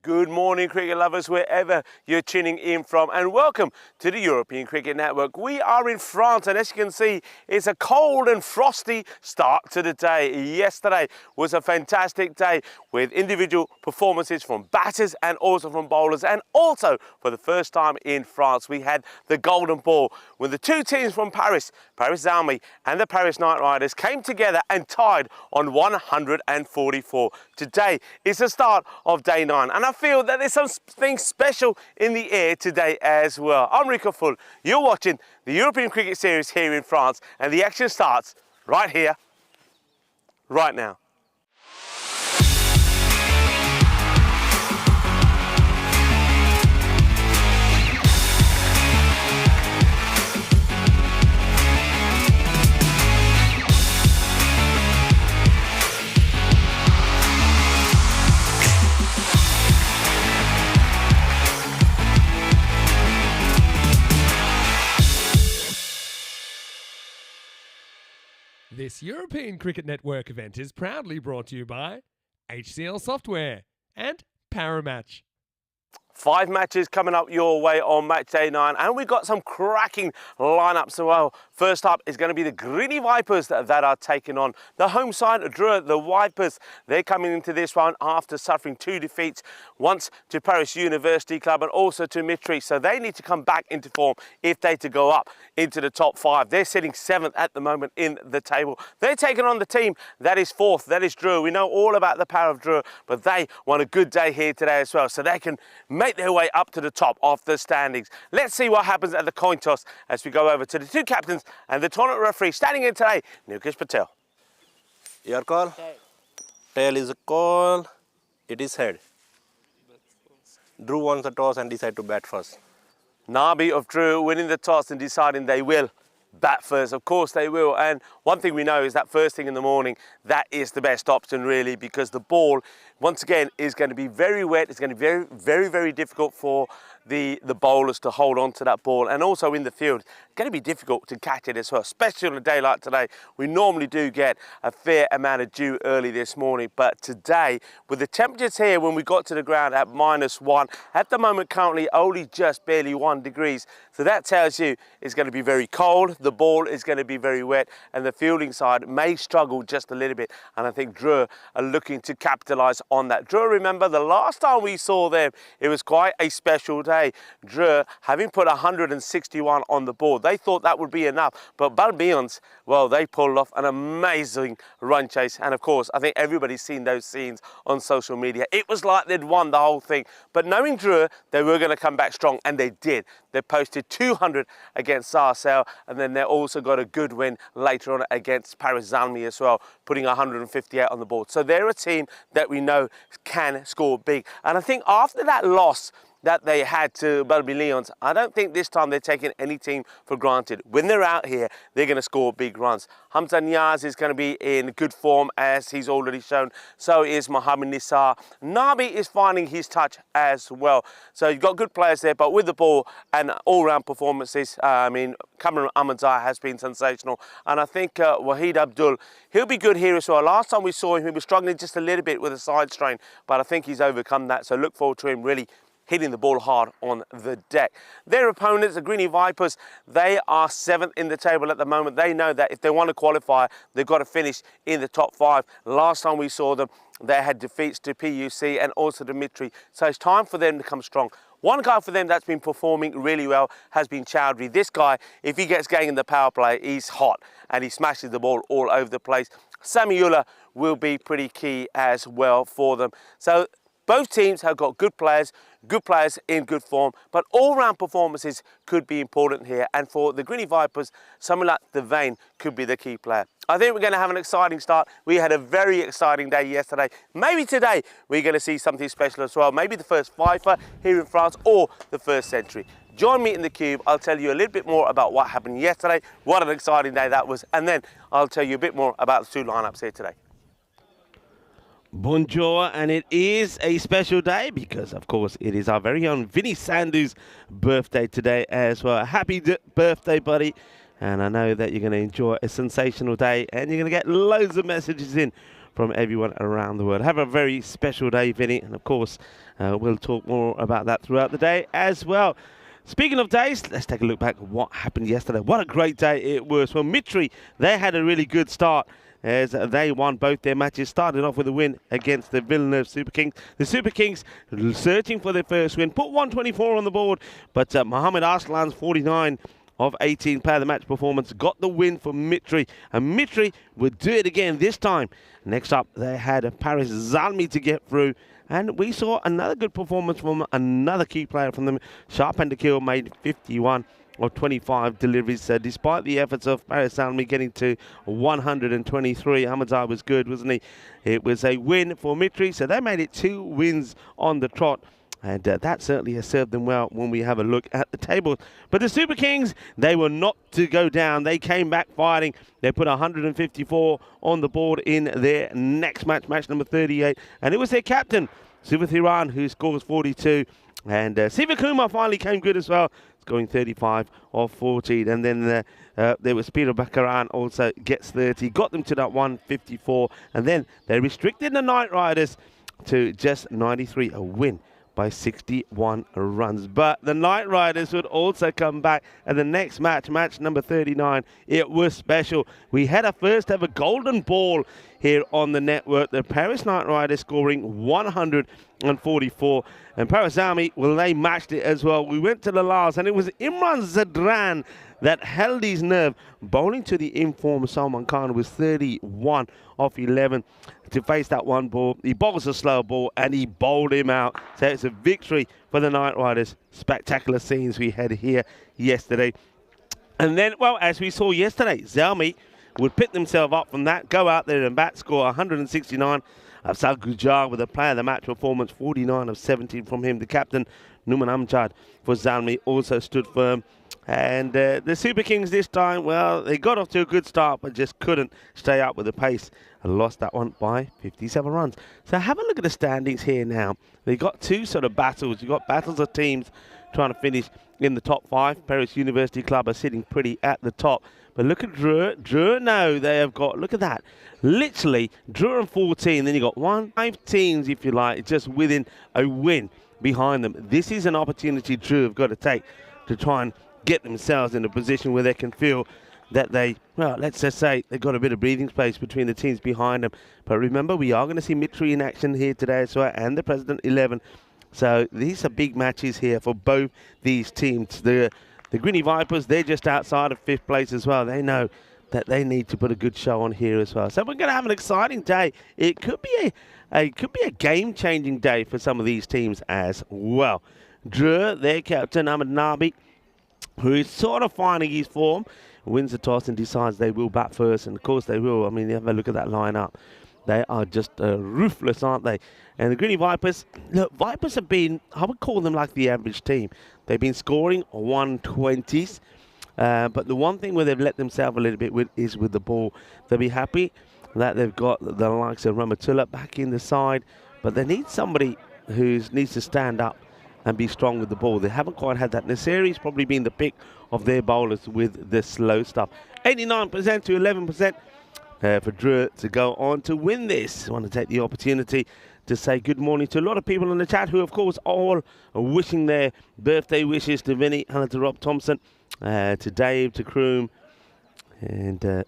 Good morning, cricket lovers, wherever you're tuning in from, and welcome to the European Cricket Network. We are in France, and as you can see, it's a cold and frosty start to the day. Yesterday was a fantastic day with individual performances from batters and also from bowlers, and also for the first time in France, we had the golden ball when the two teams from Paris Army and the Paris Knight Riders came together and tied on 144. Today is the start of day 9, and I feel that there's something special in the air today as well. I'm Rico Full. You're watching the European Cricket Series here in France, and the action starts right here, right now. This European Cricket Network event is proudly brought to you by HCL Software and Paramatch. 5 matches coming up your way on match day 9, and we've got some cracking lineups as well. First up is going to be the Greeny Vipers that are taking on the home side, Dreux. The Vipers, they're coming into this one after suffering 2 defeats, once to Paris University Club and also to Mitri. So they need to come back into form if they to go up into the top 5. They're sitting 7th at the moment in the table. They're taking on the team that is 4th, that is Dreux. We know all about the power of Dreux, but they want a good day here today as well, so they can make their way up to the top of the standings. Let's see what happens at the coin toss as we go over to the 2 captains and the tournament referee standing in today, Nilkesh Patel. Your call? Head. Tail is a call. It is head. Drew wants the toss and decide to bat first. Nabi of Dreux winning the toss and deciding they will bat first. Of course they will, and one thing we know is that first thing in the morning, that is the best option really, because the ball once again is going to be very wet. It's going to be very difficult for the bowlers to hold on to that ball, and also in the field it's going to be difficult to catch it as well, especially on a day like today. We normally do get a fair amount of dew early this morning, but today with the temperatures here when we got to the ground at -1, at the moment currently only just barely 1 degrees, so that tells you it's going to be very cold, the ball is going to be very wet, and the fielding side may struggle just a little bit, and I think Dreux are looking to capitalise on that. Dreux, remember the last time we saw them, it was quite a special day. Dreux having put 161 on the board, they thought that would be enough, but Balbions, well, they pulled off an amazing run chase, and of course I think everybody's seen those scenes on social media. It was like they'd won the whole thing, but knowing Dreux, they were going to come back strong, and they did. They posted 200 against Sarcelles, and then they also got a good win later on against Paris Army as well, putting 158 on the board. So they're a team that we know can score big, and I think after that loss that they had to Balbi-Lions, I don't think this time they're taking any team for granted. When they're out here, they're going to score big runs. Hamza Niaz is going to be in good form, as he's already shown. So is Mohamed Nisar. Nabi is finding his touch as well. So you've got good players there, but with the ball and all-round performances, I mean, Cameron Ahmadzai has been sensational. And I think Wahid Abdul, he'll be good here as well. Last time we saw him, he was struggling just a little bit with a side strain, but I think he's overcome that. So look forward to him really hitting the ball hard on the deck. Their opponents, the Greeny Vipers, they are 7th in the table at the moment. They know that if they want to qualify, they've got to finish in the top 5. Last time we saw them, they had defeats to PUC and also to Mitri. So it's time for them to come strong. One guy for them that's been performing really well has been Chowdhury. This guy, if he gets going in the power play, he's hot and he smashes the ball all over the place. Samiullah will be pretty key as well for them. So both teams have got good players in good form, but all-round performances could be important here. And for the Greeny Vipers, someone like Devane could be the key player. I think we're going to have an exciting start. We had a very exciting day yesterday. Maybe today we're going to see something special as well. Maybe the first fifer here in France or the first century. Join me in the cube. I'll tell you a little bit more about what happened yesterday, what an exciting day that was, and then I'll tell you a bit more about the 2 lineups here today. Bonjour, and it is a special day because, of course, it is our very own Vinny Sandhu's birthday today as well. Happy birthday, buddy. And I know that you're going to enjoy a sensational day and you're going to get loads of messages in from everyone around the world. Have a very special day, Vinny, and of course, we'll talk more about that throughout the day as well. Speaking of days, let's take a look back at what happened yesterday. What a great day it was. Well, Mitri, they had a really good start as they won both their matches. Started off with a win against the Villeneuve Super Kings. The Super Kings searching for their first win, put 124 on the board, but Mohammed Arslan's 49 of 18 player of the match performance got the win for Mitri, and Mitri would do it again this time. Next up, they had Paris Zalmi to get through, and we saw another good performance from another key player from them. Sharp and Kill made 51 of 25 deliveries. Despite the efforts of Paris Zalmi getting to 123, Ahmadzai was good, wasn't he? It was a win for Mitri, so they made it 2 wins on the trot. And that certainly has served them well when we have a look at the table. But the Super Kings, they were not to go down. They came back fighting. They put 154 on the board in their next match, match number 38. And it was their captain, Suvathiran, who scores 42. And Siva Kumar finally came good as well, scoring 35 of 14. And then there was Peter Bakaran also gets 30, got them to that 154. And then they restricted the Knight Riders to just 93, a win by 61 runs. But the Knight Riders would also come back at the next match, match number 39. It was special. We had our first ever golden ball here on the network. The Paris Knight Riders scoring 144. And Paris Army, well, they matched it as well. We went to the last, and it was Imran Zadran that held his nerve, bowling to the informed Salman Khan, was 31 off 11 to face that one ball. He bowls a slow ball, and he bowled him out. So it's a victory for the Knight Riders. Spectacular scenes we had here yesterday. And then, well, as we saw yesterday, Zalmi would pick themselves up from that, go out there and bat, score 169. Afzal Gujar with a player of the match performance, 49 of 17 from him. The captain, Numan Amjad, for Zalmi also stood firm. And the Super Kings this time, well, they got off to a good start, but just couldn't stay up with the pace and lost that one by 57 runs. So have a look at the standings here now. They got 2 sort of battles. You've got battles of teams trying to finish in the top 5. Paris University Club are sitting pretty at the top. But look at Dreux. Dreux, no, they have got, look at that. Literally, Dreux and 14. Then you've got 5 teams, if you like, just within a win behind them. This is an opportunity Dreux have got to take to try and get themselves in a position where they can feel that they, well, let's just say they've got a bit of breathing space between the teams behind them. But remember, we are going to see Mitri in action here today as well, and the President 11. So these are big matches here for both these teams. The Greeny Vipers, they're just outside of 5th place as well. They know that they need to put a good show on here as well. So we're going to have an exciting day. It could be a game-changing day for some of these teams as well. Dreux, their captain, Ahmed Nabi, who is sort of finding his form, wins the toss and decides they will bat first. And of course they will. I mean, have a look at that lineup. They are just ruthless, aren't they? And the Greeny Vipers, look, Vipers have been, I would call them like the average team. They've been scoring 120s. But the one thing where they've let themselves a little bit with is with the ball. They'll be happy that they've got the likes of Ramatullah back in the side. But they need somebody who needs to stand up and be strong with the ball. They haven't quite had that. Nasiri's probably been the pick of their bowlers with the slow stuff. 89% to 11% for Dreux to go on to win this. I want to take the opportunity to say good morning to a lot of people in the chat who, of course, all are wishing their birthday wishes to Vinny, Hannah, to Rob Thompson, to Dave, to Kroom, and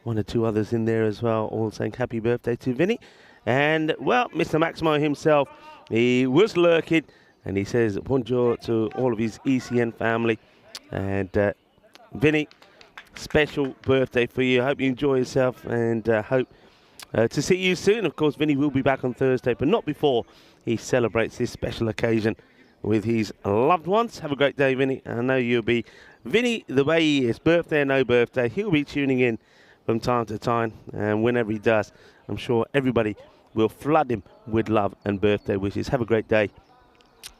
1 or 2 others in there as well, all saying happy birthday to Vinny. And, well, Mr. Maximo himself, he was lurking, and he says bonjour to all of his ECN family. And Vinny, special birthday for you. I hope you enjoy yourself, and hope to see you soon. Of course, Vinny will be back on Thursday, but not before he celebrates this special occasion with his loved ones. Have a great day, Vinny. I know you'll be, Vinny, the way he is, birthday or no birthday, he'll be tuning in from time to time, and whenever he does, I'm sure everybody will flood him with love and birthday wishes. Have a great day.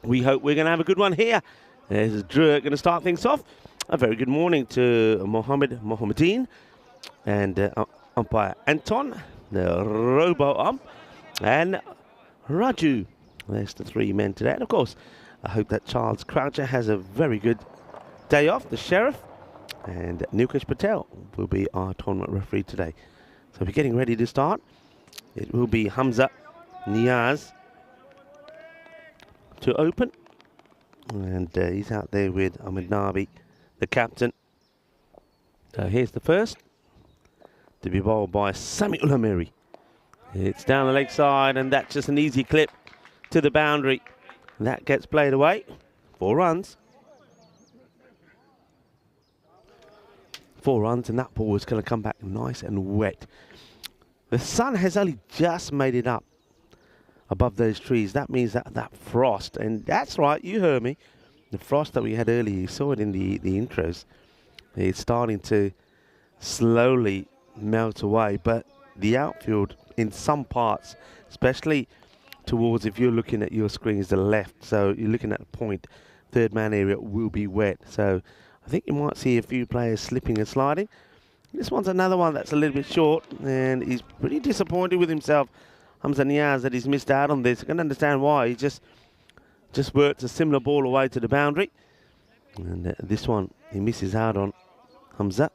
We hope we're going to have a good one here. There's Dreux going to start things off. A very good morning to Mohammedin and umpire Anton, the robo-ump, and Raju. There's the 3 men today. And of course, I hope that Charles Croucher has a very good day off, the sheriff, and Nilkesh Patel will be our tournament referee today. So we're getting ready to start. It will be Hamza Niaz to open. And he's out there with Ahmed Nabi, the captain. So here's the first, to be bowled by Samuel Hamiri. It's down the leg side, and that's just an easy clip to the boundary. That gets played away. 4 runs. 4 runs, and that ball is going to come back nice and wet. The sun has only just made it up above those trees. That means that frost, and that's right, you heard me. The frost that we had earlier, you saw it in the intros. It's starting to slowly melt away, but the outfield in some parts, especially towards, if you're looking at your screen, is the left, so you're looking at the point, third man area will be wet. So I think you might see a few players slipping and sliding. This one's another one that's a little bit short, and he's pretty disappointed with himself, Hamza Niaz, that he's missed out on this. I can understand why. He just worked a similar ball away to the boundary, and this one he misses out on. Hamza,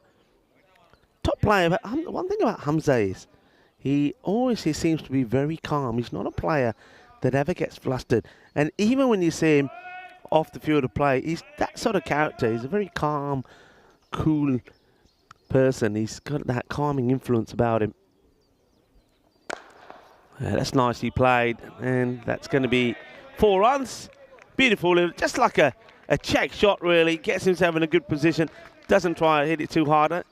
top player, but one thing about Hamza is he seems to be very calm. He's not a player that ever gets flustered, and even when you see him off the field of play, he's that sort of character. He's a very calm, cool person. He's got that calming influence about him. That's nicely played, and that's going to be 4 runs. Beautiful, just like a check shot, really. Gets himself in a good position, doesn't try to hit it too hard.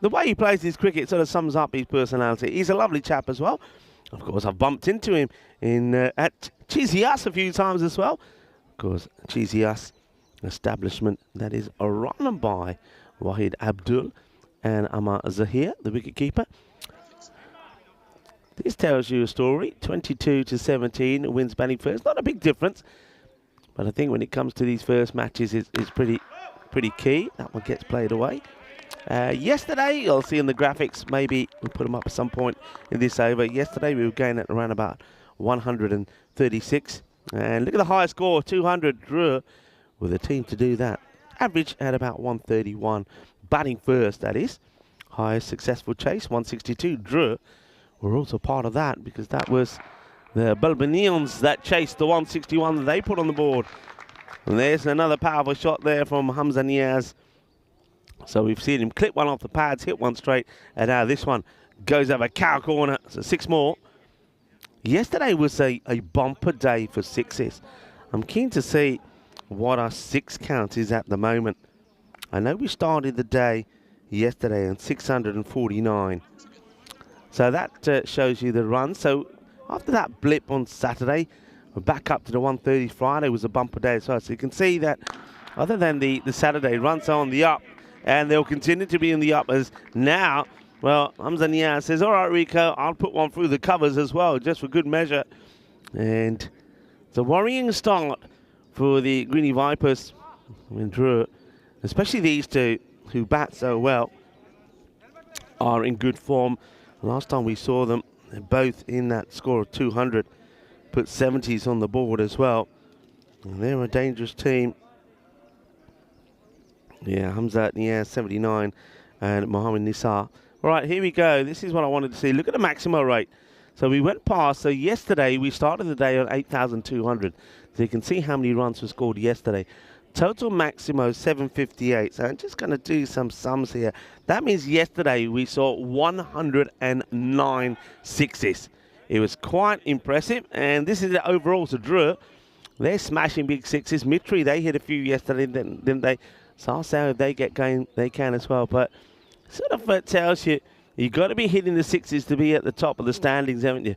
The way he plays his cricket sort of sums up his personality. He's a lovely chap as well. Of course, I've bumped into him at Cheesy Us a few times as well. Of course, Cheesy Us establishment that is run by Wahid Abdul and Amar Zahir, the wicketkeeper. This tells you a story. 22-17 wins batting first. Not a big difference, but I think when it comes to these first matches, it's pretty key. That one gets played away. Yesterday, you'll see in the graphics, maybe we'll put them up at some point in this over. Yesterday, we were going at around about 136. And look at the high score, 200 drew with a team to do that. Average at about 131. Batting first, that is. Highest successful chase, 162 drew. We're also part of that because that was the Balbanians that chased the 161 that they put on the board. And there's another powerful shot there from Hamza Niaz. So we've seen him clip one off the pads, hit one straight, and now this one goes over cow corner. So 6 more. Yesterday was a bumper day for sixes. I'm keen to see what our 6 count is at the moment. I know we started the day yesterday on 649. So that shows you the run. So after that blip on Saturday, we're back up to the 130. Friday was a bumper day as well. So you can see that other than the Saturday, runs are on the up. And they'll continue to be in the up as now, well, Hamza Niaz says, all right, Rico, I'll put one through the covers as well, just for good measure. And it's a worrying start for the Greeny Vipers. Especially these two who bat so well are in good form. Last time we saw them, they're both in that score of 200. Put 70s on the board as well. And they're a dangerous team. Yeah, Hamza Niaz, 79, and Mohammed Nisar. All right, here we go. This is what I wanted to see. Look at the maximum rate. So we went past. So yesterday, we started the day on 8,200. So you can see how many runs were scored yesterday. Total maximo 758. So I'm just going to do some sums here. That means yesterday we saw 109 sixes. It was quite impressive. And this is the overall. So Drew, they're smashing big sixes. Mitri, they hit a few yesterday, didn't they? So I'll say if they get going, they can as well. But sort of tells you, you've got to be hitting the sixes to be at the top of the standings, haven't you?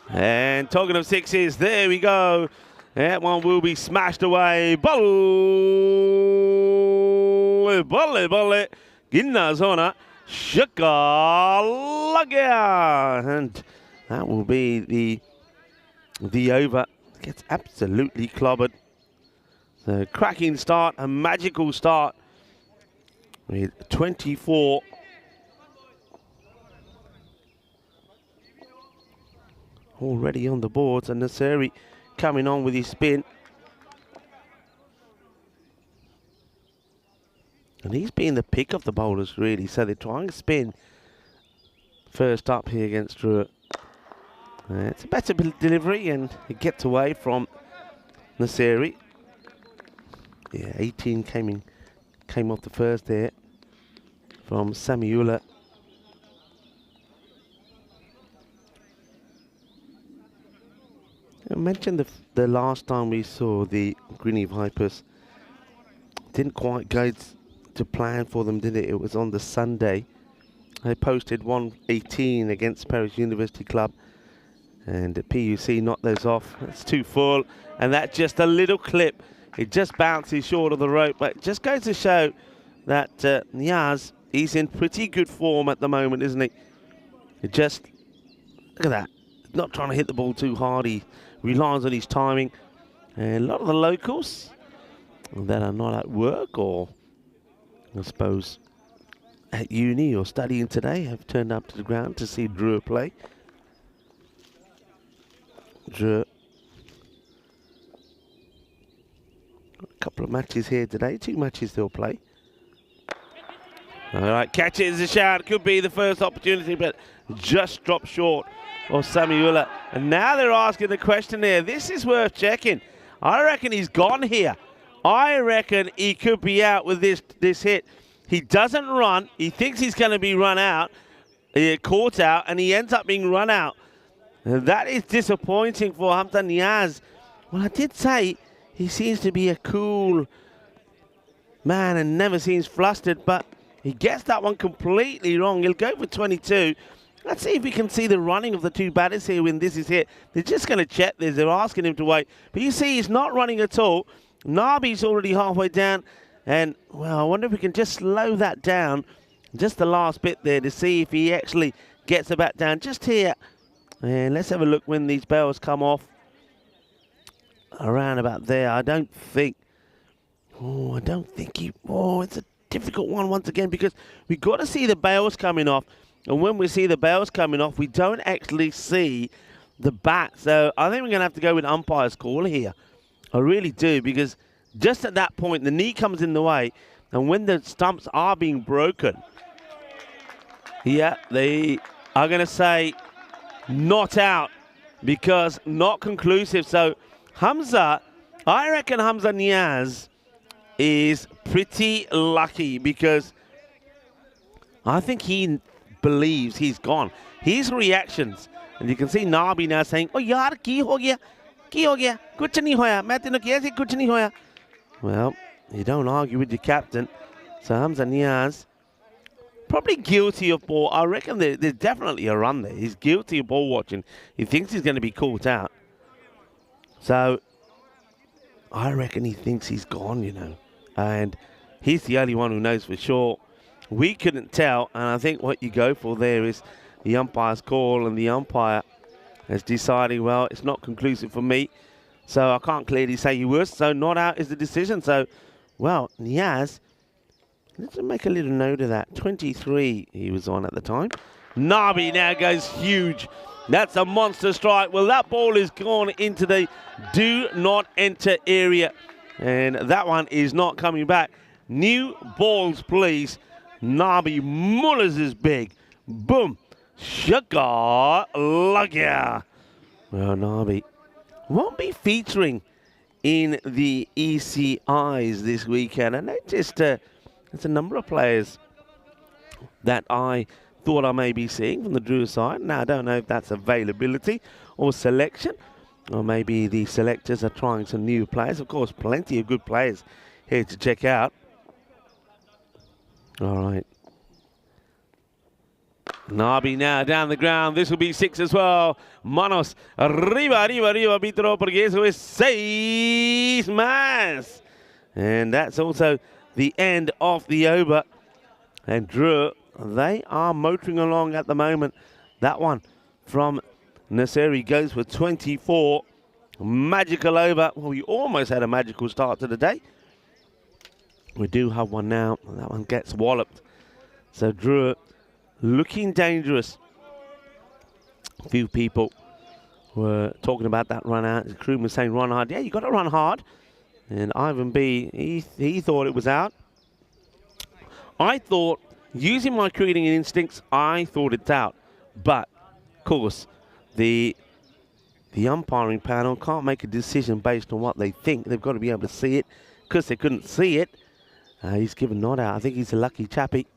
And talking of sixes, there we go. That one will be smashed away. Balle, balle, balle. Ginna zona. Shakalaga. And that will be the over. Gets absolutely clobbered. So cracking start, a magical start with 24. Already on the boards, and Nasiri coming on with his spin. And he's been the pick of the bowlers, really. So they're trying to spin first up here against Drew. It's a better delivery, and it gets away from Naseri. Yeah, 18 came off the first there from Samiula. I mentioned the last time we saw the Greeny Vipers. Didn't quite go to plan for them, did it? It was on the Sunday. They posted 118 against Paris University Club, and the PUC knocked those off. That's too full, and that's just a little clip. It just bounces short of the rope, but it just goes to show that Niaz, he's in pretty good form at the moment, isn't he? It just, look at that. Not trying to hit the ball too hard. He relies on his timing. And a lot of the locals that are not at work, or I suppose at uni or studying today, have turned up to the ground to see Drew play. Drew, got a couple of matches here today, 2 matches they'll play. All right, catch it as a shout. Could be the first opportunity, but just dropped short of Samiula. And now they're asking the question there. This is worth checking. I reckon he's gone here. I reckon he could be out with this hit. He doesn't run. He thinks he's going to be run out, caught out, and he ends up being run out. And that is disappointing for Hamza Niaz. Well, I did say he seems to be a cool man and never seems flustered, but he gets that one completely wrong. He'll go for 22. Let's see if we can see the running of the 2 batters here when this is hit. They're just going to check this. They're asking him to wait. But you see he's not running at all. Nabi's already halfway down. And, well, I wonder if we can just slow that down. Just the last bit there to see if he actually gets the bat down. Just here. And let's have a look when these bells come off. Around about there. I don't think he... Oh, it's a difficult one once again, because we've got to see the bails coming off. And when we see the bails coming off, we don't actually see the bat. So I think we're going to have to go with umpire's call here. I really do, because just at that point, the knee comes in the way. And when the stumps are being broken, yeah, they are going to say not out, because not conclusive. So Hamza, I reckon Hamza Niaz is pretty lucky, because I think he believes he's gone. His reactions, and you can see Nabi now saying, "Oh yaar, ki ho gaya? Ki ho gaya? Kuch nahi hoya. Main tenu kiya si kuch nahi hoya." Well, you don't argue with your captain. So Hamza Niaz, probably guilty of ball. I reckon there's definitely a run there. He's guilty of ball watching. He thinks he's going to be caught out. So I reckon he thinks he's gone, you know. And he's the only one who knows for sure. We couldn't tell, and I think what you go for there is the umpire's call, and the umpire is deciding, well, it's not conclusive for me, so I can't clearly say he was, so not out is the decision. So, well, Niaz, let's make a little note of that. 23 he was on at the time. Nabi now goes huge. That's a monster strike. Well, that ball is gone into the do not enter area, and that one is not coming back. New balls, please. Nabi Mullers is big. Boom. Shaka Lagya. Well, Nabi won't be featuring in the ECIs this weekend. I noticed there's a number of players that I thought I may be seeing from the Drew side. Now, I don't know if that's availability or selection, or maybe the selectors are trying some new players. Of course, plenty of good players here to check out. All right. Nabi now down the ground. This will be 6 as well. Manos. Arriba, Vitro, porque eso es 6 más. And that's also the end of the over. And Drew, they are motoring along at the moment. That one from Naseri goes for 24. Magical over. Well, we almost had a magical start to the day. We do have one now. That one gets walloped. So Drew looking dangerous. A few people were talking about that run out. The crew was saying run hard. Yeah, you got to run hard. And Ivan B, he thought it was out. I thought, using my cricketing instincts, I thought it's out. But, of course, the umpiring panel can't make a decision based on what they think. They've got to be able to see it. Because they couldn't see it, he's given not out. I think he's a lucky chappie.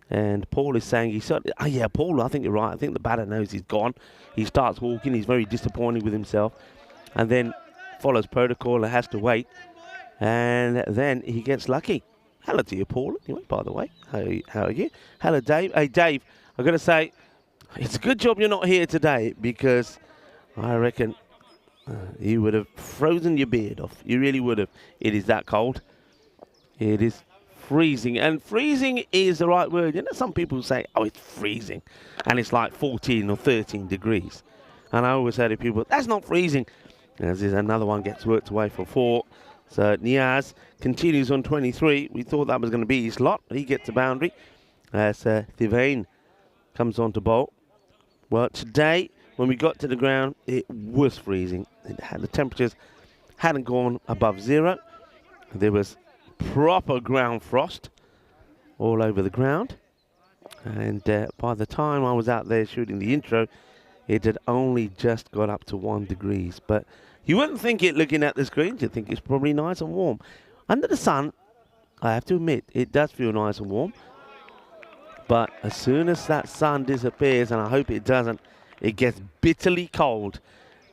And Paul is saying he's... Oh, yeah, Paul, I think you're right. I think the batter knows he's gone. He starts walking. He's very disappointed with himself. And then follows protocol and has to wait. And then he gets lucky. Hello to you, Paul. Anyway, by the way, how are you? Hello, Dave. Hey, Dave, I've got to say, it's a good job you're not here today because I reckon you would have frozen your beard off. You really would have. It is that cold. It is freezing. And freezing is the right word. You know, some people say, oh, it's freezing. And it's like 14 or 13 degrees. And I always say to people, that's not freezing. As another one gets worked away for 4. So Niaz continues on 23. We thought that was going to be his lot. He gets a boundary as Devane comes on to bowl. Well, today, when we got to the ground, it was freezing. The temperatures hadn't gone above 0. There was proper ground frost all over the ground. And by the time I was out there shooting the intro, it had only just got up to 1 degree. But you wouldn't think it looking at the screens. You'd think it's probably nice and warm. Under the sun, I have to admit, it does feel nice and warm. But as soon as that sun disappears, and I hope it doesn't, it gets bitterly cold.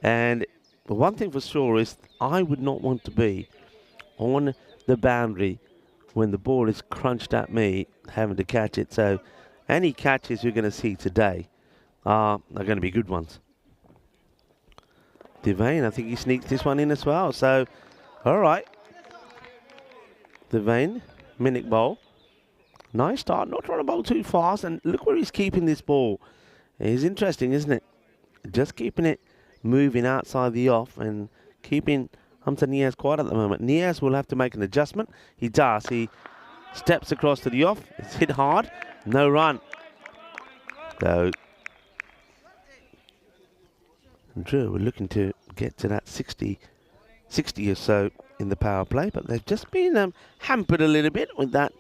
And one thing for sure is I would not want to be on the boundary when the ball is crunched at me, having to catch it. So any catches you're going to see today are going to be good ones. Devane, I think he sneaks this one in as well. So, all right. Devane, Minnick bowl. Nice start, not trying to bowl too fast. And look where he's keeping this ball. It's interesting, isn't it? Just keeping it moving outside the off and keeping Hamza Niaz quiet at the moment. Niaz will have to make an adjustment. He does. He steps across to the off. It's hit hard. No run. So, Drew, we're looking to get to that 60 or so in the power play, but they've just been hampered a little bit with that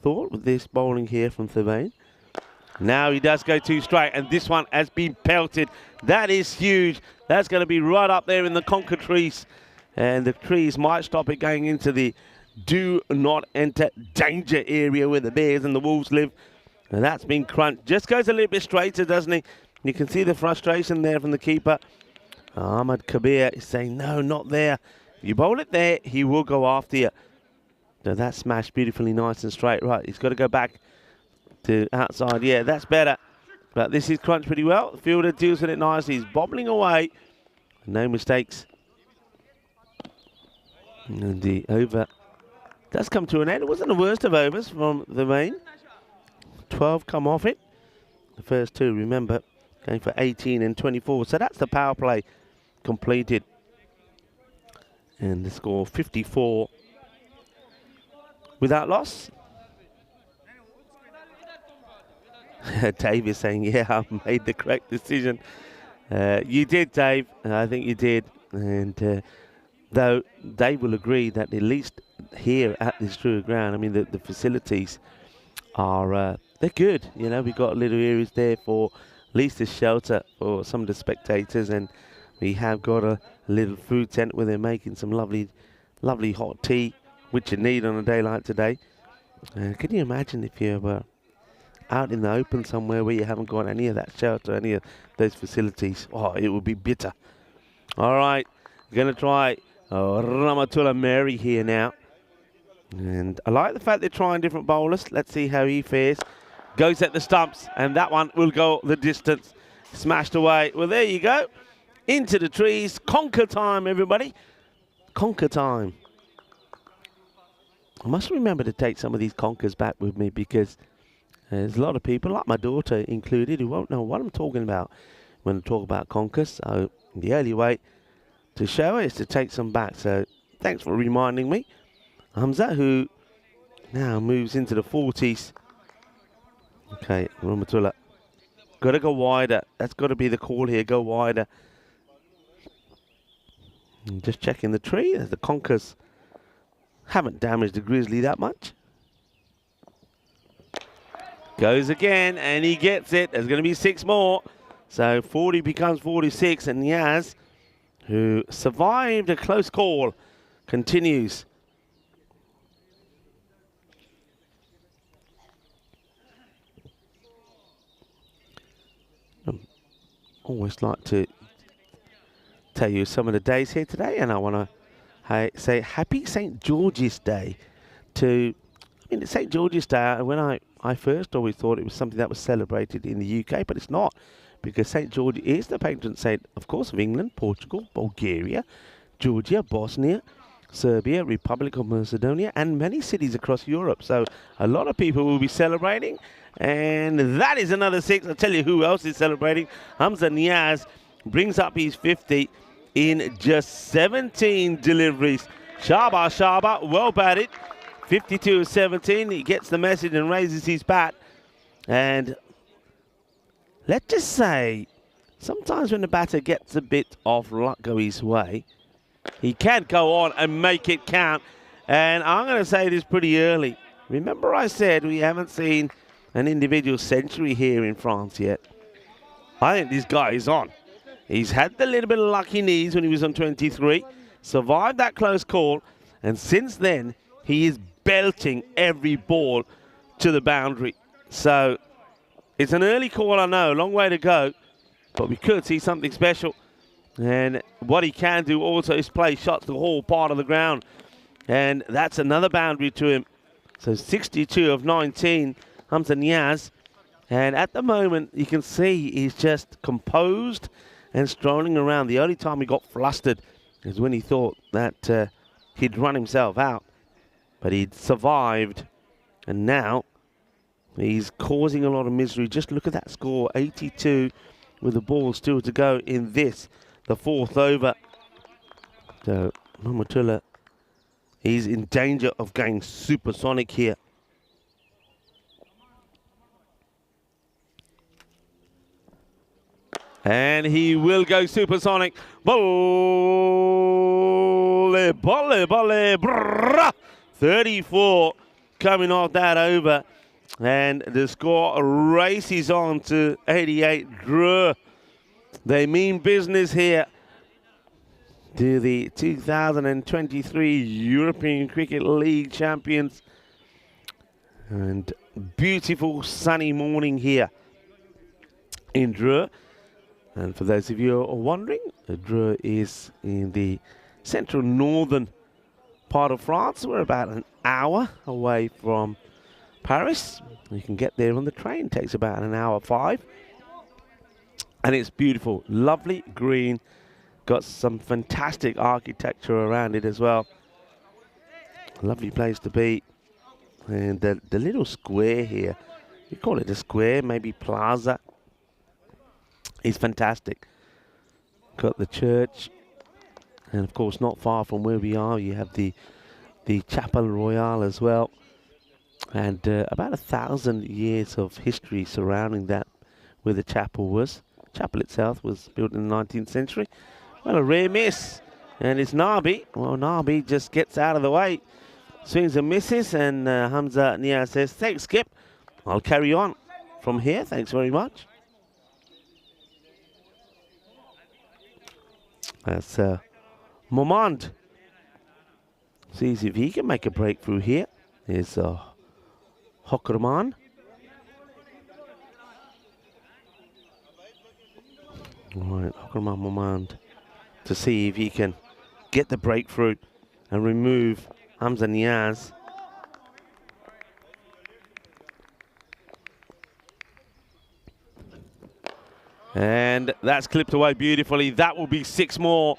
thought, with this bowling here from Thurvane. Now he does go 2 straight, and this one has been pelted. That is huge. That's going to be right up there in the conker trees, and the trees might stop it going into the do not enter danger area where the bears and the wolves live. And that's been crunched. Just goes a little bit straighter, doesn't he? You can see the frustration there from the keeper. Ahmad Kabir is saying, no, not there. If you bowl it there, he will go after you. So that smashed beautifully nice and straight. Right, he's got to go back to outside. Yeah, that's better. But this is crunched pretty well. The fielder deals with it nicely. He's bobbling away. No mistakes. And the over does come to an end. It wasn't the worst of overs from the main. 12 come off it. The first 2, remember, going for 18 and 24. So that's the power play completed. And the score 54 without loss. Dave is saying, yeah, I made the correct decision. You did, Dave. I think you did. And though Dave will agree that at least here at this True ground, I mean, the facilities are, they're good. You know, we've got little areas there for at least a shelter for some of the spectators. And we have got a little food tent where they're making some lovely, lovely hot tea, which you need on a day like today. Can you imagine if you were out in the open somewhere where you haven't got any of that shelter, any of those facilities? Oh, it would be bitter. All right, going to try Ramatullah Mary here now. And I like the fact they're trying different bowlers. Let's see how he fares. Goes at the stumps, and that one will go the distance. Smashed away. Well, there you go. Into the trees. Conker time, everybody. Conker time. I must remember to take some of these conkers back with me, because there's a lot of people, like my daughter included, who won't know what I'm talking about when I talk about conkers. So the only way to show her is to take some back. So thanks for reminding me. Hamza, who now moves into the 40s. Okay, Ramatullah. Got to go wider. That's got to be the call here. Go wider. And just checking the tree. The conkers haven't damaged the grizzly that much. Goes again, and he gets it. There's going to be 6 more. So 40 becomes 46, and Niaz, who survived a close call, continues. Always like to tell you some of the days here today, and I want to say happy St. George's Day to, it's St. George's Day, when I first always thought it was something that was celebrated in the UK, but it's not, because St. George is the patron saint, of course, of England, Portugal, Bulgaria, Georgia, Bosnia, Serbia, Republic of Macedonia, and many cities across Europe. So a lot of people will be celebrating. And that is another 6. I'll tell you who else is celebrating. Hamza Niaz brings up his 50 in just 17 deliveries. Shaba, well batted. 52-17. He gets the message and raises his bat. And let's just say, sometimes when the batter gets a bit of luck go his way, he can go on and make it count. And I'm going to say this pretty early. Remember I said we haven't seen an individual century here in France yet. I think this guy is on. He's had the little bit of luck he needs when he was on 23, survived that close call, and since then, he is belting every ball to the boundary. So, it's an early call, I know, long way to go, but we could see something special. And what he can do also is play shots the whole part of the ground. And that's another boundary to him. So 62 of 19, Hamza Niaz. And at the moment, you can see he's just composed and strolling around. The only time he got flustered is when he thought that he'd run himself out. But he'd survived. And now he's causing a lot of misery. Just look at that score, 82, with the ball still to go in this, the 4th over. So Mamatullah, he's in danger of going supersonic here. And he will go supersonic. Volley, volley, volley, brrrr. 34 coming off that over. And the score races on to 88. Drew. They mean business here to the 2023 European Cricket League champions. And beautiful sunny morning here in Drew. And for those of you who are wondering, Drew is in the central northern part of France. We're about an hour away from Paris. You can get there on the train. It takes about an hour 5. And it's beautiful. Lovely green. Got some fantastic architecture around it as well. Lovely place to be. And the little square here, you call it a square, maybe plaza, is fantastic. Got the church. And of course, not far from where we are, you have the Chapel Royale as well. And about 1,000 years of history surrounding that, where the chapel was. Chapel itself was built in the 19th century. Well, a rare miss. And it's Nabi. Well, Nabi just gets out of the way. Swings and misses. And Hamza Niaz says, thanks, Skip. I'll carry on from here. Thanks very much. That's Momand. Sees if he can make a breakthrough here. Here's Hokrman. All right, Hokrman Momand to see if he can get the breakthrough and remove Hamza Niaz. And that's clipped away beautifully. That will be 6 more.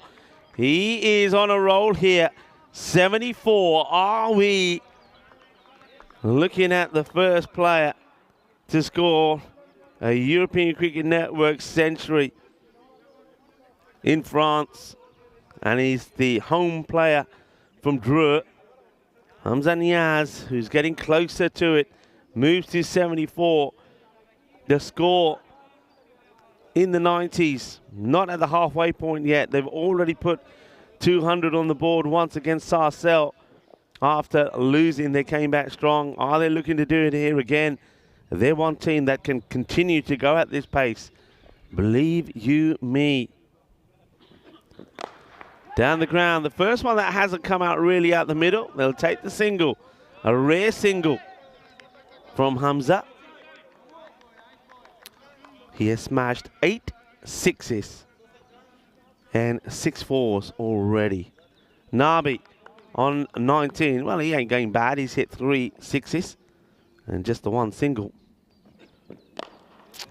He is on a roll here. 74. Are we looking at the first player to score a European Cricket Network century in France? And he's the home player from Dreux. Hamza Niaz, who's getting closer to it, moves to 74. The score in the 90s, not at the halfway point yet. They've already put 200 on the board once against Sarcelles. After losing, they came back strong. Are they looking to do it here again? They're one team that can continue to go at this pace. Believe you me. Down the ground, the first one that hasn't come out really out the middle. They'll take the single. A rare single from Hamza. He has smashed 8 sixes and 6 fours already. Nabi on 19. Well, he ain't going bad. He's hit 3 sixes and just the 1 single.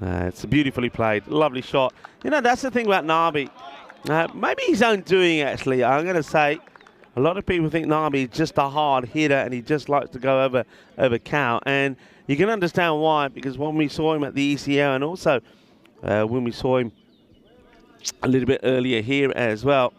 It's beautifully played. Lovely shot. You know, that's the thing about Nabi. Maybe his own doing, actually. I'm going to say a lot of people think Nabi is just a hard hitter and he just likes to go over count. And you can understand why, because when we saw him at the ECS and also when we saw him a little bit earlier here as well,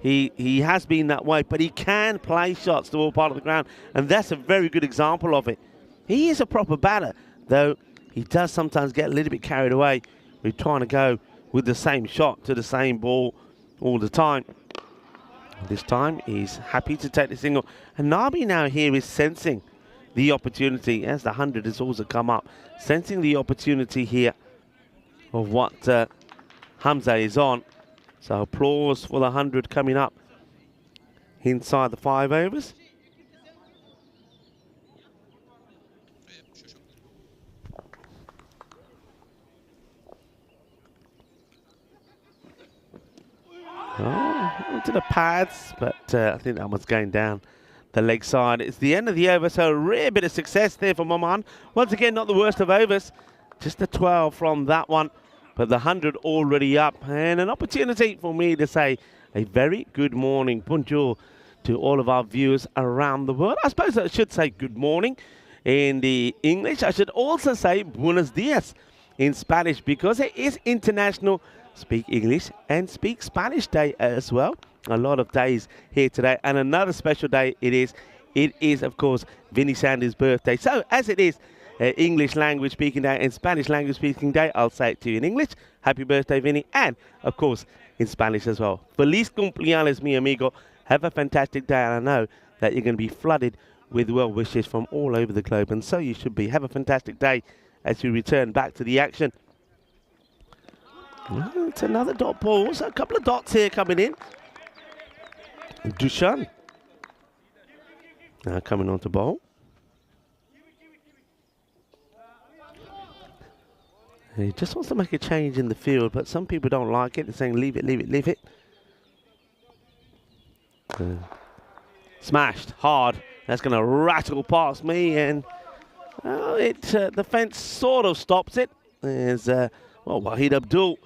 he has been that way, but he can play shots to all part of the ground, and that's a very good example of it. He is a proper batter, though he does sometimes get a little bit carried away with trying to go with the same shot to the same ball all the time. This time he's happy to take the single, and Nabi now here is sensing the opportunity as the 100 has also come up, sensing the opportunity here of what Hamza is on. So applause for the 100 coming up inside the 5 overs. Oh, into the pads, but I think that one's going down the leg side. It's the end of the over, so a rare bit of success there for Maman. Once again, not the worst of overs, just a 12 from that one. But the 100 already up, and an opportunity for me to say a very good morning, bonjour, to all of our viewers around the world. I suppose I should say good morning in the English. I should also say buenos dias in Spanish, because it is International Speak English and Speak Spanish Day as well. A lot of days here today, and another special day it is. It is, of course, Vinny Sanders' birthday. So, as it is English language speaking day and Spanish language speaking day, I'll say it to you in English. Happy birthday, Vinny, and of course in Spanish as well. Feliz cumpleaños, mi amigo. Have a fantastic day, and I know that you're going to be flooded with well wishes from all over the globe, and so you should be. Have a fantastic day as you return back to the action. Well, it's another dot ball, so a couple of dots here coming in. Dushan now coming on to bowl. He just wants to make a change in the field, but some people don't like it. They're saying, leave it, leave it, leave it. Smashed hard. That's going to rattle past me, and the fence sort of stops it. There's, Wahid Abdul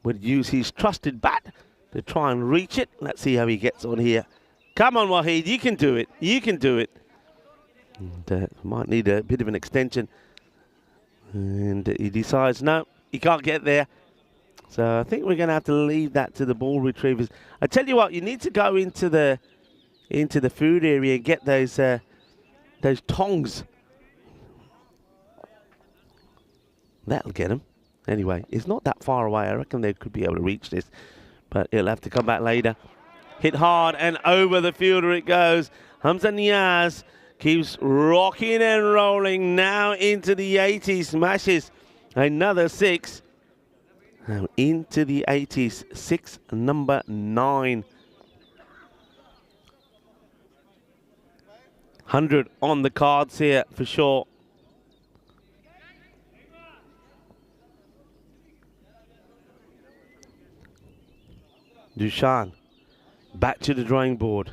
would use his trusted bat to try and reach it. Let's see how he gets on here. Come on, Wahid, you can do it. You can do it. And, might need a bit of an extension. And he decides, no, he can't get there. So I think we're going to have to leave that to the ball retrievers. I tell you what, you need to go into the food area and get those tongs. That'll get him. Anyway, it's not that far away. I reckon they could be able to reach this, but he'll have to come back later. Hit hard and over the fielder it goes. Hamza Niaz keeps rocking and rolling now into the 80s. Smashes another 6. Now into the 80s. 6 number 9. 100 on the cards here for sure. Dushan back to the drawing board.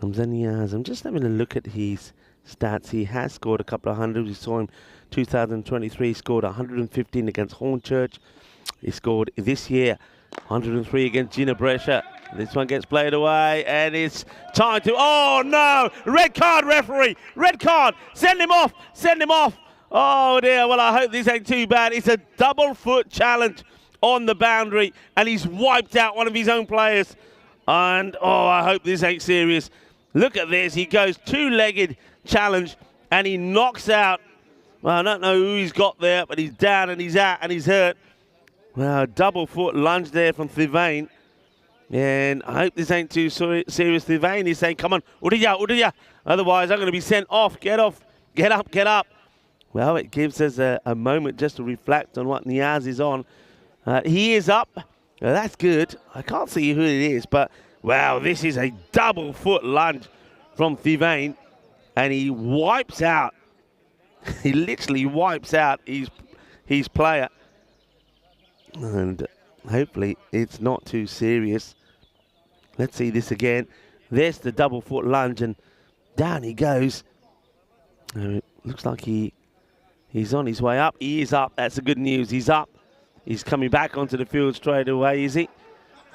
Hamza Niaz, I'm just having a look at his stats. He has scored a couple of hundreds. We saw him 2023, scored 115 against Hornchurch. He scored this year 103 against Gina Brescia. This one gets played away, and it's time to... Oh, no! Red card, referee! Red card! Send him off! Send him off! Oh, dear. Well, I hope this ain't too bad. It's a double foot challenge on the boundary, and he's wiped out one of his own players. And, oh, I hope this ain't serious. Look at this. He goes two-legged challenge, and he knocks out... Well, I don't know who he's got there, but he's down, and he's out, and he's hurt. Well, double foot lunge there from Thivane. And I hope this ain't too serious. Vane is saying, come on, Uriya. Otherwise, I'm going to be sent off. Get off. Get up, get up. Well, it gives us a moment just to reflect on what Niaz is on. He is up. That's good. I can't see who it is, but wow, this is a double foot lunge from Thivane. And he wipes out. He literally wipes out his player. And hopefully it's not too serious. Let's see this again. There's the double foot lunge and down he goes. It looks like he's on his way up. He is up. That's the good news. He's up. He's coming back onto the field straight away, is he?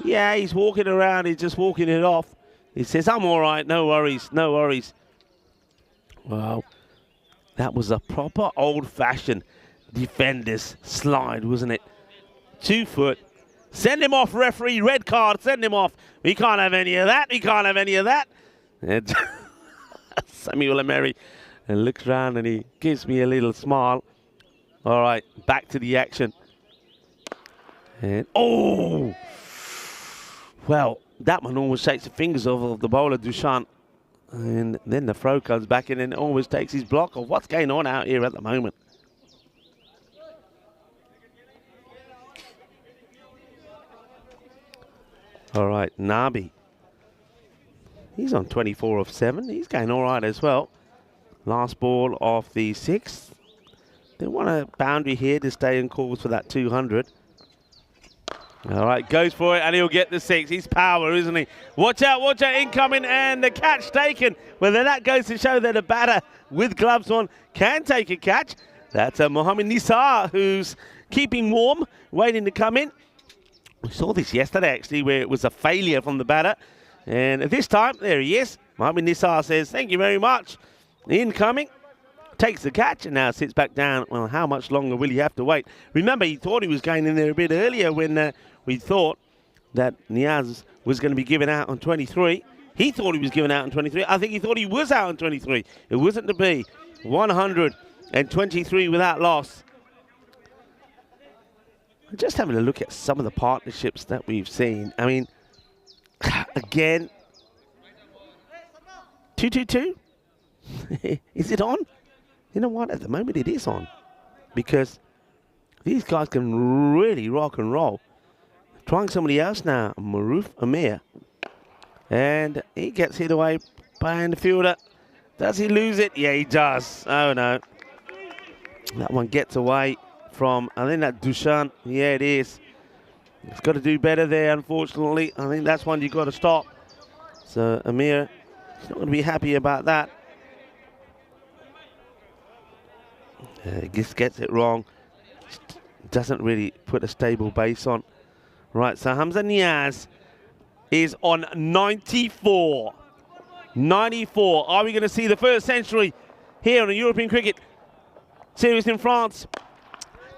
Yeah, he's walking around. He's just walking it off. He says, I'm all right. No worries. No worries. Well, that was a proper old-fashioned defender's slide, wasn't it? 2 foot. Send him off, referee. Red card. Send him off. We can't have any of that. We can't have any of that. And Samuel Emery looks around and he gives me a little smile. All right, back to the action. And oh! Well, that one almost takes the fingers off of the bowler, Dushan. And then the throw comes back in and always takes his block off. What's going on out here at the moment? All right, Nabi. He's on 24 of 7. He's going all right as well. Last ball of the 6th. They want a boundary here to stay in course for that 200. All right, goes for it, and he'll get the 6. He's power, isn't he? Watch out, incoming, and the catch taken. Well, then that goes to show that a batter with gloves on can take a catch. That's Mohamed Nisar, who's keeping warm, waiting to come in. We saw this yesterday, actually, where it was a failure from the batter. And this time, there he is. Mohamed Nisar says, thank you very much. Incoming. Takes the catch and now sits back down. Well, how much longer will he have to wait? Remember, he thought he was going in there a bit earlier when we thought that Niaz was going to be given out on 23. He thought he was given out on 23. I think he thought he was out on 23. It wasn't to be. 123 without loss. Just having a look at some of the partnerships that we've seen. I mean, again, 2-2-2. Is it on? You know what? At the moment, it is on. Because these guys can really rock and roll. Trying somebody else now, Maruf Amir. And he gets hit away by the fielder. Does he lose it? Yeah, he does. Oh, no. That one gets away from, I think that Dushan. Yeah, it is. He's got to do better there, unfortunately. I think that's one you've got to stop. So Amir is not going to be happy about that. Just gets it wrong. Doesn't really put a stable base on. Right, so Hamza Niaz is on 94. 94. Are we going to see the first century here on the European Cricket Series in France?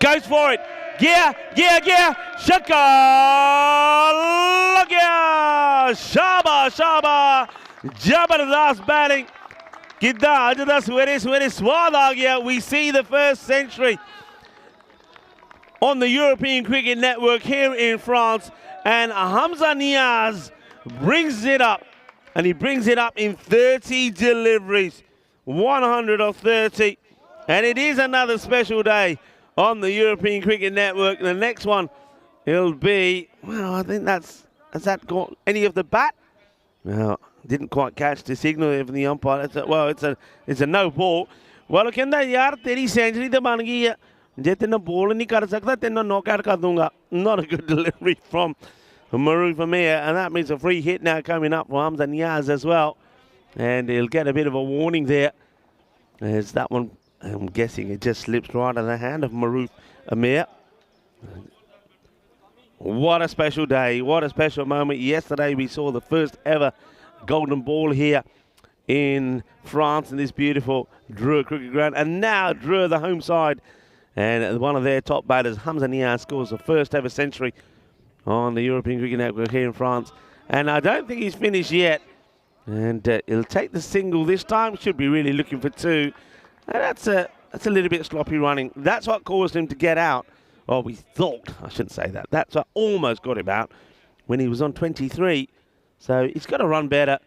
Goes for it. Yeah. Shaka. Shaba. Jabardast batting. We see the first century on the European Cricket Network here in France. And Hamza Niaz brings it up. And he brings it up in 30 deliveries. 100 of 30. And it is another special day on the European Cricket Network. The next one, it'll be, well, I think has that got any of the bat? Well, didn't quite catch the signal from the umpire. It's a no ball. Well, कहता यार तेरी century तो बन गई है. जे तेना ball नहीं कर सकता तेना नॉकआउट कर दूंगा. Not a good delivery from Maruf Amir, and that means a free hit now coming up for Hamza Niaz as well. And he'll get a bit of a warning there. As that one, I'm guessing it just slips right out of the hand of Maruf Amir. What a special day. What a special moment. Yesterday we saw the first ever golden ball here in France in this beautiful Dreux cricket ground. And now Dreux, the home side, and one of their top batters, Hamza Niaz, scores the first ever century on the European Cricket Network here in France. And I don't think he's finished yet. And he'll take the single this time. Should be really looking for 2. And that's a little bit sloppy running. That's what caused him to get out. Well, we thought, I shouldn't say that. That's what almost got him out. when he was on 23. So he's got to run better.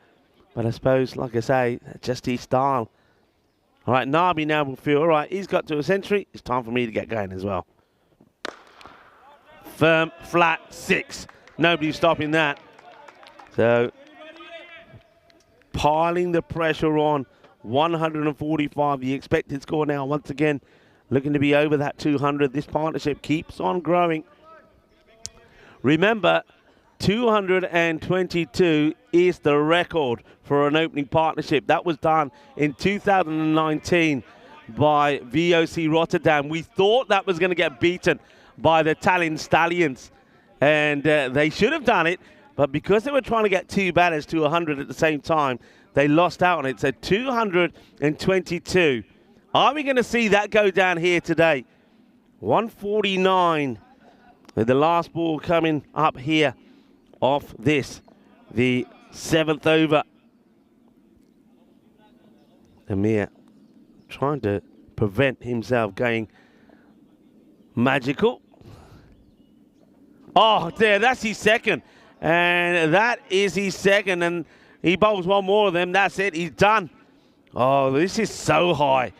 But I suppose, like I say, just his style. All right, Nabi now will feel, all right, he's got to a century. It's time for me to get going as well. Firm, flat, 6. Nobody's stopping that. So, piling the pressure on. 145, the expected score now, once again, looking to be over that 200. This partnership keeps on growing. Remember, 222 is the record for an opening partnership. That was done in 2019 by VOC Rotterdam. We thought that was going to get beaten by the Tallinn Stallions, and they should have done it, but because they were trying to get 2 batters to 100 at the same time, they lost out on it. So 222. Are we going to see that go down here today? 149 with the last ball coming up here off this, the 7th over. Amir trying to prevent himself going magical. Oh, there, that's his second. And that is his second. And he bowls one more of them. That's it. He's done. Oh, this is so high.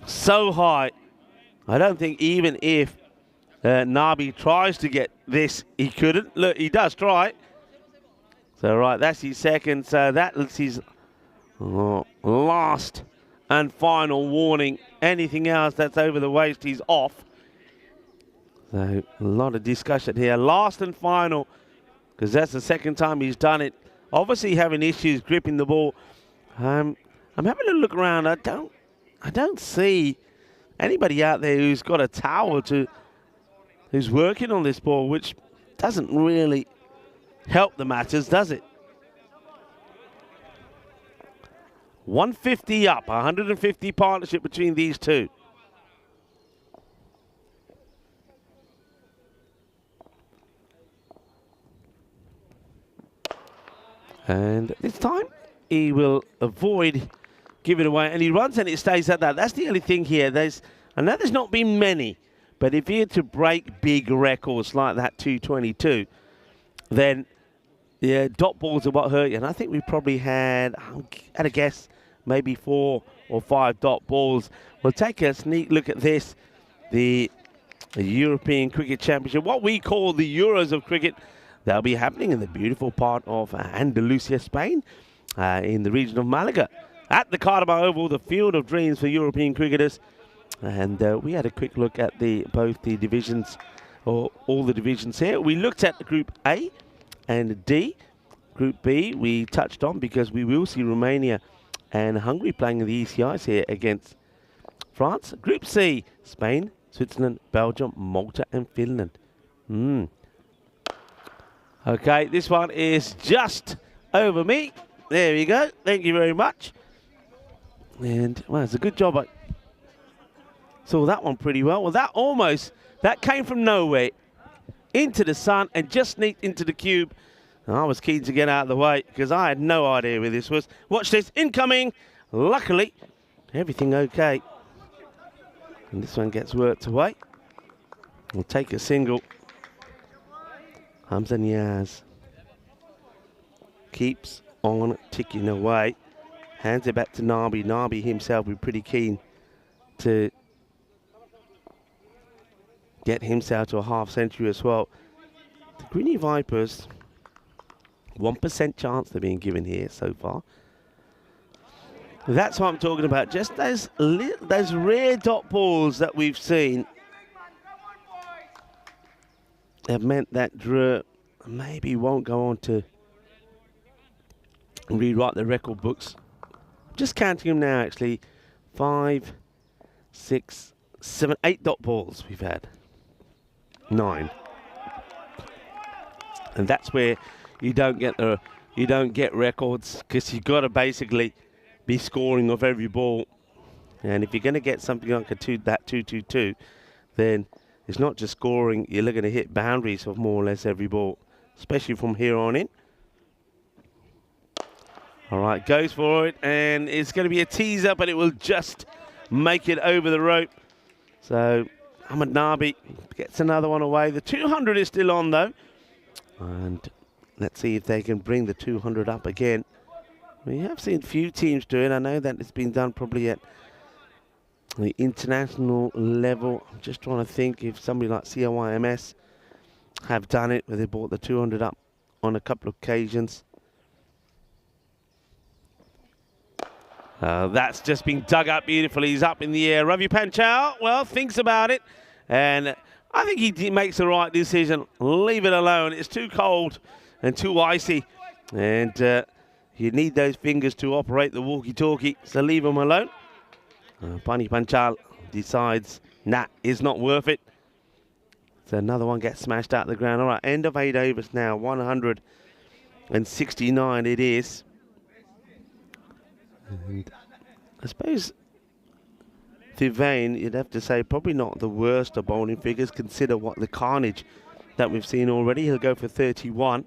So high. I don't think even if Nabi tries to get this, he couldn't. Look, he does try. So, right, that's his second. So that's his last and final warning. Anything else that's over the waist, he's off. So, a lot of discussion here. Last and final, because that's the second time he's done it. Obviously having issues gripping the ball. I'm having a look around. I don't see anybody out there who's got a towel who's working on this ball, which doesn't really help the matters, does it? 150 up, 150 partnership between these two. And this time, he will avoid giving it away. And he runs and it stays at that. That's the only thing here. I know there's not been many, but if you're to break big records like that 222, then yeah, dot balls are what hurt you. And I think we probably had, at a guess, maybe 4 or 5 dot balls. We'll take a sneak look at this, the European Cricket Championship, what we call the Euros of cricket. They'll be happening in the beautiful part of Andalusia, Spain, in the region of Malaga. At the Cardiff Oval, the field of dreams for European cricketers. And we had a quick look at both the divisions, or all the divisions here. We looked at Group A and D. Group B we touched on because we will see Romania and Hungary playing in the ECS here against France. Group C, Spain, Switzerland, Belgium, Malta and Finland. Okay, this one is just over me. There we go. Thank you very much. And, well, it's a good job. I saw that one pretty well. Well, that came from nowhere into the sun and just sneaked into the cube. And I was keen to get out of the way because I had no idea where this was. Watch this, incoming. Luckily, everything okay. And this one gets worked away. We'll take a single. Hamza Niaz keeps on ticking away. Hands it back to Nabi. Nabi himself will be pretty keen to get himself to a half century as well. The Greeny Vipers, 1% chance they're being given here so far. That's what I'm talking about. Just those rare dot balls that we've seen have meant that Drew maybe won't go on to rewrite the record books. Just counting them now, actually. 5, 6, 7, 8 dot balls we've had. 9. And that's where you don't get records, because you've got to basically be scoring off every ball. And if you're going to get something like that 222, then it's not just scoring, you're looking to hit boundaries of more or less every ball, especially from here on in. All right, goes for it, and it's going to be a teaser, but it will just make it over the rope. So Ahmed Nabi gets another one away. The 200 is still on, though. And let's see if they can bring the 200 up again. We have seen few teams do it. I know that it's been done probably at the international level. I'm just trying to think if somebody like COIMS have done it, where they brought the 200 up on a couple of occasions. That's just been dug up beautifully. He's up in the air. Ravi Panchal, well, thinks about it. And I think he makes the right decision. Leave it alone. It's too cold and too icy. And you need those fingers to operate the walkie-talkie. So leave them alone. Pani Panchal decides, nah, it's not worth it. So another one gets smashed out the ground. All right, end of 8 overs now. 169 it is. And I suppose Thivain, you'd have to say, probably not the worst of bowling figures. Consider what the carnage that we've seen already. He'll go for 31.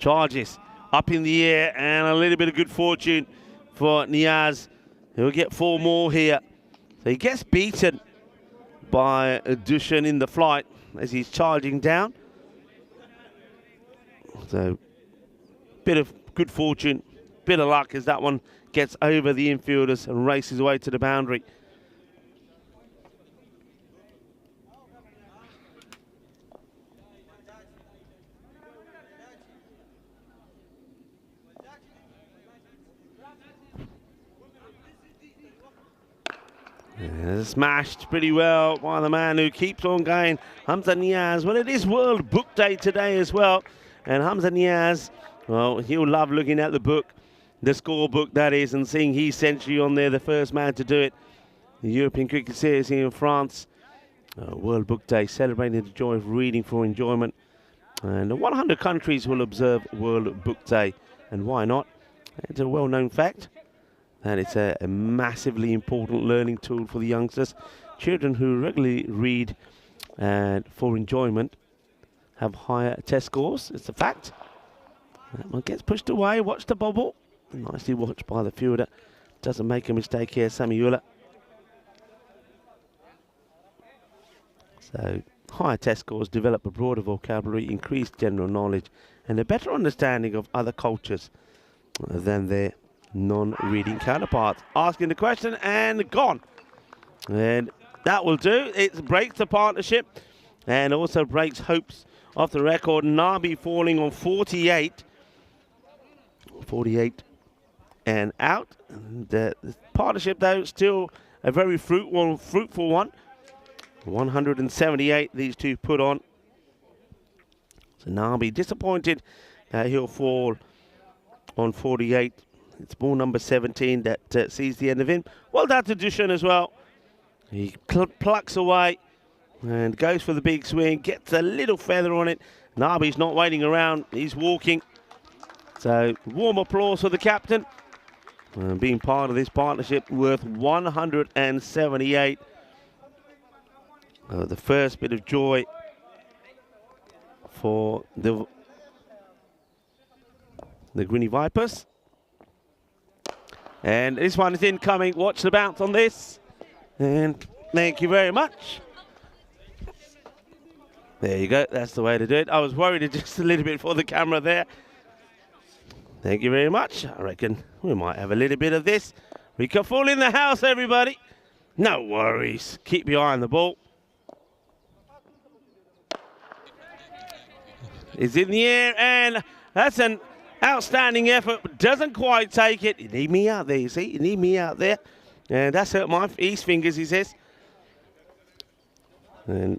Charges up in the air, and a little bit of good fortune for Niaz. He'll get 4 more here. So he gets beaten by Dushan in the flight as he's charging down. So, bit of good fortune, bit of luck as that one gets over the infielders and races away to the boundary. Smashed pretty well by the man who keeps on going, Hamza Niaz. Well, it is World Book Day today as well. And Hamza Niaz, well, he'll love looking at the book, the scorebook that is, and seeing his century on there, the first man to do it. The European Cricket Series here in France. World Book Day, celebrating the joy of reading for enjoyment. And 100 countries will observe World Book Day. And why not? It's a well-known fact. And it's a massively important learning tool for the youngsters. Children who regularly read for enjoyment have higher test scores. It's a fact. That one gets pushed away. Watch the bobble. Nicely watched by the fielder. Doesn't make a mistake here, Samiula. So, higher test scores develop a broader vocabulary, increased general knowledge, and a better understanding of other cultures than their non-reading counterparts. Asking the question and gone. And that will do. It breaks the partnership and also breaks hopes of the record. Nabi falling on 48. 48 and out. And the partnership, though, still a very fruitful one. 178 these two put on. So Nabi disappointed that he'll fall on 48. It's ball number 17 that sees the end of him. Well done to Dushan as well. He plucks away and goes for the big swing. Gets a little feather on it. Nabi's not waiting around. He's walking. So warm applause for the captain. Being part of this partnership worth 178. The first bit of joy for the Greeny Vipers. And this one is incoming. Watch the bounce on this. And thank you very much. There you go. That's the way to do it. I was worried just a little bit for the camera there. Thank you very much. I reckon we might have a little bit of this. We can fall in the house, everybody. No worries. Keep your eye on the ball. It's in the air, and that's an outstanding effort, but doesn't quite take it. You need me out there, you see? You need me out there. And that's hurt my fingers, he says. And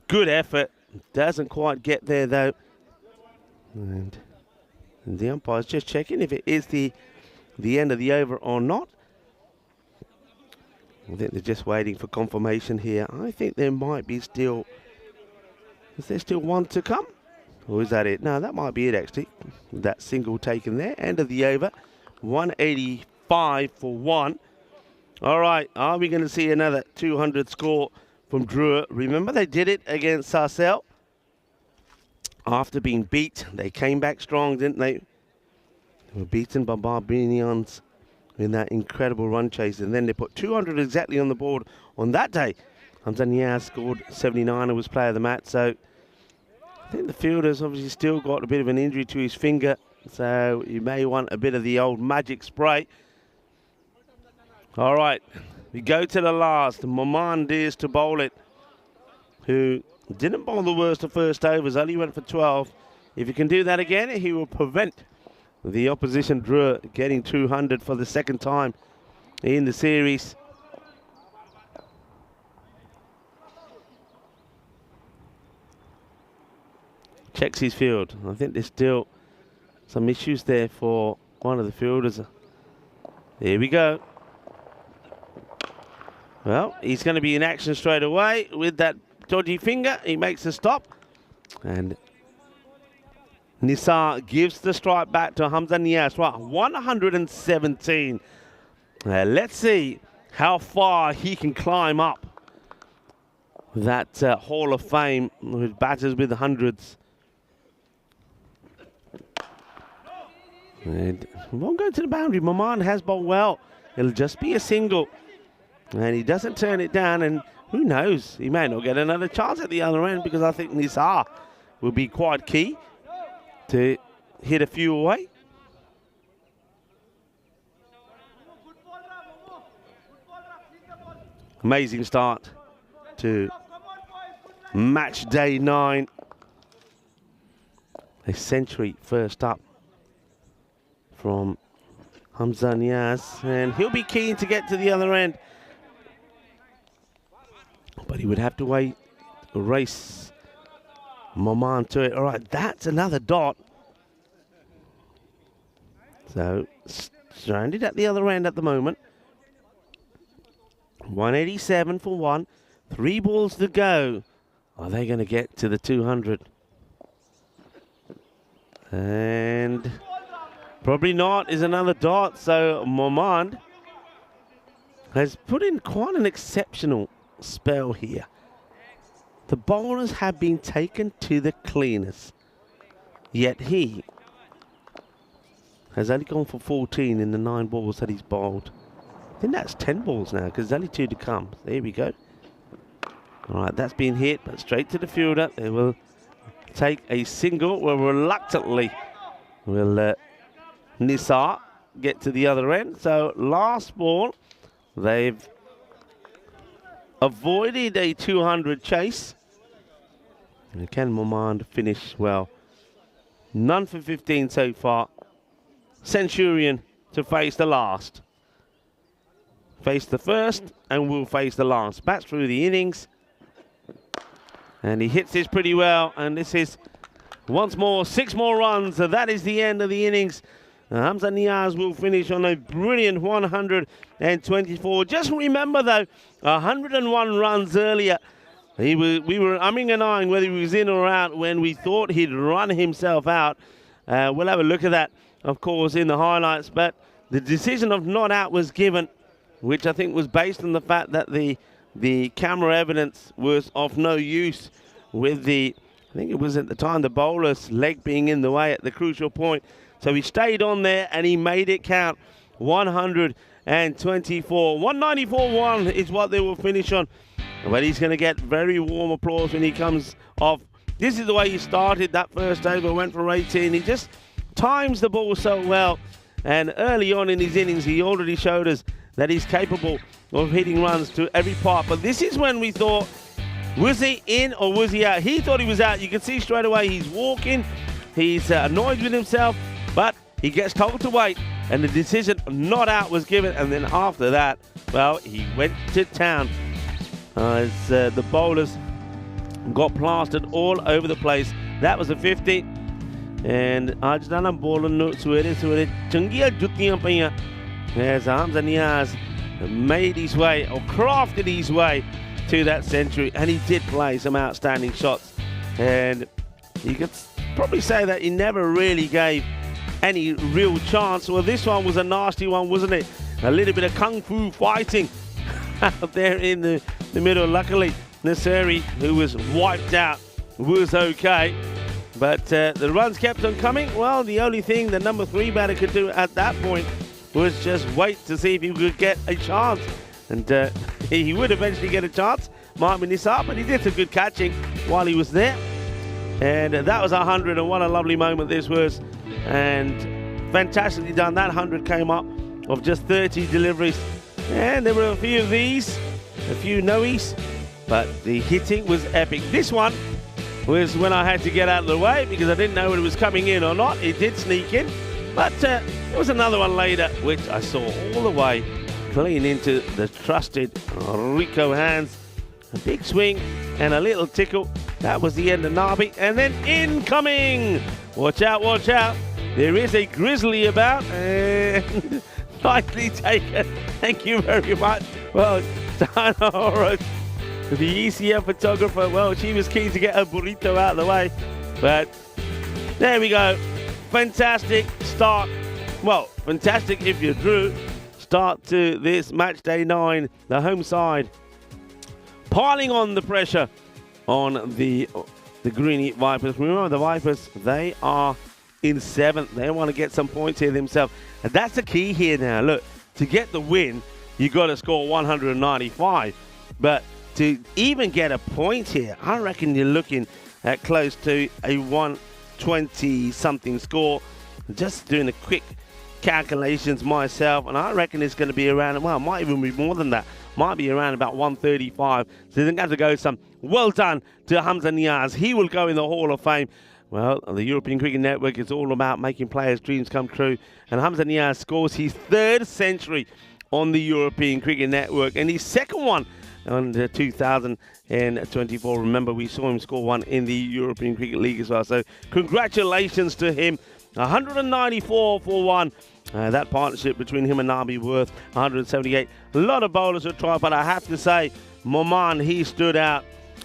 good effort. Doesn't quite get there, though. And the umpire's just checking if it is the end of the over or not. I think they're just waiting for confirmation here. I think there might be still... Is there still one to come? Or is that it? No, that might be it, actually. That single taken there. End of the over. 185 for one. All right. Are we going to see another 200 score from Drew? Remember, they did it against Sarcelle. After being beat, they came back strong, didn't they? They were beaten by Barbarians in that incredible run chase. And then they put 200 exactly on the board on that day. Hamza Niaz scored 79 and was player of the match. So I think the fielder's obviously still got a bit of an injury to his finger. So you may want a bit of the old magic spray. All right, we go to the last. Maman dares to bowl it, who didn't bowl the worst of first overs, only went for 12. If he can do that again, he will prevent the opposition draw getting 200 for the second time in the series. Checks his field. I think there's still some issues there for one of the fielders. Here we go. Well, he's going to be in action straight away with that dodgy finger. He makes a stop. And Nisar gives the strike back to Hamza Niaz. Right, 117. Let's see how far he can climb up that Hall of Fame with batters with hundreds. And won't go to the boundary. Maman has bowled well. It'll just be a single. And he doesn't turn it down, and who knows, he may not get another chance at the other end, because I think Nisar will be quite key to hit a few away. Amazing start to match day 9. A century first up from Hamza Niaz, and he'll be keen to get to the other end. But he would have to race Maman to it. All right, that's another dot. So, stranded at the other end at the moment. 187 for 1. 3 balls to go. Are they going to get to the 200? And probably not is another dot. So, Maman has put in quite an exceptional spell here. The bowlers have been taken to the cleaners, yet he has only gone for 14 in the 9 balls that he's bowled. I think that's 10 balls now, because there's only 2 to come. There we go. All right, that's been hit, but straight to the fielder. They will take a single. Well, reluctantly will Nisar get to the other end. So last ball, they've avoided a 200 chase. And can Maman finish well? None for 15 so far. Centurion to face the last. Face the first and will face the last. Bats through the innings. And he hits this pretty well. And this is once more 6 more runs. So that is the end of the innings. Hamza Niaz will finish on a brilliant 124. Just remember, though, 101 runs earlier. We were umming and ahhing whether he was in or out when we thought he'd run himself out. We'll have a look at that, of course, in the highlights. But the decision of not out was given, which I think was based on the fact that the camera evidence was of no use with I think it was at the time, the bowler's leg being in the way at the crucial point. So he stayed on there and he made it count. 124. 194-1 is what they will finish on. But he's going to get very warm applause when he comes off. This is the way he started that first over, went for 18. He just times the ball so well. And early on in his innings, he already showed us that he's capable of hitting runs to every part. But this is when we thought, was he in or was he out? He thought he was out. You can see straight away he's walking. He's annoyed with himself. But he gets told to wait, and the decision not out was given. And then after that, well, he went to town as the bowlers got plastered all over the place. That was a 50. And Ajdana bowler no suere changiya juttiyan paiyan as Hamza Niaz made his way or crafted his way to that century, and he did play some outstanding shots. And you could probably say that he never really gave any real chance. Well, this one was a nasty one, wasn't it? A little bit of kung fu fighting out there in the middle. Luckily, Nasiri, who was wiped out, was okay. But the runs kept on coming. Well, the only thing the number 3 batter could do at that point was just wait to see if he could get a chance. And he would eventually get a chance, Martin Nisar, but he did some good catching while he was there. And that was 100, and what a lovely moment this was. And fantastically done. That 100 came up of just 30 deliveries. And there were a few of these, a few no-e's, but the hitting was epic. This one was when I had to get out of the way because I didn't know whether it was coming in or not. It did sneak in, but there was another one later, which I saw all the way clean into the trusted Rico hands. A big swing and a little tickle. That was the end of Nabi. And then incoming! Watch out, watch out. There is a grizzly about. And nicely taken. Thank you very much. Well, Dana Horace, the ECS photographer, well, she was keen to get her burrito out of the way. But there we go. Fantastic start. Well, fantastic if you drew. Start to this match day 9, the home side. Piling on the pressure on the Greenie Vipers. Remember, the Vipers, they are in 7th. They want to get some points here themselves. And that's the key here now. Look, to get the win, you've got to score 195. But to even get a point here, I reckon you're looking at close to a 120-something score. Just doing a quick calculations myself, and I reckon it's going to be around, well, it might even be more than that. Might be around about 135. So they're going to have to go some. Well done to Hamza Niaz. He will go in the Hall of Fame. Well, the European Cricket Network is all about making players' dreams come true. And Hamza Niaz scores his 3rd century on the European Cricket Network and his 2nd one on 2024. Remember, we saw him score one in the European Cricket League as well. So congratulations to him. 194 for one. That partnership between him and Nabi worth 178. A lot of bowlers have tried, but I have to say, Moman, he stood out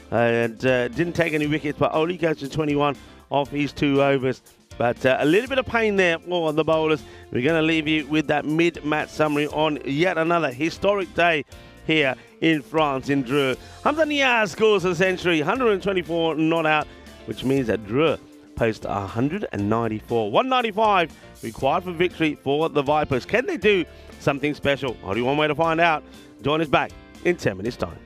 and didn't take any wickets, but only goes to 21 off his 2 overs. But a little bit of pain there for the bowlers. We're going to leave you with that mid-match summary on yet another historic day here in France, in Dreux. Hamza Niaz scores a century, 124 not out, which means that Dreux post 194. 195 required for victory for the Vipers. Can they do something special? Only one way to find out. Join us back in 10 minutes' time.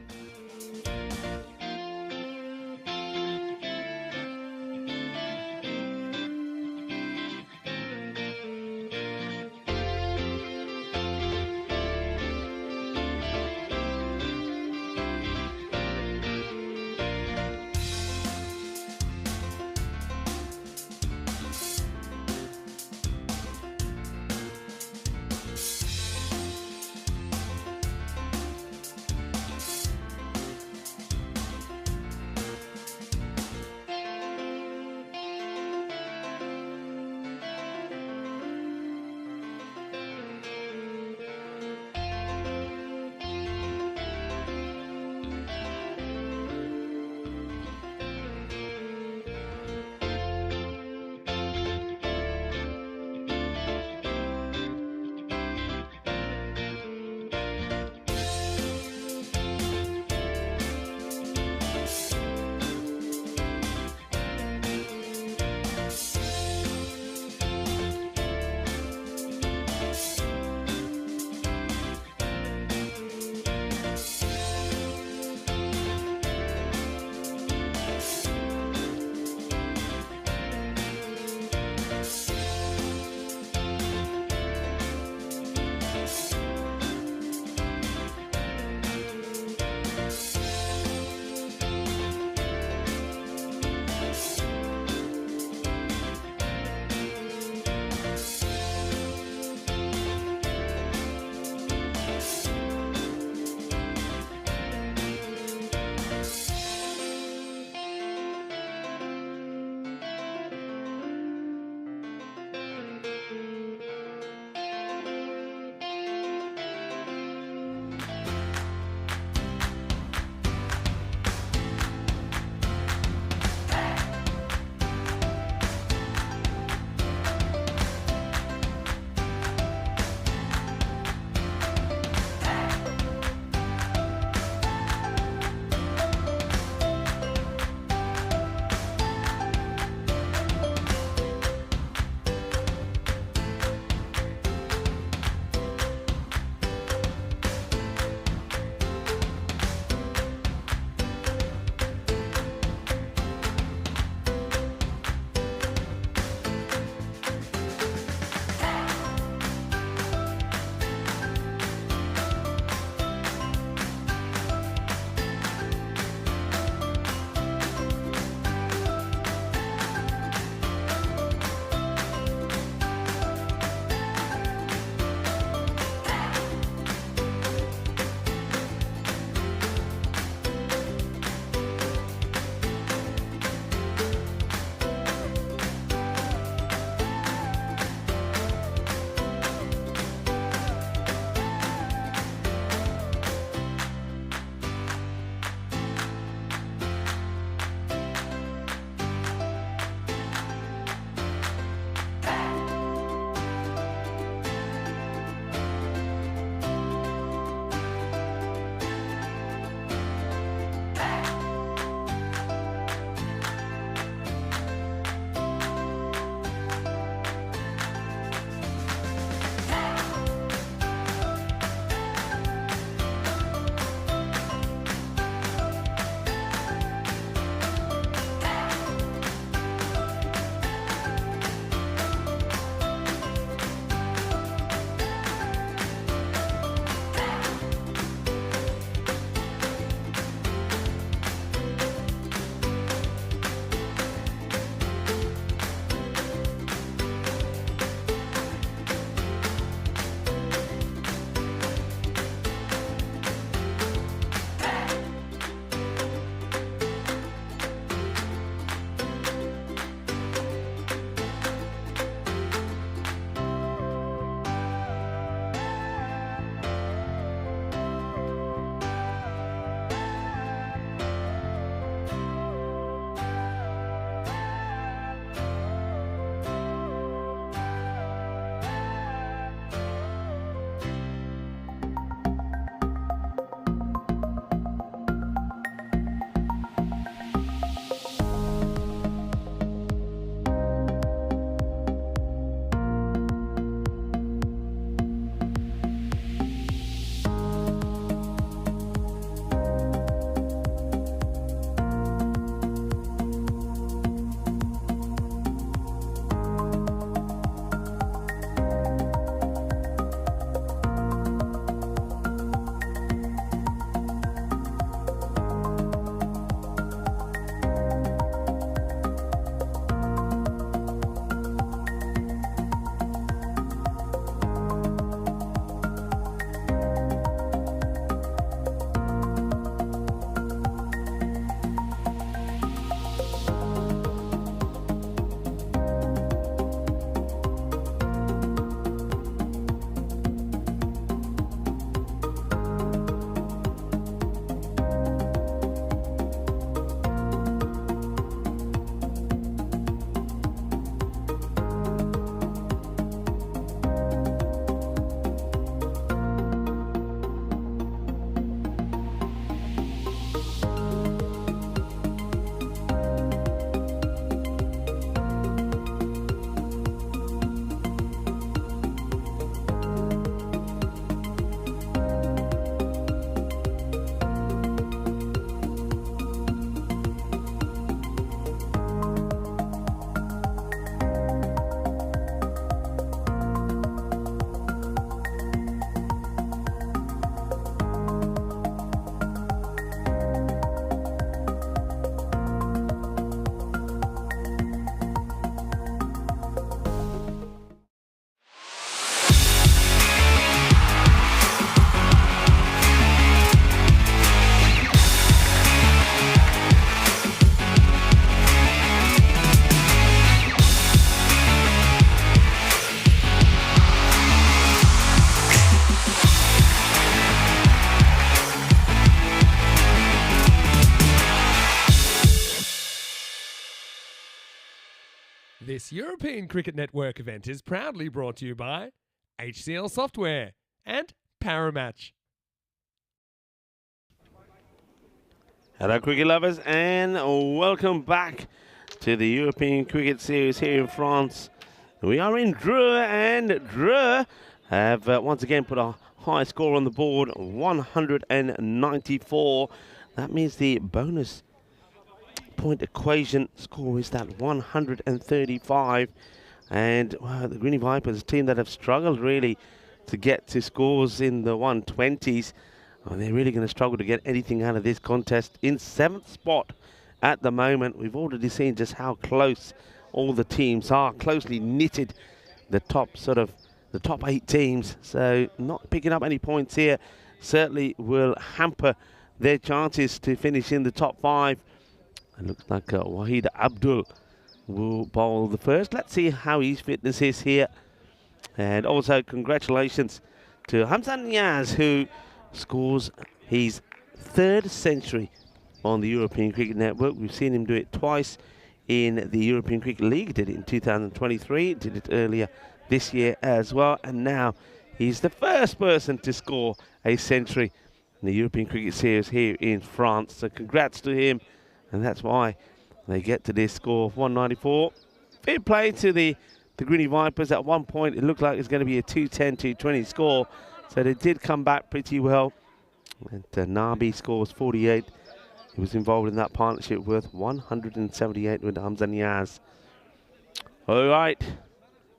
This European Cricket Network event is proudly brought to you by HCL Software and Paramatch. Hello, cricket lovers, and welcome back to the European Cricket Series here in France. We are in Dreux, and Dreux have once again put a high score on the board, 194. That means the bonus point equation score is that 135. And wow, the Greeny Vipers, a team that have struggled really to get to scores in the 120s. They're really going to struggle to get anything out of this contest. In 7th spot at the moment, we've already seen just how close all the teams are, closely knitted, the top 8 teams. So not picking up any points here certainly will hamper their chances to finish in the top 5. It looks like Wahid Abdul will bowl the first. Let's see how his fitness is here. And also congratulations to Hamza Niaz, who scores his 3rd century on the European Cricket Network. We've seen him do it twice in the European Cricket League. Did it in 2023, did it earlier this year as well. And now he's the first person to score a century in the European Cricket Series here in France. So congrats to him. And that's why they get to this score of 194. Fair play to the Greeny Vipers. At one point, it looked like it's going to be a 210, 220 score. So they did come back pretty well. And Nabi scores 48. He was involved in that partnership worth 178 with Hamza Niaz. All right.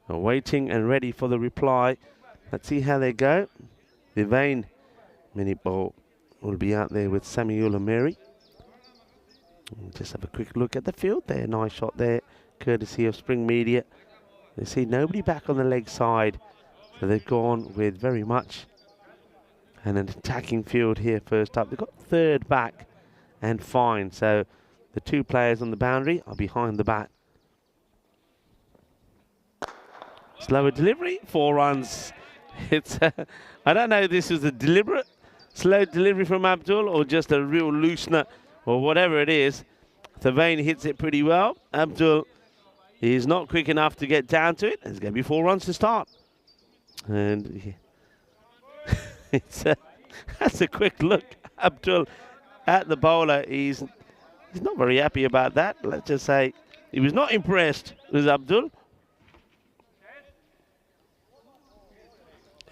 Waiting and ready for the reply. Let's see how they go. The Vane minute ball will be out there with Samuel Ameri. Just have a quick look at the field there. Nice shot there, courtesy of Spring Media. They see nobody back on the leg side, so they've gone with very much an attacking field here first up. They've got 3rd back and fine, so the 2 players on the boundary are behind the bat. Slower delivery, 4 runs. It's I don't know if this was a deliberate slow delivery from Abdul or just a real loosener or whatever it is. Thavain hits it pretty well. Abdul is not quick enough to get down to it. There's going to be 4 runs to start. And that's a quick look. Abdul at the bowler. He's not very happy about that. Let's just say he was not impressed with Abdul.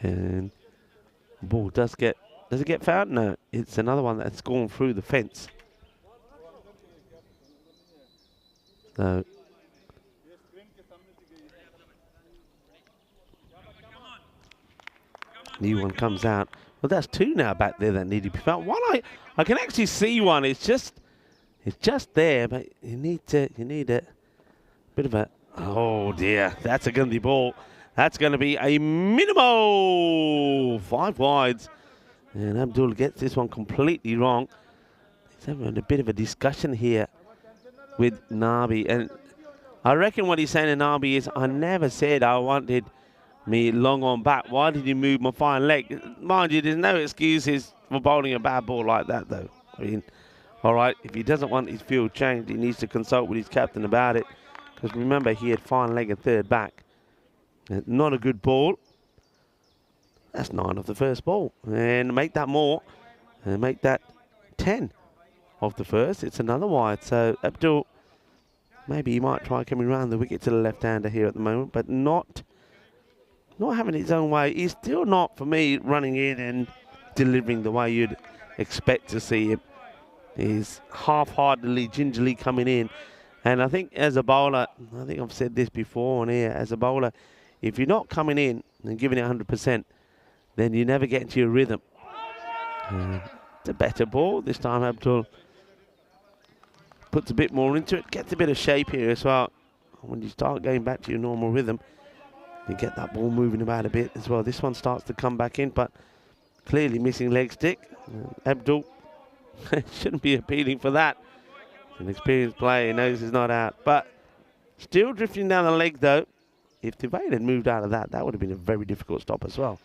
And the ball does it get fouled? No, it's another one that's gone through the fence. So new one comes out. Well, that's 2 now back there that need to be found. One I can actually see one. It's just there, but you need a bit of a. Oh dear, that's a Gandhi ball. That's going to be a minimal 5 wides, and Abdul gets this one completely wrong. He's having a bit of a discussion here with Nabi, and I reckon what he's saying to Nabi is, I never said I wanted me long on bat. Why did you move my fine leg? Mind you, there's no excuses for bowling a bad ball like that, though. I mean, all right, if he doesn't want his field changed, he needs to consult with his captain about it, because remember, he had fine leg and 3rd back. Not a good ball. That's 9 off the first ball, and make that more, and make that 10 off the first. It's another wide. So Abdul, maybe he might try coming around the wicket to the left-hander here at the moment, but not having his own way. He's still not, for me, running in and delivering the way you'd expect to see him. He's half-heartedly, gingerly coming in. And I think as a bowler, I think I've said this before on here, as a bowler, if you're not coming in and giving it 100%, then you never get into your rhythm. It's a better ball. This time Abdul puts a bit more into it, gets a bit of shape here as well. When you start going back to your normal rhythm, you get that ball moving about a bit as well. This one starts to come back in, but clearly missing leg stick. Abdul shouldn't be appealing for that. An experienced player, he knows he's not out. But still drifting down the leg, though. If Devane had moved out of that, that would have been a very difficult stop as well.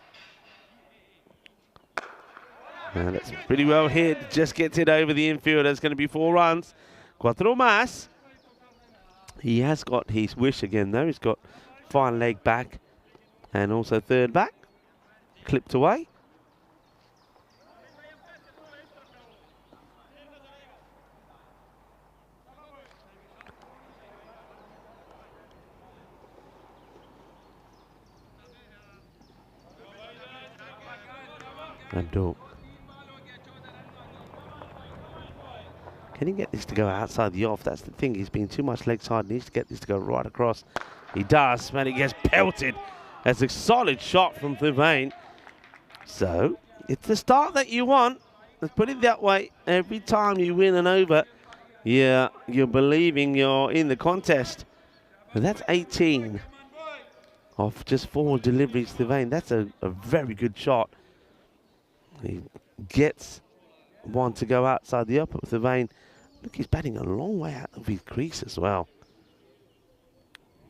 And that's pretty well hit. Just gets it over the infield. There's going to be 4 runs. Cuatro más. He has got his wish again, though. He's got far leg back and also third back. Clipped away. Abdul. Can he get this to go outside the off? That's the thing. He's been too much leg side. Needs to get this to go right across. He does, and he gets pelted. That's a solid shot from Thurvane. So, it's the start that you want. Let's put it that way. Every time you win an over, yeah, you're believing you're in the contest. And that's 18 of just 4 deliveries to Thurvane. That's a very good shot. He gets one to go outside the upper with Thurvane. Look, he's batting a long way out of his crease as well.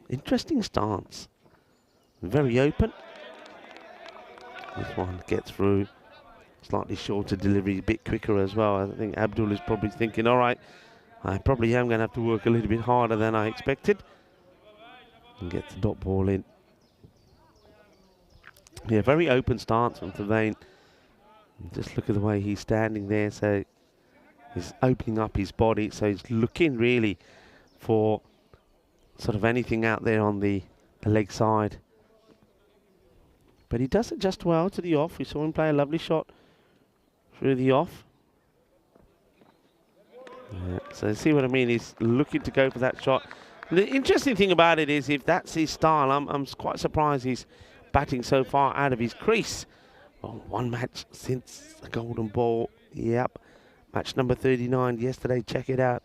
Interesting stance. Very open. This one gets through. Slightly shorter delivery, a bit quicker as well. I think Abdul is probably thinking, all right, I probably am going to have to work a little bit harder than I expected. And gets the dot ball in. Yeah, very open stance from Thurvane. Just look at the way he's standing there. So he's opening up his body. So he's looking really for sort of anything out there on the leg side. But he does adjust well to the off. We saw him play a lovely shot through the off. Yeah, so see what I mean? He's looking to go for that shot. The interesting thing about it is if that's his style, I'm quite surprised he's batting so far out of his crease. Well, one match since the golden ball. Yep. Match number 39 yesterday. Check it out.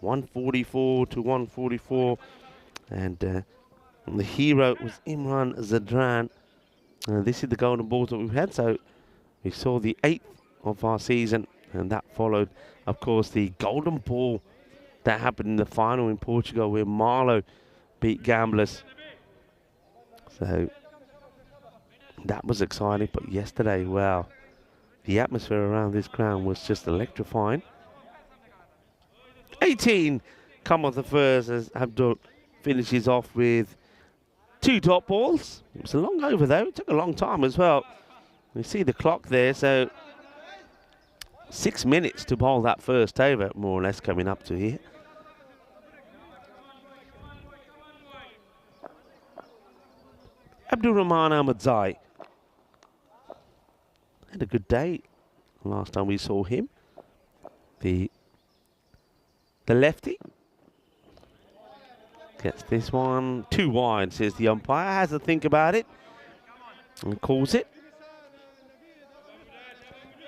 144 to 144. And the hero was Imran Zadran. This is the golden balls that we've had. So we saw the 8th of our season. And that followed, of course, the golden ball that happened in the final in Portugal where Marlow beat Gamblers. So that was exciting. But yesterday, wow, the atmosphere around this ground was just electrifying. 18 come off the first as Abdul finishes off with 2 dot balls. It was a long over though. It took a long time as well. You see the clock there. So 6 minutes to bowl that first over, more or less, coming up to here. Abdul Rahman Ahmadzai had a good day last time we saw him. The lefty gets this one too wide, says the umpire. Has a think about it and calls it.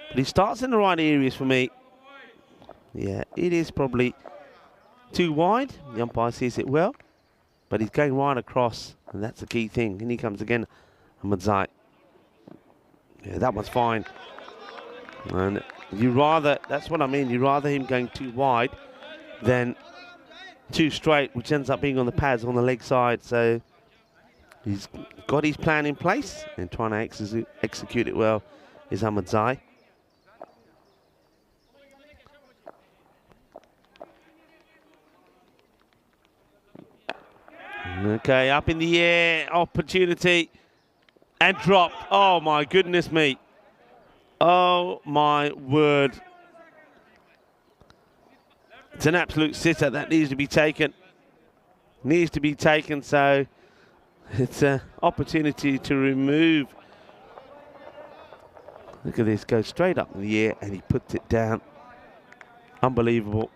But he starts in the right areas for me. Yeah, it is probably too wide. The umpire sees it well. But he's going right across, and that's the key thing. And he comes again, Ahmadzai. Yeah, that one's fine. And you rather, that's what I mean, you rather him going too wide than too straight, which ends up being on the pads on the leg side. So he's got his plan in place and trying to execute it well is Ahmadzai. Okay, up in the air, opportunity, and dropped. Oh my goodness me. Oh my word. It's an absolute sitter that needs to be taken. Needs to be taken, so it's an opportunity to remove. Look at this, goes straight up in the air and he puts it down. Unbelievable.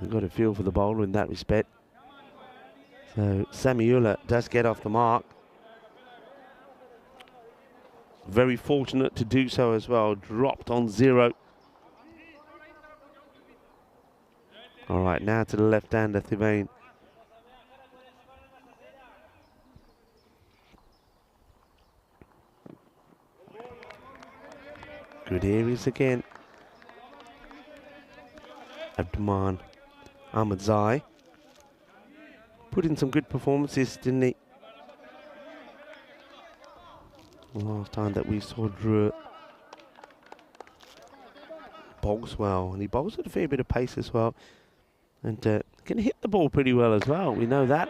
You've got a feel for the bowler in that respect. So Samiullah does get off the mark. Very fortunate to do so as well. Dropped on 0. All right, now to the left-hander, Thurvane. Good areas again. Abdurrahman Ahmadzai. Put in some good performances, didn't he? The last time that we saw Drew bowls well, and he bowls at a fair bit of pace as well. And can hit the ball pretty well as well. We know that.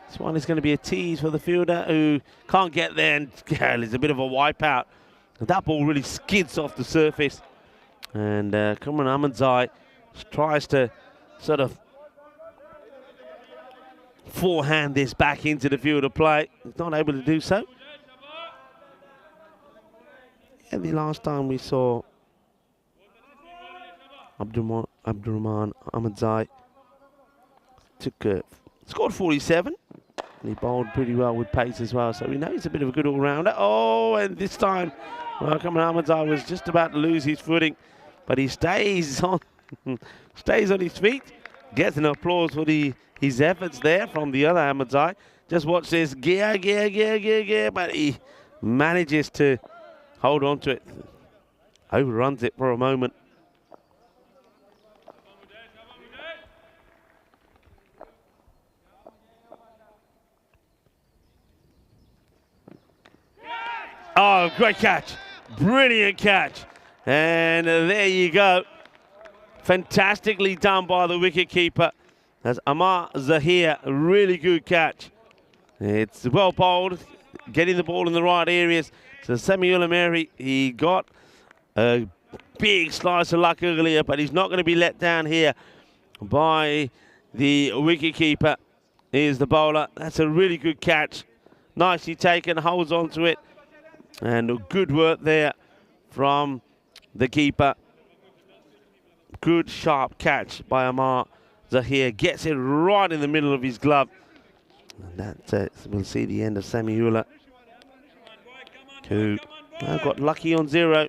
This one is going to be a tease for the fielder who can't get there, and there's a bit of a wipeout. That ball really skids off the surface. And Cameron Ahmadzai tries to sort of forehand this back into the field of play. He's not able to do so. And the last time we saw Abdurrahman Ahmadzai scored 47. And he bowled pretty well with pace as well, so we know he's a bit of a good all-rounder. Oh, and this time, well, Cameron Ahmadzai was just about to lose his footing, but he stays on his feet. Gets an applause for his efforts there from the other Ahmadzai. Just watch this, gear, but he manages to hold on to it. Overruns it for a moment. Oh, great catch. Brilliant catch. And there you go. Fantastically done by the wicketkeeper. That's Amar Zahir. Really good catch. It's well bowled, getting the ball in the right areas. So Samuel Ameri, he got a big slice of luck earlier, but he's not going to be let down here by the wicketkeeper. Here's the bowler. That's a really good catch. Nicely taken, holds on to it. And good work there from the keeper. Good sharp catch by Amar Zahir. Gets it right in the middle of his glove. And that we'll see the end of Samiullah, who got lucky on 0,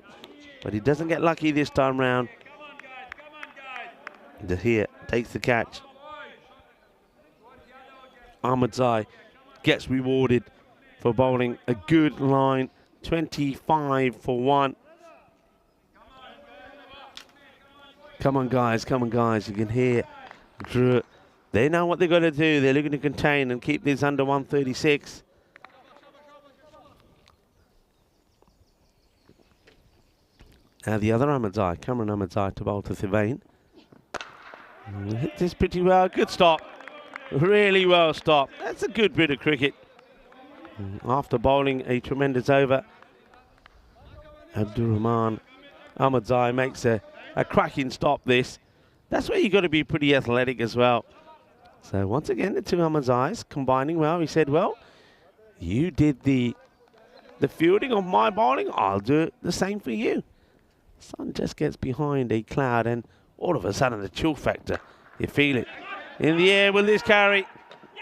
but he doesn't get lucky this time round. Zahir takes the catch. Ahmadzai gets rewarded for bowling a good line. 25 for 1. Come on, guys. You can hear Drew. They know what they're going to do. They're looking to contain and keep this under 136. Now the other Ahmadzai, Cameron Ahmadzai, to bowl to Thivain. Hit this pretty well. Good stop. Really well stopped. That's a good bit of cricket. After bowling a tremendous over, Abdurrahman Ahmadzai makes a cracking stop this. That's where you've got to be pretty athletic as well. So once again, the two Ahmadzais combining well. He said, well, you did the fielding of my bowling, I'll do the same for you. Sun just gets behind a cloud and all of a sudden the chill factor, you feel it. In the air with this carry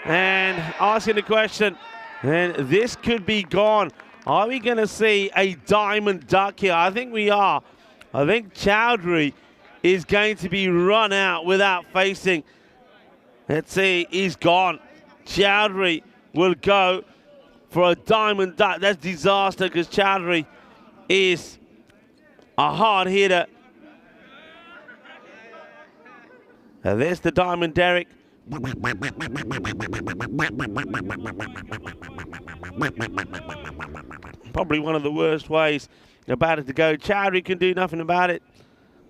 and asking the question, and this could be gone. Are we going to see a diamond duck here? I think we are. I think Chowdhury is going to be run out without facing. Let's see, he's gone. Chowdhury will go for a diamond duck. That's disaster because Chowdhury is a hard hitter. And there's the diamond Derek. Probably one of the worst ways about it to go. Chowdhury can do nothing about it.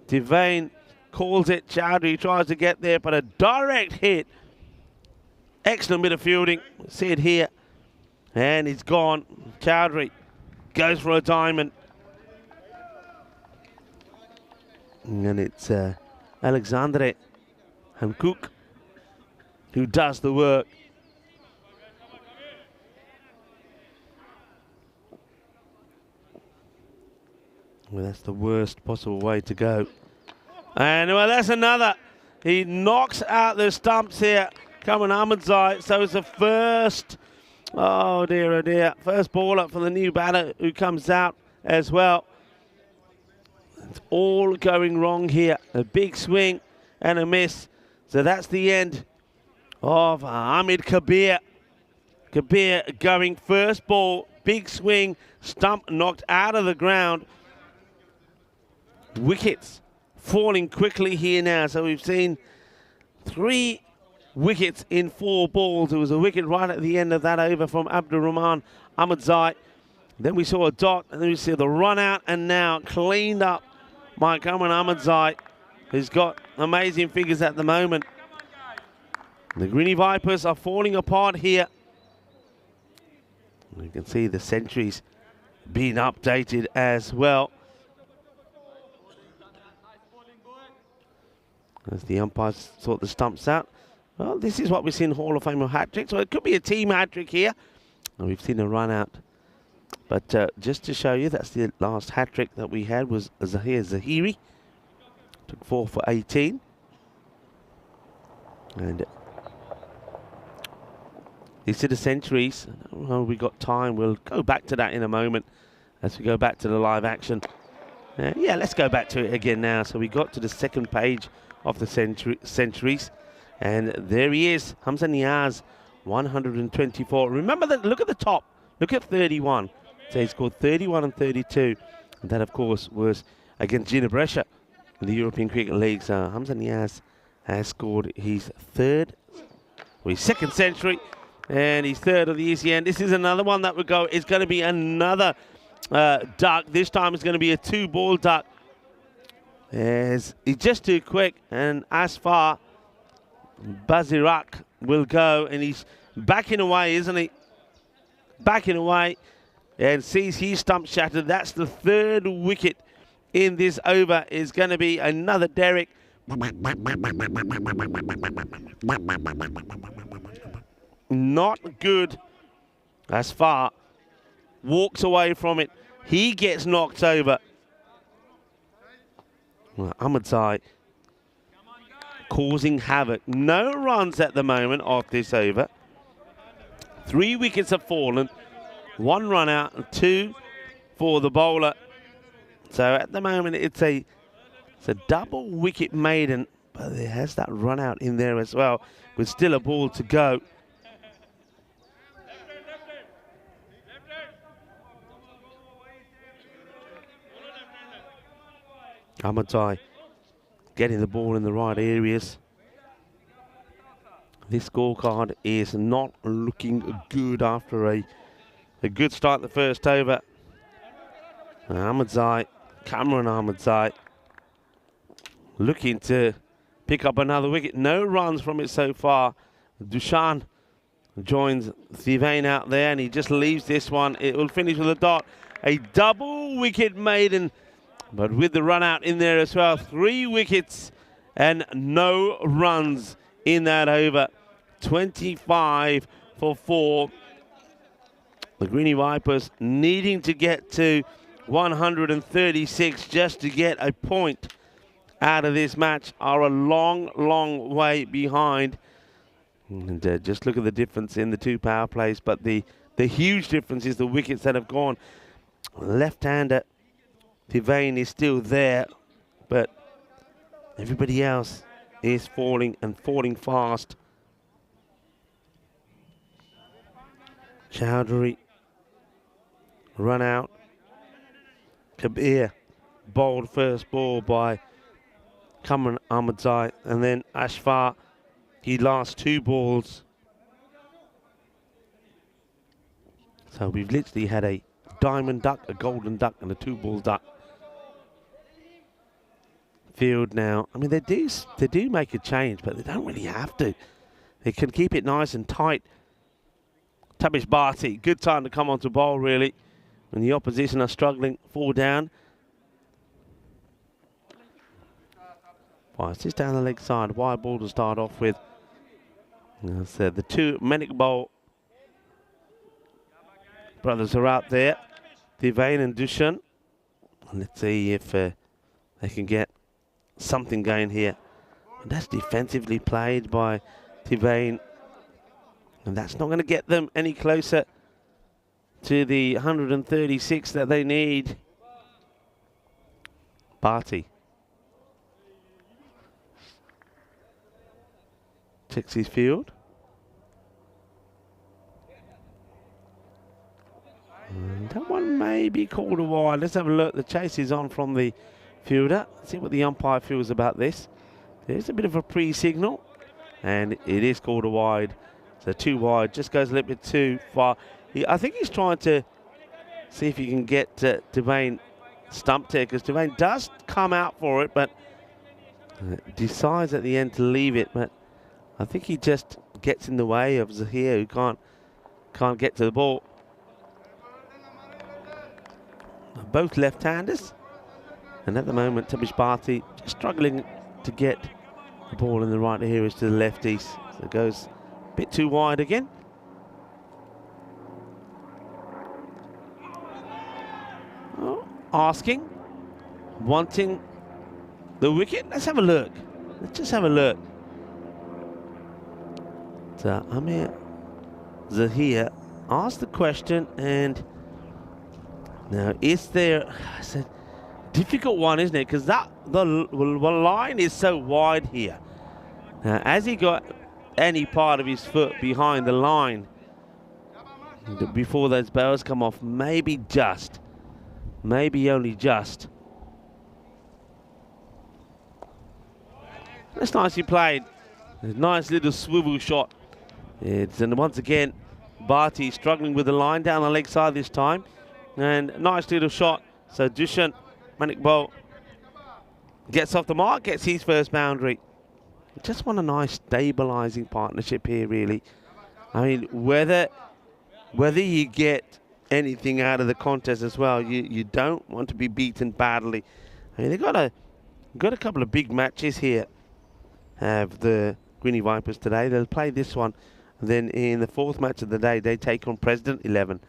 Devane calls it. Chowdhury tries to get there, but a direct hit. Excellent bit of fielding. See it here. And he's gone. Chowdhury goes for a diamond. And it's Alexandre Hankook who does the work. Well, that's the worst possible way to go. And well, that's another. He knocks out the stumps here. Cameron Ahmadzai. So it's the first, oh dear, first ball up for the new batter who comes out as well. It's all going wrong here. A big swing and a miss. So that's the end of Ahmed Kabir. Kabir going first ball, big swing, stump knocked out of the ground. Wickets falling quickly here now. So we've seen 3 wickets in 4 balls. There was a wicket right at the end of that over from Abdurrahman Ahmadzai. Then we saw a dot, and then we see the run out, and now cleaned up by Cameron Ahmadzai, who's got amazing figures at the moment. The Greeny Vipers are falling apart here. You can see the centuries being updated as well. As the umpires sort the stumps out. Well, this is what we see in Hall of Fame hat-trick. So it could be a team hat-trick here. And we've seen a run out. But just to show you, that's the last hat-trick that we had was Zahir Zahiri. Took 4 for 18. And these are the centuries. Well, we got time. We'll go back to that in a moment as we go back to the live action. Yeah, let's go back to it again now. So we got to the second page of the centuries. And there he is, Hamza Niaz, 124. Remember that, look at the top. Look at 31. So he scored 31 and 32. And that, of course, was against Gina Brescia in the European Cricket League. So Hamza Niaz has scored his second century. And his third of the ECN. This is another one that would go. It's going to be another duck. This time it's going to be a 2-ball duck. He's just too quick. And Asfar Bazirak will go. And he's backing away, isn't he? Backing away. And sees his stump shattered. That's the third wicket in this over. Is going to be another Derek. Not good. As far. Walks away from it. He gets knocked over. Well, Ahmadzai causing havoc. No runs at the moment off this over. 3 wickets have fallen. 1 run out and 2 for the bowler. So at the moment it's a double wicket maiden. But there has that run out in there as well. With still a ball to go. Ahmadzai getting the ball in the right areas. This scorecard is not looking good after a good start the first over. Ahmadzai, Cameron Ahmadzai, looking to pick up another wicket. No runs from it so far. Dushan joins Thivane out there and he just leaves this one. It will finish with a dot. A double wicket maiden. But with the run out in there as well, 3 wickets and no runs in that over. 25 for 4. The Greeny Vipers needing to get to 136 just to get a point out of this match are a long, long way behind. And just look at the difference in the 2 power plays. But the huge difference is the wickets that have gone. Left-hander Thivane is still there, but everybody else is falling and falling fast. Chowdhury, run out. Kabir, bowled first ball by Kamran Ahmadzai, and then Ashfar, he last 2 balls. So we've literally had a diamond duck, a golden duck, and a 2-ball duck. Field now. I mean, they do make a change, but they don't really have to. They can keep it nice and tight. Tabish Bharti, good time to come on to bowl, really, when the opposition are struggling. 4 down. Well, it's just down the leg side. Wide ball to start off with. As I said, the 2 Manik Bowl brothers are out there. Thivane and Dushan. Let's see if they can get something going here. And that's defensively played by Thivane. And that's not going to get them any closer to the 136 that they need. Bharti checks his field. And that one may be called a wide. Let's have a look. The chase is on from the fielder. See what the umpire feels about this. There's a bit of a pre-signal. And it is called a wide. So 2 wide. Just goes a little bit too far. I think he's trying to see if he can get Thivane stumped here. Because Thivane does come out for it. But decides at the end to leave it. But I think he just gets in the way of Zahir, who can't get to the ball. Both left-handers, and at the moment Tabish Bharti just struggling to get the ball in the right areas to the lefties. So it goes a bit too wide again. Oh, asking, wanting the wicket. Let's have a look. Let's just have a look. So Amir Zahir asked the question, and now is there, it's a difficult one, isn't it? Because the line is so wide here. Now, has he got any part of his foot behind the line before those bails come off? Maybe just. Maybe only just. That's nicely played. A nice little swivel shot. And once again, Bharti struggling with the line down the leg side this time. And nice little shot. So Dushan Manikbol gets off the mark, gets his first boundary. Just want a nice stabilising partnership here, really. I mean, whether you get anything out of the contest as well, you don't want to be beaten badly. I mean, they've got a couple of big matches here. Have the Greeny Vipers today. They'll play this one. And then in the fourth match of the day, they take on President 11,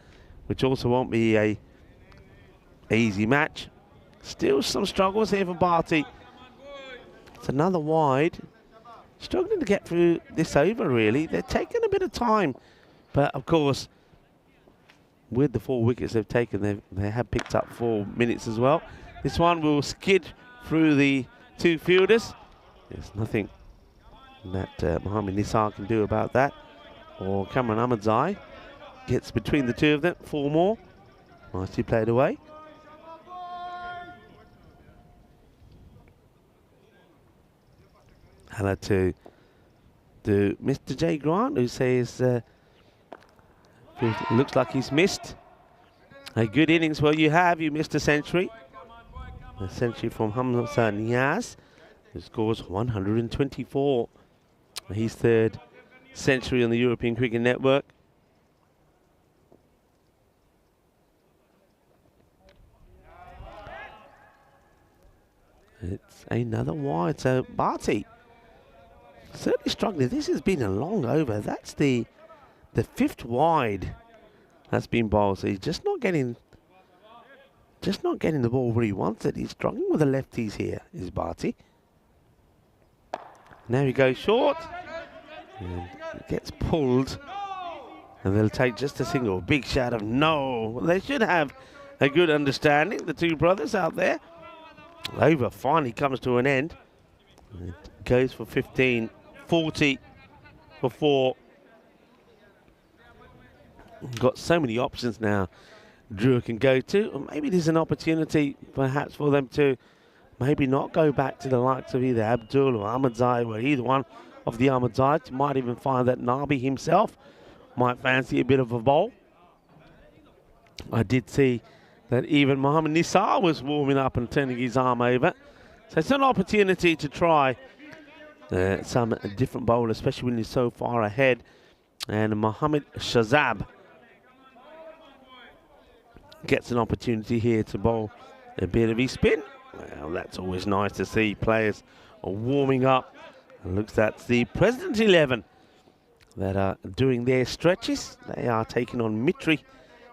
which also won't be a easy match. Still some struggles here for Bharti. It's another wide. Struggling to get through this over, really. They're taking a bit of time. But, of course, with the 4 wickets they've taken, they have picked up 4 minutes as well. This one will skid through the 2 fielders. There's nothing that Mohammad Nisar can do about that. Or Cameron Ahmadzai gets between the 2 of them. 4 more. Nicely played away. Hello to Mr. J. Grant, who says looks like he's missed a good innings. Well, you missed a century. A century from Hamza Niaz, who scores 124. His 3rd century on the European Cricket Network. It's another wide. So Bharti certainly struggling. This has been a long over. That's the 5th wide that's been bowled. So he's just not getting the ball where he wants it. He's struggling with the lefties here, is Bharti. Now he goes short. And gets pulled. And they'll take just a single. Big shout of no. They should have a good understanding, the 2 brothers out there. Over finally comes to an end. It goes for 15. 40 for 4. Got so many options now Drew can go to. Or maybe there's an opportunity perhaps for them to maybe not go back to the likes of either Abdul or Ahmadzai, or either one of the Ahmadzai. You might even find that Nabi himself might fancy a bit of a bowl. I did see that even Mohammad Nisar was warming up and turning his arm over. So it's an opportunity to try some different bowl, especially when you're so far ahead. And Mohammad Shazab gets an opportunity here to bowl a bit of his spin. Well, that's always nice to see. Players are warming up. And looks that's the President 11 that are doing their stretches. They are taking on Mitri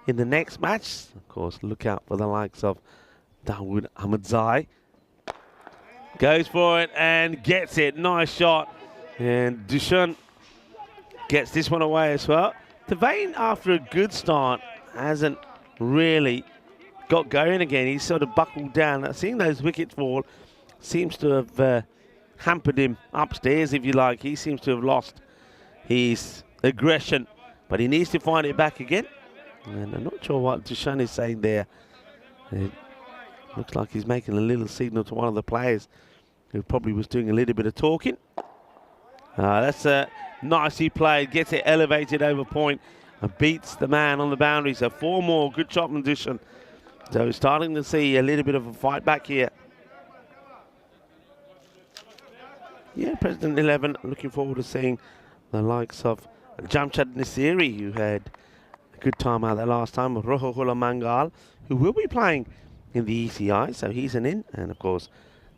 in the next match. Of course, look out for the likes of Dawood Ahmadzai. Goes for it and gets it. Nice shot. And Dushan gets this one away as well. Tavain, after a good start, hasn't really got going again. He's sort of buckled down. Seeing those wickets fall seems to have hampered him upstairs, if you like. He seems to have lost his aggression, but he needs to find it back again. And I'm not sure what Dushan is saying there. It looks like he's making a little signal to one of the players who probably was doing a little bit of talking. That's nicely played. Gets it elevated over point and beats the man on the boundary. So 4 more. Good shot from Dushan. So we're starting to see a little bit of a fight back here. Yeah, President 11, looking forward to seeing the likes of Jamshad Nasiri, who had a good time out there last time, Roho Hula Mangal, who will be playing in the ECI, so he's an in, and of course,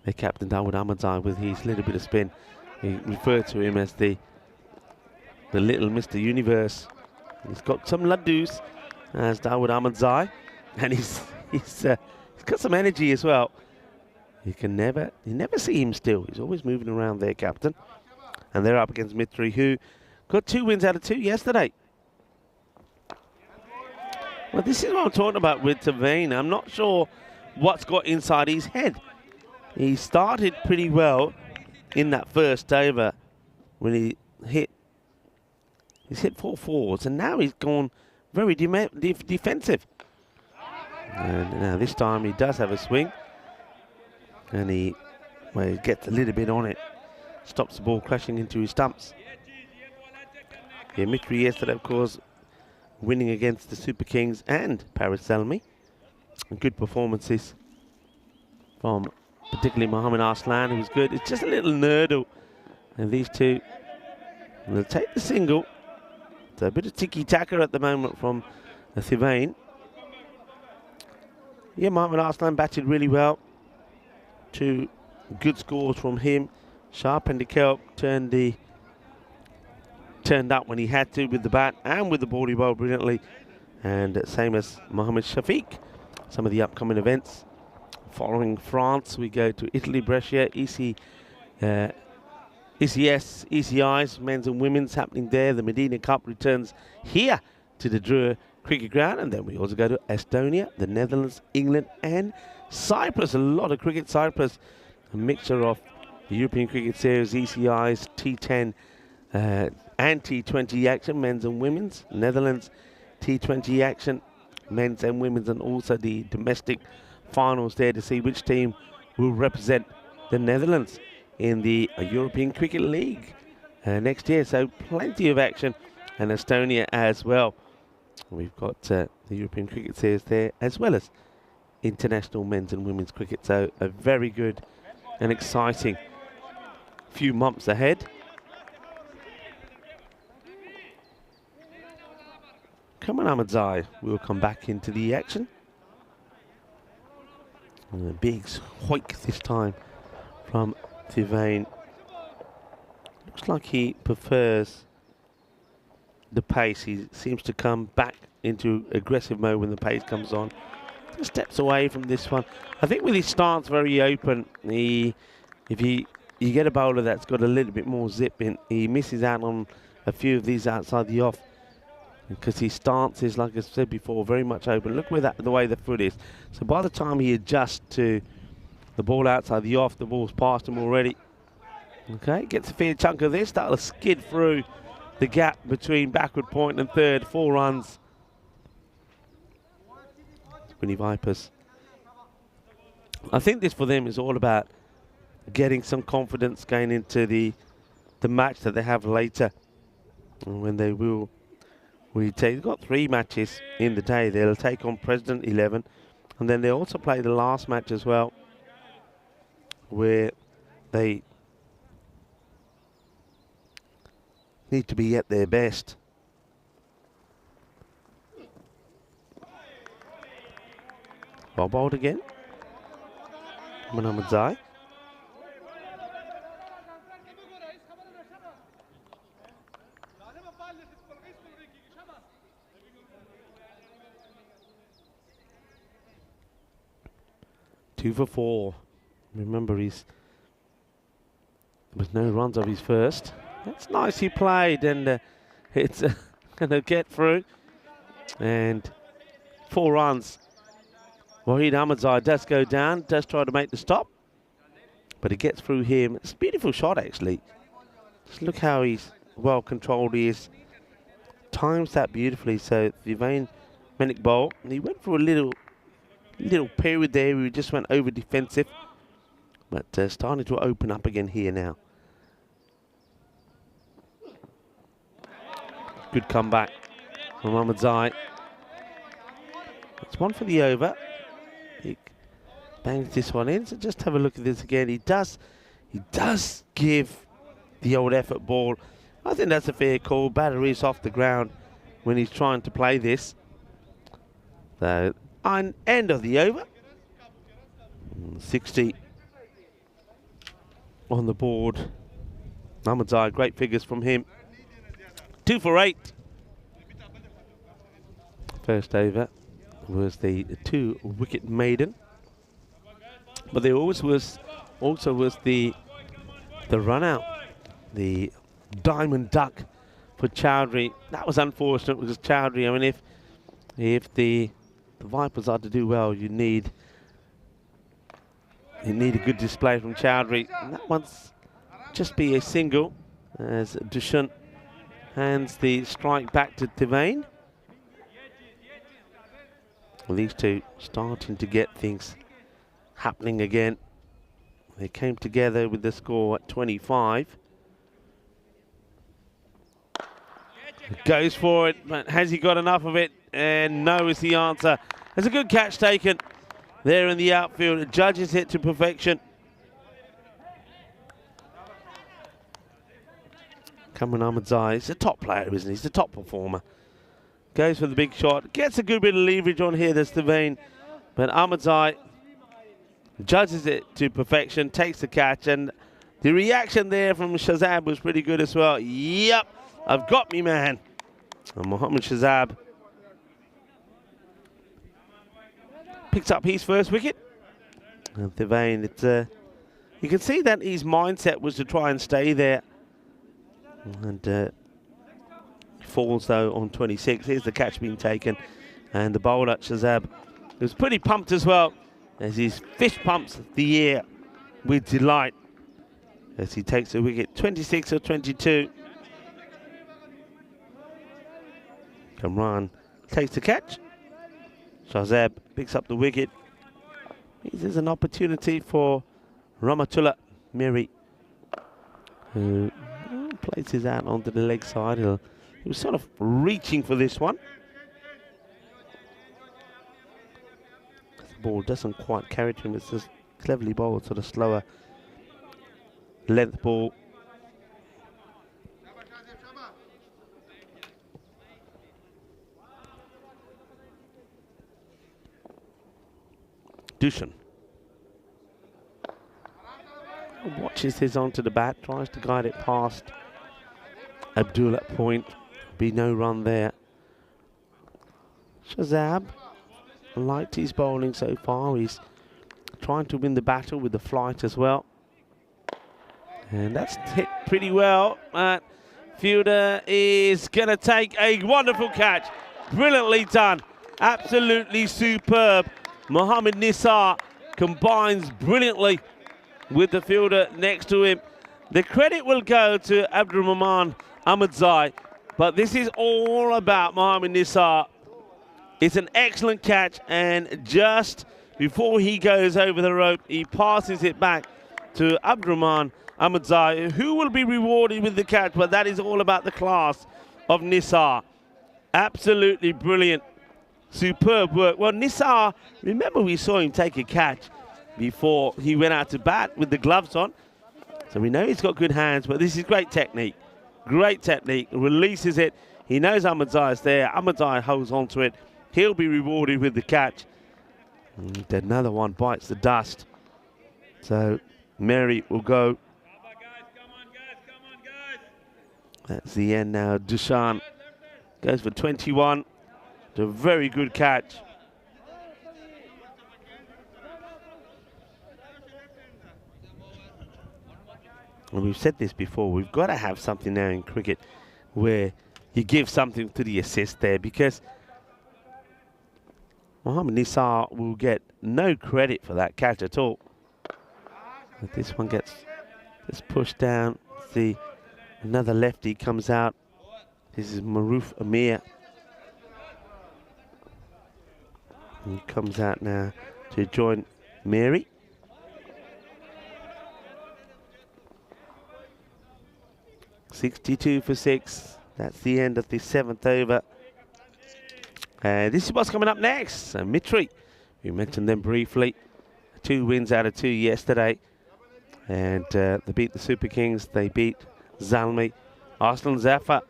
their captain Dawood Ahmadzai with his little bit of spin. We refer to him as the little Mr. Universe. He's got some laddus, as Dawood Ahmadzai, and he's got some energy as well. You never see him still. He's always moving around there, captain. And they're up against Mitri, who got 2 wins out of 2 yesterday. Well, this is what I'm talking about with Tavane. I'm not sure what's got inside his head. He started pretty well in that first over when he's hit 4 fours, and now he's gone very defensive. And now this time he does have a swing, and he gets a little bit on it, stops the ball crashing into his stumps. Yeah, Mitri yesterday, of course, winning against the Super Kings and Paris Salmi. Good performances from particularly Mohamed Arslan, who was good. It's just a little nerdle, and these two will take the single. So a bit of tiki-taka at the moment from Thivane. Yeah, Mohamed Arslan batted really well. 2 good scores from him. Sharp and Kelp turned up when he had to with the bat and with the ball. He bowled brilliantly. And same as Mohamed Shafiq. Some of the upcoming events. Following France, we go to Italy, Brescia, ECS, ECIs, men's and women's happening there. The Medina Cup returns here to the Drua Cricket Ground, and then we also go to Estonia, the Netherlands, England, and Cyprus. A lot of cricket. Cyprus, a mixture of the European Cricket Series, ECIs, T10, and T20 action, men's and women's. Netherlands, T20 action, men's and women's, and also the domestic finals there to see which team will represent the Netherlands in the European Cricket League next year. So plenty of action, and Estonia as well. We've got the European Cricket Series there, as well as international men's and women's cricket. So a very good and exciting few months ahead. Come on, Ahmadzai, we'll come back into the action. And a big hoik this time from Thivane. Looks like he prefers the pace. He seems to come back into aggressive mode when the pace comes on. Just steps away from this one. I think with his stance very open, if you get a bowler that's got a little bit more zip in, he misses out on a few of these outside the off, because his stance is, like I said before, very much open. Look where the way the foot is. So by the time he adjusts to the ball outside the off, the ball's past him already. Okay, gets a fair chunk of this. That'll skid through the gap between backward point and third. 4 runs. Winnie Vipers. I think this for them is all about getting some confidence going into the match that they have later, when they will. They've got 3 matches in the day. They'll take on President 11, and then they also play the last match as well, where they need to be at their best. Well bowled again. Ahmadzai. Two for 4. Remember, there was no runs of his first. That's nicely played, and it's going to get through. And 4 runs. Waheed Ahmadzai does go down, does try to make the stop, but it gets through him. It's a beautiful shot, actually. Just look how he's well controlled he is. Times that beautifully. So Thivane Menik bowl, and he went for a little period there where he just went over defensive, but starting to open up again here now. Good comeback from Ahmadzai. It's 1 for the over. He bangs this one in. So just have a look at this again. He does give the old effort ball. I think that's a fair call. Batter is off the ground when he's trying to play this. So, end of the over. 60 on the board. Ahmadzai, great figures from him. 2 for 8. First over was the 2-wicket maiden. But there also was the run out, the diamond duck for Chowdhury. That was unfortunate because Chowdhury, I mean, if the Vipers are to do well, you need a good display from Chowdhury. And that one's just be a single as Dushan hands the strike back to Devane. Well, these two starting to get things happening again. They came together with the score at 25. Goes for it, but has he got enough of it? And no is the answer. There's a good catch taken there in the outfield. It judges it to perfection. Cameron Ahmadzai, he's a top player, isn't he? He's the top performer. Goes for the big shot. Gets a good bit of leverage on here, that's Devane. But Ahmadzai judges it to perfection, takes the catch, and the reaction there from Shazab was pretty good as well. Yep, I've got me, man. And Mohammad Shazab picks up his first wicket. And Devane, you can see that his mindset was to try and stay there. And falls though on 26. Here's the catch being taken, and the bowler Shazab was pretty pumped as well, as he fist pumps the air with delight as he takes a wicket. 26 or 22. Kamran takes the catch. Shazab picks up the wicket. This is an opportunity for Ramatullah Miri, who places out onto the leg side. He was sort of reaching for this one. The ball doesn't quite carry to him. It's just cleverly bowled, sort of slower length ball. Dushan watches his onto the bat, tries to guide it past Abdul at point. Be no run there. Shazab liked his bowling so far. He's trying to win the battle with the flight as well. And that's hit pretty well. Fielder is going to take a wonderful catch. Brilliantly done. Absolutely superb. Mohammad Nisar combines brilliantly with the fielder next to him. The credit will go to Abdul Rahman Ahmadzai, but this is all about Mohammad Nisar. It's an excellent catch, and just before he goes over the rope, he passes it back to Abdul Rahman Ahmadzai, who will be rewarded with the catch, but that is all about the class of Nisar. Absolutely brilliant. Superb work. Well, Nisar, remember we saw him take a catch before he went out to bat with the gloves on. So we know he's got good hands, but this is great technique. Great technique. Releases it. He knows Ahmadzai is there. Ahmadzai holds on to it. He'll be rewarded with the catch. And another one bites the dust. So Mary will go. That's the end now. Dushan goes for 21. It's a very good catch. And we've said this before, we've got to have something now in cricket where you give something to the assist there, because Mohammad Nisar will get no credit for that catch at all. But this one gets pushed down. See, another lefty comes out. This is Maruf Amir. He comes out now to join Mary. .62 for 6. That's the end of the 7th over. This is what's coming up next. So Mitri, we mentioned them briefly. 2 wins out of 2 yesterday. And they beat the Super Kings. They beat Zalmi. Arslan Zafar,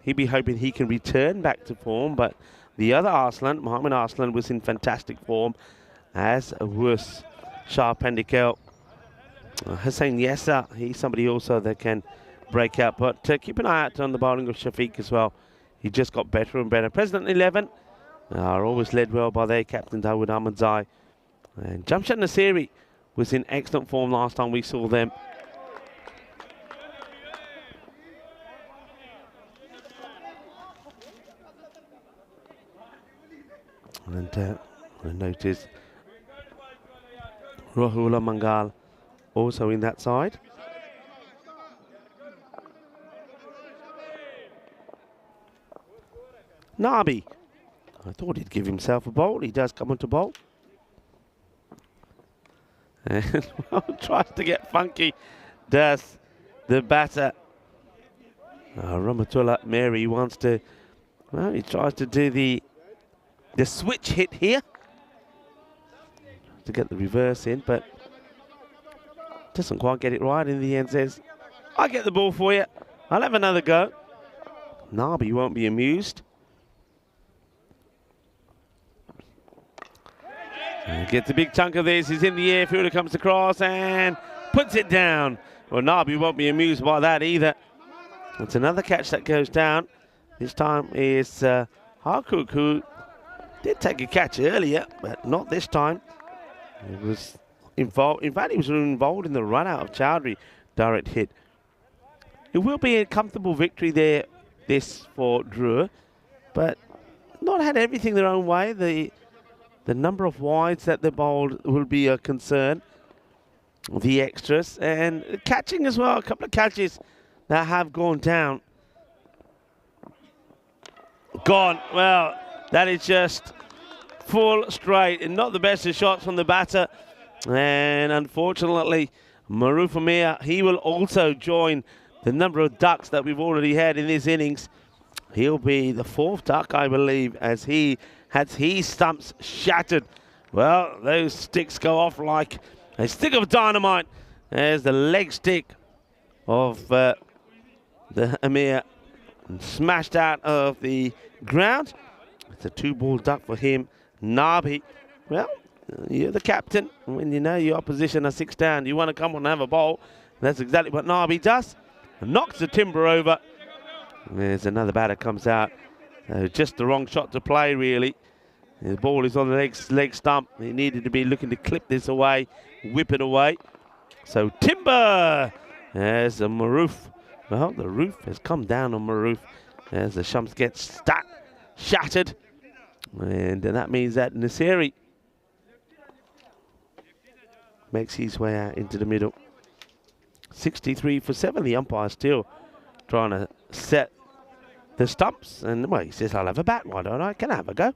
he'd be hoping he can return back to form, but the other Arslan, Mohammed Arslan, was in fantastic form, as was Shah Pandikel. Hussein Yessa, he's somebody also that can break out, but keep an eye out on the bowling of Shafiq as well. He just got better and better. President 11 are always led well by their captain Dawood Ahmadzai. And Jamshad Nasiri was in excellent form last time we saw them. And I noticed Rahula Mangal also in that side. Nabi, I thought he'd give himself a bowl. He does come on to bowl. And well, tries to get funky, does the batter. Rahmatullah Mary wants to, well, he tries to do the switch hit here to get the reverse in, but doesn't quite get it right. In the end says, I'll get the ball for you. I'll have another go. Nabi won't be amused. And gets a big chunk of this. He's in the air. Fielder comes across and puts it down. Well, Nabi won't be amused by that either. It's another catch that goes down. This time is Harcook, who did take a catch earlier, but not this time. He was involved. In fact, he was involved in the run out of Chowdhury. Direct hit. It will be a comfortable victory there, this for Drew, but not had everything their own way. The number of wides that they bowled will be a concern. The extras and catching as well. A couple of catches that have gone down. Gone. Well, that is just full straight and not the best of shots from the batter. And unfortunately, Maruf Amir, he will also join the number of ducks that we've already had in this innings. He'll be the fourth duck, I believe, as he has his stumps shattered. Well, those sticks go off like a stick of dynamite. There's the leg stick of the Amir smashed out of the ground. It's a 2-ball duck for him. Nabi, well, you're the captain. When you know your opposition are 6 down, you want to come on and have a bowl. That's exactly what Nabi does. Knocks the timber over. There's another batter comes out. Just the wrong shot to play, really. The ball is on the leg stump. He needed to be looking to clip this away, whip it away. So timber. There's a Maruf. Well, the roof has come down on Maruf as the shumps get shattered. And that means that Nasiri makes his way out into the middle. 63 for 7. The umpire still trying to set the stumps. And well, he says, I'll have a bat. Why don't I? Can I have a go?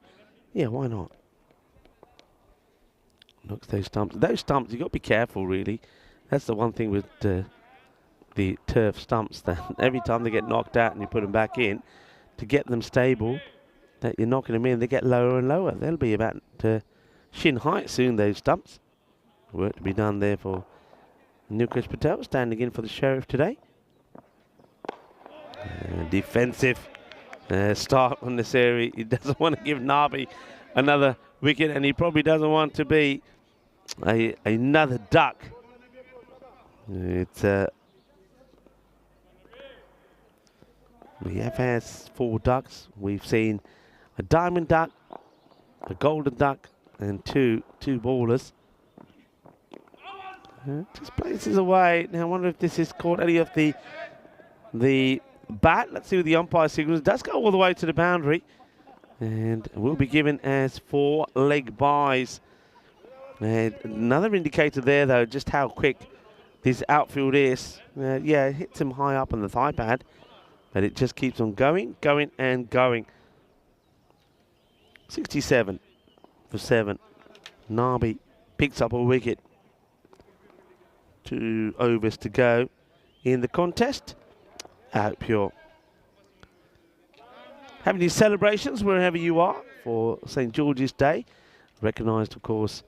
Yeah, why not? Knocks those stumps. Those stumps, you've got to be careful, really. That's the one thing with the turf stumps, that every time they get knocked out and you put them back in, to get them stable, that you're knocking them in, they get lower and lower. They'll be about shin height soon, those stumps. Work to be done there for Nilkesh Patel, standing in for the Sheriff today. Defensive start on this area. He doesn't want to give Nabi another wicket, and he probably doesn't want to be another duck. It's we have had 4 ducks. We've seen a diamond duck, a golden duck, and two ballers. Just places away. Now I wonder if this is caught any of the bat. Let's see what the umpire signals. It does go all the way to the boundary, and will be given as 4-leg byes. And another indicator there, though, just how quick this outfield is. Yeah, it hits him high up on the thigh pad, but it just keeps on going, and going. 67 for 7. Nabi picks up a wicket. 2 overs to go in the contest. Out pure. Having these celebrations wherever you are for St. George's Day. Recognised, of course,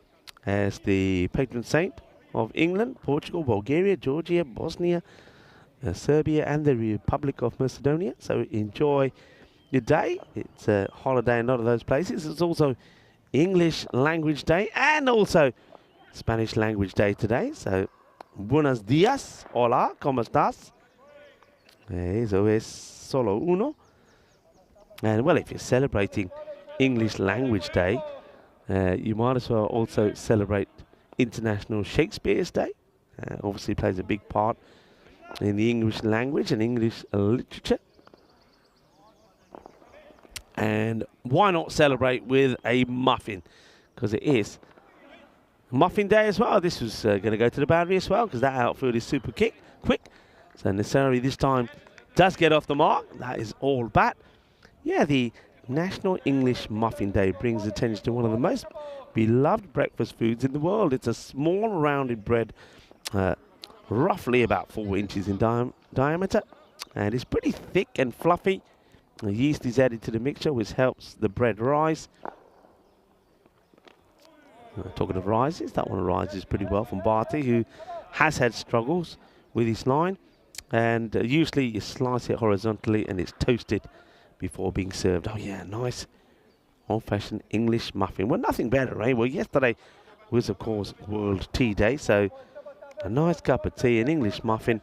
as the patron saint of England, Portugal, Bulgaria, Georgia, Bosnia, Serbia and the Republic of Macedonia. So enjoy your day. It's a holiday in a lot of those places. It's also English language day and also Spanish language day today. So buenos días, hola, ¿cómo estás? Eso es solo uno. And well, if you're celebrating English language day, you might as well also celebrate International Shakespeare's Day. Obviously plays a big part in the English language and English literature. And why not celebrate with a muffin? Because it is muffin day as well. This was going to go to the boundary as well because that outfield is super quick. So Nasari this time does get off the mark. That is all bat. Yeah, the National English Muffin Day brings attention to one of the most beloved breakfast foods in the world. It's a small rounded bread, roughly about 4 inches in diameter, and it's pretty thick and fluffy. The yeast is added to the mixture, which helps the bread rise. Talking of rises, that one rises pretty well from Barty, who has had struggles with his line. And usually you slice it horizontally and it's toasted before being served. Oh yeah, nice old-fashioned English muffin. Well, nothing better, eh? Well, yesterday was, of course, World Tea Day, so a nice cup of tea, an English muffin,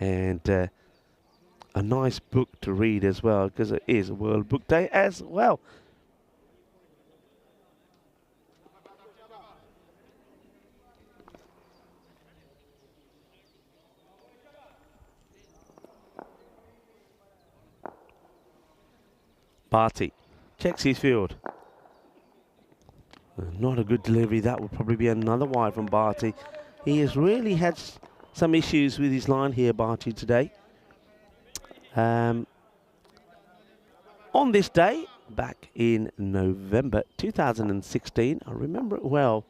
and a nice book to read as well, because it is World Book Day as well. Barty checks his field. Not a good delivery. That will probably be another wide from Barty. He has really had some issues with his line here, Barty, today. On this day, back in November 2016, I remember it well,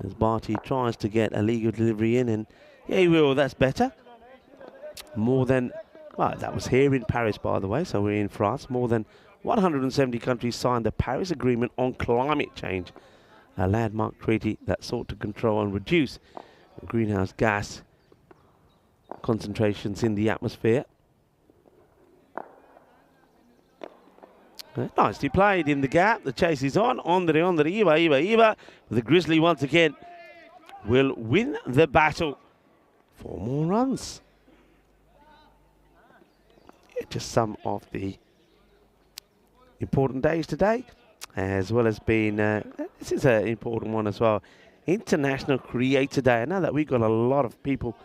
as Barty tries to get a legal delivery in, and yeah, he will, that's better. More than, well, that was here in Paris, by the way, so we're in France. More than 170 countries signed the Paris Agreement on Climate Change, a landmark treaty that sought to control and reduce greenhouse gas concentrations in the atmosphere. Nicely played in the gap. The chase is on. Iba. The Grizzly once again will win the battle. 4 more runs. Yeah, just some of the important days today, as well as being, this is an important one as well, International Creator Day. I know that we've got a lot of people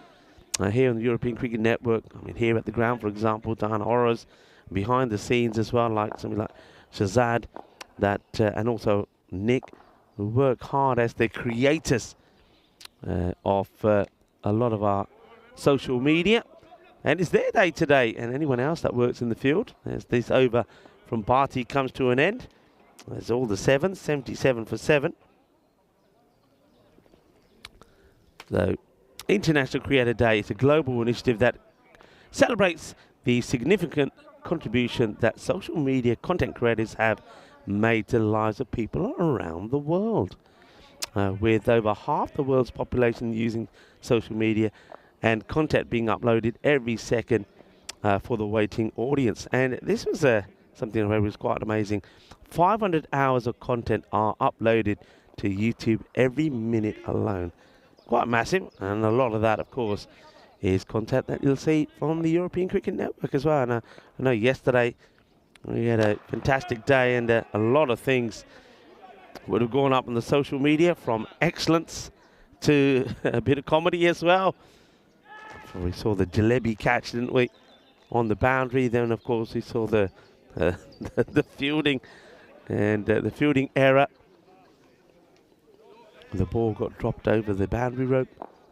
here on the European Cricket Network. I mean, here at the ground, for example, Diana Horrors, behind the scenes as well, like something like Shazad, and also Nick, who work hard as the creators of a lot of our social media. And it's their day today, and anyone else that works in the field. As this over from Barty comes to an end. There's all the 7s, 77 for 7. So, International Creator Day is a global initiative that celebrates the significant contribution that social media content creators have made to the lives of people around the world. With over half the world's population using social media and content being uploaded every second for the waiting audience. And this was something that was quite amazing. 500 hours of content are uploaded to YouTube every minute alone. Quite massive, and a lot of that, of course, is content that you'll see from the European Cricket Network as well. And I know yesterday we had a fantastic day, and a lot of things would have gone up on the social media, from excellence to a bit of comedy as well. We saw the jalebi catch, didn't we, on the boundary. Then, of course, we saw the fielding and the fielding error. The ball got dropped over the boundary rope,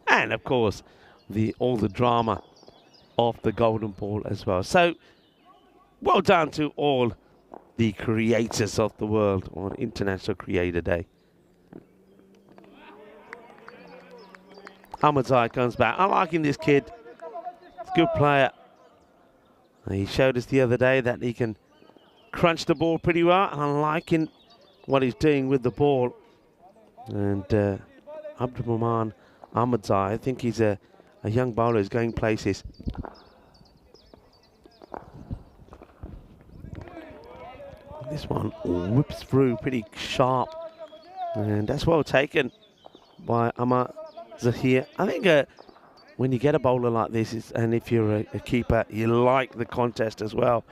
and of course all the drama of the golden ball as well. So well done to all the creators of the world on International Creator Day. Ahmadzai comes back. I'm liking this kid. He's a good player. He showed us the other day that he can crunch the ball pretty well, and I'm liking what he's doing with the ball. And Abdurrahman Ahmadzai, I think he's a a young bowler is going places. This one whips through pretty sharp, and that's well taken by Amar Zahir. I think when you get a bowler like this, and if you're a keeper, you like the contest as well,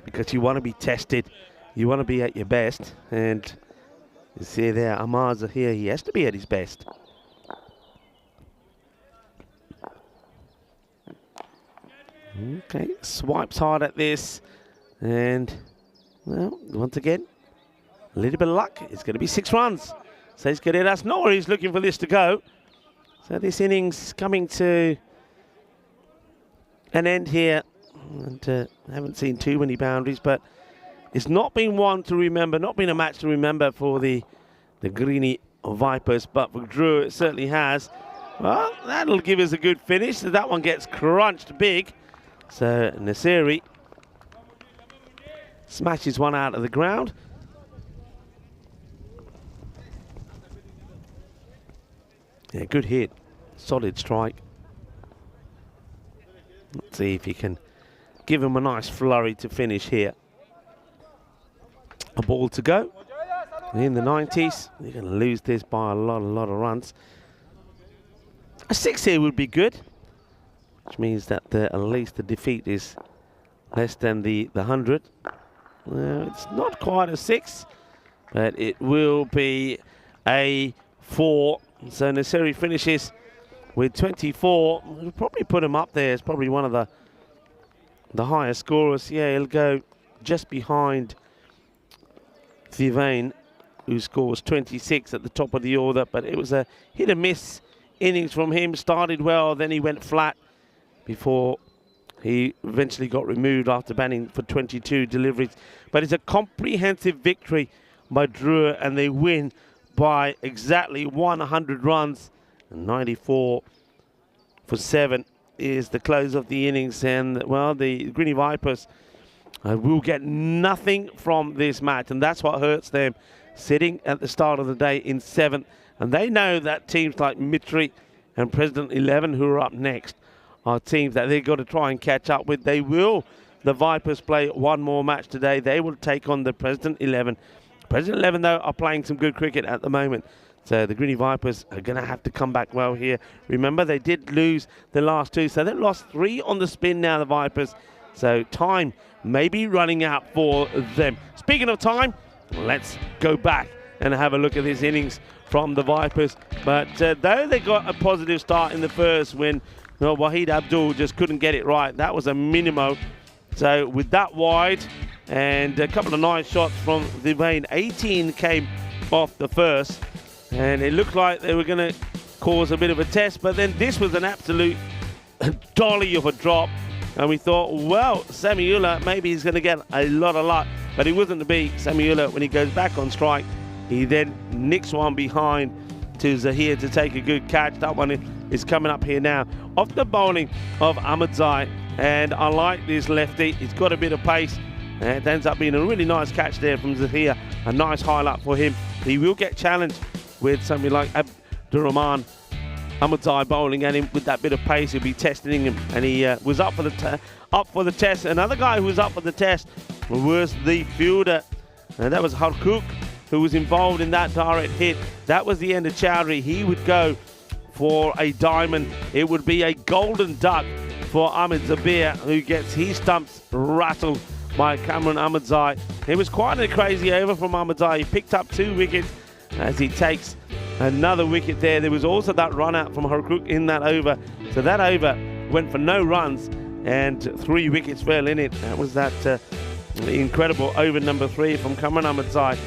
because you want to be tested, you want to be at your best, and you see there, Amar Zahir, he has to be at his best. Okay, swipes hard at this, and well, once again, a little bit of luck. It's going to be 6 runs. Says Guerreras. Norris looking for this to go. So this innings coming to an end here. And haven't seen too many boundaries, but it's not been one to remember, not been a match to remember for the Greeny Vipers, but for Drew it certainly has. Well, that'll give us a good finish. So that one gets crunched big. So Nasiri smashes one out of the ground. Yeah, good hit. Solid strike. Let's see if he can give him a nice flurry to finish here. A ball to go. In the 90s. They're going to lose this by a lot of runs. A 6 here would be good, which means that at least the defeat is less than the 100. Well, it's not quite a 6, but it will be a 4. So Nasiri finishes with 24. We'll probably put him up there. It's probably one of the highest scorers. Yeah, he'll go just behind Thivain, who scores 26 at the top of the order. But it was a hit and miss innings from him. Started well, then he went flat before he eventually got removed after batting for 22 deliveries. But it's a comprehensive victory by Drua, and they win by exactly 100 runs. And 94 for 7 is the close of the innings. And, well, the Greeny Vipers will get nothing from this match, and that's what hurts them, sitting at the start of the day in 7th. And they know that teams like Mitri and President 11, who are up next, are teams that they've got to try and catch up with. They will. The Vipers play one more match today. They will take on the President 11. President 11, though, are playing some good cricket at the moment. So the Greeny Vipers are going to have to come back well here. Remember, they did lose the last 2. So they've lost 3 on the spin now, the Vipers. So time may be running out for them. Speaking of time, let's go back and have a look at this innings from the Vipers. But though they got a positive start in the first when Wahid Abdul just couldn't get it right, that was a minimo. So with that wide and a couple of nice shots from Thivain, 18 came off the first. And it looked like they were going to cause a bit of a test, but then this was an absolute dolly of a drop. And we thought, well, Samiullah, maybe he's going to get a lot of luck. But it wasn't to be. Samiullah, when he goes back on strike, he then nicks one behind to Zahir to take a good catch. That one is coming up here now. Off the bowling of Ahmadzai. And I like this lefty. He's got a bit of pace. And it ends up being a really nice catch there from Zahir. A nice highlight for him. He will get challenged with something like Abdurrahman Ahmadzai bowling at him with that bit of pace. He'll be testing him, and he was up for the test. Another guy who was up for the test was the fielder, and that was Harkook, who was involved in that direct hit. That was the end of Chowdhury. He would go for a diamond. It would be a golden duck for Ahmed Zabir, who gets his stumps rattled by Cameron Ahmadzai. It was quite a crazy over from Ahmadzai. He picked up 2 wickets as he takes another wicket there. There was also that run out from Harkook in that over. So that over went for no runs and 3 wickets fell in it. That was that incredible over number 3 from Cameron Ahmadzai.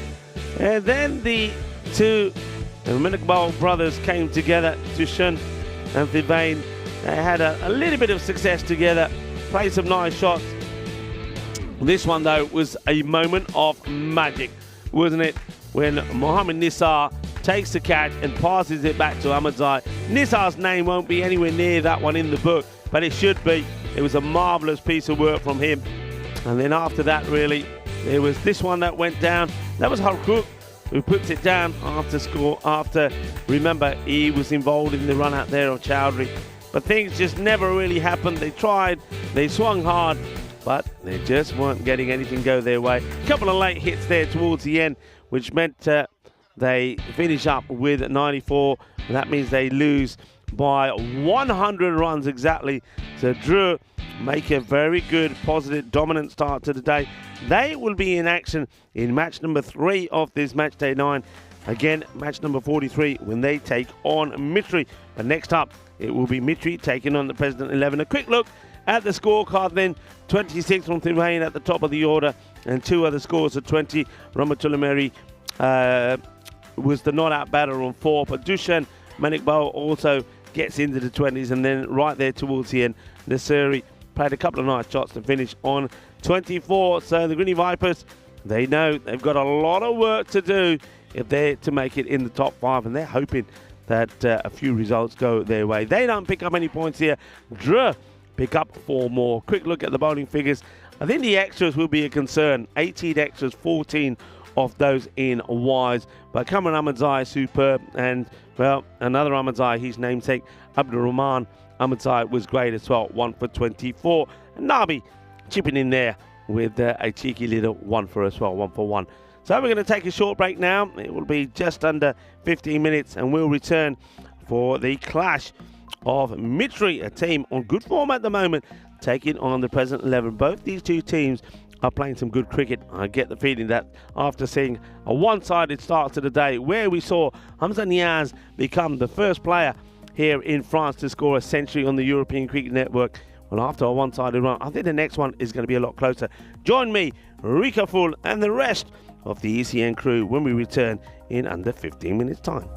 And then the 2 Minikbal brothers came together, Tushan and Thivain. They had a little bit of success together, played some nice shots. This one, though, was a moment of magic, wasn't it? When Mohammad Nisar takes the catch and passes it back to Ahmadzai. Nisar's name won't be anywhere near that one in the book, but it should be. It was a marvellous piece of work from him. And then after that, really, there was this one that went down. That was Harkook, who puts it down after, remember, he was involved in the run out there of Chowdhury. but things just never really happened. They tried, they swung hard, but they just weren't getting anything go their way. A couple of late hits there towards the end, which meant they finish up with 94. And that means they lose by 100 runs exactly. So Drew make a very good, positive, dominant start to the day. They will be in action in match number 3 of this match day 9. Again, match number 43 when they take on Mitri. But next up, it will be Mitri taking on the President 11. A quick look at the scorecard then. 26 from Thirvain at the top of the order, and 2 other scores of 20. Ramatulameri was the not-out batter on 4, but Dushan Manikbal also gets into the 20s, and then right there towards the end, Nasiri played a couple of nice shots to finish on 24. So the Greeny Vipers, they know they've got a lot of work to do if they're to make it in the top 5, and they're hoping that a few results go their way. They don't pick up any points here. Drew pick up 4 more. Quick look at the bowling figures. I think the extras will be a concern. 18 extras, 14 of those in wides. But Cameron Ahmadzai, superb. And, well, another Ahmadzai, his namesake, Abdul Rahman Ahmadzai, was great as well. 1 for 24. And Nabi chipping in there with a cheeky little 1 for as well. 1 for 1. So we're going to take a short break now. It will be just under 15 minutes, and we'll return for the clash of Mitri, a team on good form at the moment, taking on the President 11. Both these two teams are playing some good cricket. I get the feeling that after seeing a one-sided start to the day, where we saw Hamza Niaz become the first player here in France to score a century on the European Cricket Network, well, after a one-sided run, I think the next one is going to be a lot closer. Join me, Rika Full, and the rest of the ECN crew when we return in under 15 minutes' time.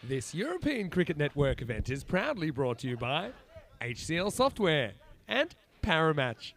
This European Cricket Network event is proudly brought to you by HCL Software and Paramatch.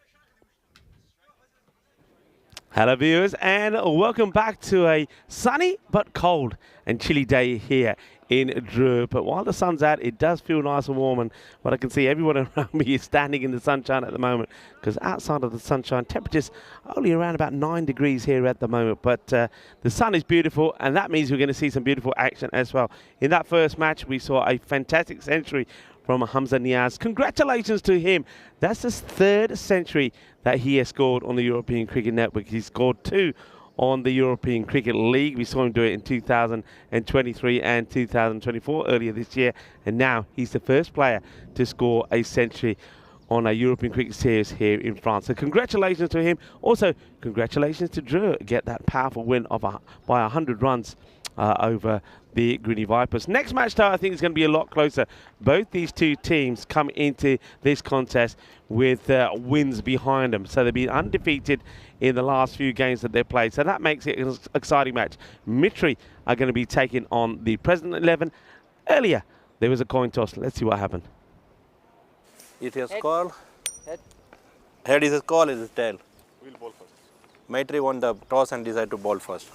Hello viewers and welcome back to a sunny but cold and chilly day here in Drew. But while the sun's out, it does feel nice and warm, and what I can see, everyone around me is standing in the sunshine at the moment, because outside of the sunshine, temperatures only around about 9 degrees here at the moment. But the sun is beautiful, and that means we're going to see some beautiful action as well. In that first match, we saw a fantastic century from Hamza Niaz. Congratulations to him. That's his third century that he has scored on the European Cricket Network. He scored 2 on the European Cricket League. We saw him do it in 2023 and 2024 earlier this year, and now he's the first player to score a century on a European Cricket Series here in France. So congratulations to him. Also, congratulations to Drew. Get that powerful win of by 100 runs over the Greeny Vipers. Next match, though, I think is going to be a lot closer. Both these two teams come into this contest with wins behind them. So they've been undefeated in the last few games that they've played. So that makes it an exciting match. Mitri are going to be taking on the President 11. Earlier, there was a coin toss. Let's see what happened. It is call. Head is a call, is a tail. We'll bowl first. Maitri won the toss and decided to bowl first.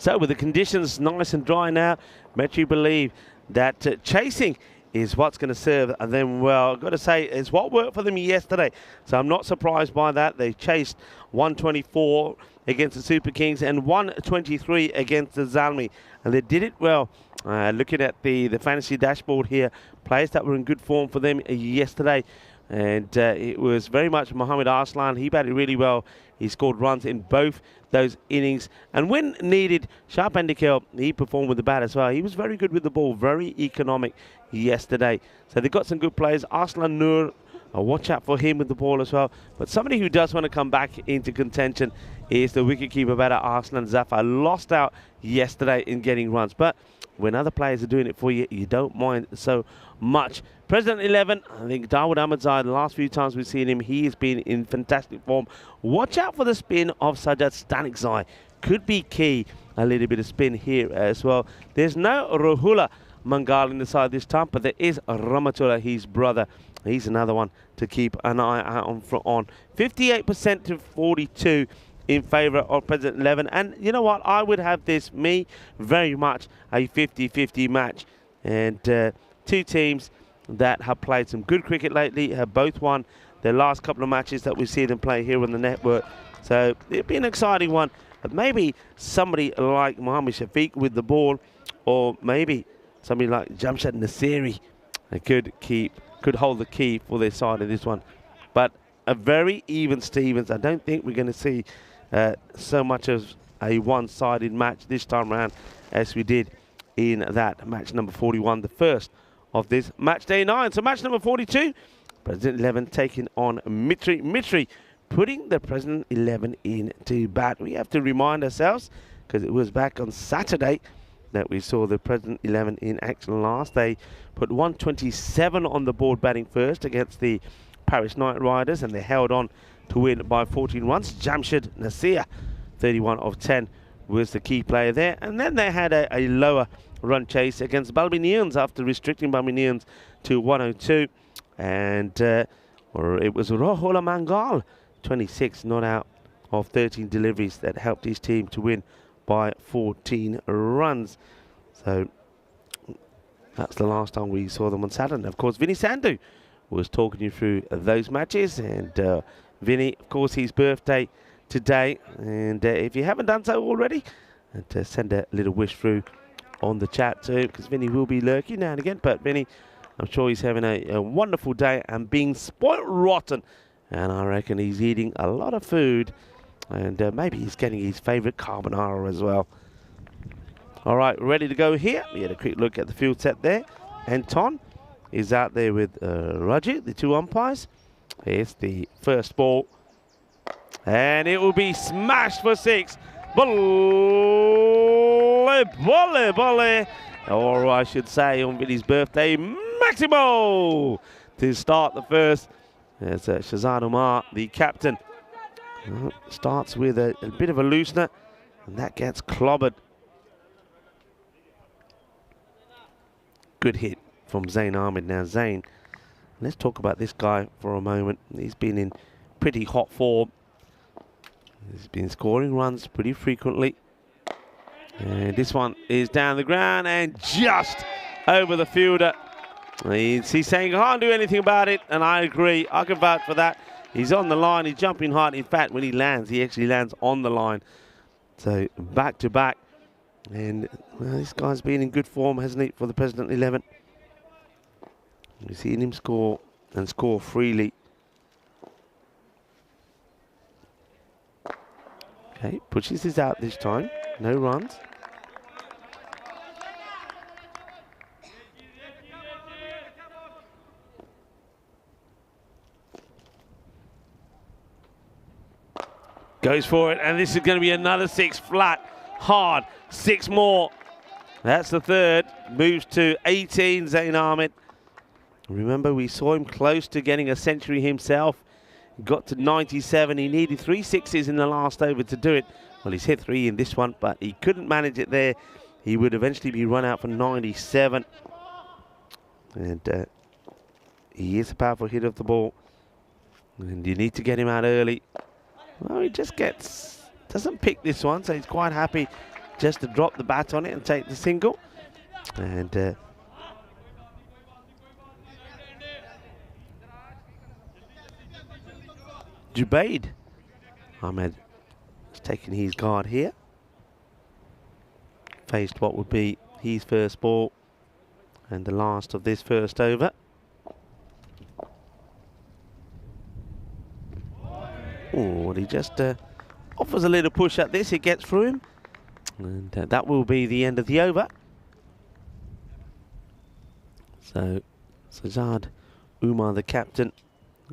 So with the conditions nice and dry now, Metri believe that chasing is what's going to serve them well. I've got to say, it's what worked for them yesterday. So I'm not surprised by that. They chased 124 against the Super Kings and 123 against the Zalmi. And they did it well. Looking at the fantasy dashboard here, players that were in good form for them yesterday. And it was very much Mohamed Arslan. He batted really well. He scored runs in both those innings. And when needed, Sharp Andikel, he performed with the bat as well. He was very good with the ball, very economic yesterday. So they've got some good players. Arslan Nur, watch out for him with the ball as well. But somebody who does want to come back into contention is the wicketkeeper batter, Arslan Zafar. Lost out yesterday in getting runs. But when other players are doing it for you, you don't mind so much. President 11, I think Dawood Ahmedzai, the last few times we've seen him, he has been in fantastic form. Watch out for the spin of Sajjad Stanikzai. Could be key. A little bit of spin here as well. There's no Rahula Mangal in the side this time, but there is Ramatullah, his brother. He's another one to keep an eye out on. 58% to 42 in favour of President 11. And you know what? I would have this, very much a 50-50 match. And two teams that have played some good cricket lately have both won their last couple of matches that we've seen them play here on the network. So it'll be an exciting one. But maybe somebody like Mohammad Shafiq with the ball, or maybe somebody like Jamshad Nasiri could hold the key for their side in this one. But a very even Stevens. I don't think we're going to see so much of a one-sided match this time around as we did in that match number 41, the first of this match day 9. So match number 42, President 11 taking on Mitri. Mitri putting the President 11 into bat. We have to remind ourselves, because it was back on Saturday that we saw the President 11 in action last. They put 127 on the board batting first against the Paris Knight Riders, and they held on to win by 14 runs. Jamshid Nasir, 31 of 10, was the key player there. And then they had a lower run chase against Balbinians after restricting Balbinians to 102. And it was Rahula Mangal, 26 not out of 13 deliveries, that helped his team to win by 14 runs. So that's the last time we saw them on Saturday. Of course, Vinny Sandhu was talking you through those matches. And Vinny, of course, his birthday today. And if you haven't done so already, send a little wish through on the chat too, because Vinny will be lurking now and again. But Vinny, I'm sure he's having a wonderful day and being spoilt rotten. And I reckon he's eating a lot of food. And maybe he's getting his favourite carbonara as well. All right, ready to go here. We had a quick look at the field set there. Anton is out there with Raju, the two umpires. Here's the first ball. And it will be smashed for 6. Volley, volley, volley. Or I should say on Vinny's birthday, Maximo to start the first. There's Shazad Umar, the captain. Starts with a bit of a loosener, and that gets clobbered. Good hit from Zain Ahmed. Now Zain, let's talk about this guy for a moment. He's been in pretty hot form. He's been scoring runs pretty frequently. And this one is down the ground and just over the fielder. He's saying, I can't do anything about it, and I agree. I can vouch for that. He's on the line, he's jumping hard. In fact, when he lands, he actually lands on the line. So back to back. And well, this guy's been in good form, hasn't he, for the President 11. We've seen him score and score freely. Okay, pushes this out this time. No runs. Goes for it, and this is going to be another 6 flat, hard, 6 more. That's the third. Moves to 18, Zain Ahmed. Remember, we saw him close to getting a century himself. Got to 97. He needed 3 sixes in the last over to do it. Well, he's hit 3 in this one, but he couldn't manage it there. He would eventually be run out for 97. And he is a powerful hit of the ball. And you need to get him out early. Well, he just doesn't pick this one, so he's quite happy just to drop the bat on it and take the single. And Jubaid Ahmed has taken his guard here. Faced what would be his first ball and the last of this first over. Oh, he just offers a little push at this. It gets through him. And that will be the end of the over. So, Sajad Umar, the captain,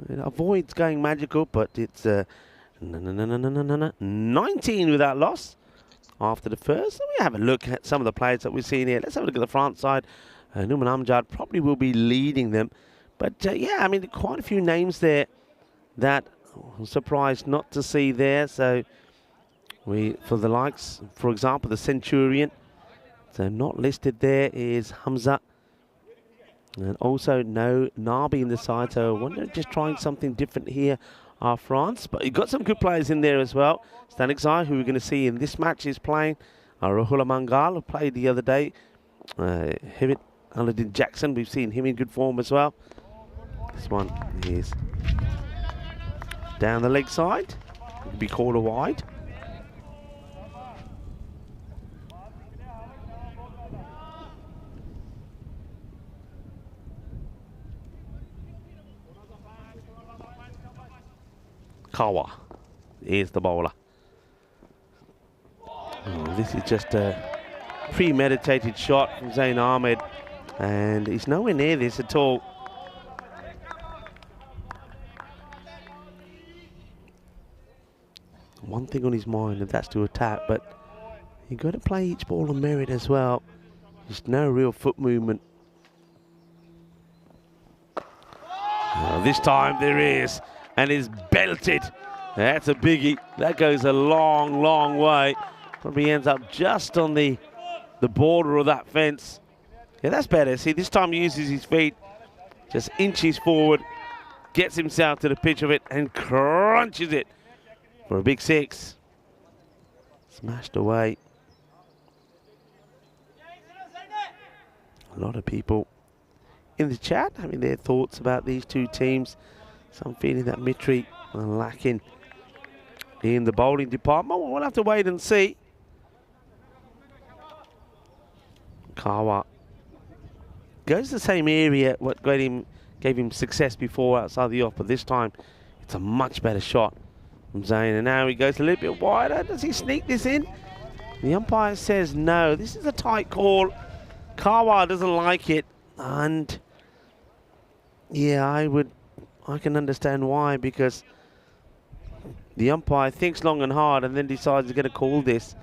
it avoids going magical, but it's 19 without loss after the first. So we have a look at some of the players that we've seen here. Let's have a look at the front side. Numan Amjad probably will be leading them. But yeah, I mean, quite a few names there that I'm surprised not to see there. So for the likes, for example, the Centurion. So not listed there is Hamza. And also no Nabi in the side. So I wonder, just trying something different here are France. But you've got some good players in there as well. Stanik Zai, who we're going to see in this match, is playing. Rahula Mangal, who played the other day. Himit Aladdin Jackson, we've seen him in good form as well. This one is down the leg side. It'll be called a wide. Kawa is the bowler. This is just a premeditated shot from Zain Ahmed, and he's nowhere near this at all. One thing on his mind, and that's to attack, but you've got to play each ball on merit as well. There's no real foot movement. This time there is, and is belted. That's a biggie. That goes a long, long way. Probably ends up just on the border of that fence. Yeah, that's better. See, this time he uses his feet, just inches forward, gets himself to the pitch of it, and crunches it for a big 6. Smashed away. A lot of people in the chat having their thoughts about these two teams. Some feeling that Mitri are lacking in the bowling department. We'll have to wait and see. Kawa goes the same area what gave him success before outside the off, but this time it's a much better shot from Zain. And now he goes a little bit wider. Does he sneak this in? The umpire says no. This is a tight call. Kawa doesn't like it, and yeah, I can understand why, because the umpire thinks long and hard and then decides he's going to call this.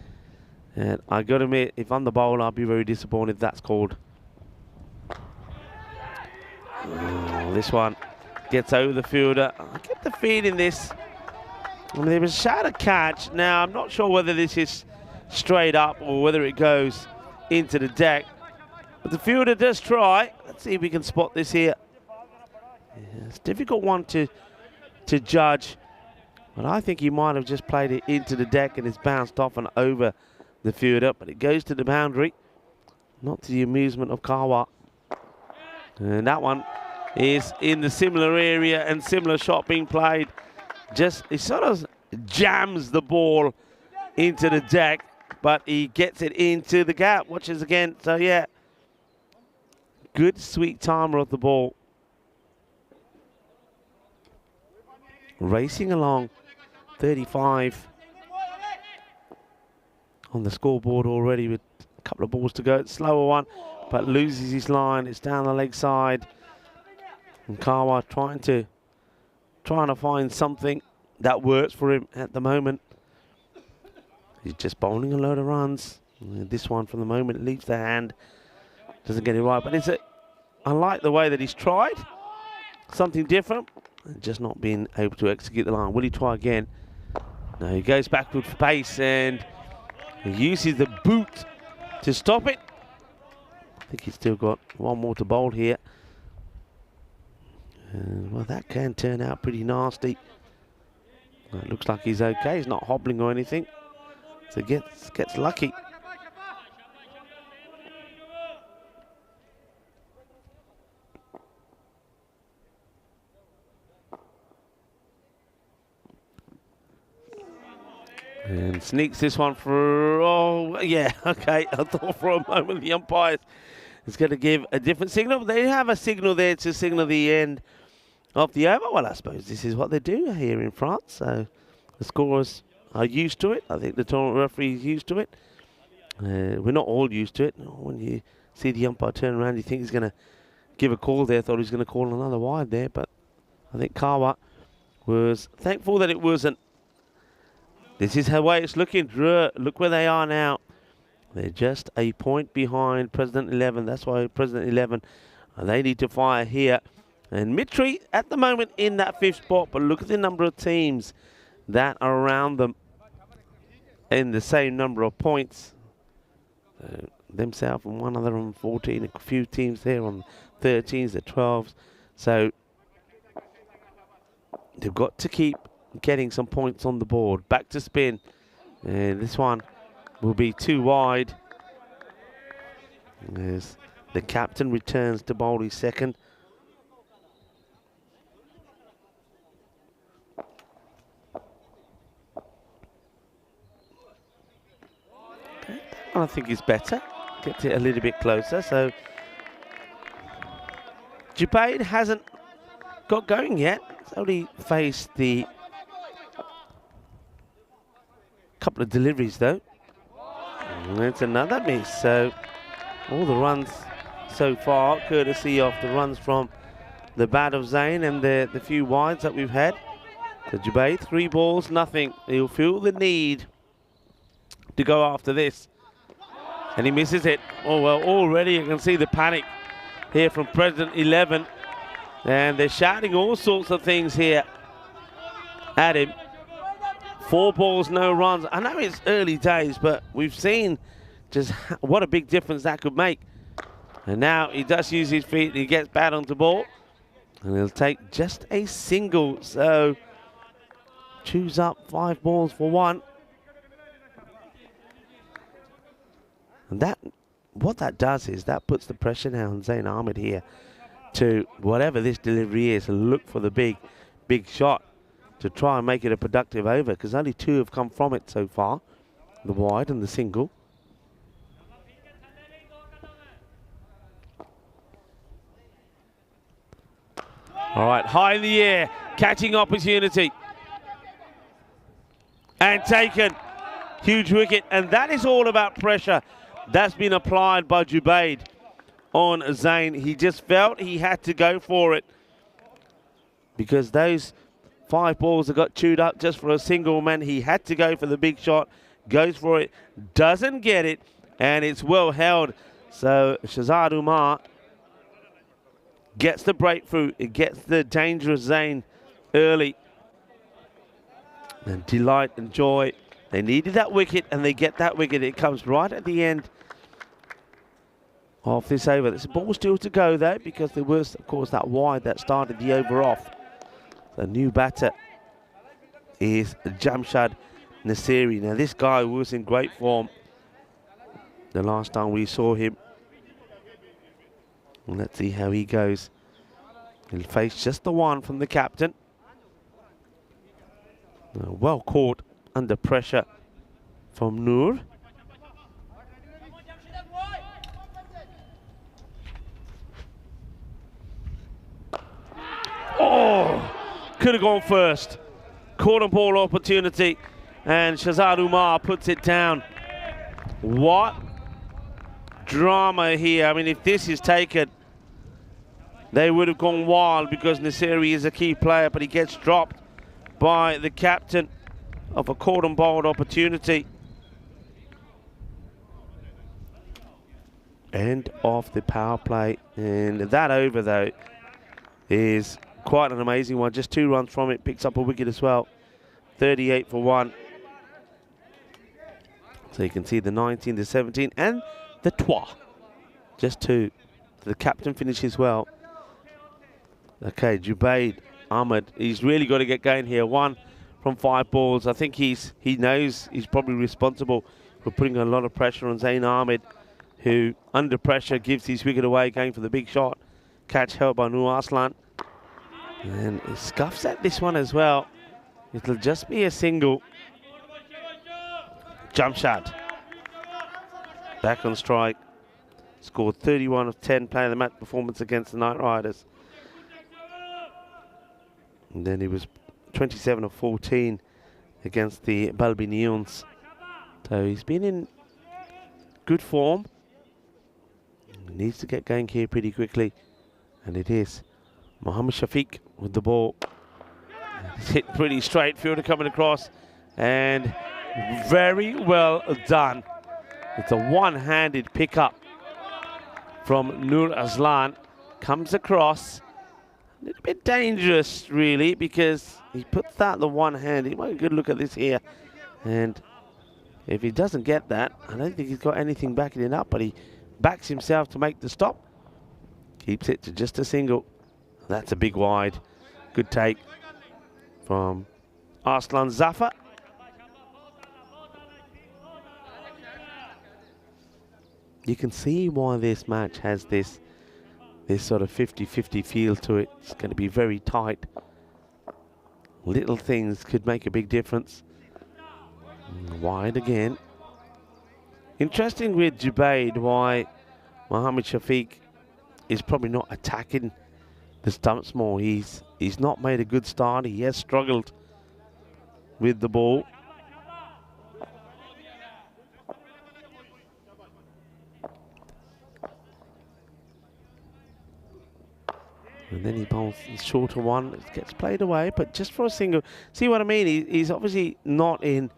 And I got to admit, if I'm the bowler, I'll be very disappointed if that's called. Oh, this one gets over the fielder. I get the feeling this. I mean, there was a shout of catch. Now, I'm not sure whether this is straight up or whether it goes into the deck. But the fielder does try. Let's see if we can spot this here. Yeah, it's a difficult one to judge. But I think he might have just played it into the deck and it's bounced off and over the fielder. But it goes to the boundary. Not to the amusement of Kawa. And that one is in the similar area and similar shot being played. Just, he sort of jams the ball into the deck, but he gets it into the gap. Watch this again. So, yeah, good, sweet timer of the ball. Racing along, 35 on the scoreboard already with a couple of balls to go. It's slower one, but loses his line. It's down the leg side. And Kawa trying to find something that works for him at the moment. He's just bowling a load of runs. And this one, from the moment it leaves the hand, doesn't get it right. But I like the way that he's tried something different, and just not being able to execute the line. Will he try again? No, he goes back with pace and he uses the boot to stop it. I think he's still got one more to bowl here. Well, that can turn out pretty nasty. It looks like he's okay. He's not hobbling or anything. So gets lucky. And sneaks this one for, oh, yeah, okay. I thought for a moment the umpires is going to give a different signal. But they have a signal there to signal the end of the over. Well, I suppose this is what they do here in France. So the scorers are used to it. I think the tournament referee is used to it. We're not all used to it. When you see the umpire turn around, you think he's going to give a call there. Thought he was going to call another wide there. But I think Kawa was thankful that it wasn't. This is the way it's looking. Look where they are now. They're just a point behind President 11. That's why President 11, they need to fire here. And Mitri at the moment in that 5th spot. But look at the number of teams that are around them in the same number of points. Themselves and one other on 14. A few teams there on 13s, the 12s. So they've got to keep getting some points on the board. Back to spin. And this one will be too wide. As the captain returns to bowl his second. Okay. I think it's better. Gets it a little bit closer. So Jubaid hasn't got going yet. He's only faced the couple of deliveries though. And it's another miss. So all the runs so far, courtesy of the runs from the bat of Zain and the few wides that we've had. So Jubaid, 3 balls, nothing. He'll feel the need to go after this. And he misses it. Oh well, already you can see the panic here from President 11. And they're shouting all sorts of things here at him. 4 balls, no runs. I know it's early days, but we've seen just what a big difference that could make. And now he does use his feet. He gets bat onto ball. And he'll take just a single. So choose up 5 balls for 1. And what that does is that puts the pressure now on Zain Ahmed here to whatever this delivery is and look for the big shot to try and make it a productive over, because only 2 have come from it so far, the wide and the single. All right, high in the air, catching opportunity. And taken. Huge wicket, and that is all about pressure that's been applied by Jubaid on Zain. He just felt he had to go for it, because those 5 balls that got chewed up just for a single man. He had to go for the big shot, goes for it, doesn't get it, and it's well held. So Shazad Umar gets the breakthrough. It gets the dangerous Zain early. And delight and joy. They needed that wicket, and they get that wicket. It comes right at the end of this over. There's a ball still to go though, because there was, of course, that wide that started the over off. The new batter is Jamshad Nasiri. Now this guy was in great form the last time we saw him. And let's see how he goes. He'll face just the one from the captain. Well caught under pressure from Noor. Oh, could have gone first. Caught a ball opportunity, and Shazad Umar puts it down. What drama here. I mean, if this is taken, they would have gone wild, because Nasiri is a key player, but he gets dropped by the captain of a caught and bowled opportunity. End of the power play, and that over though is quite an amazing one. Just 2 runs from it, picks up a wicket as well. 38 for 1. So you can see the 19, the 17, and the 12. Just 2. The captain finishes well. Okay, Jubaid Ahmed, he's really got to get going here. 1 from 5 balls. I think he knows he's probably responsible for putting a lot of pressure on Zain Ahmed, who under pressure gives his wicket away, going for the big shot. Catch held by Nur Arslan. And he scuffs at this one as well. It'll just be a single. Jamshad back on strike. Scored 31 of 10, playing the match performance against the Knight Riders. And then he was 27 of 14 against the Balbinions. So he's been in good form. He needs to get going here pretty quickly. And it is Mohammed Shafiq with the ball. It's hit pretty straight, fielder coming across. And very well done. It's a one-handed pickup from Nur Aslan. Comes across. A little bit dangerous, really, because he puts that the one hand. He might have a good look at this here. And if he doesn't get that, I don't think he's got anything backing it up, but he backs himself to make the stop. Keeps it to just a single. That's a big wide. Good take from Arslan Zafar. You can see why this match has this sort of 50-50 feel to it. It's going to be very tight. Little things could make a big difference. Wide again. Interesting with Jubaid why Mohammed Shafiq is probably not attacking the stumps more. He's not made a good start. He has struggled with the ball. And then he bowls the shorter one. It gets played away, but just for a single. See what I mean? He's obviously not in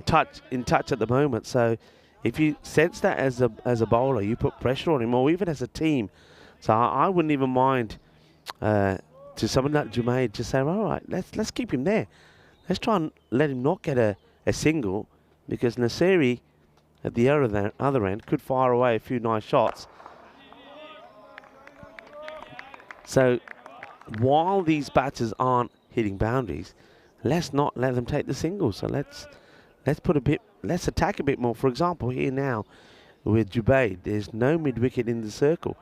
touch at the moment. So if you sense that as a bowler, you put pressure on him, or even as a team. So I wouldn't even mind to someone like Jumaid just say, all right, let's keep him there. Let's try and let him not get a single, because Nasiri at the other end could fire away a few nice shots. So while these batters aren't hitting boundaries, let's not let them take the single. So let's attack a bit more. For example, here now with Jubaid, there's no mid-wicket in the circle.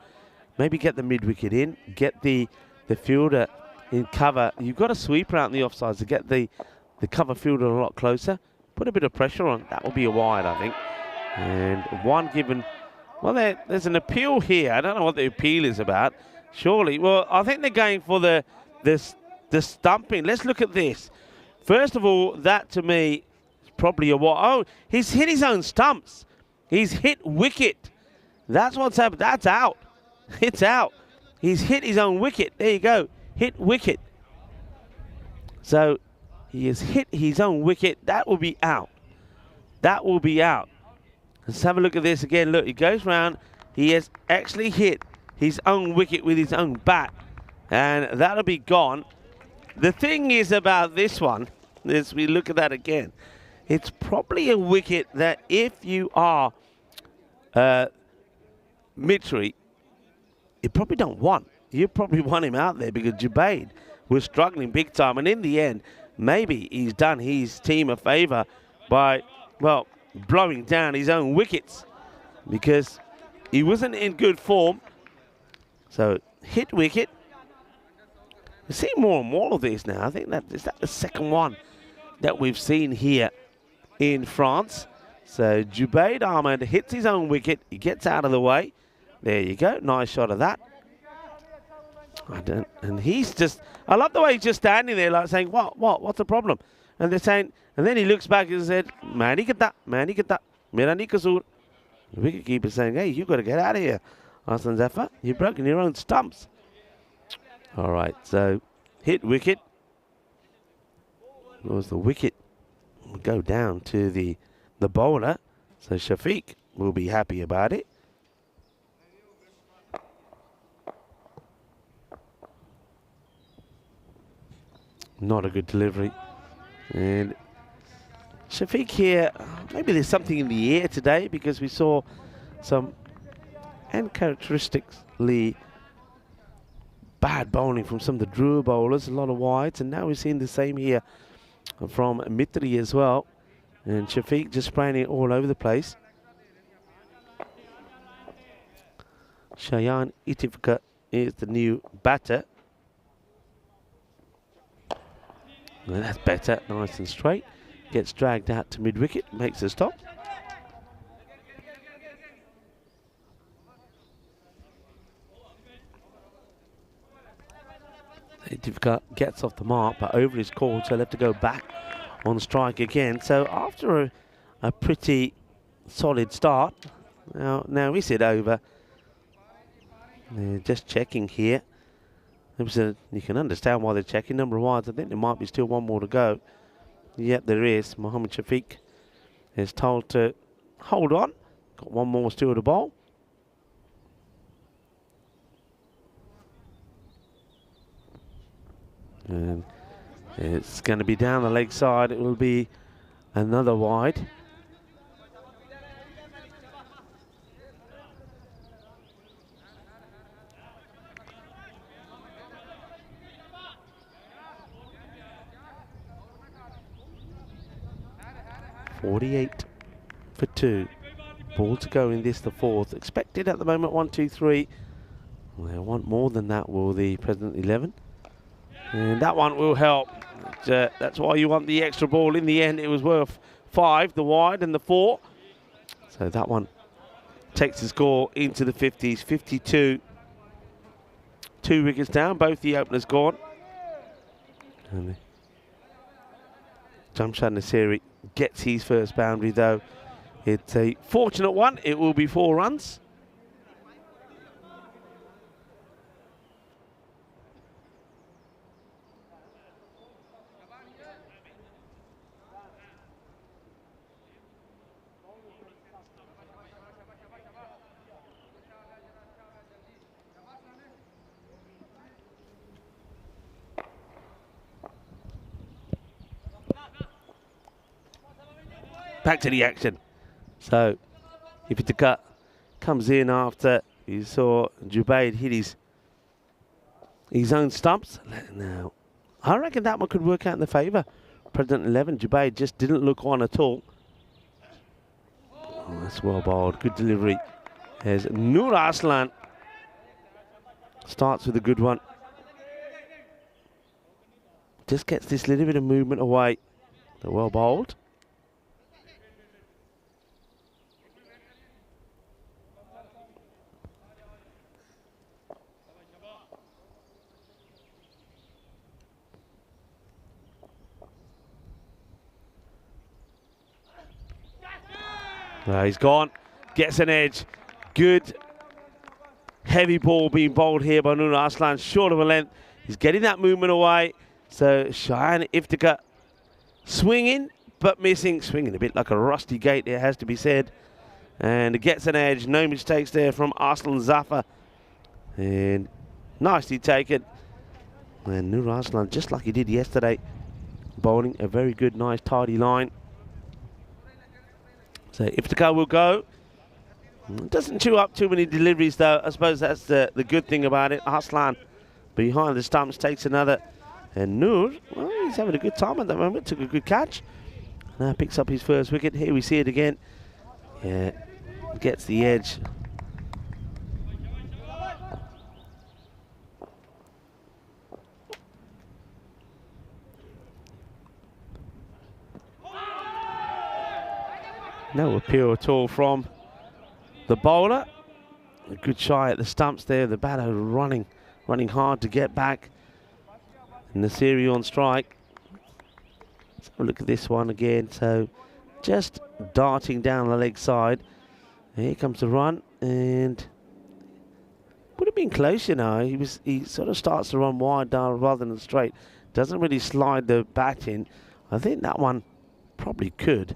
Maybe get the mid-wicket in, get the fielder in cover. You've got a sweeper out in the offsides to get the cover fielder a lot closer. Put a bit of pressure on. That will be a wide, I think. And one given. Well, there's an appeal here. I don't know what the appeal is about. Surely, well, I think they're going for the stumping. Let's look at this. First of all, that to me is probably a what? Oh, he's hit his own stumps. He's hit wicket. That's what's happened. That's out. It's out. He's hit his own wicket. There you go. Hit wicket. So he has hit his own wicket. That will be out. That will be out. Let's have a look at this again. Look, he goes round. He has actually hit his own wicket with his own bat, and that'll be gone. The thing is about this one, as we look at that again, it's probably a wicket that if you are Mitri, you probably don't want. You probably want him out there because Jubaid was struggling big time. And in the end, maybe he's done his team a favour by, well, blowing down his own wickets because he wasn't in good form. So hit wicket. We see more and more of this now. I think is that the second one that we've seen here in France. So Jubaid Ahmed hits his own wicket. He gets out of the way. There you go. Nice shot of that. And he's just, I love the way he's just standing there like saying, what's the problem? And they're saying, and then he looks back and said, Mani kita, mera nahi kasoor. The wicketkeeper saying, hey, you've got to get out of here, Aslan Zafar. You've broken your own stumps. All right, so hit wicket. Was the wicket will go down to the bowler. So Shafiq will be happy about it. Not a good delivery. And Shafiq here, maybe there's something in the air today because we saw some uncharacteristically bad bowling from some of the Drua bowlers, a lot of wides, and now we're seeing the same here from Mitri as well. And Shafiq just spraying it all over the place. Shayan Itifka is the new batter. And that's better, nice and straight. Gets dragged out to mid-wicket, makes a stop. Itifka gets off the mark, but over his call, so he'll have to go back on strike again. So after a pretty solid start, now is it over? They're just checking here. You can understand why they're checking. Number of wides, I think there might be still one more to go. Yep, there is. Mohammed Shafiq is told to hold on. Got one more still to bowl. And it's going to be down the leg side. It will be another wide. .48 for 2. Ball to go in this, the 4th. Expected at the moment 1, 2, 3. Well, they want more than that, will the President 11. And that one will help. That's why you want the extra ball. In the end, it was worth 5, the wide and the 4. So that one takes the score into the 50s, 52. 2 wickets down, both the openers gone. And Jamshad Nasiri gets his first boundary though. It's a fortunate one. It will be 4 runs. Back to the action. So, Itifka comes in after you saw Jubaid hit his own stumps. Now, I reckon that one could work out in the favour. President 11, Jubaid just didn't look on at all. Oh, that's well bowled. Good delivery. There's Nur Aslan. Starts with a good one. Just gets this little bit of movement away. They're well bowled. He's gone, gets an edge. Good heavy ball being bowled here by Nur Aslan, short of a length. He's getting that movement away. So Shayan Itifka swinging but missing. Swinging a bit like a rusty gate, it has to be said. And it gets an edge. No mistakes there from Aslan Zafar. And nicely taken. And Nur Aslan, just like he did yesterday, bowling a very good, nice, tidy line. So Itifka will go. Doesn't chew up too many deliveries, though. I suppose that's the good thing about it. Arslan behind the stumps takes another. And Noor, well, he's having a good time at the moment. Took a good catch. Now picks up his first wicket. Here we see it again. Yeah, gets the edge. No appeal at all from the bowler. A good shy at the stumps there. The batter running hard to get back. And Nasiri on strike. Let's have a look at this one again. So just darting down the leg side. Here comes the run, and would have been close, you know. He sort of starts to run wide down rather than straight. Doesn't really slide the bat in. I think that one probably could.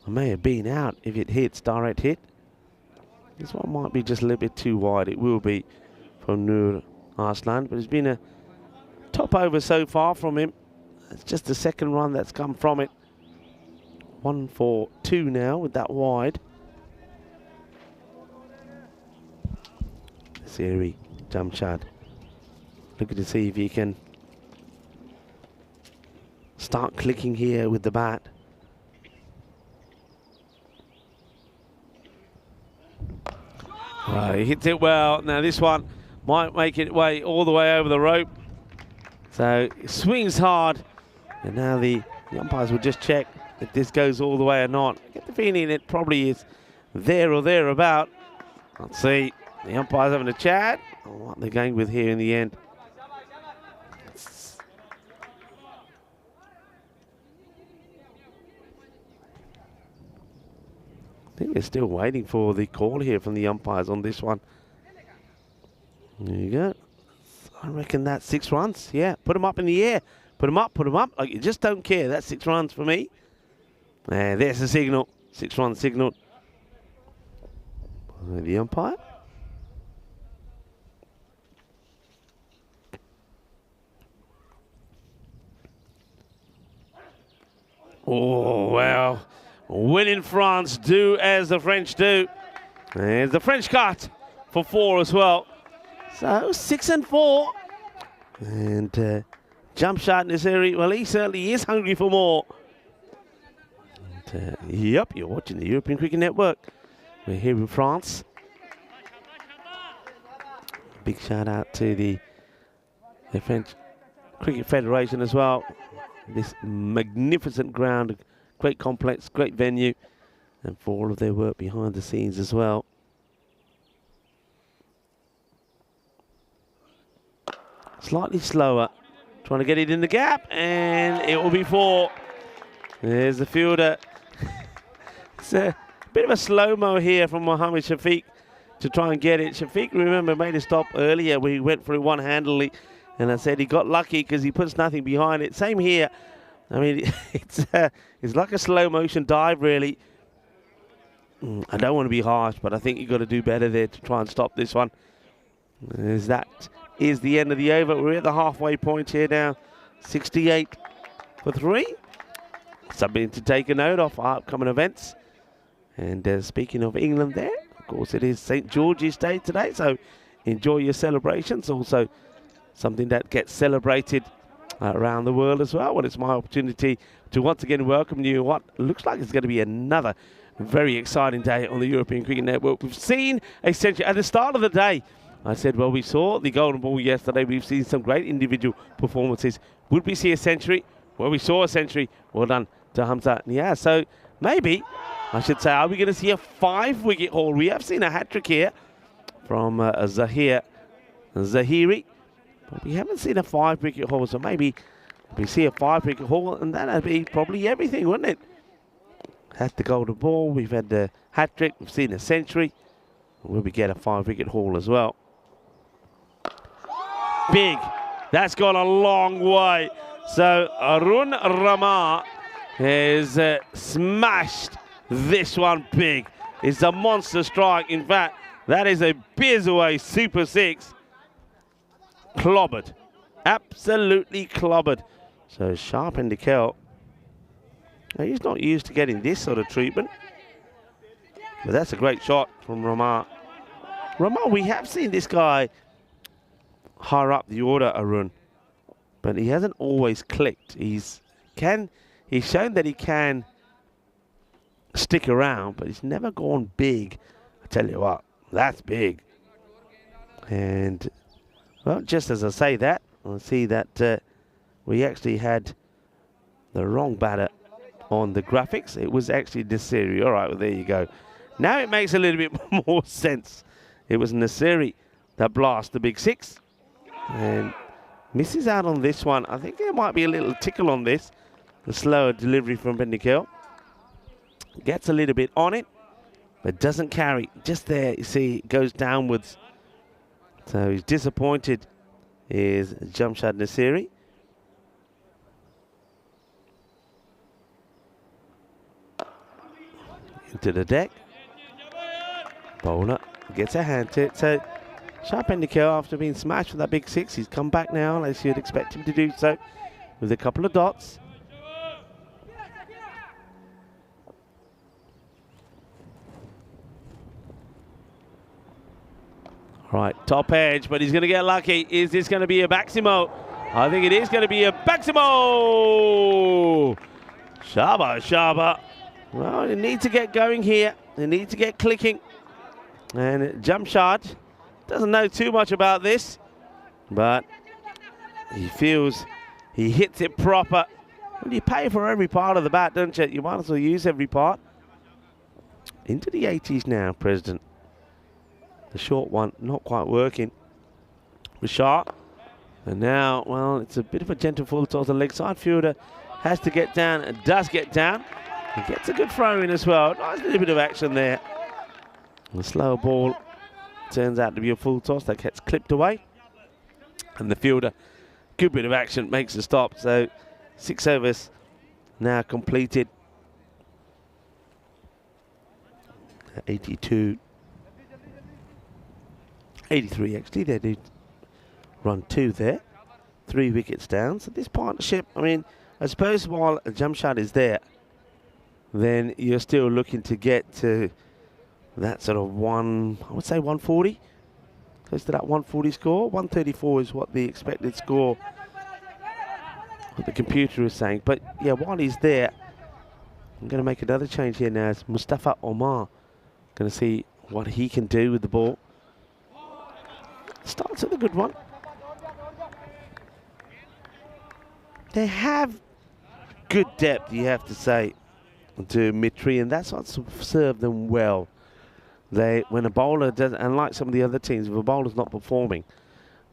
I may have been out if it hits, direct hit. This one might be just a little bit too wide. It will be from Noor Arslan, but it's been a top over so far from him. It's just the second run that's come from it. 1 for 2 now with that wide. Siri, Jamshad, looking to see if he can start clicking here with the bat. He hits it well. Now this one might make it way all the way over the rope. So it swings hard, and now the umpires will just check if this goes all the way or not. I get the feeling it probably is there or thereabout. Let's see. The umpire's having a chat on what they're going with here in the end. I think they're still waiting for the call here from the umpires on this one. There you go. I reckon that's 6 runs. Yeah, put them up in the air. Put them up, put them up. Like you just don't care. That's 6 runs for me. And there's the signal. 6-run signal. The umpire. Oh, well. When in France, do as the French do. There's the French cut for 4 as well. So 6 and 4. And jump shot Nasiri. Well, he certainly is hungry for more. And, yep, you're watching the European Cricket Network. We're here in France. Big shout out to the French Cricket Federation as well. This magnificent ground, great complex, great venue, and for all of their work behind the scenes as well. Slightly slower, trying to get it in the gap, and it will be 4. There's the fielder. It's a bit of a slow-mo here from Mohammed Shafiq to try and get it. Shafiq, remember, made a stop earlier where he went for it one-handedly, and I said he got lucky because he puts nothing behind it. Same here. I mean, it's like a slow-motion dive, really. I don't want to be harsh, but I think you've got to do better there to try and stop this one. As that is the end of the over. We're at the halfway point here now. 68 for 3. Something to take a note of our upcoming events. And speaking of England there, of course it is St. George's Day today, so enjoy your celebrations. Also something that gets celebrated around the world as well. Well, it's my opportunity to once again welcome you what looks like it's going to be another very exciting day on the European Cricket Network. We've seen a century at the start of the day. I said, well, we saw the golden ball yesterday. We've seen some great individual performances. Would we see a century? Well, we saw a century. Well done to Hamza. Yeah, so maybe, I should say, are we going to see a 5-wicket haul? We have seen a hat-trick here from Zahiri. But we haven't seen a 5-wicket haul, so maybe we see a 5-wicket haul, and that'd be probably everything, wouldn't it? Had the golden ball, we've had the hat-trick, we've seen a century. Will we get a 5-wicket haul as well? Big. That's gone a long way. So Arun Rama has smashed this one big. It's a monster strike. In fact, that is a biz away super 6. Clobbered. Absolutely clobbered. So sharp in the kill. Now, he's not used to getting this sort of treatment. But that's a great shot from Ramar. Ramar, we have seen this guy higher up the order, Arun, but he hasn't always clicked. He's shown that he can stick around, but he's never gone big. I tell you what, that's big. And well, just as I say that, I see that we actually had the wrong batter on the graphics. It was actually Nasiri. All right, well, there you go. Now it makes a little bit more sense. It was Nasiri that blasted the big six. And misses out on this one. I think there might be a little tickle on this. The slower delivery from Bendikel. Gets a little bit on it, but doesn't carry. Just there, you see, it goes downwards. So he's disappointed, is Jamshad Nasiri. Into the deck. Bowler gets a hand to it. So Sharp Bendikel, after being smashed with that big six, he's come back now, as you'd expect him to do so, with a couple of dots. Right, top edge, but he's going to get lucky. Is this going to be a Baximo? I think it is going to be a Baximo! Shaba. Well, they need to get going here. They need to get clicking. And Jamshad doesn't know too much about this, but he feels he hits it proper. Well, you pay for every part of the bat, don't you? You might as well use every part. Into the 80s now, President. The short one not quite working with Sharp. And now, well, it's a bit of a gentle full toss. The leg side fielder has to get down and does get down. He gets a good throw in as well. Nice little bit of action there. The slower ball turns out to be a full toss that gets clipped away. And the fielder, good bit of action, makes a stop. So 6 overs now completed. 82. 83 actually, they did run 2 there. 3 wickets down. So this partnership, I mean, I suppose while Jamshad is there, then you're still looking to get to that sort of I would say 140. Close to that 140 score. 134 is what the expected score, what the computer is saying. But yeah, while he's there, I'm going to make another change here now. It's Mustafa Omar. Going to see what he can do with the ball. Starts with a good one. They have good depth, you have to say, to Mitri, and that's what's served them well. When a bowler does, unlike some of the other teams, if a bowler's not performing,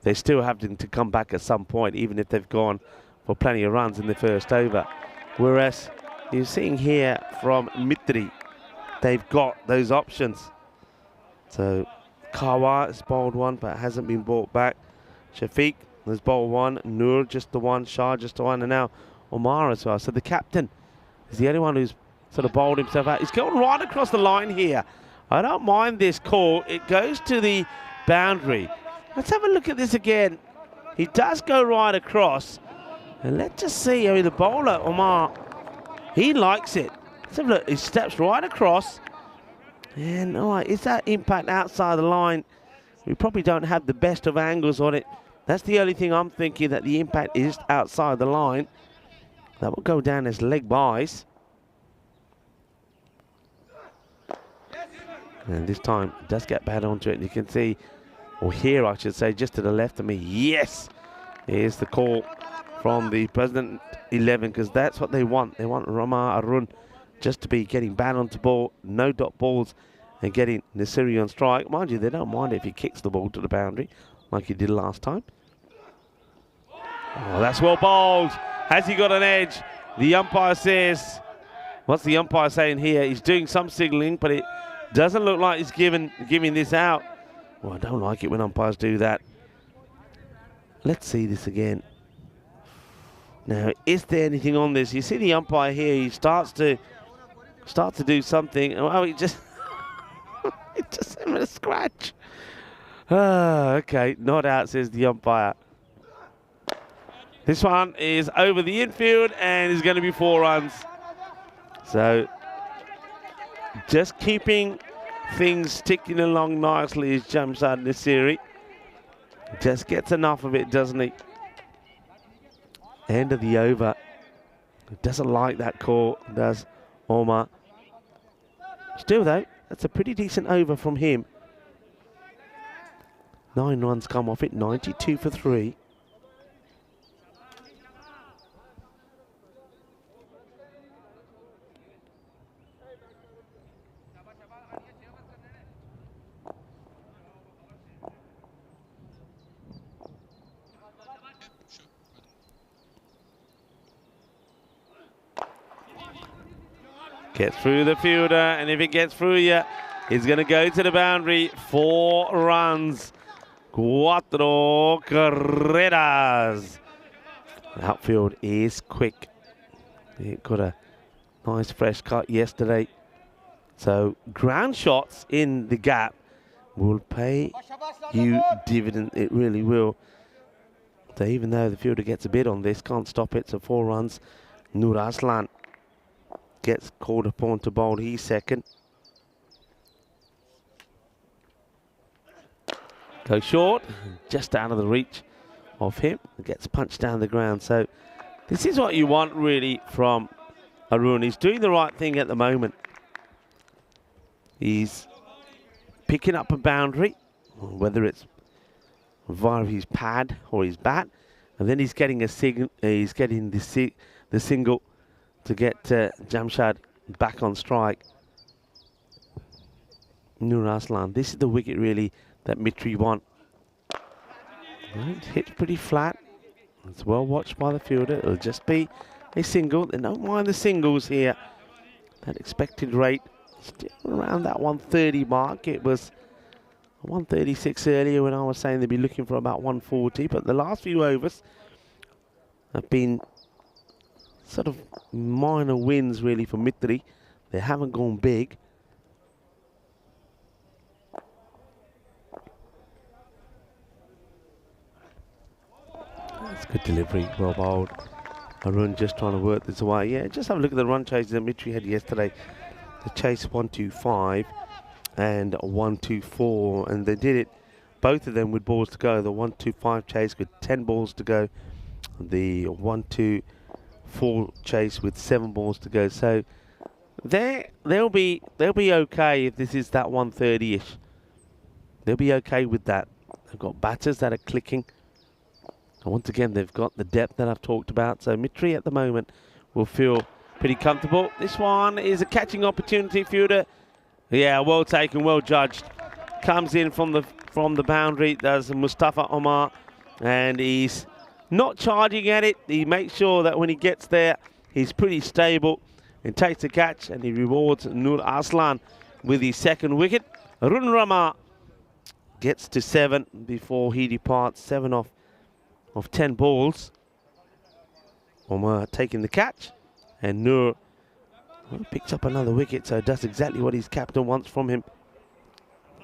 they still have to come back at some point, even if they've gone for plenty of runs in the first over. Whereas you're seeing here from Mitri, they've got those options. So Kawa has bowled one, but hasn't been brought back. Shafiq has bowled one. Noor just the one. Shah just the one. And now Omar as well. So the captain is the only one who's sort of bowled himself out. He's going right across the line here. I don't mind this call. It goes to the boundary. Let's have a look at this again. He does go right across. And let's just see. I mean, the bowler, Omar, he likes it. Let's have a look. He steps right across. And all right, is that impact outside the line? We probably don't have the best of angles on it. That's the only thing I'm thinking, that the impact is outside the line. That will go down as leg byes. And this time it does get bad onto it. And you can see, or hear I should say, just to the left of me. Yes, here's the call from the President 11, because that's what they want. They want Ramar Arun just to be getting bad onto ball, no dot balls, and getting Nasiri on strike. Mind you, they don't mind if he kicks the ball to the boundary like he did last time. Oh, that's well bowled. Has he got an edge? The umpire says, what's the umpire saying here? He's doing some signalling, but it doesn't look like he's giving this out. Well, I don't like it when umpires do that. Let's see this again. Now, is there anything on this? You see the umpire here, he starts to do something. Oh, he just it just sent him a scratch. Okay, not out, says the umpire. This one is over the infield and is going to be 4 runs. So just keeping things ticking along nicely as Jamshad Nasiri. Just gets enough of it, doesn't he? End of the over. Doesn't like that call, does Omar. Still though, that's a pretty decent over from him. 9 runs come off it, 92 for 3. Gets through the fielder, and if it gets through you, he's going to go to the boundary. 4 runs. Cuatro carreras. The outfield is quick. It got a nice fresh cut yesterday. So ground shots in the gap will pay you dividend. It really will. So even though the fielder gets a bit on this, can't stop it. So 4 runs. Nur Aslan gets called upon to bowl. He's second. Goes short, just out of the reach of him. Gets punched down the ground. So this is what you want really from Arun. He's doing the right thing at the moment. He's picking up a boundary, whether it's via his pad or his bat, and then he's getting the single to get Jamshad back on strike. Nur Aslan, this is the wicket really that Mitri want. It hits pretty flat. It's well watched by the fielder. It'll just be a single. They don't mind the singles here. That expected rate still around that 130 mark. It was 136 earlier when I was saying they'd be looking for about 140, but the last few overs have been sort of minor wins really for Mitri. They haven't gone big. That's good delivery, well bowled. Arun just trying to work this away. Yeah, just have a look at the run chases that Mitri had yesterday. They chased 125 and 124, and they did it, both of them with balls to go. The 125 chase with 10 balls to go. The 124 chase with 7 balls to go. So they'll be okay if this is that 130-ish. They'll be okay with that. They've got batters that are clicking. And once again, they've got the depth that I've talked about. So Mitri at the moment will feel pretty comfortable. This one is a catching opportunity, fielder. Yeah, well taken, well judged. Comes in from the boundary, does Mustafa Omar, and he's not charging at it. He makes sure that when he gets there, he's pretty stable and takes the catch, and he rewards Nur Aslan with his second wicket. Arun Rama gets to 7 before he departs. 7 off 10 balls. Omar taking the catch, and Nur picks up another wicket, so does exactly what his captain wants from him.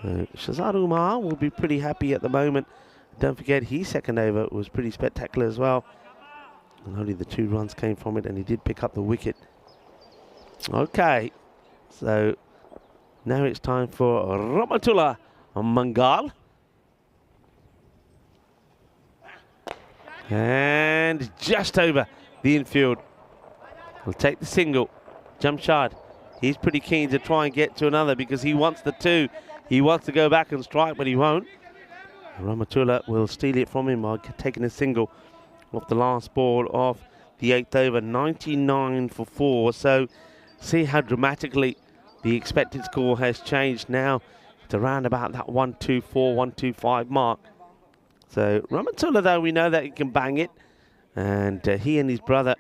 Shazad Umar will be pretty happy at the moment. Don't forget, his second over was pretty spectacular as well. And only the 2 runs came from it, and he did pick up the wicket. Okay, so now it's time for Rahmatullah Mangal. And just over the infield. We'll take the single. Jamshad, he's pretty keen to try and get to another because he wants the 2. He wants to go back and strike, but he won't. Rahmatullah will steal it from him by taking a single off the last ball of the 8th over. 99 for 4. So see how dramatically the expected score has changed now. It's around about that 124, 125 mark. So Rahmatullah, though, we know that he can bang it. And he and his brother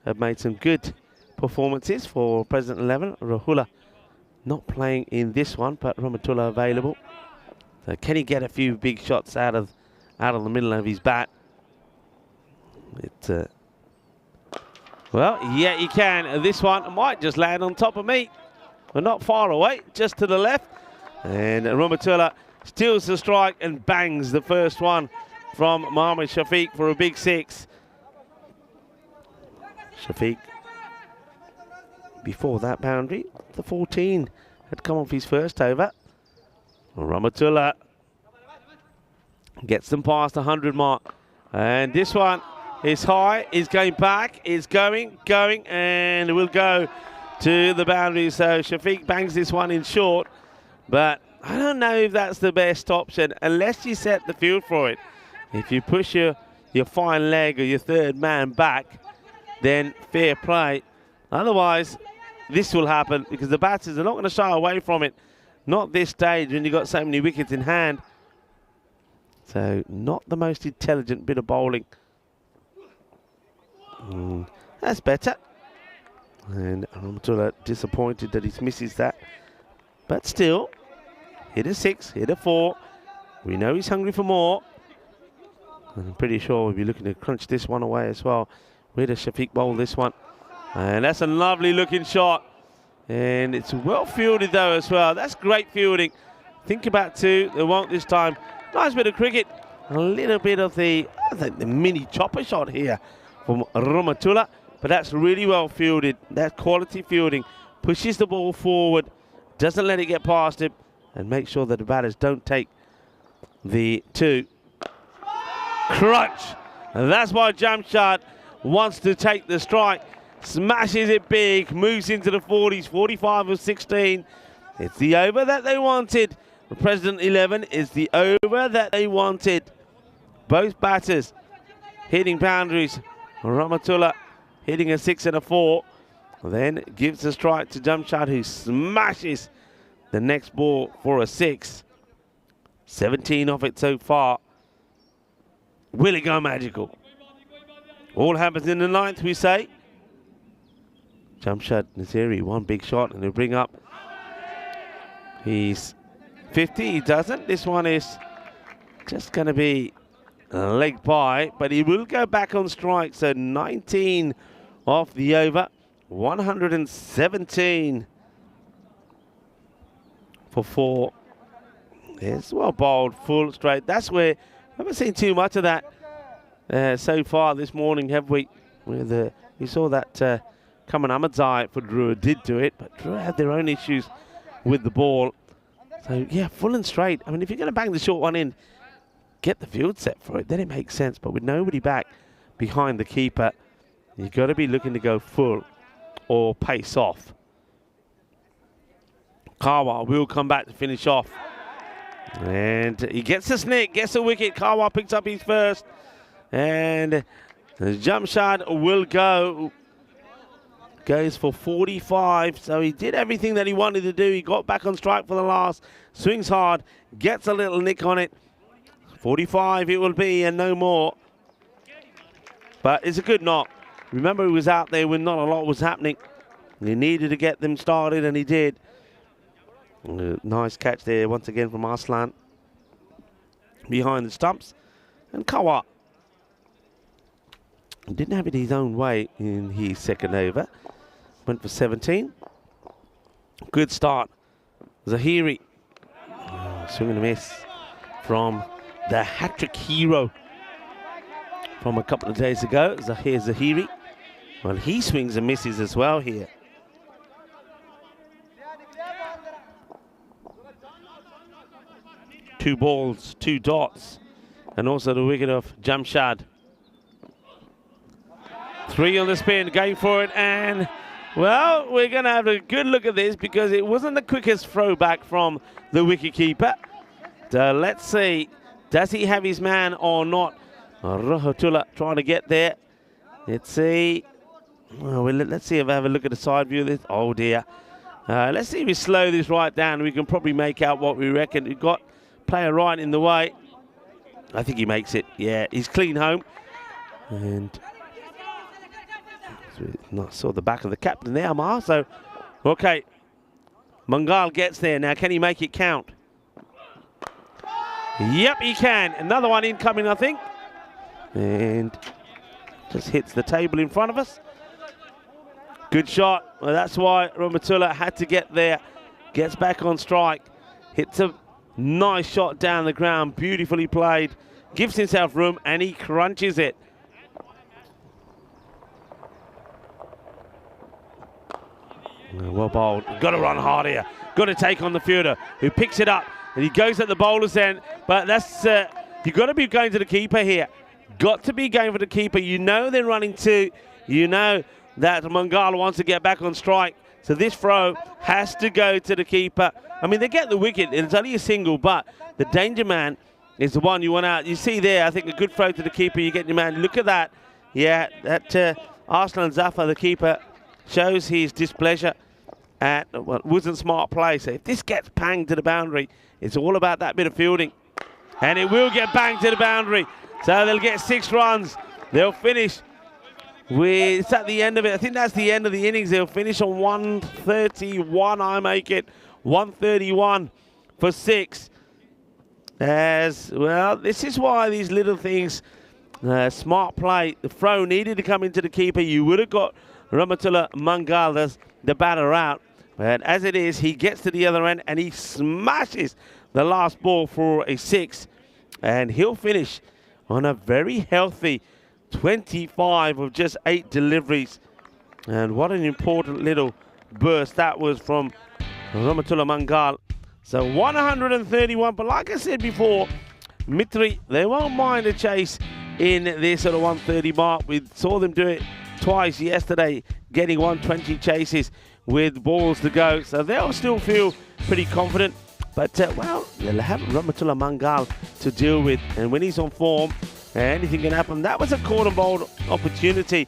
have made some good performances for President 11. Rahula not playing in this one, but Rahmatullah available. So can he get a few big shots out of the middle of his bat? Well, yeah, he can. This one might just land on top of me. We're not far away, just to the left. And Rahmatullah steals the strike and bangs the first one from Mohammad Shafiq for a big 6. Shafiq, before that boundary, the 14 had come off his first over. Ramatula gets them past the 100 mark. And this one is high, is going back, is going, and it will go to the boundary. So Shafiq bangs this one in short, but I don't know if that's the best option unless you set the field for it. If you push your fine leg or your third man back, then fair play. Otherwise, this will happen because the batters are not going to shy away from it. Not this stage when you've got so many wickets in hand. So not the most intelligent bit of bowling. That's better. And Ramatula disappointed that he misses that. But still, hit a 6, hit a 4. We know he's hungry for more. And I'm pretty sure we'll be looking to crunch this one away as well. Where does Shafiq bowl this one? And that's a lovely looking shot. And it's well fielded though as well. That's great fielding. Think about 2. They won't this time. Nice bit of cricket. A little bit of the mini chopper shot here from Ramatula. But that's really well fielded. That's quality fielding. Pushes the ball forward. Doesn't let it get past him. And make sure that the batters don't take the 2. Crunch. And that's why Jamshad wants to take the strike. Smashes it big. Moves into the 40s. 45 of 16. It's the over that they wanted. The President 11 is the over that they wanted. Both batters hitting boundaries. Ramatula hitting a 6 and a 4. Then gives the strike to Jamshad, who smashes the next ball for a 6. 17 off it so far. Will it go magical? All happens in the 9th, we say. Jamshad Naziri, one big shot, and he'll bring up. He's 50, he doesn't. This one is just going to be a leg by, but he will go back on strike. So 19 off the over, 117 for 4. It's well bowled, full straight. That's where, I haven't seen too much of that so far this morning, have we? Where you saw that Kaman Ahmadzai for Drua did do it, but Drua had their own issues with the ball. So, yeah, full and straight. I mean, if you're going to bang the short one in, get the field set for it. Then it makes sense. But with nobody back behind the keeper, you've got to be looking to go full or pace off. Kawa will come back to finish off. And he gets a snick, gets a wicket. Kawa picks up his first. And Jamshad will go. Goes for 45, so he did everything that he wanted to do. He got back on strike for the last, swings hard, gets a little nick on it. 45 it will be and no more. But it's a good knock. Remember, he was out there when not a lot was happening. He needed to get them started, and he did. Nice catch there once again from Arslan. Behind the stumps. And Kawa didn't have it his own way in his second over. Went for 17. Good start. Zahiri. Swing and a miss from the hat-trick hero from a couple of days ago, Zahir Zahiri. Well, he swings and misses as well here. Two balls, 2 dots. And also the wicket of Jamshad. 3 on the spin, going for it, and well, we're going to have a good look at this because it wasn't the quickest throwback from the wicketkeeper. So let's see, does he have his man or not? Rahatullah trying to get there. Let's see. Well, let's see if I have a look at the side view of this. Oh dear. Let's see if we slow this right down. We can probably make out what we reckon. We've got player right in the way. I think he makes it. Yeah, he's clean home. And saw the back of the captain there, Amar. So, okay. Mangal gets there. Now, can he make it count? Yep, he can. Another one incoming, I think. And just hits the table in front of us. Good shot. Well, that's why Ramatullah had to get there. Gets back on strike. Hits a nice shot down the ground. Beautifully played. Gives himself room, and he crunches it. Well bowled. Got to run hard here. Got to take on the fielder, who picks it up. And he goes at the bowler's end. But that's, you've got to be going to the keeper here. Got to be going for the keeper. You know they're running two. You know that Mangala wants to get back on strike. So this throw has to go to the keeper. I mean, they get the wicket. It's only a single, but the danger man is the one you want out. You see there, I think a good throw to the keeper. You get your man. Look at that. Yeah, that Arslan Zafar, the keeper, shows his displeasure at what wasn't smart play. So if this gets banged to the boundary, it's all about that bit of fielding. And it will get banged to the boundary. So they'll get 6 runs. They'll finish with, it's at the end of it. I think that's the end of the innings. They'll finish on 131, I make it. 131 for 6. As well, this is why these little things, smart play, the throw needed to come into the keeper. You would have got Rahmatullah Mangal, the batter, out. But as it is, he gets to the other end and he smashes the last ball for a 6. And he'll finish on a very healthy 25 of just 8 deliveries. And what an important little burst that was from Rahmatullah Mangal. So 131, but like I said before, Mitri, they won't mind a chase in this sort of 130 mark. We saw them do it twice yesterday, getting 120 chases with balls to go. So they'll still feel pretty confident. But, well, they'll have Rahmatullah Mangal to deal with. And when he's on form, anything can happen. That was a cordon ball opportunity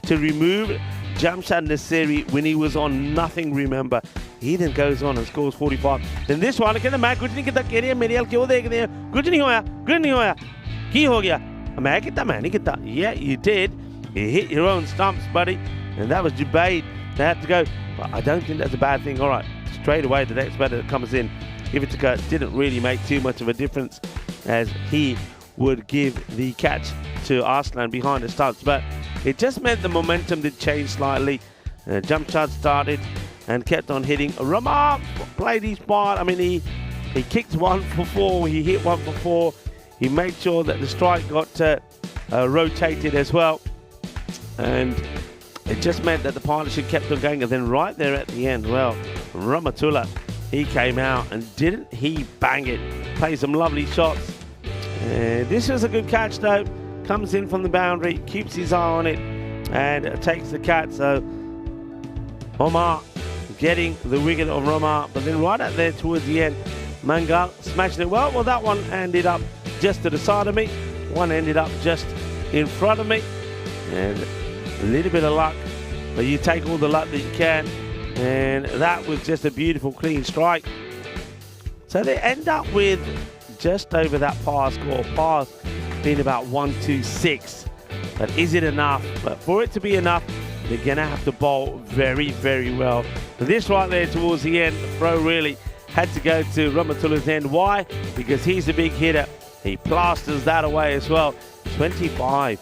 to remove Jamshad Nasseri when he was on nothing, remember. He then goes on and scores 45. Then this one, कहता मैं कुछ नहीं किया केरिया मेरे हाल क्यों देख रहे हैं कुछ नहीं होया की हो गया मैं नहीं किया yeah you did, you hit your own stumps, buddy. And that was Jubaid. They had to go, but I don't think that's a bad thing. All right, straight away the next batter that comes in, give it to Kurt. Didn't really make too much of a difference as he would give the catch to Arslan behind the stumps, but it just meant the momentum did change slightly. Jamshad started and kept on hitting. Ramar played his part. I mean, he kicked 1 for 4, he hit 1 for 4. He made sure that the strike got rotated as well. And it just meant that the partnership kept on going. And then right there at the end, well, Rahmatullah, he came out and didn't he bang it. Played some lovely shots. This was a good catch though. Comes in from the boundary, keeps his eye on it, and takes the catch. So Omar getting the wicket of Omar, but then right out there towards the end, Mangal smashing it well. Well, that one ended up just to the side of me. One ended up just in front of me. And a little bit of luck, but you take all the luck that you can. And that was just a beautiful, clean strike. So they end up with just over that par score. Par being about 126. But is it enough? But for it to be enough, they're going to have to bowl very, very well. But this right there towards the end, the throw really had to go to Rahmatullah's end. Why? Because he's a big hitter. He plasters that away as well. 25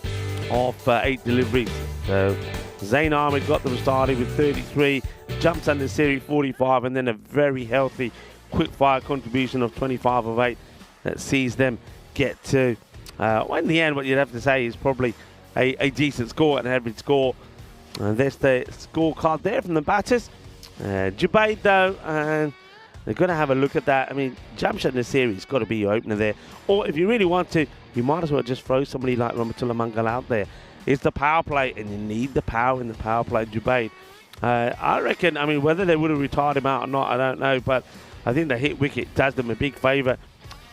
of 8 deliveries. So Zain Ahmed got them started with 33. Jumps under series 45, and then a very healthy quick fire contribution of 25 of 8 that sees them get to, well, in the end, what you'd have to say is probably a decent score, an average score. And there's the scorecard there from the batters. Jubaid, though, and they're going to have a look at that. I mean, Jamshad Nasseri's got to be your opener there. Or if you really want to, you might as well just throw somebody like Rahmatullah Mangal out there. It's the power play, and you need the power in the power play, Jubaid. I reckon, I mean, whether they would have retired him out or not, I don't know, but I think the hit wicket does them a big favour.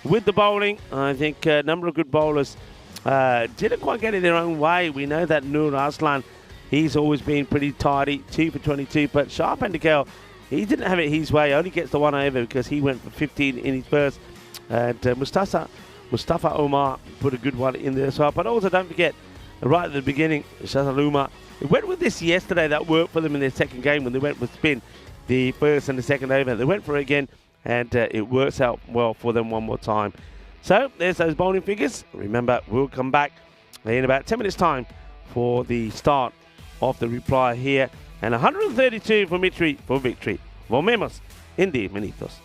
With the bowling, I think a number of good bowlers didn't quite get it their own way. We know that Nur Arslan, he's always been pretty tidy, 2 for 22, but Sharp Endikel, he didn't have it his way, only gets the one over because he went for 15 in his first. And Mustafa Omar put a good one in there as well. But also don't forget, right at the beginning, Shazal Umar, they went with this yesterday. That worked for them in their second game when they went with spin, the first and the second over. They went for it again, and it works out well for them one more time. So there's those bowling figures. Remember, we'll come back in about 10 minutes' time for the start of the reply here. And 132 for Mitri for victory. Volvemos en 10 minutos.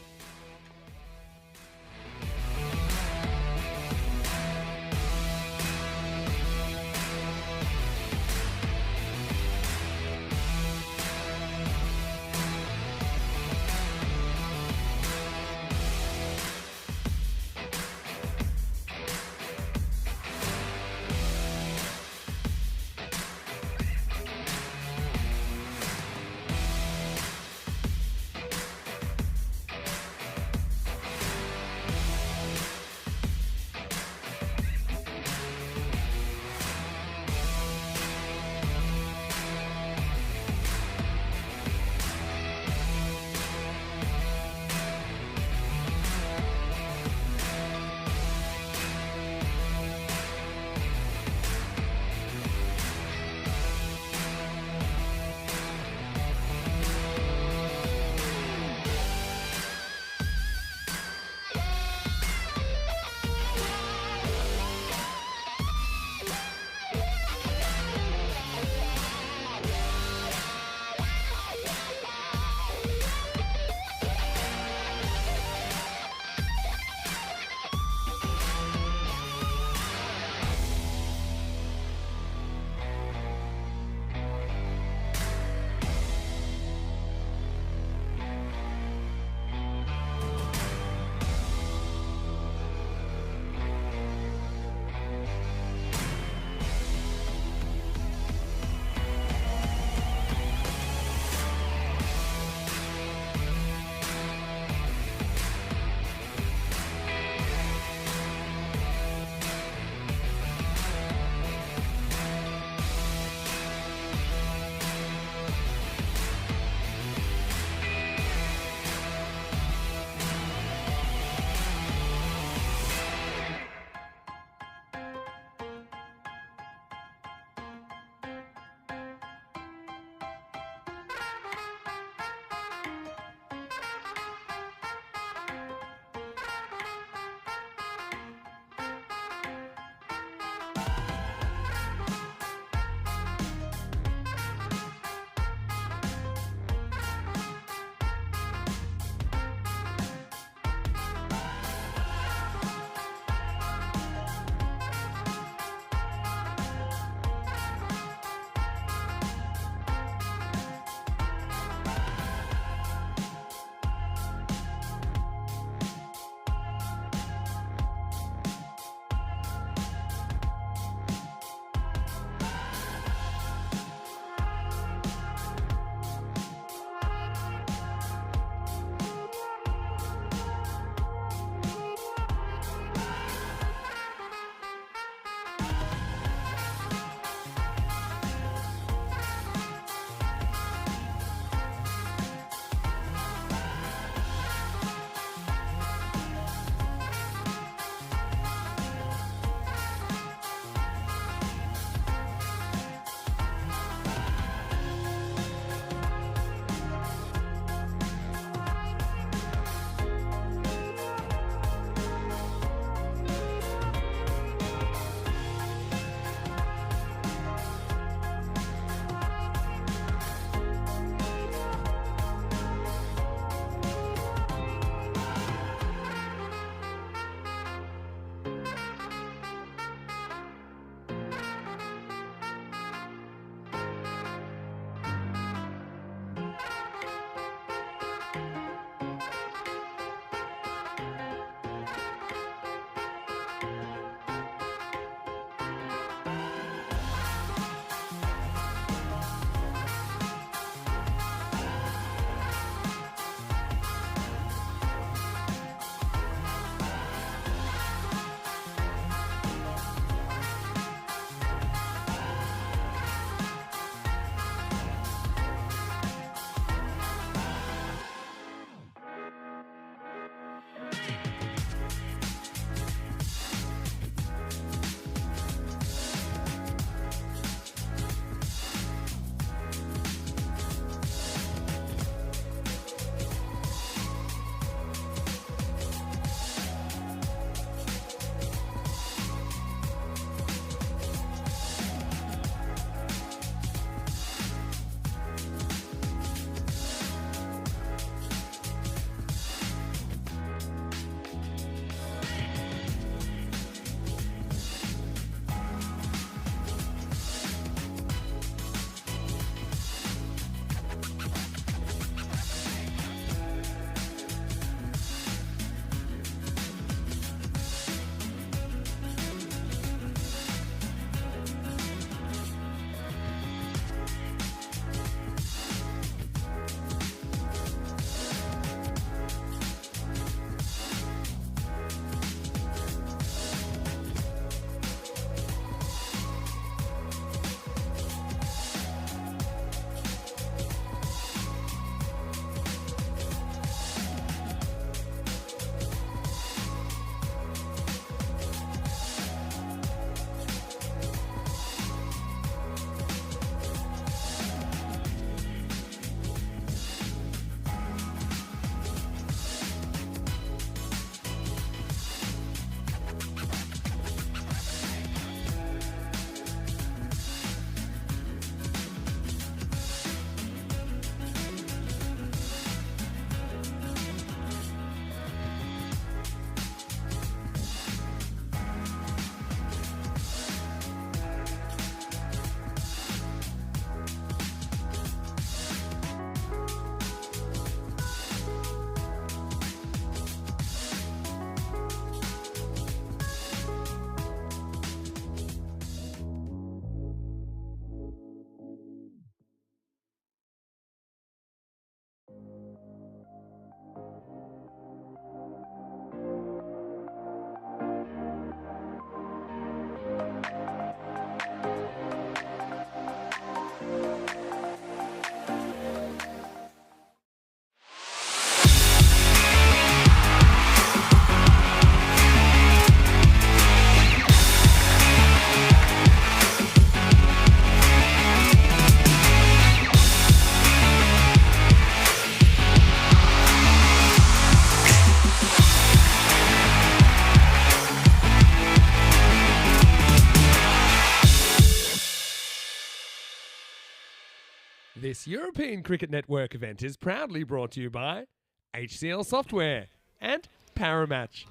This European Cricket Network event is proudly brought to you by HCL Software and Paramatch.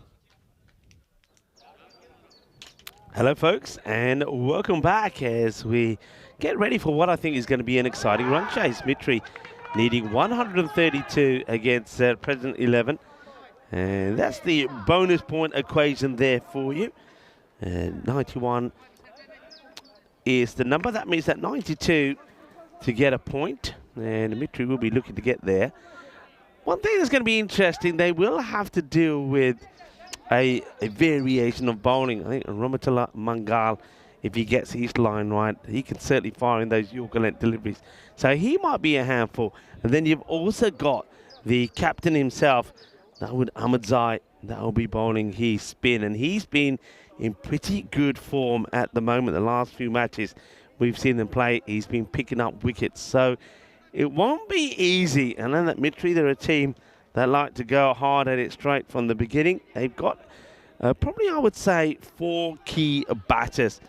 Hello, folks, and welcome back as we get ready for what I think is going to be an exciting run chase. Mitri needing 132 against President 11. And that's the bonus point equation there for you. And 91 is the number. That means that 92 to get a point. And Mitri will be looking to get there. One thing that's going to be interesting, they will have to deal with a variation of bowling. I think Ramatullah Mangal, if he gets his line right, he can certainly fire in those Yorker length deliveries. So he might be a handful. And then you've also got the captain himself, Dawood Ahmadzai, that will be bowling his spin. And he's been in pretty good form at the moment. The last few matches we've seen him play, he's been picking up wickets. So it won't be easy. And then that Mitri, they're a team that like to go hard at it straight from the beginning. They've got probably, I would say, 4 key batters.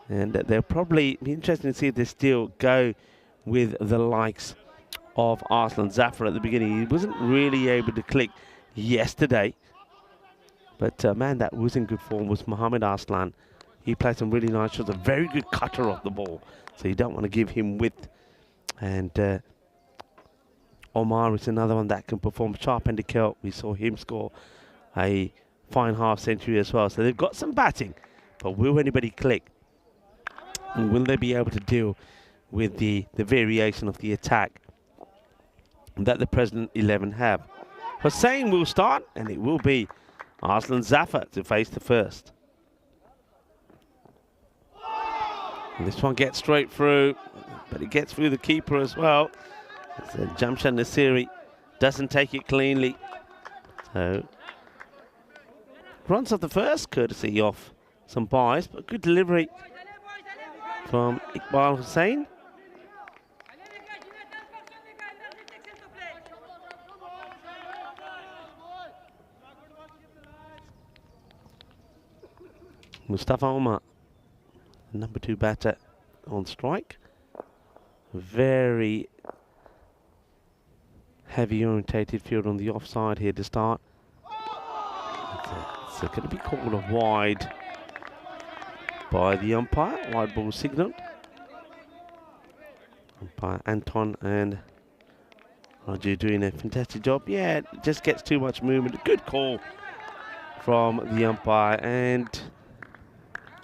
And they'll probably be interested to see if they still go with the likes of Arslan Zafar at the beginning. He wasn't really able to click yesterday. But man, that was in good form was Mohammad Arslan. He played some really nice shots, a very good cutter off the ball. So you don't want to give him width. And Omar is another one that can perform. Sharp Andy Kelt, we saw him score a fine half century as well. So they've got some batting, but will anybody click? And will they be able to deal with the variation of the attack that the President 11 have? Hussain will start, and it will be Arslan Zafar to face the first. And this one gets straight through, but it gets through the keeper as well. So Jamshad Nasiri doesn't take it cleanly. So runs off the first, courtesy of some buys, but good delivery from Iqbal Hussain. Mustafa Omar, number 2 batter on strike. Very heavy orientated field on the offside here to start. It's going to be called a wide by the umpire. Wide ball signal. Umpire Anton and Raju doing a fantastic job. Yeah, it just gets too much movement. Good call from the umpire. And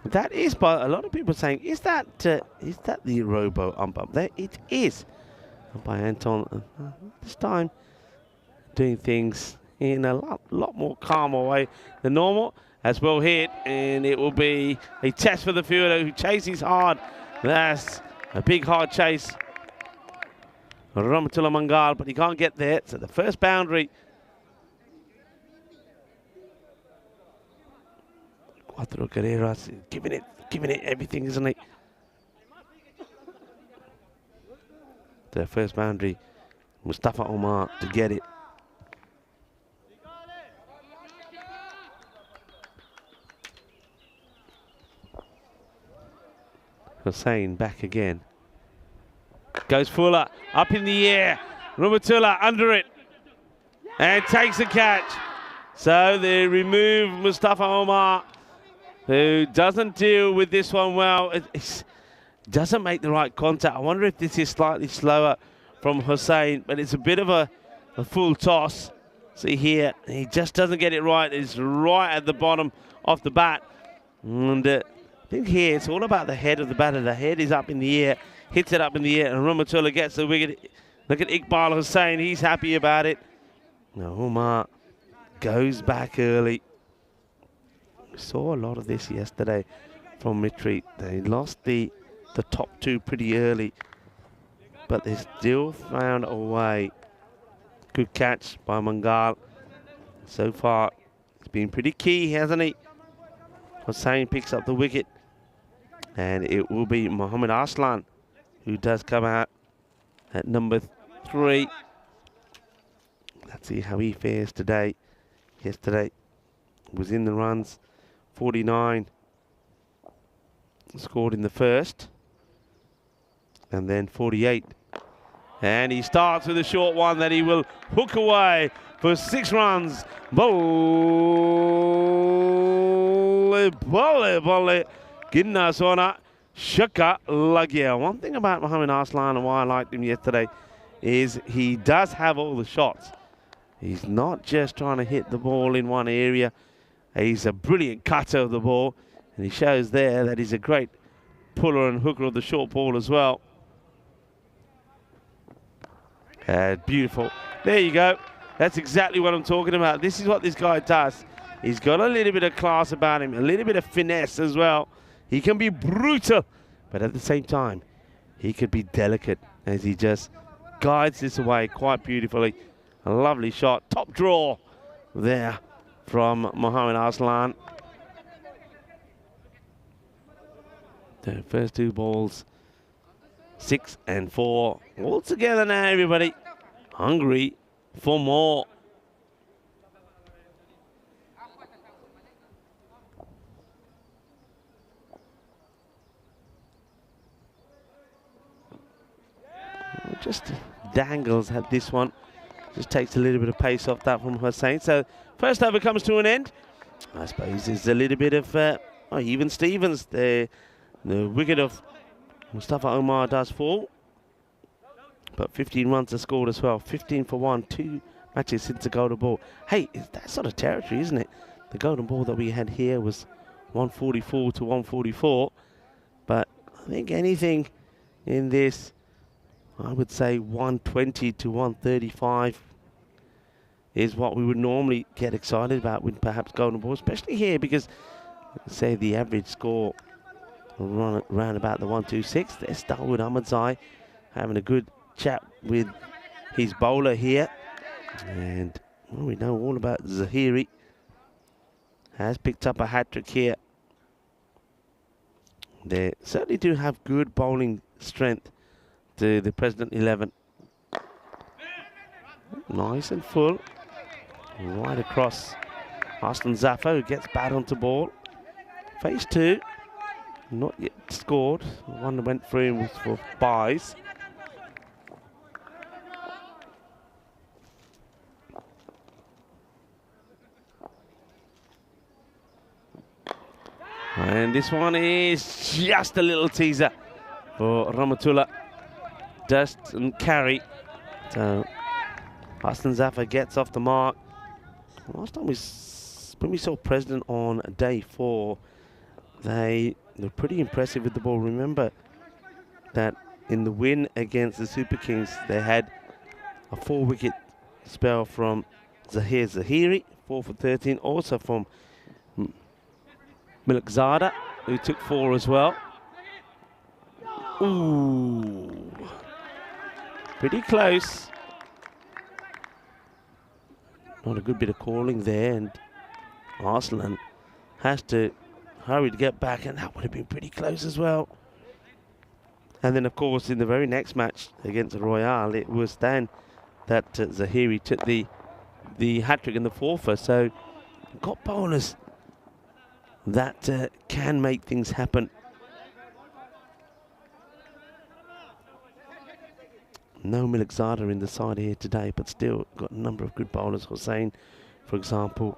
that is, by a lot of people saying, is that the robo umpire? There it is. By Anton, this time doing things in a lot more calmer way than normal. As well hit, and it will be a test for the fielder who chases hard. That's a big hard chase. Ramatullah Mangal, but he can't get there. So the first boundary. Cuatro Carreras giving it everything, isn't he? The first boundary, Mustafa Omar to get it. Hussain back again. Goes Fuller, up in the air. Ramatullah under it. And takes the catch. So they remove Mustafa Omar, who doesn't deal with this one well. It doesn't make the right contact. I wonder if this is slightly slower from Hussain, but it's a bit of a full toss. See here, he just doesn't get it right. It's right at the bottom of the bat. And I think here it's all about the head of the batter. The head is up in the air, hits it up in the air, and Ramatullah gets the wicket. Look at Iqbal Hussain, he's happy about it. Now Omar goes back early. We saw a lot of this yesterday from Mitri. They lost the top 2 pretty early, but they still found a way. Good catch by Mangal. So far, it's been pretty key, hasn't he? Hussain picks up the wicket, and it will be Mohammad Arslan who does come out at number 3. Let's see how he fares today. Yesterday was in the runs, 49 scored in the first, and then 48 And he starts with a short one that he will hook away for 6 runs. Volley, volley, volley. Ginna Sona, Shaka Lagia. One thing about Mohamed Arslan and why I liked him yesterday is he does have all the shots. He's not just trying to hit the ball in one area. He's a brilliant cutter of the ball. And he shows there that he's a great puller and hooker of the short ball as well. Beautiful. There you go. That's exactly what I'm talking about. This is what this guy does. He's got a little bit of class about him, a little bit of finesse as well. He can be brutal, but at the same time, he could be delicate as he just guides this away quite beautifully. A lovely shot. Top draw there from Mohamed Arslan. The first 2 balls, 6 and 4. All together now, everybody. Hungry for more. Just dangles at this one. Just takes a little bit of pace off that from Hussain. So first over comes to an end. I suppose there's a little bit of even Stevens. The wicket of Mustafa Omar does fall. But 15 runs are scored as well. 15 for 1, 2 matches since the golden ball. Hey, that's sort of territory, isn't it? The golden ball that we had here was 144 to 144. But I think anything in this, I would say 120 to 135 is what we would normally get excited about with perhaps golden ball, especially here because, say, the average score will run around about the 126. There's Dawood Ahmadzai having a good chat with his bowler here. And well, we know all about Zahiri. Has picked up a hat-trick here. They certainly do have good bowling strength to the President 11. Nice and full. Right across. Arslan Zafar, who gets bat onto ball. Phase 2. Not yet scored. One that went through was for buys. And this one is just a little teaser for Rahmatullah. Doesn't carry. So Arslan Zafar gets off the mark. Last time when we saw President on day 4, they were pretty impressive with the ball. Remember that in the win against the Super Kings, they had a 4-wicket spell from Zahir Zahiri, 4 for 13, also from Milkzada, who took 4 as well. Ooh, pretty close. Not a good bit of calling there, and Arslan has to hurry to get back, and that would have been pretty close as well. And then, of course, in the very next match against Royale, it was then that Zahiri took the hat-trick in the 4th. So, got bowlers that can make things happen. No Milkzada in the side here today, but still got a number of good bowlers. Hussain, for example,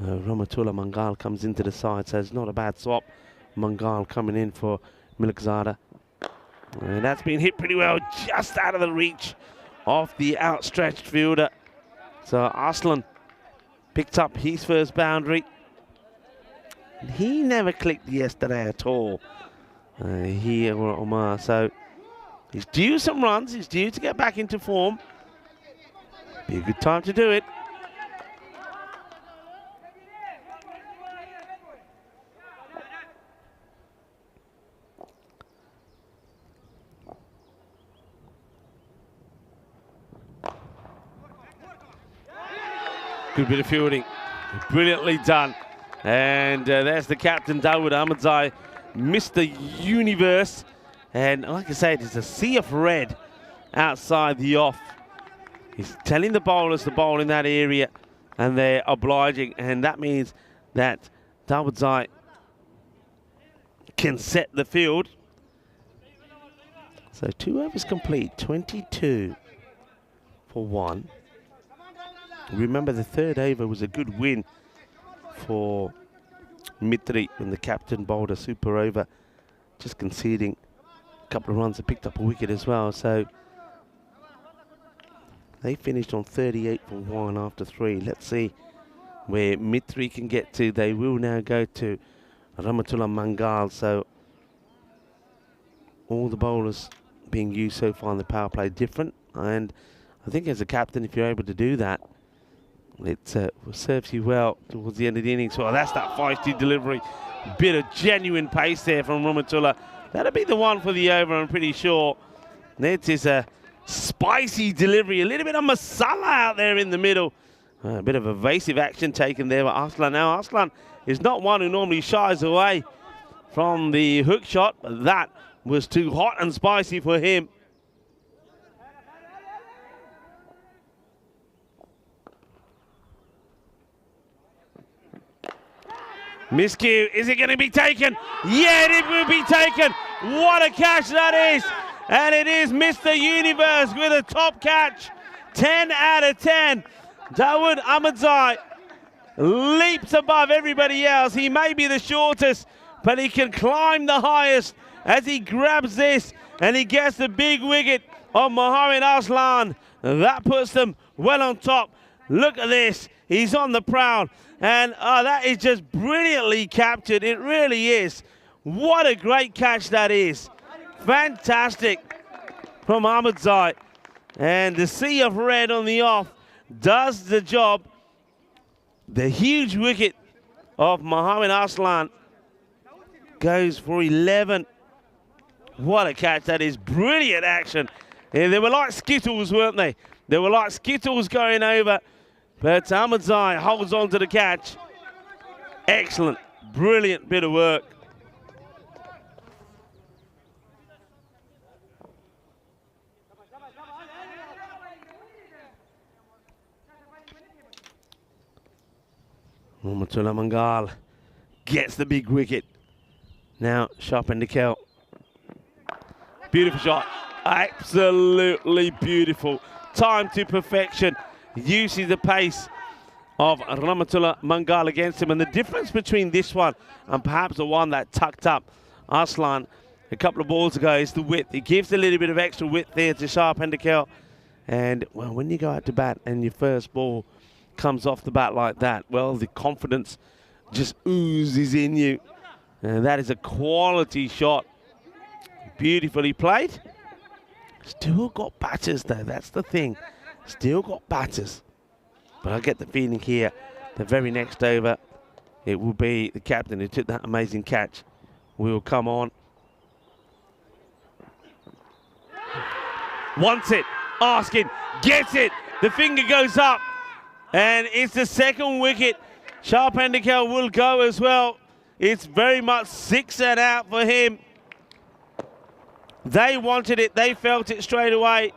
Rahmatullah Mangal comes into the side, so it's not a bad swap. Mangal coming in for Milkzada. And that's been hit pretty well, just out of the reach of the outstretched fielder. So Arslan picked up his first boundary. He never clicked yesterday at all, here or Omar. So he's due some runs. He's due to get back into form. Be a good time to do it. Good bit of fielding. Brilliantly done. And there's the captain, Dawood Ahmadzai, Mr. Universe. And like I said, it's a sea of red outside the off. He's telling the bowlers to bowl in that area, and they're obliging. And that means that Ahmadzai can set the field. So 2 overs complete, 22 for 1. Remember, the third over was a good win for Mitri when the captain bowled a super over, just conceding a couple of runs and picked up a wicket as well. So they finished on 38 for 1 after 3. Let's see where Mitri can get to. They will now go to Rahmatullah Mangal. So all the bowlers being used so far in the power play different, and I think as a captain, if you're able to do that, it serves you well towards the end of the innings. Well, that's that feisty delivery. Bit of genuine pace there from Rahmatullah. That'll be the one for the over, I'm pretty sure. It is a spicy delivery, a little bit of masala out there in the middle. A bit of evasive action taken there by Arslan. Now, Arslan is not one who normally shies away from the hook shot, but that was too hot and spicy for him. Miscue, is it going to be taken? Yeah, it will be taken. What a catch that is. And it is Mr. Universe with a top catch. 10 out of 10. Dawood Ahmadzai leaps above everybody else. He may be the shortest, but he can climb the highest as he grabs this and he gets the big wicket of Mohamed Arslan. That puts them well on top. Look at this. He's on the prowl. And that is just brilliantly captured. It really is. What a great catch that is. Fantastic from Ahmadzai. And the sea of red on the off does the job. The huge wicket of Mohamed Arslan goes for 11. What a catch that is. Brilliant action. Yeah, they were like Skittles, weren't they? They were like Skittles going over. But Ahmadzai holds on to the catch. Excellent. Brilliant bit of work. Rahmatullah Mangal gets the big wicket. Now, Sharp and Nikhil. Beautiful shot. Absolutely beautiful. Time to perfection. Uses the pace of Rahmatullah Mangal against him. And the difference between this one and perhaps the one that tucked up Arslan a couple of balls ago is the width. It gives a little bit of extra width there to Sharp and Nikhil. And, well, when you go out to bat and your first ball comes off the bat like that, well, the confidence just oozes in you. And that is a quality shot. Beautifully played. Still got batters, though. That's the thing. Still got batters. But I get the feeling here, the very next over, it will be the captain who took that amazing catch. Will come on. Wants it. Asking. Gets it. The finger goes up. And it's the second wicket. Sharp and Nikhil will go as well. It's very much 6 and out for him. They wanted it. They felt it straight away.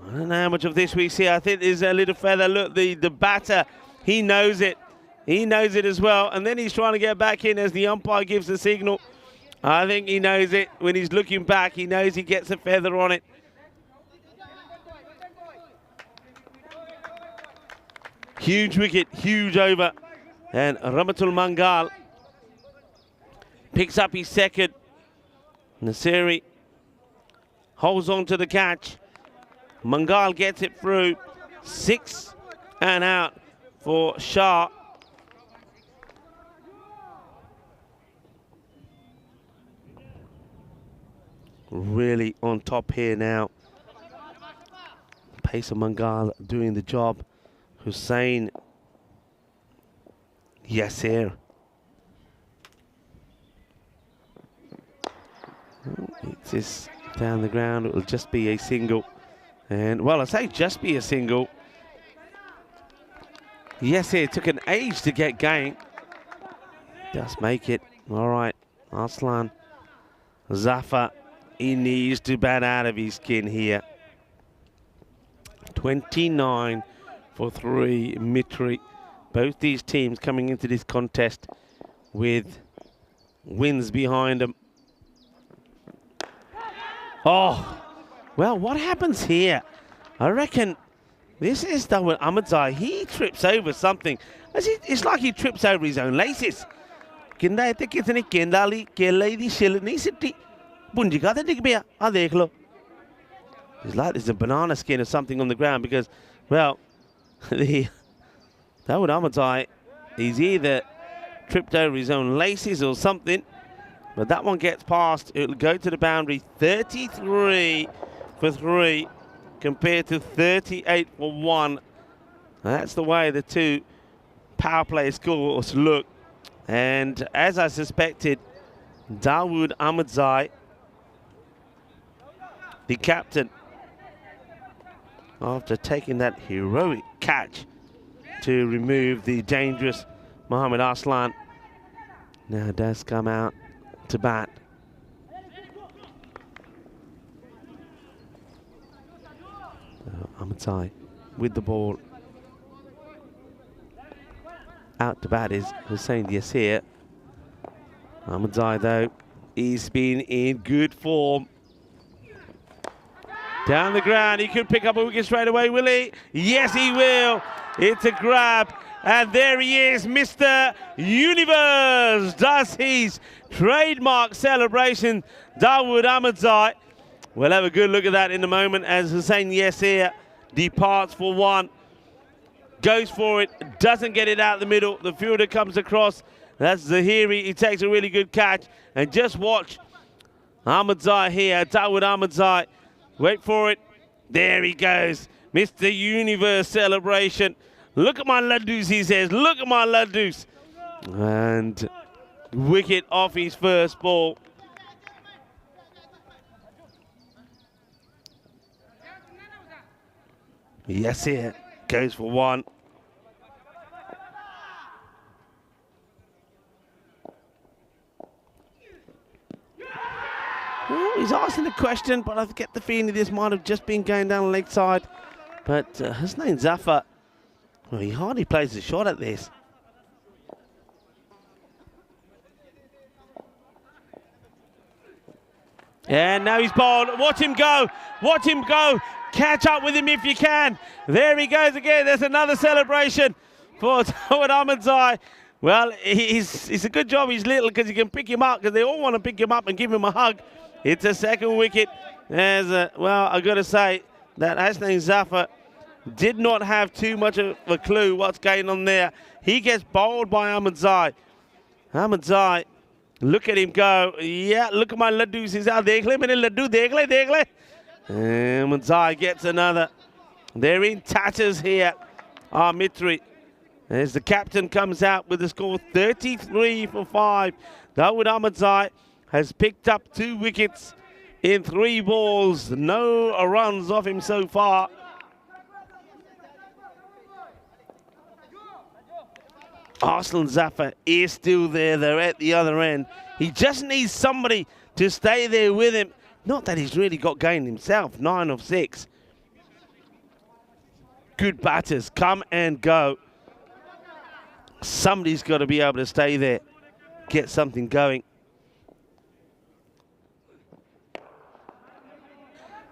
I don't know how much of this we see. I think there's a little feather. Look, the batter, he knows it. He knows it as well. And then he's trying to get back in as the umpire gives the signal. I think he knows it. When he's looking back, he knows he gets a feather on it. Huge wicket, huge over. And Rahmatullah Mangal picks up his second. Nasiri holds on to the catch. Mangal gets it through. 6 and out for Shah. Really on top here now. Pace of Mangal doing the job. Hussain Yasser. It's just down the ground. It will just be a single. And, well, I say just be a single. Yes, it took an age to get going. Just make it. All right, Arslan Zafar, he needs to bat out of his skin here. 29 for 3, Mitri. Both these teams coming into this contest with wins behind them. Oh, Well, what happens here? I reckon this is done with Ahmadzai. He trips over something. It's like he trips over his own laces. It's like there's a banana skin or something on the ground because, well, Dawud Ahmadzai, he's either tripped over his own laces or something, but that one gets past. It'll go to the boundary. 33 for 3 compared to 38 for 1. That's the way the two power play scores look. And as I suspected, Dawud Ahmadzai, the captain, after taking that heroic catch to remove the dangerous Mohamed Arslan, now does come out to bat. Ahmadzai with the ball. Out to bat is Hussein Yasir. Ahmadzai, though, he's been in good form. Down the ground, he could pick up a wicket straight away, will he? Yes, he will. It's a grab. And there he is, Mr. Universe. Does his trademark celebration, Dawud Ahmadzai. We'll have a good look at that in a moment as Hussein Yasir departs for 1. Goes for it, doesn't get it out the middle. The fielder comes across. That's Zahiri. He takes a really good catch. And just watch Ahmadzai here, Dawud Ahmadzai. Wait for it. There he goes. Mr. Universe celebration. Look at my laddus, he says. Look at my laddus. And wicket off his first ball. Yasir goes for 1. Well, he's asking the question, but I get the feeling this might have just been going down the leg side. But Hussein Zafar, well, he hardly plays a shot at this. And now he's bowled. Watch him go. Watch him go. Catch up with him if you can. There he goes again. There's another celebration for Dawud Ahmadzai. Well, it's a good job he's little because you can pick him up because they all want to pick him up and give him a hug. It's a second wicket. Well, I've got to say that Hussein Zafar did not have too much of a clue what's going on there. He gets bowled by Ahmadzai. Ahmadzai, look at him go. Yeah, look at my laddus. He's out. Dekh le mere laddu, dekh le. Ahmadzai gets another. They're in tatters here. Mitri. As the captain comes out with the score 33 for 5. Dawud Ahmadzai has picked up 2 wickets in 3 balls. No runs off him so far. Arslan Zafar is still there, though, at the other end. He just needs somebody to stay there with him. Not that he's really got going himself. 9 of 6. Good batters come and go. Somebody's got to be able to stay there, get something going.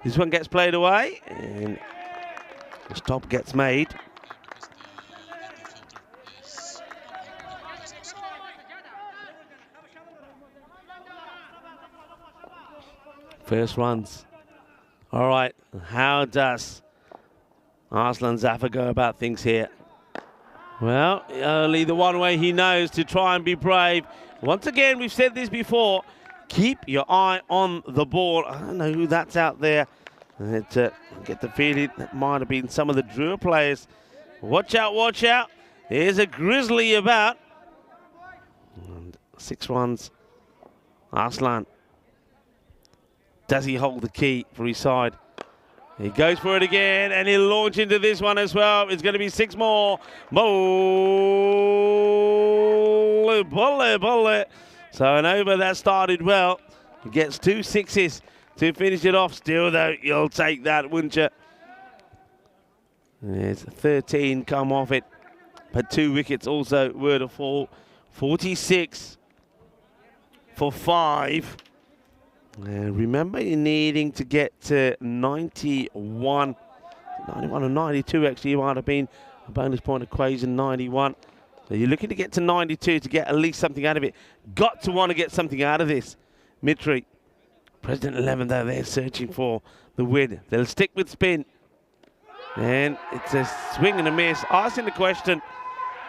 This one gets played away, and the stop gets made. First runs. All right, how does Arslan Zafar go about things here? Well, only the one way he knows to try and be brave. Once again, we've said this before, keep your eye on the ball. I don't know who that's out there. Get the feeling that might have been some of the Drua players. Watch out, watch out. There's a grizzly about. And 6 runs. Arslan. Does he hold the key for his side? He goes for it again, and he'll launch into this one as well. It's going to be 6 more. Bolle. So an over that started well. He gets 2 6s to finish it off. Still, though, you'll take that, wouldn't you? There's 13 come off it, but 2 wickets also were to fall. 46 for 5. And remember, you're needing to get to 91 or 92, actually. It might have been a bonus point equation, 91. So you're looking to get to 92 to get at least something out of it. Got to want to get something out of this. Mitri, President 11, though, they're searching for the win. They'll stick with spin. And it's a swing and a miss. Asking the question.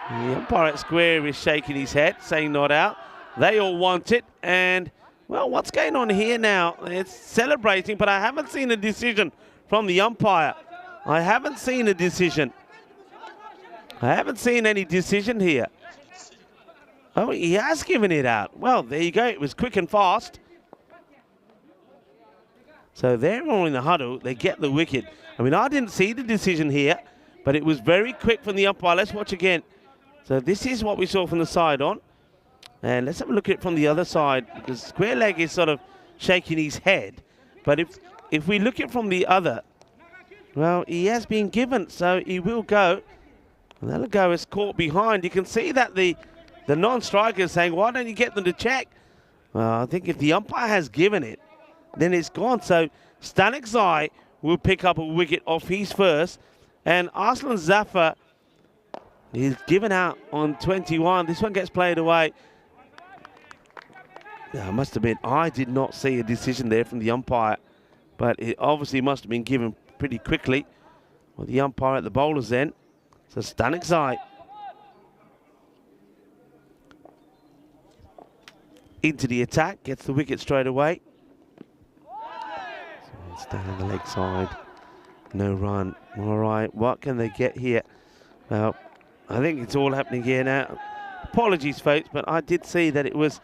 The umpire at square is shaking his head, saying not out. They all want it. And, well, what's going on here now? It's celebrating, but I haven't seen a decision from the umpire. I haven't seen a decision. I haven't seen any decision here. Oh, he has given it out. Well, there you go. It was quick and fast. So they're all in the huddle. They get the wicket. I mean, I didn't see the decision here, but it was very quick from the umpire. Let's watch again. So this is what we saw from the side on. And let's have a look at it from the other side, because square leg is sort of shaking his head. But if we look at it from the other, well, he has been given, so he will go. And that'll go as caught behind. You can see that the non-striker is saying, why don't you get them to check? Well, I think if the umpire has given it, then it's gone. So Stanek Zai will pick up a wicket off his first. And Arslan Zafar is given out on 21. This one gets played away. Yeah, it must have been. I did not see a decision there from the umpire, but it obviously must have been given pretty quickly. Well, the umpire at the bowler's end. So Stanek Zai into the attack, gets the wicket straight away. So down on the leg side, no run. All right, what can they get here? Well, I think it's all happening here now. Apologies, folks, but I did see that it was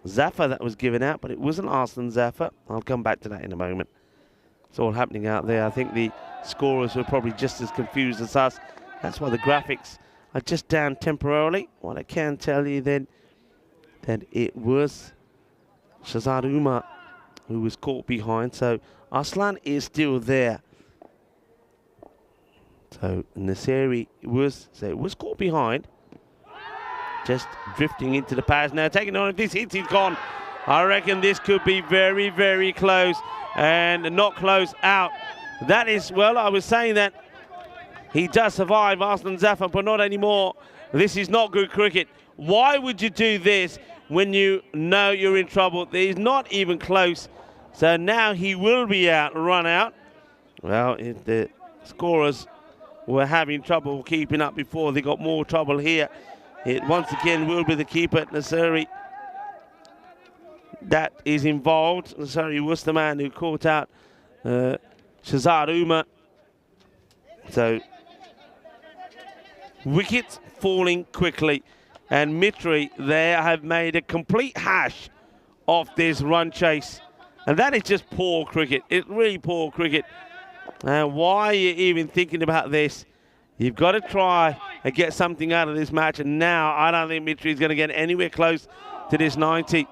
Zafar that was given out, but it wasn't Arslan Zafar. I'll come back to that in a moment. It's all happening out there. I think the scorers were probably just as confused as us. That's why the graphics are just down temporarily. What I can tell you then, that it was Shazad Umar who was caught behind. So Arslan is still there. So Nasiri was caught behind. Just drifting into the pads now, taking on. If this hits, he's gone. I reckon this could be very, very close, and not close out. That is, well, I was saying that he does survive, Arslan Zafar, but not anymore. This is not good cricket. Why would you do this when you know you're in trouble? He's not even close. So now he will be out, run out. Well, if the scorers were having trouble keeping up before, they got more trouble here. It once again will be the keeper, Nasiri, that is involved. Nasiri was the man who caught out Shazad Umar. So wickets falling quickly, and Mitri there have made a complete hash of this run chase, and that is just poor cricket. It's really poor cricket. And why are you even thinking about this? You've got to try and get something out of this match, and now I don't think Mitri is going to get anywhere close to this 90.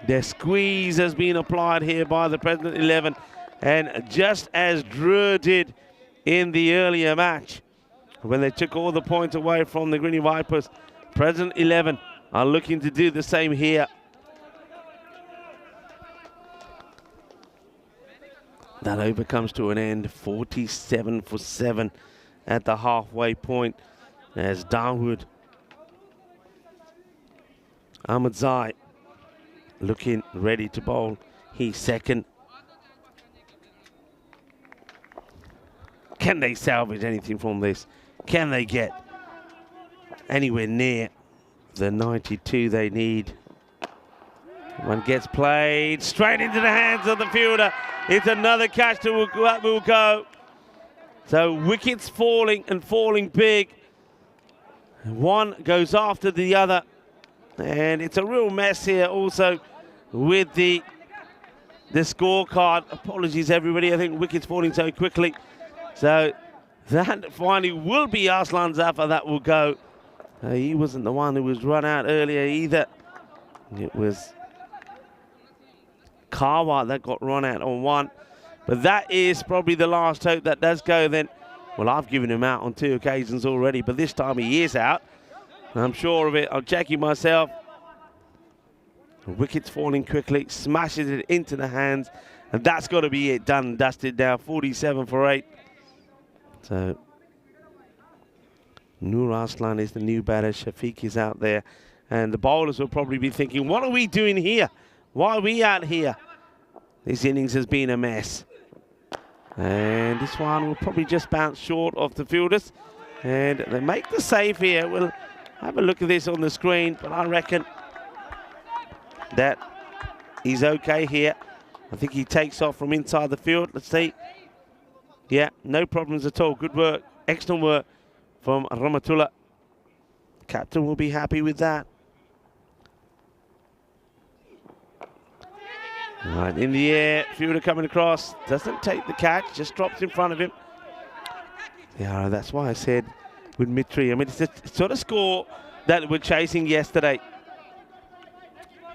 The squeeze has been applied here by the President 11, and just as Drew did in the earlier match, when they took all the points away from the Greeny Vipers, President 11 are looking to do the same here. That over comes to an end, 47 for 7 at the halfway point, as Dawood Ahmed Zai looking ready to bowl. He's second. Can they salvage anything from this? Can they get anywhere near the 92 they need? One gets played straight into the hands of the fielder. It's another catch that will go. So wickets falling and falling big. One goes after the other. And it's a real mess here also with the scorecard. Apologies, everybody. I think wickets falling so quickly. So that finally will be Arslan Zafar that will go. He wasn't the one who was run out earlier either. It was Kawa that got run out on one. But that is probably the last hope that does go then. Well, I've given him out on 2 occasions already, but this time he is out. I'm sure of it. I'm checking myself. The wicket's falling quickly, smashes it into the hands, and that's got to be it, done and dusted now, 47 for 8. So Noor Arslan is the new batter, Shafiq is out there, and the bowlers will probably be thinking, what are we doing here? Why are we out here? This innings has been a mess. And this one will probably just bounce short of the fielders, and they make the save here. We'll have a look at this on the screen, but I reckon that he's okay here. I think he takes off from inside the field. Let's see. Yeah, no problems at all. Good work, excellent work from Rahmatullah. Captain will be happy with that. Right, in the air, fielder coming across, doesn't take the catch, just drops in front of him. Yeah, that's why I said with Mitri, I mean, it's the sort of score that we're chasing yesterday.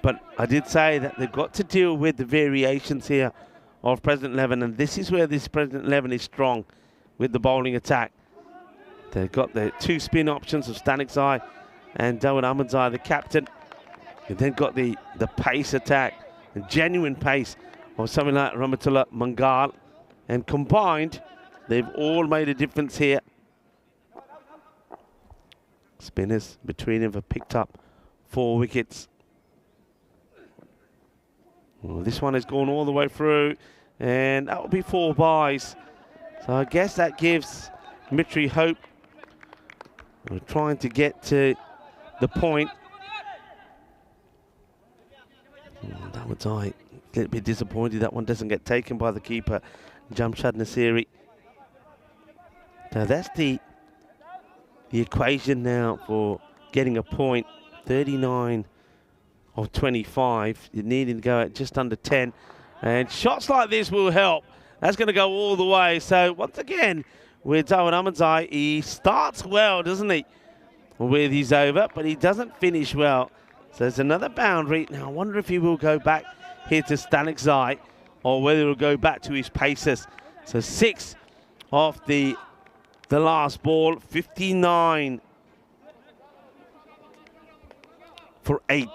But I did say that they've got to deal with the variations here of President 11, and this is where this President 11 is strong with the bowling attack. They've got the 2 spin options of Stanikzai and Dawud Ahmadzai, the captain. You've then got the pace attack, the genuine pace of something like Rahmatullah Mangal, and combined, they've all made a difference here. Spinners between them have picked up 4 wickets. Well, this one has gone all the way through, and that will be 4 byes. So I guess that gives Mitri hope. We're trying to get to the point. That was a little bit disappointed that one doesn't get taken by the keeper, Jamshad Nasiri. Now that's the equation now for getting a point. 39 of 25. You're needing to go at just under 10. And shots like this will help. That's going to go all the way. So once again, with Dawud Ahmadzai, he starts well, doesn't he? With his over, but he doesn't finish well. So there's another boundary. Now I wonder if he will go back here to Stanikzai or whether he'll go back to his pacers. So 6 off the last ball, 59 for 8.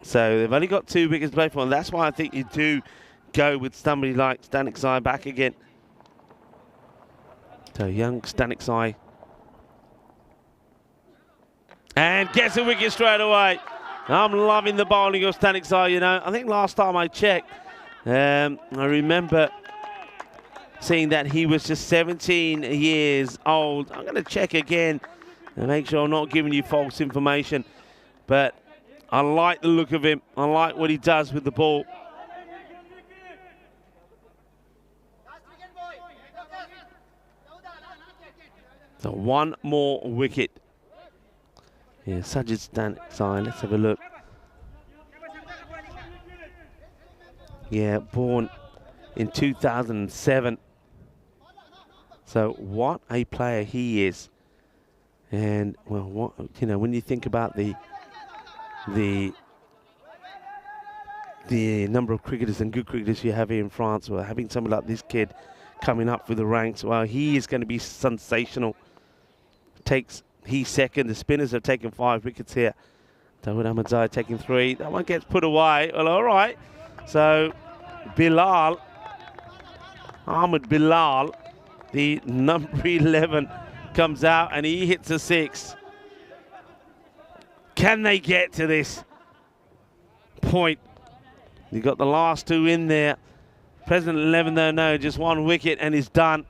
So they've only got 2 wickets to play for, and that's why I think you do go with somebody like Stanikzai back again. So young Stanikzai. And gets a wicket straight away. I'm loving the bowling of Stanikzai, you know. I think last time I checked, I remember seeing that he was just 17 years old. I'm going to check again and make sure I'm not giving you false information. But I like the look of him. I like what he does with the ball. So 1 more wicket. Yeah, Sajid Stanikzai, let's have a look. Yeah, born in 2007. So what a player he is. And well, what, you know, when you think about the number of cricketers and good cricketers you have here in France, well, having someone like this kid coming up through the ranks, well, he is going to be sensational. He's second. The spinners have taken 5 wickets here. Dawud Ahmadzai taking 3. That one gets put away. Well, all right. So Ahmed Bilal, the number 11, comes out and he hits a 6. Can they get to this point? You got the last 2 in there. President 11, though, no, just 1 wicket and he's done.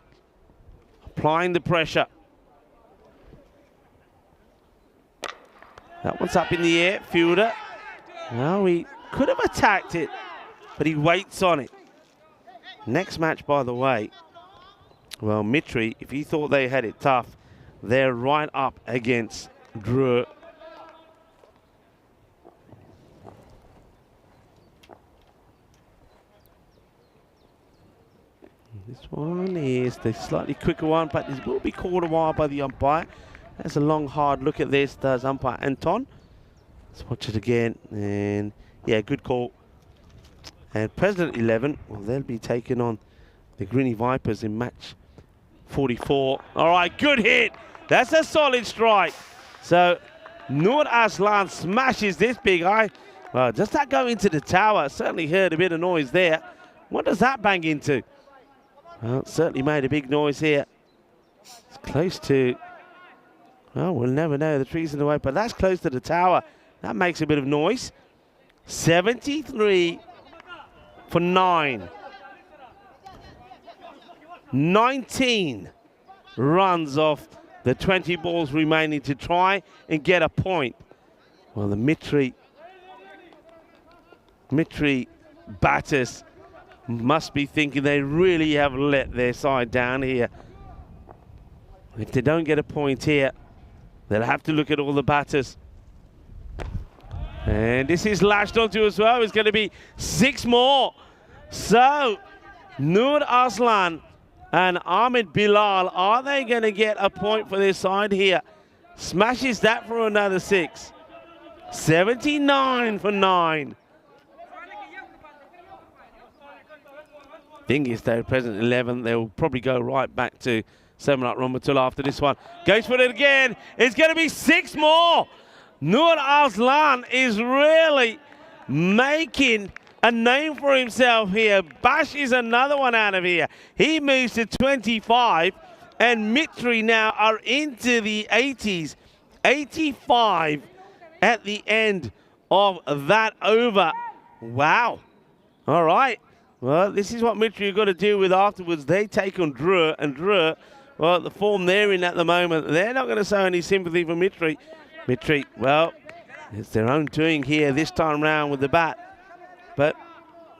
Applying the pressure. That one's up in the air, fielder. Well, he could have attacked it, but he waits on it. Next match, by the way, well, Mitri, if you thought they had it tough, they're right up against Drew. This one is the slightly quicker one, but it will be called a while by the umpire. That's a long, hard look at this, does umpire Anton. Let's watch it again, and yeah, good call. And President 11, well, they'll be taking on the Greeny Vipers in match 44. All right, good hit. That's a solid strike. So Noor Aslan smashes this big guy. Well, does that go into the tower? Certainly heard a bit of noise there. What does that bang into? Well, it certainly made a big noise here. It's close to, well, we'll never know. The tree's in the way, but that's close to the tower. That makes a bit of noise. 73 for 9. 19 runs off the 20 balls remaining to try and get a point. Well, the Mitri batters must be thinking they really have let their side down here. If they don't get a point here, they'll have to look at all the batters. And this is lashed onto as well. It's going to be 6 more. So, Nur Aslan and Ahmed Bilal, are they going to get a point for their side here? Smashes that for another 6. 79 for 9. Thing is, they're present 11. They'll probably go right back to Seminat Rahmatullah after this one. Goes for it again. It's going to be 6 more. Nur Aslan is really making a name for himself here. Bash is another one out of here. He moves to 25, and Mitri now are into the 80s. 85 at the end of that over. Wow. All right. Well, this is what Mitri are going to deal with afterwards. They take on Drew, and Drew, well, the form they're in at the moment, they're not going to show any sympathy for Mitri. Mitri, well, it's their own doing here this time round with the bat. But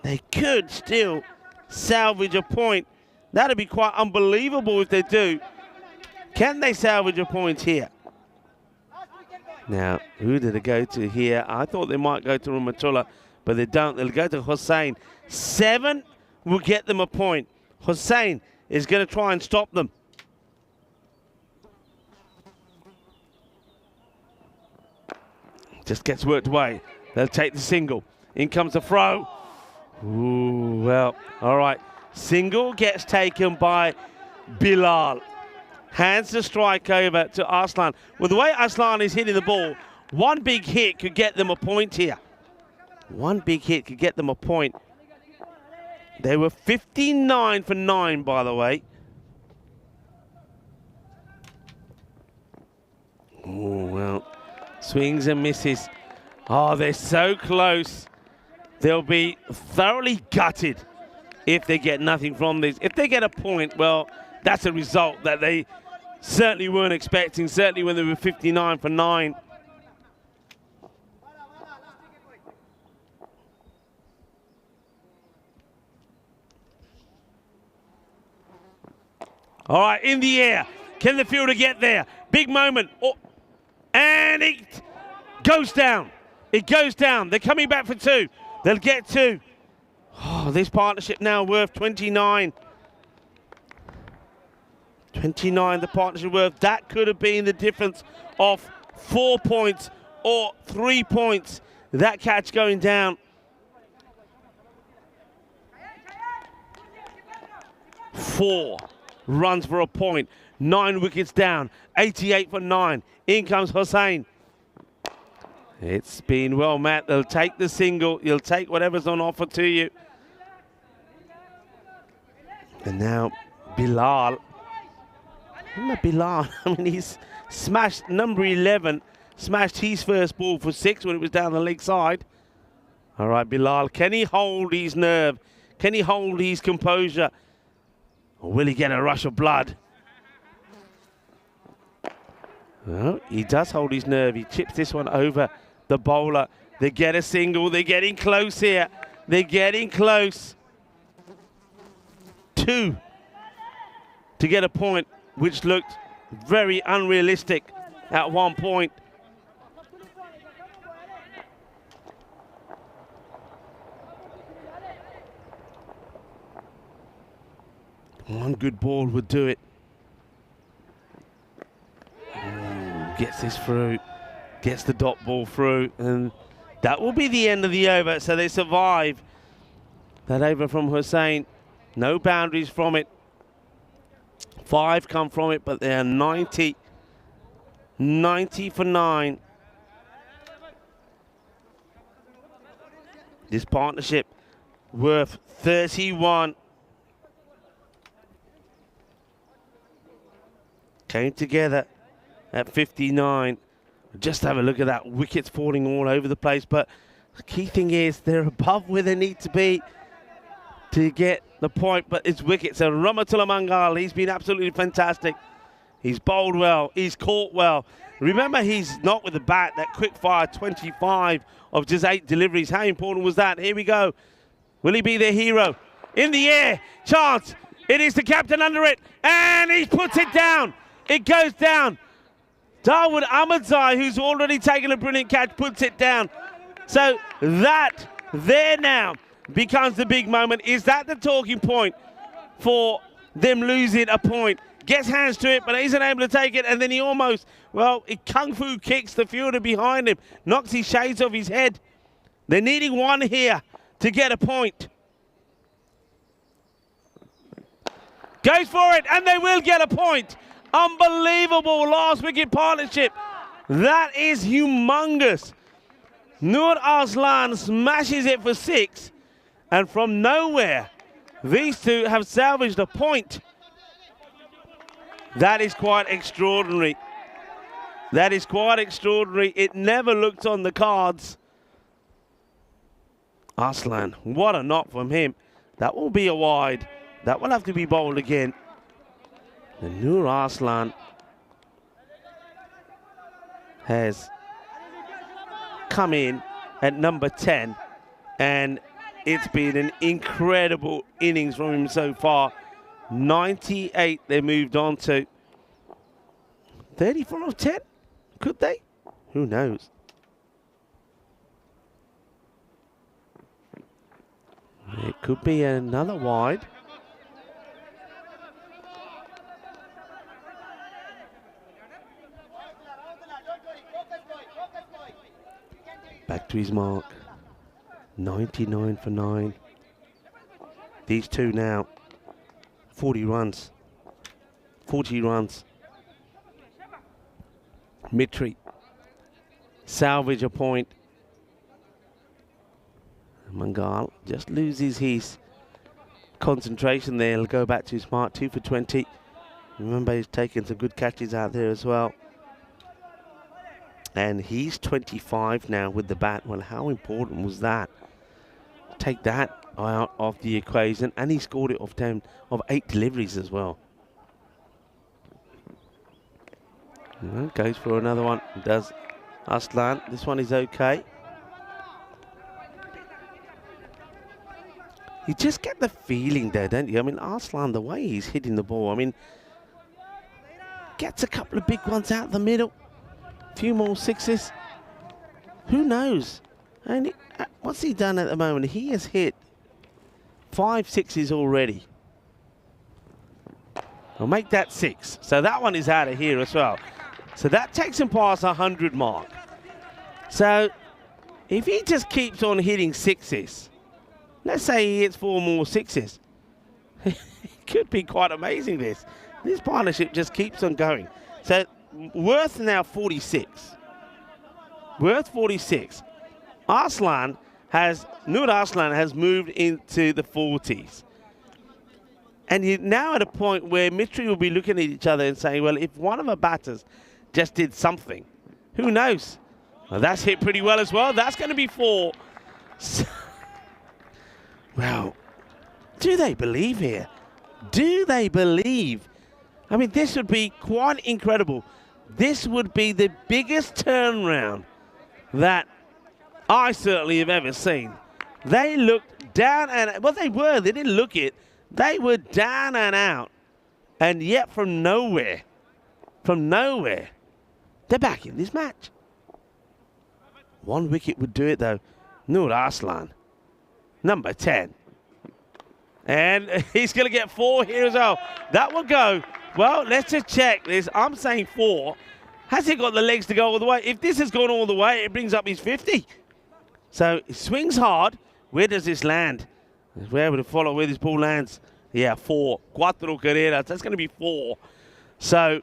they could still salvage a point. That'd be quite unbelievable if they do. Can they salvage a point here? Now, who did they go to here? I thought they might go to Rahmatullah, but they don't. They'll go to Hussein. 7 will get them a point. Hussein is going to try and stop them. Just gets worked away. They'll take the single. In comes the throw. Ooh, well, all right. Single gets taken by Bilal. Hands the strike over to Arslan. With the way Arslan is hitting the ball, one big hit could get them a point here. One big hit could get them a point. They were 59 for 9, by the way. Oh, well, swings and misses. Oh, they're so close. They'll be thoroughly gutted if they get nothing from this. If they get a point, well, that's a result that they certainly weren't expecting, certainly when they were 59 for 9. All right, in the air. Can the fielder get there? Big moment. Oh, and it goes down. It goes down. They're coming back for 2. They'll get 2. Oh, this partnership now worth 29. 29, the partnership worth. That could have been the difference of 4 points or 3 points. That catch going down. 4 runs for a point. 9 wickets down. 88 for 9. In comes Hussein. It's been well, Matt. They'll take the single. You'll take whatever's on offer to you. And now Bilal. Bilal, I mean, he's smashed number 11, smashed his first ball for 6 when it was down the leg side. All right, Bilal, can he hold his nerve? Can he hold his composure? Or will he get a rush of blood? Well, he does hold his nerve. He chips this one over the bowler. They get a single. They're getting close here. They're getting close. 2 to get a point, which looked very unrealistic at one point. One good ball would do it. Gets this through, gets the dot ball through, and that will be the end of the over. So they survive that over from Hussein. No boundaries from it. 5 come from it, but they're 90 for 9. This partnership worth 31. Came together at 59. Just have a look at that. Wickets falling all over the place. But the key thing is they're above where they need to be to get the point. But it's wickets. So Ramatullah Mangal, he's been absolutely fantastic. He's bowled well. He's caught well. Remember, he's not with the bat. That quick fire 25 of just 8 deliveries. How important was that? Here we go. Will he be their hero? In the air. Chance. It is the captain under it. And he puts it down. It goes down. Dawood Ahmadzai, who's already taken a brilliant catch, puts it down. So that there now becomes the big moment. Is that the talking point for them losing a point? Gets hands to it, but isn't able to take it, and then he almost, well, it kung fu kicks the fielder behind him, knocks his shades off his head. They're needing one here to get a point. Goes for it, and they will get a point. Unbelievable last wicket partnership. That is humongous. Nur Arslan smashes it for 6, and from nowhere, these two have salvaged a point. That is quite extraordinary. That is quite extraordinary. It never looked on the cards. Arslan, what a knock from him. That will be a wide. That will have to be bowled again. And Nur Arslan has come in at number 10, and it's been an incredible innings from him so far. 98 they moved on to. 34 of 10? Could they? Who knows? It could be another wide. Back to his mark. 99 for 9. These two now. 40 runs. 40 runs. Mitri. Salvage a point. Mangal just loses his concentration there. He'll go back to his mark. 2 for 20. Remember, he's taken some good catches out there as well. And he's 25 now with the bat. Well, how important was that? Take that out of the equation, and he scored it off 8 deliveries as well. And goes for another one. Does Arslan. This one is okay. You just get the feeling there, don't you? I mean, Arslan, the way he's hitting the ball, I mean, gets a couple of big ones out the middle. A few more 6s. Who knows? And what's he done at the moment? He has hit 5 6s already. I'll make that 6. So that one is out of here as well. So that takes him past 100 mark. So if he just keeps on hitting 6s, let's say he hits 4 more 6s, it could be quite amazing this. This partnership just keeps on going. So worth now 46. Worth 46. Nur Arslan has moved into the 40s. And you're now at a point where Mitri will be looking at each other and saying, well, if one of our batters just did something, who knows? Well, that's hit pretty well as well. That's going to be 4. Well, do they believe here? Do they believe? I mean, this would be quite incredible. This would be the biggest turnaround that I certainly have ever seen. They looked down and, well, they didn't look it. They were down and out. And yet from nowhere, they're back in this match. 1 wicket would do it though. Nur Arslan, number 10. And he's going to get 4 here as well. That will go. Well, let's just check this. I'm saying 4. Has he got the legs to go all the way? If this has gone all the way, it brings up his 50. So he swings hard. Where does this land? We're able to follow where this ball lands. Yeah, 4. Cuatro carreras. That's going to be 4. So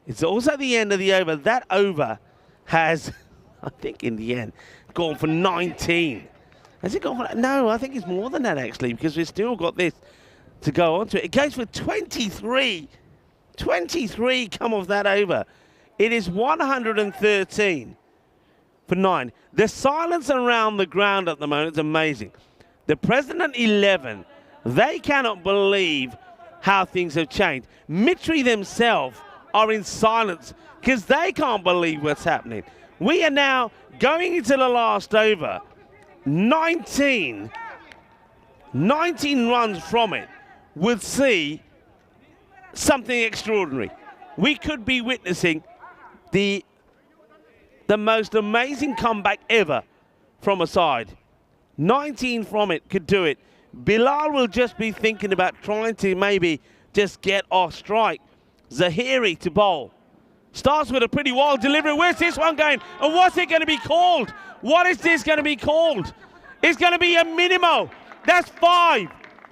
it's also the end of the over. That over has, I think in the end, gone for 19. Has it gone for, no, I think it's more than that actually, because we've still got this to go on to it. It goes for 23. 23 come off that over. It is 113 for 9. The silence around the ground at the moment is amazing. The President 11, they cannot believe how things have changed. Mitri themselves are in silence because they can't believe what's happening. We are now going into the last over. 19 runs from it would see something extraordinary. We could be witnessing the most amazing comeback ever from a side. 19 from it could do it. Bilal will just be thinking about trying to maybe just get off strike. Zahiri to bowl. Starts with a pretty wild delivery. Where's this one going? And what's it going to be called? What is this going to be called? It's going to be a minimo. That's 5.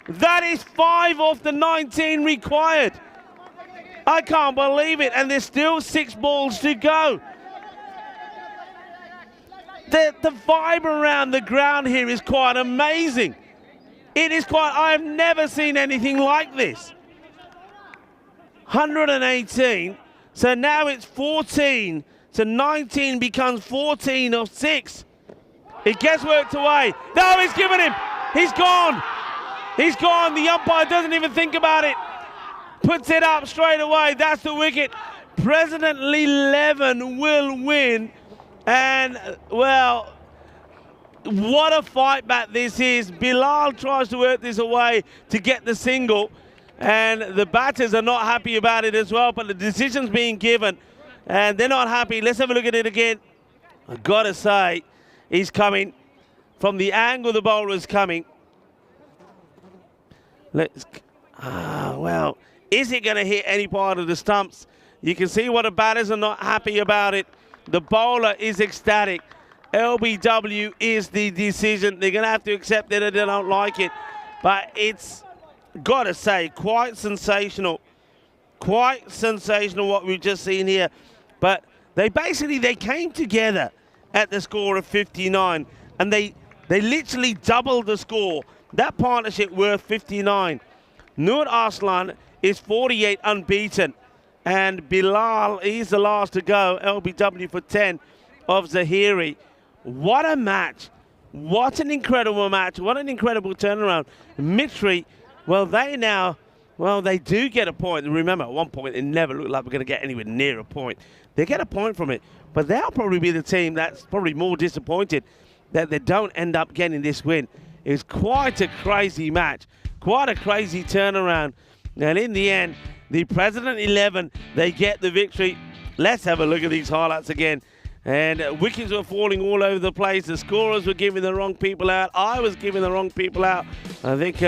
That is 5 off the 19 required. I can't believe it. And there's still 6 balls to go. The vibe around the ground here is quite amazing. It is quite, I have never seen anything like this. 118, so now it's 14. So 19 becomes 14 of 6. It gets worked away. No, he's given him. He's gone. He's gone. The umpire doesn't even think about it. Puts it up straight away. That's the wicket. President 11 will win. And, well, what a fight back this is. Bilal tries to work this away to get the single. And the batters are not happy about it as well. But the decision's being given. And they're not happy. Let's have a look at it again. I've got to say, he's coming. From the angle the bowler is coming. Well, is it going to hit any part of the stumps? You can see what the batters are not happy about it. The bowler is ecstatic. LBW is the decision. They're going to have to accept it if they don't like it. But it's, got to say, quite sensational. Quite sensational what we've just seen here. But they came together at the score of 59. And they literally doubled the score. That partnership worth 59. Nur Arslan is 48 unbeaten. And Bilal, he's the last to go. LBW for 10 of Zahiri. What a match. What an incredible match. What an incredible turnaround. Mitri, well, they do get a point. Remember, at one point, it never looked like we're going to get anywhere near a point. They get a point from it. But they'll probably be the team that's probably more disappointed that they don't end up getting this win. It's quite a crazy match. Quite a crazy turnaround. And in the end, the President 11, they get the victory. Let's have a look at these highlights again. And wickets were falling all over the place. The scorers were giving the wrong people out. I was giving the wrong people out. I think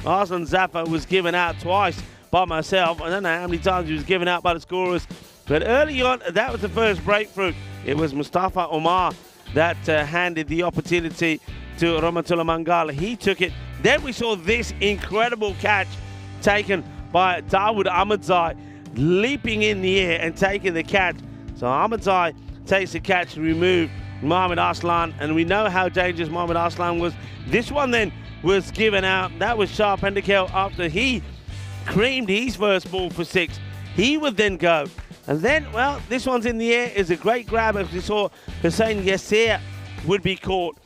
Arslan Zafar was given out twice by myself. I don't know how many times he was given out by the scorers. But early on, that was the first breakthrough. It was Mustafa Omar that handed the opportunity to Rahmatullah Mangal. He took it. Then we saw this incredible catch taken by Dawood Ahmadzai, leaping in the air and taking the catch. So Ahmadzai takes the catch to remove Mohammad Arslan, and we know how dangerous Mohammad Arslan was. This one then was given out. That was Shah Pendekel after he creamed his first ball for 6. He would then go. And then, well, this one's in the air. Is a great grab, as we saw Hussain Yasir would be caught.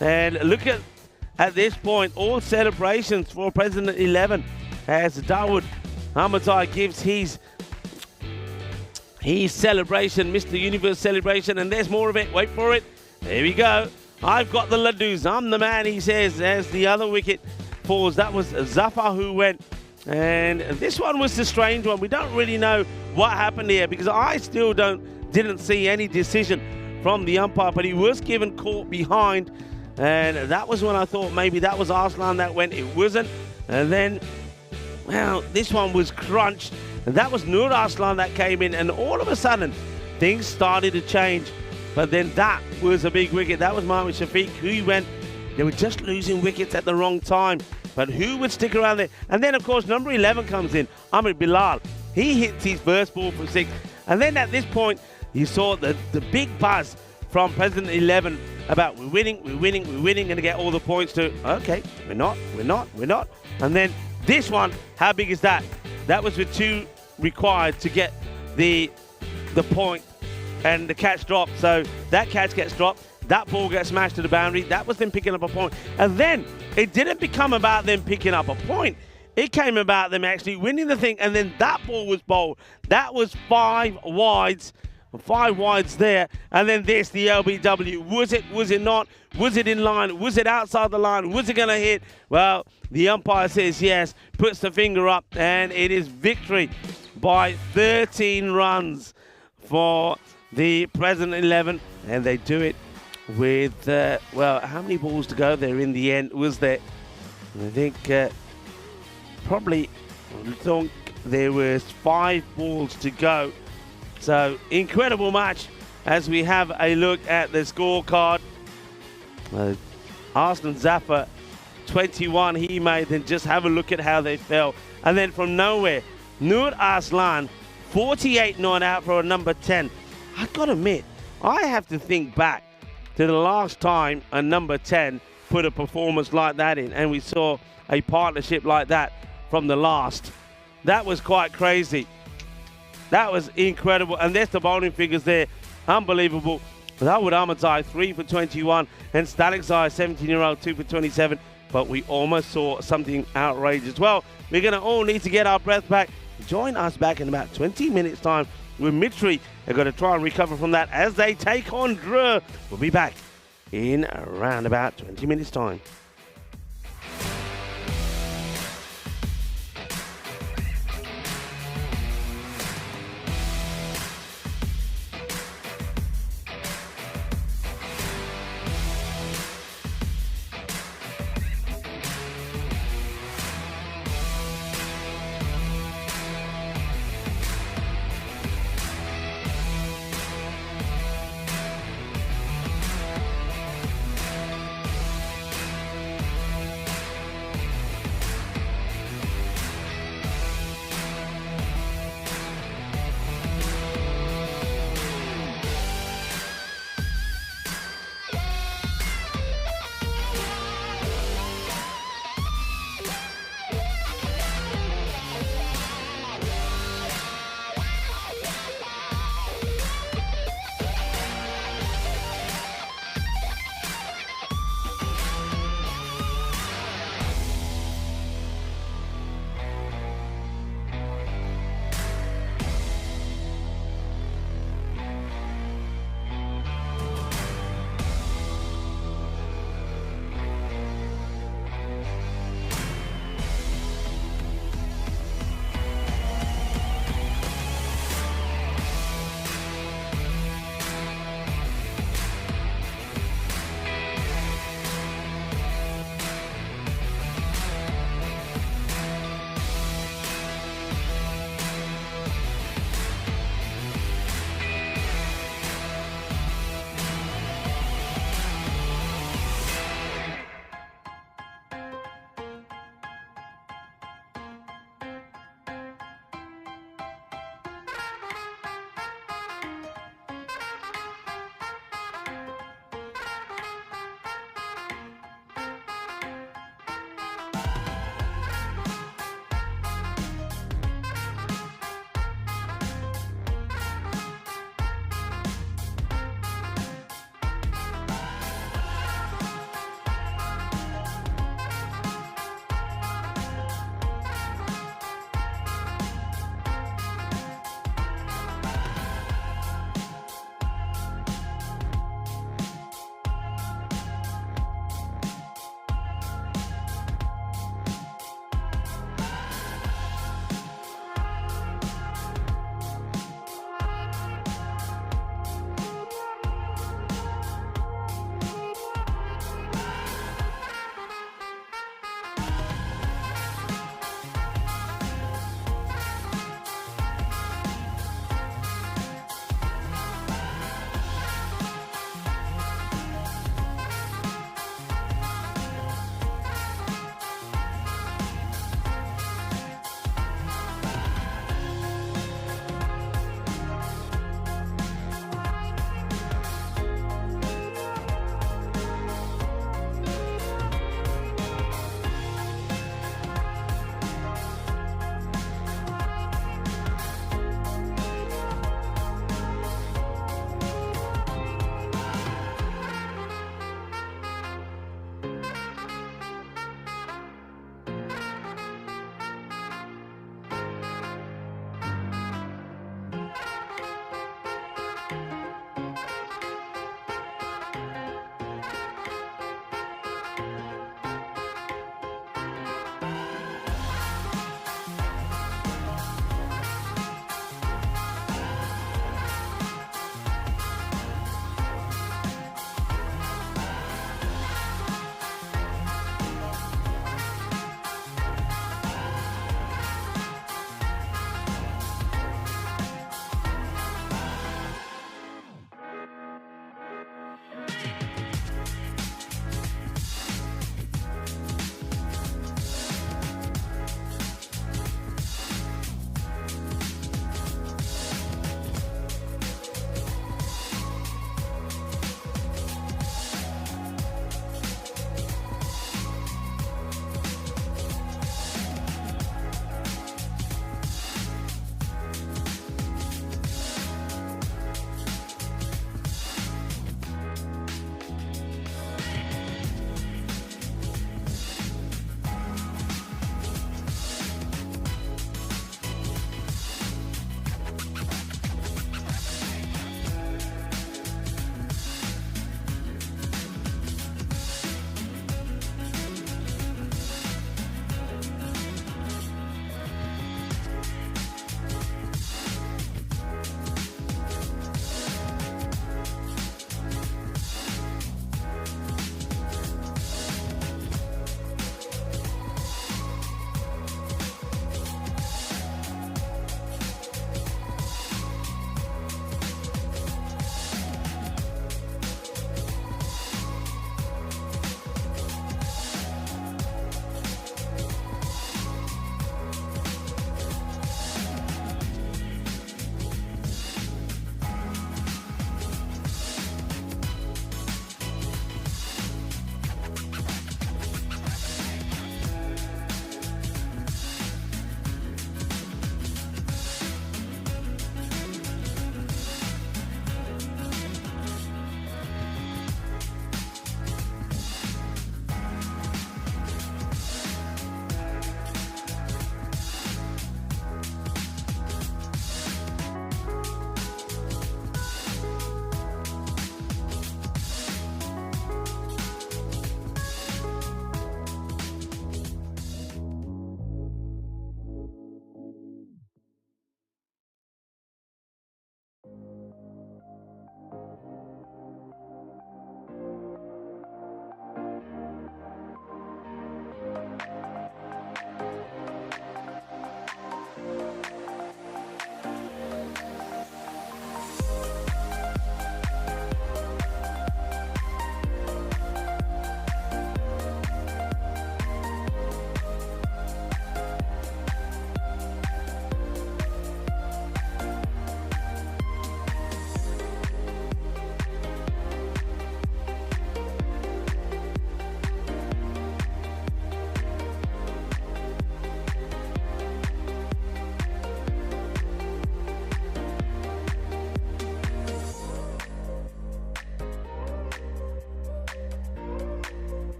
And look at this point, all celebrations for President 11 as Dawood Ahmadzai gives his celebration, Mr. Universe celebration, and there's more of it. Wait for it. There we go. I've got the ladoos. I'm the man, he says, as the other wicket falls. That was Zafar who went. And this one was the strange one. We don't really know what happened here because I still didn't see any decision from the umpire, but he was given caught behind. And that was when I thought maybe that was Arslan that went. It wasn't. And then, well, this one was crunched. And that was Nur Arslan that came in. And all of a sudden, things started to change. But then that was a big wicket. That was Mohammad Shafiq who went. They were just losing wickets at the wrong time. But who would stick around there? And then, of course, number 11 comes in, Ahmed Bilal. He hits his first ball for 6. And then at this point, you saw the big buzz from President 11 about we're winning, going to get all the points to, okay, we're not. And then this one, how big is that? That was with 2 required to get the point, and the catch dropped. So that catch gets dropped. That ball gets smashed to the boundary. That was them picking up a point. And then it didn't become about them picking up a point. It came about them actually winning the thing, and then that ball was bowled. That was 5 wides. 5 wides there, and then this, the LBW. Was it not? Was it in line? Was it outside the line? Was it going to hit? Well, the umpire says yes, puts the finger up, and it is victory by 13 runs for the present 11, and they do it with, well, how many balls to go there in the end? Was there, I think, probably, I think there was 5 balls to go. So, incredible match as we have a look at the scorecard. Arslan Zafar, 21 he made, then just have a look at how they fell. And then from nowhere, Nur Arslan, 48 not out for a number 10. I gotta admit, I have to think back to the last time a number 10 put a performance like that in, and we saw a partnership like that from the last. That was quite crazy. That was incredible. And there's the bowling figures there. Unbelievable. Dawud Ahmadzai, 3 for 21. And Stalik Zai, 17-year-old, 2 for 27. But we almost saw something outrageous. Well, we're going to all need to get our breath back. Join us back in about 20 minutes' time with Mitri. They're going to try and recover from that as they take on Drew. We'll be back in around about 20 minutes' time.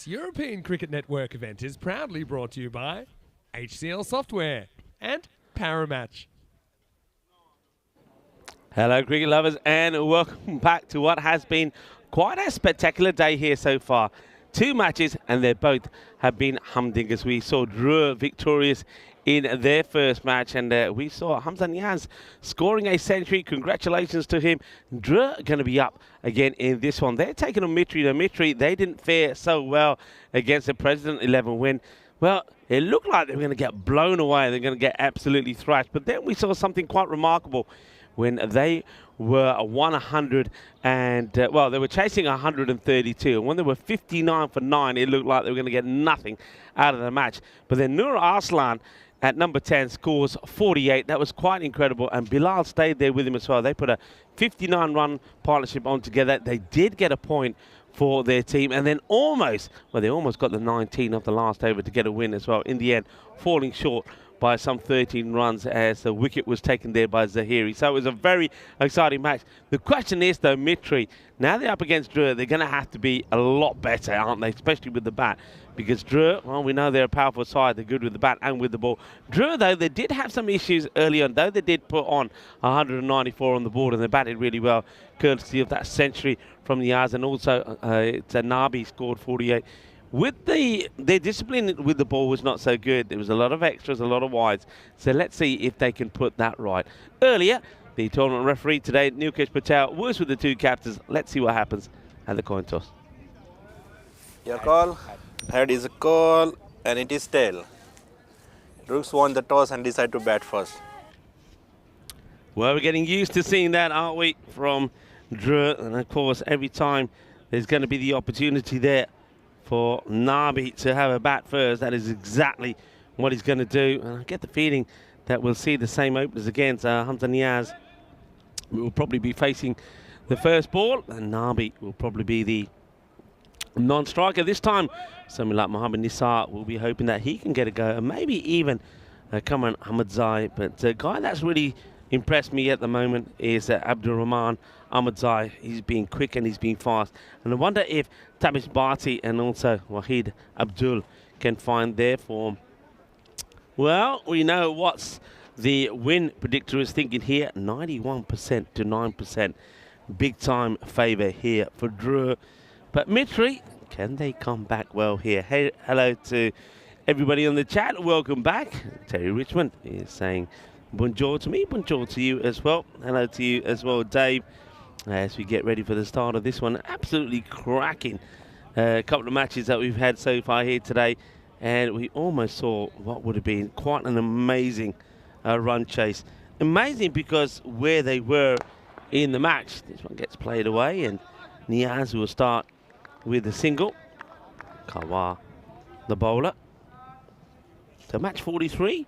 This European Cricket Network event is proudly brought to you by HCL Software and Paramatch. Hello, cricket lovers, and welcome back to what has been quite a spectacular day here so far. 2 matches, and they both have been humdingers. We saw Drew victorious in their first match, and we saw Hamza Niaz scoring a century. Congratulations to him. Drew going to be up again in this one. They're taking on Mitri. Now, Mitri, they didn't fare so well against the President 11 win. Well, it looked like they were going to get blown away. They're going to get absolutely thrashed. But then we saw something quite remarkable when they were 100 and, well, they were chasing 132. And when they were 59 for 9, it looked like they were going to get nothing out of the match. But then Nur Arslan at number 10 scores 48. That was quite incredible. And Bilal stayed there with him as well. They put a 59-run partnership on together. They did get a point for their team. And then almost, well, they almost got the 19 of the last over to get a win as well. In the end, falling short by some 13 runs as the wicket was taken there by Zahiri. So it was a very exciting match. The question is, though, Mitri, now they're up against Drew, they're going to have to be a lot better, aren't they? Especially with the bat. Because Drew, well, we know they're a powerful side. They're good with the bat and with the ball. Drew, though, they did have some issues early on, though they did put on 194 on the board, and they batted really well, courtesy of that century from Niaz. And also, Nabi scored 48. With their discipline with the ball was not so good. There was a lot of extras, a lot of wides. So let's see if they can put that right. Earlier, the tournament referee today, Nilkesh Patel, was with the 2 captains. Let's see what happens at the coin toss. Your call. Head is a call, and it is tail. Rooks won the toss and decide to bat first. Well, we're getting used to seeing that, aren't we, from Drew? And of course, every time there's going to be the opportunity there for Nabi to have a bat first. That is exactly what he's going to do. And I get the feeling that we'll see the same openers against Hamza Niaz. We will probably be facing the first ball, and Nabi will probably be the non-striker this time. Someone like Mohammad Nisar will be hoping that he can get a go, and maybe even Kamal Ahmadzai. But a guy that's really impressed me at the moment is Abdul Rahman Ahmadzai. He's been quick and he's been fast. And I wonder if Tabish Bhatti and also Wahid Abdul can find their form. Well, we know what's the win predictor is thinking here. 91% to 9%. Big time favour here for Drew. But Mitri, can they come back well here? Hey, hello to everybody on the chat. Welcome back. Terry Richmond is saying bonjour to me. Bonjour to you as well. Hello to you as well, Dave. As we get ready for the start of this one. Absolutely cracking couple of matches that we've had so far here today. And we almost saw what would have been quite an amazing run chase. Amazing because where they were in the match. This one gets played away, and Niaz will start with a single. Kawa, the bowler. So match 43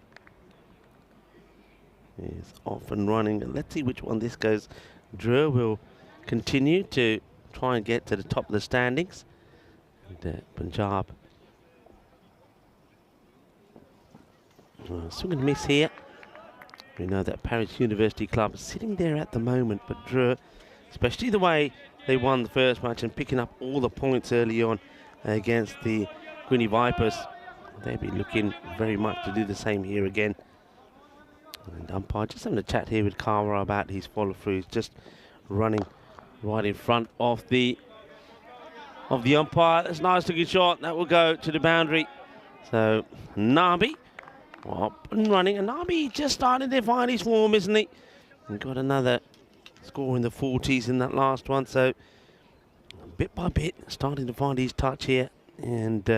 is off and running. And let's see which one this goes. Drew will continue to try and get to the top of the standings. And Punjab swing and miss here. We know that Paris University Club is sitting there at the moment, but Drew, especially the way they won the first match and picking up all the points early on against the Gwynny Vipers, they'll be looking very much to do the same here again. And umpire just having a chat here with Kawa about his follow through. He's just running right in front of the umpire. That's a nice looking shot. That will go to the boundary. So Nabi up and running. And Nabi just starting to find his form, isn't he? And got another score in the 40s in that last one. So bit by bit starting to find his touch here. And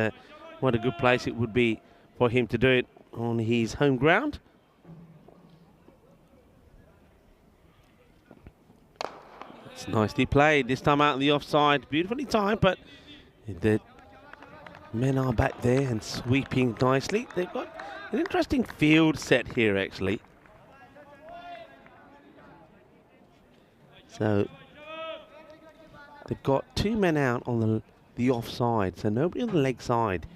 what a good place it would be for him to do it on his home ground. It's nicely played. This time out on the offside. Beautifully timed, but the men are back there and sweeping nicely. They've got an interesting field set here, actually. So they've got 2 men out on the offside, so nobody on the leg side.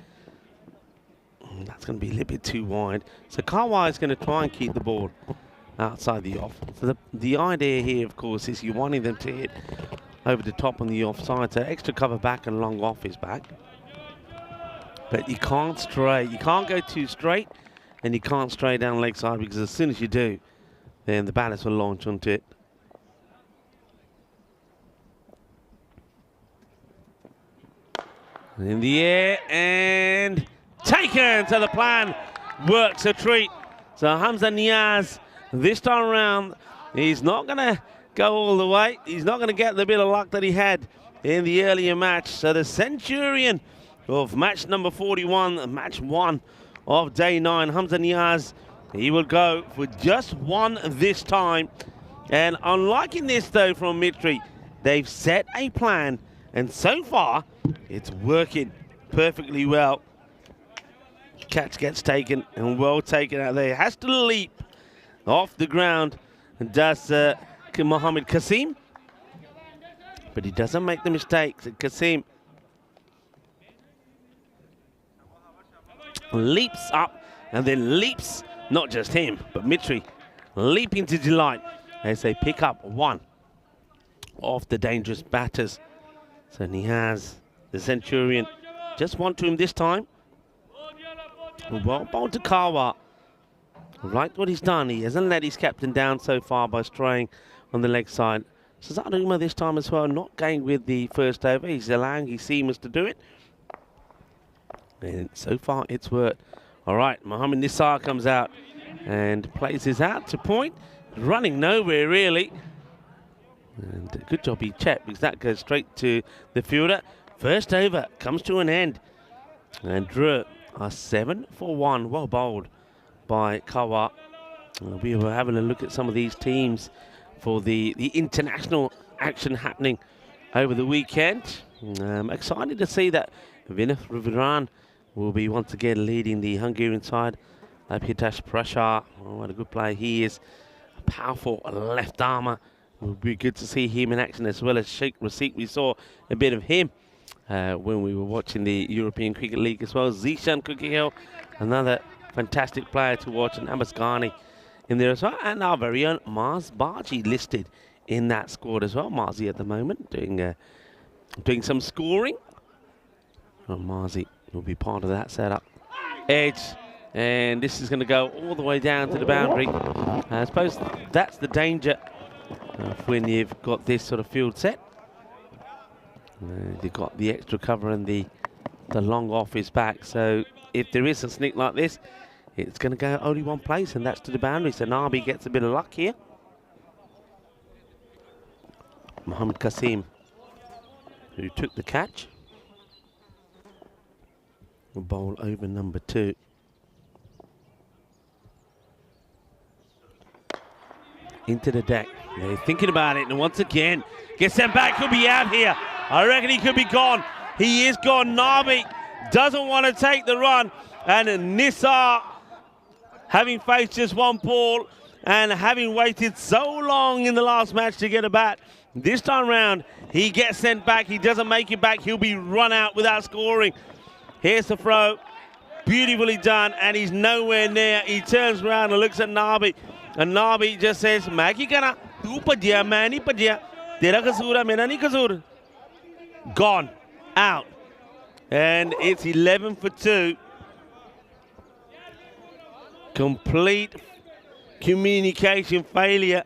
That's going to be a little bit too wide. So Kawa is going to try and keep the ball outside the off. So the idea here, of course, is you're wanting them to hit over the top on the offside. So extra cover back and long off is back. But you can't stray. You can't go too straight, and you can't stray down the leg side, because as soon as you do, then the batters will launch onto it. In the air, and taken. So the plan works a treat. So Hamza Niaz, this time around, he's not going to go all the way. He's not going to get the bit of luck that he had in the earlier match. So the Centurion of match number 41, match 1 of day 9, Hamza Niaz, he will go for just 1 this time. And unlike in this, though, from Mitri, they've set a plan, and so far, it's working perfectly well. Catch gets taken, and well taken out there. Has to leap off the ground, and does Mohammed Kasim. But he doesn't make the mistakes. Kasim leaps up, and then leaps, not just him, but Mitri, leaping to delight as they pick up 1 of the dangerous batters. So Niaz, the Centurion, just 1 to him this time. Well bowled to Kawa. Like what he's done, he hasn't let his captain down so far by straying on the leg side. Sazaduma this time as well, not going with the first over. He's allowing his seamers to do it. And so far it's worked. All right, Mohammed Nisar comes out and plays his out to point. Running nowhere really. And good job he checked, because that goes straight to the fielder. First over comes to an end. And Drew are 7 for 1. Well bowled by Kawa. We were having a look at some of these teams for the international action happening over the weekend. I'm excited to see that Vinith Raviran will be once again leading the Hungarian side. Abhitash Prashar, oh, what a good player he is. A powerful left armer. It would be good to see him in action, as well as Sheikh Rasit. We saw a bit of him when we were watching the European Cricket League as well. Zishan Kukiel, another fantastic player to watch, and Abbas Ghani in there as well. And our very own Mars Baji listed in that squad as well. Marzi at the moment doing some scoring. Well, Marzi will be part of that setup. Edge, and this is going to go all the way down to the boundary. I suppose that's the danger when you've got this sort of field set. You've got the extra cover and the long off his back. So if there is a sneak like this, it's going to go only one place, and that's to the boundary. So Nabi gets a bit of luck here. Mohammed Kasim, who took the catch, will bowl over number 2. Into the deck. They're thinking about it, and once again, gets sent back. Could be out here. I reckon he could be gone. He is gone. Nabi doesn't want to take the run, and Nisar, having faced just 1 ball and having waited so long in the last match to get a bat, this time round he gets sent back. He doesn't make it back. He'll be run out without scoring. Here's the throw, beautifully done, and he's nowhere near. He turns around and looks at Nabi, and Nabi just says, "Maki kana, tu padya, main nahi padya, tera kasoor hai, mera nahi kasoor." Gone, out, and it's 11 for 2. Complete communication failure,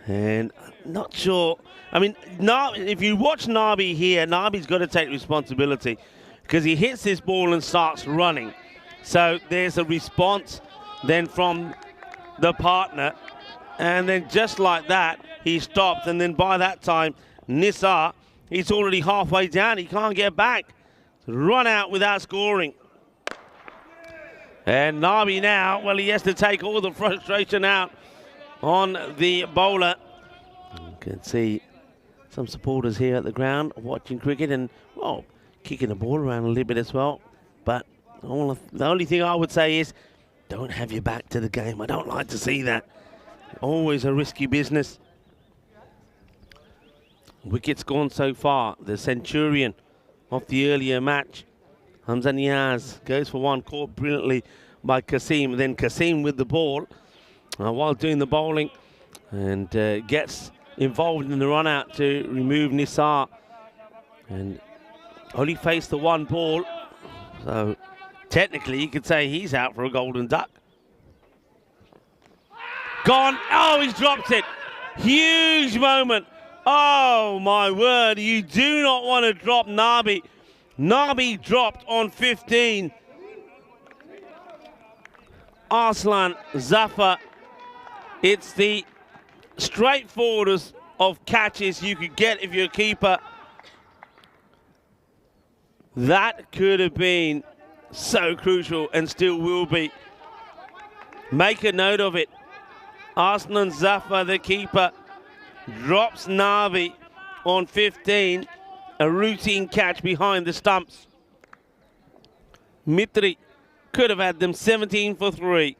and not sure. I mean, if you watch Nabi here, Nabi's got to take responsibility, because he hits this ball and starts running. So there's a response then from the partner, and then just like that, he stops, and then by that time, Nisar, he's already halfway down. He can't get back. Run out without scoring. And Nabi now, well, he has to take all the frustration out on the bowler. You can see some supporters here at the ground watching cricket and, well, kicking the ball around a little bit as well. But the only thing I would say is, don't have your back to the game. I don't like to see that. Always a risky business. Wickets gone so far. The Centurion of the earlier match, Hamza Niaz, goes for 1, caught brilliantly by Kasim. Then Kasim with the ball while doing the bowling, and gets involved in the run out to remove Nisar, and only faced the 1 ball. So technically, you could say he's out for a golden duck. Gone. Oh, he's dropped it. Huge moment. Oh, my word. You do not want to drop Nabi. Nabi dropped on 15. Arslan Zafar. It's the straightforwardest of catches you could get if you're a keeper. That could have been so crucial and still will be. Make a note of it. Arslan Zafar, the keeper, drops Nabi on 15. A routine catch behind the stumps. Mitri could have had them 17 for 3.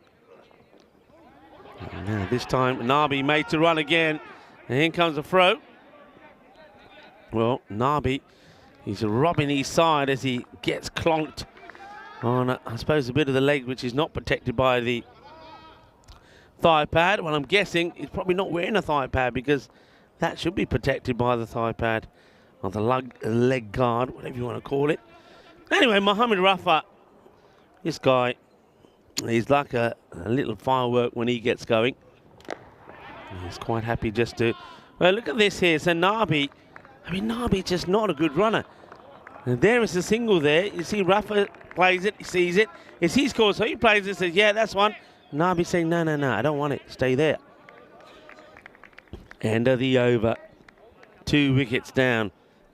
Now this time Nabi made to run again. And in comes a throw. Well, Nabi, he's robbing his side as he gets clonked on, I suppose, a bit of the leg, which is not protected by the thigh pad. Well, I'm guessing he's probably not wearing a thigh pad because that should be protected by the thigh pad or the leg guard, whatever you want to call it. Anyway, Mohamed Rafa, this guy, he's like a little firework when he gets going. He's quite happy just to... Well, look at this here. So Nabi, I mean, Nabi's just not a good runner. And there is a single there. You see Rafa plays it, he sees it. It's his call, so he plays it, says, yeah, that's one. Nabi saying, no, I don't want it. Stay there. End of the over. 2 wickets down.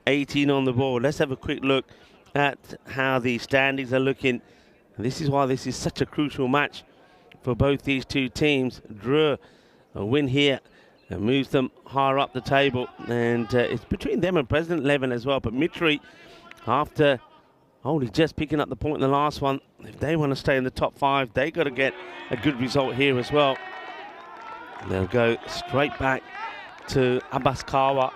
18 on the board. Let's have a quick look at how the standings are looking. This is why this is such a crucial match for both these two teams. Drew, a win here moves them higher up the table, and it's between them and President Levin as well. But Mitri, after only just picking up the point in the last one, if they want to stay in the top 5, they got to get a good result here as well. They'll go straight back to Abbas Kawa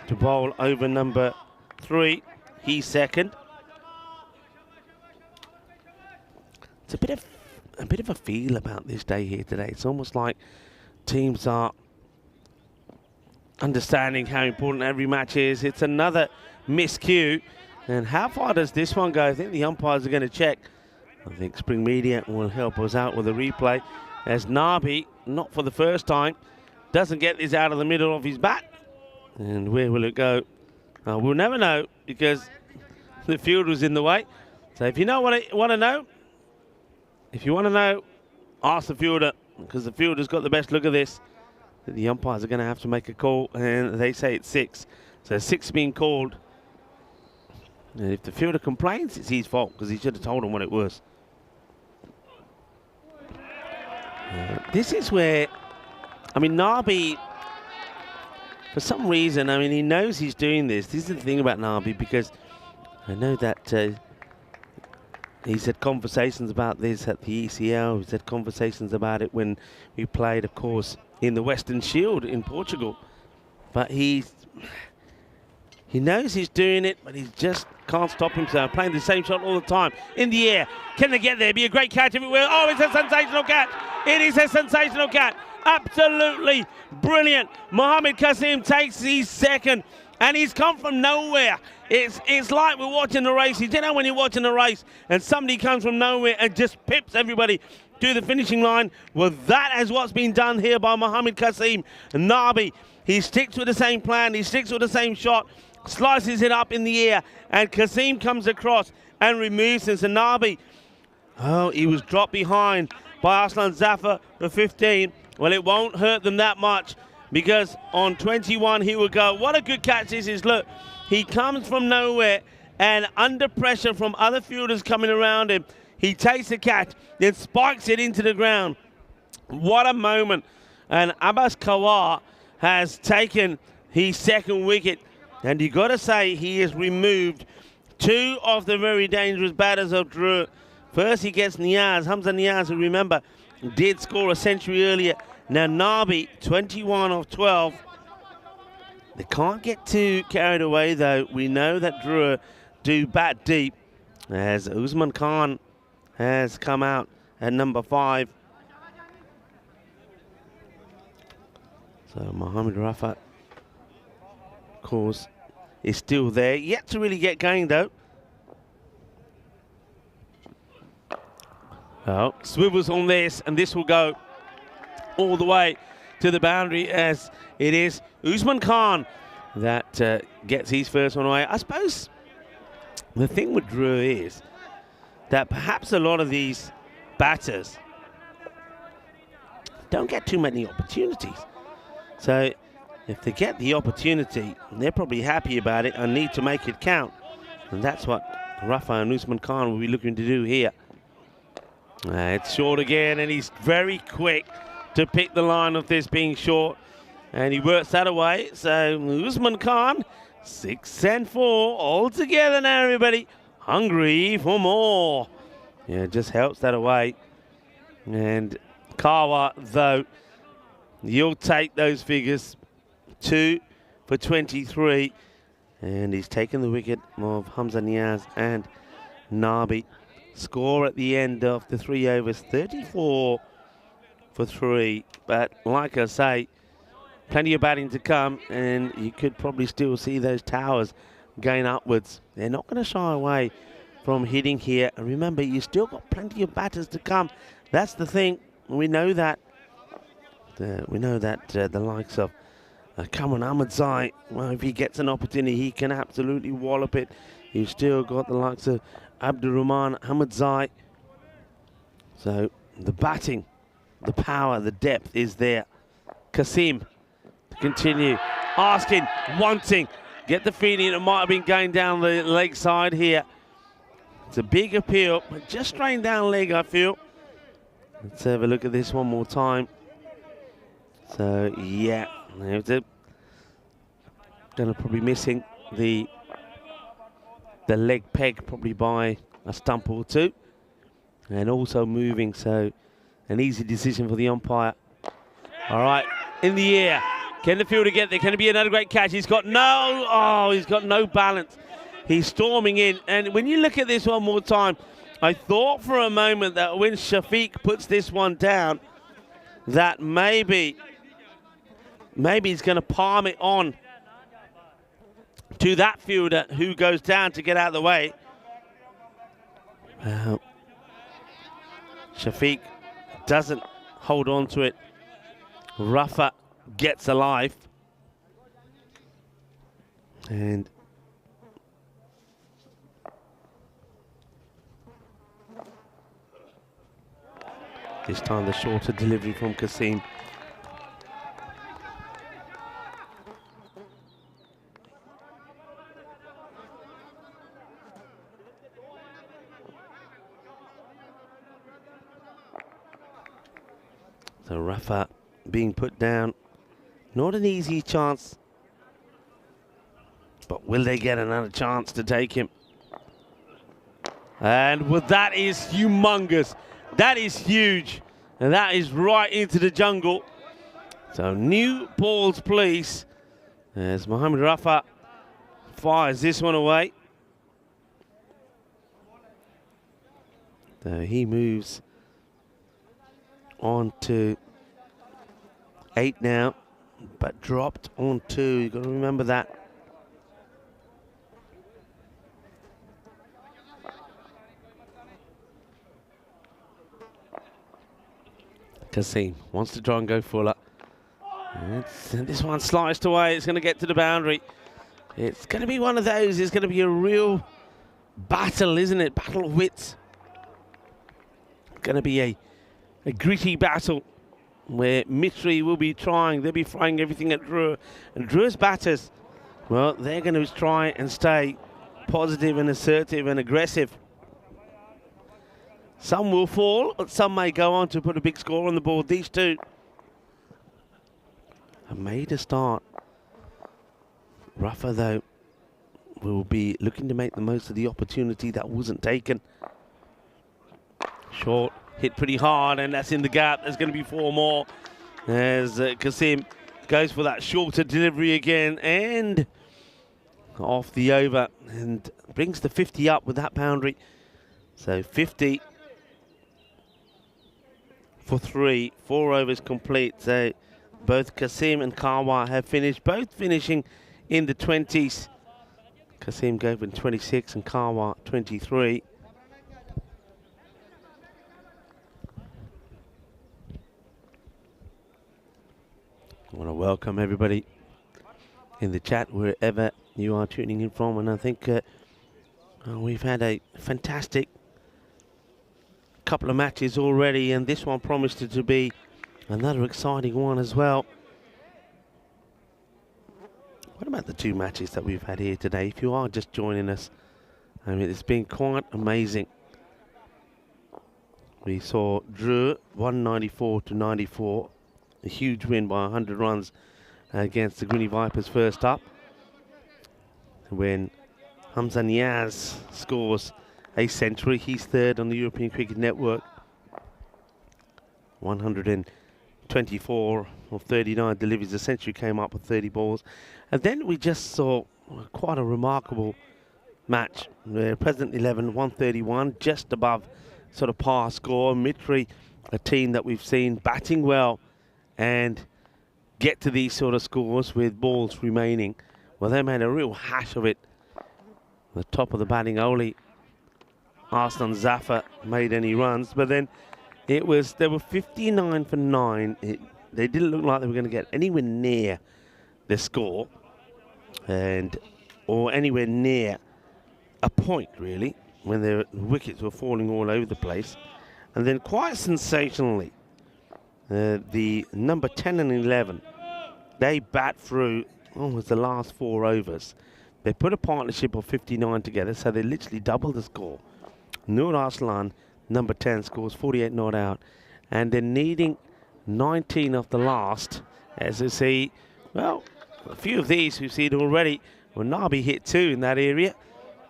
to bowl over number 3. He's second. It's a bit of a feel about this day here today. It's almost like teams are understanding how important every match is. It's another miscue. And how far does this one go? I think the umpires are going to check. I think Spring Media will help us out with a replay. As Nabi, not for the first time, doesn't get this out of the middle of his bat. And where will it go? We'll never know because the field was in the way. So if you know what I want to know, if you want to know, ask the fielder, because the fielder's got the best look at this. The umpires are going to have to make a call, and they say it's 6. So 6 being called. And if the fielder complains, it's his fault, because he should have told him what it was. This is where, I mean, Nabi, for some reason, I mean, he knows he's doing this. This is the thing about Nabi, because I know that he's had conversations about this at the ECL. He's had conversations about it when we played, of course, in the Western Shield in Portugal. But he knows he's doing it, but he just can't stop himself. Playing the same shot all the time. In the air. Can they get there? Be a great catch if it will. Oh, it's a sensational catch. It is a sensational catch. Absolutely brilliant. Mohamed Kasim takes his second, and he's come from nowhere. It's like we're watching a race. You know when you're watching a race and somebody comes from nowhere and just pips everybody to the finishing line? Well, that is what's been done here by Mohamed Kasim. Nabi, he sticks with the same plan. He sticks with the same shot, slices it up in the air, and Kasim comes across and removes it. So Nabi, oh, he was dropped behind by Arslan Zafar for 15. Well, it won't hurt them that much because on 21 he will go. What a good catch this is. Look, he comes from nowhere and under pressure from other fielders coming around him, he takes the catch, then spikes it into the ground. What a moment. And Abbas Kawar has taken his second wicket. And you got to say he has removed 2 of the very dangerous batters of Drew. First he gets Niaz, Hamza Niaz, who remember did score a century earlier. Now Nabi, 21 of 12. They can't get too carried away though. We know that Drew do bat deep as Usman Khan has come out at number 5. So Mohamed Rafa, of course, is still there. Yet to really get going though. Oh, swivels on this, and this will go all the way to the boundary, as it is Usman Khan that gets his first one away. I suppose the thing with Drew is that perhaps a lot of these batters don't get too many opportunities. So if they get the opportunity, they're probably happy about it and need to make it count. And that's what Rafa and Usman Khan will be looking to do here. It's short again, and he's very quick to pick the line of this being short. And he works that away. So Usman Khan, 6 and 4 all together now, everybody. Hungry for more. Yeah, just helps that away. And Kawa, though, you'll take those figures. 2 for 23. And he's taken the wicket of Hamza Niaz and Nabi. Score at the end of the 3 overs, 34 for 3. But like I say, plenty of batting to come, and you could probably still see those towers going upwards. They're not going to shy away from hitting here. And remember, you still got plenty of batters to come. That's the thing. We know that. The likes of Cameron Ahmadzai, well, if he gets an opportunity, he can absolutely wallop it. You've still got the likes of Abdurrahman Ahmadzai. So the batting, the power, the depth is there. Kasim to continue, asking, wanting, get the feeling it might have been going down the leg side here. It's a big appeal, but just straight down leg, I feel. Let's have a look at this one more time. So yeah, they're gonna probably missing the leg peg probably by a stump or two, and also moving, so an easy decision for the umpire. All right, in the air, can the fielder get there? Can it be another great catch? He's got no balance. He's storming in, and when you look at this one more time, I thought for a moment that when Shafiq puts this one down, that maybe he's going to palm it on to that fielder who goes down to get out of the way. Shafiq doesn't hold on to it. Rafa gets alive. And this time the shorter delivery from Kasim. So Rafa being put down. Not an easy chance. But will they get another chance to take him? And well, that is humongous. That is huge. And that is right into the jungle. So new balls, please. As Mohamed Rafa fires this one away. So he moves on to 8 now, but dropped on 2. You've got to remember that. Kasim wants to try and go fuller. And this one sliced away. It's going to get to the boundary. It's going to be one of those. It's going to be a real battle, isn't it? Battle of wits. It's going to be a gritty battle where Mitri will be trying. They'll be throwing everything at Drew. And Drew's batters, well, they're going to try and stay positive and assertive and aggressive. Some will fall, but some may go on to put a big score on the board. These two have made a start. Rafa, though, will be looking to make the most of the opportunity that wasn't taken. Short, hit pretty hard, and that's in the gap. There's going to be 4 more as Kasim goes for that shorter delivery again and off the over and brings the 50 up with that boundary. So 50 for 3, 4 overs complete. So both Kasim and Kawa have finished, both finishing in the 20s. Kasim gave him 26 and Kawa 23. welcome everybody in the chat, wherever you are tuning in from. And I think we've had a fantastic couple of matches already, and this one promised to be another exciting one as well. What about the two matches that we've had here today? If you are just joining us, I mean, it's been quite amazing. We saw Drew 194 to 94, a huge win by 100 runs against the Greeny Vipers first up. When Hamza Niaz scores a century, he's third on the European Cricket Network. 124 of 39 deliveries, a century came up with 30 balls. And then we just saw quite a remarkable match where President 11 131, just above sort of par score. Mitri, a team that we've seen batting well and get to these sort of scores with balls remaining. Well, they made a real hash of it. The top of the batting, only Arslan Zafar made any runs, but then they were 59 for 9. They didn't look like they were going to get anywhere near the score, or anywhere near a point really, when their wickets were falling all over the place. And then quite sensationally, the number 10 and 11, they bat through almost the last 4 overs. They put a partnership of 59 together, so they literally doubled the score. Nur Arslan, number 10, scores 48 not out, and they're needing 19 of the last. As you see, well, a few of these we've seen already. Well, Nabi hit 2 in that area,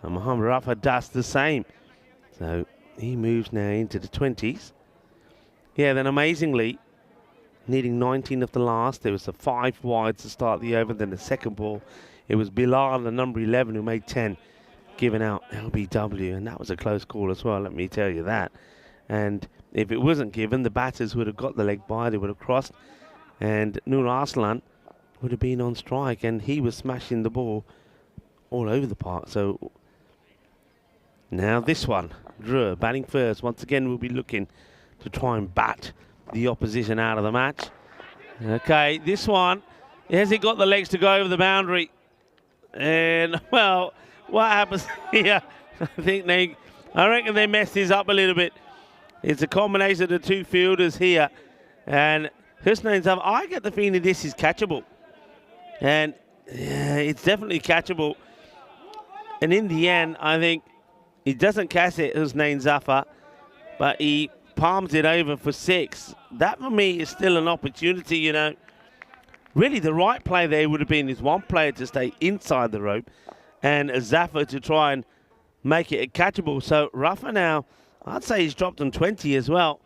and Muhammad Rafa does the same. So he moves now into the 20s. Yeah, then amazingly, needing 19 of the last, there was a 5 wides to start the over. Then the second ball, it was Bilal, the number 11, who made 10, giving out LBW, and that was a close call as well, let me tell you that. And if it wasn't given, the batters would have got the leg by, they would have crossed, and Nur Arslan would have been on strike, and he was smashing the ball all over the park. So now this one, Drew batting first. Once again, we'll be looking to try and bat the opposition out of the match. Okay, this one, has he got the legs to go over the boundary? And, well, what happens here? I reckon they messed this up a little bit. It's a combination of the two fielders here. And Husnain's up. I get the feeling this is catchable. And yeah, it's definitely catchable. And in the end, I think he doesn't catch it, Husnain Zafar, but he palms it over for 6. That, for me, is still an opportunity, you know. Really, the right play there would have been is one player to stay inside the rope and Zafar to try and make it catchable. So Rafa now, I'd say he's dropped on 20 as well.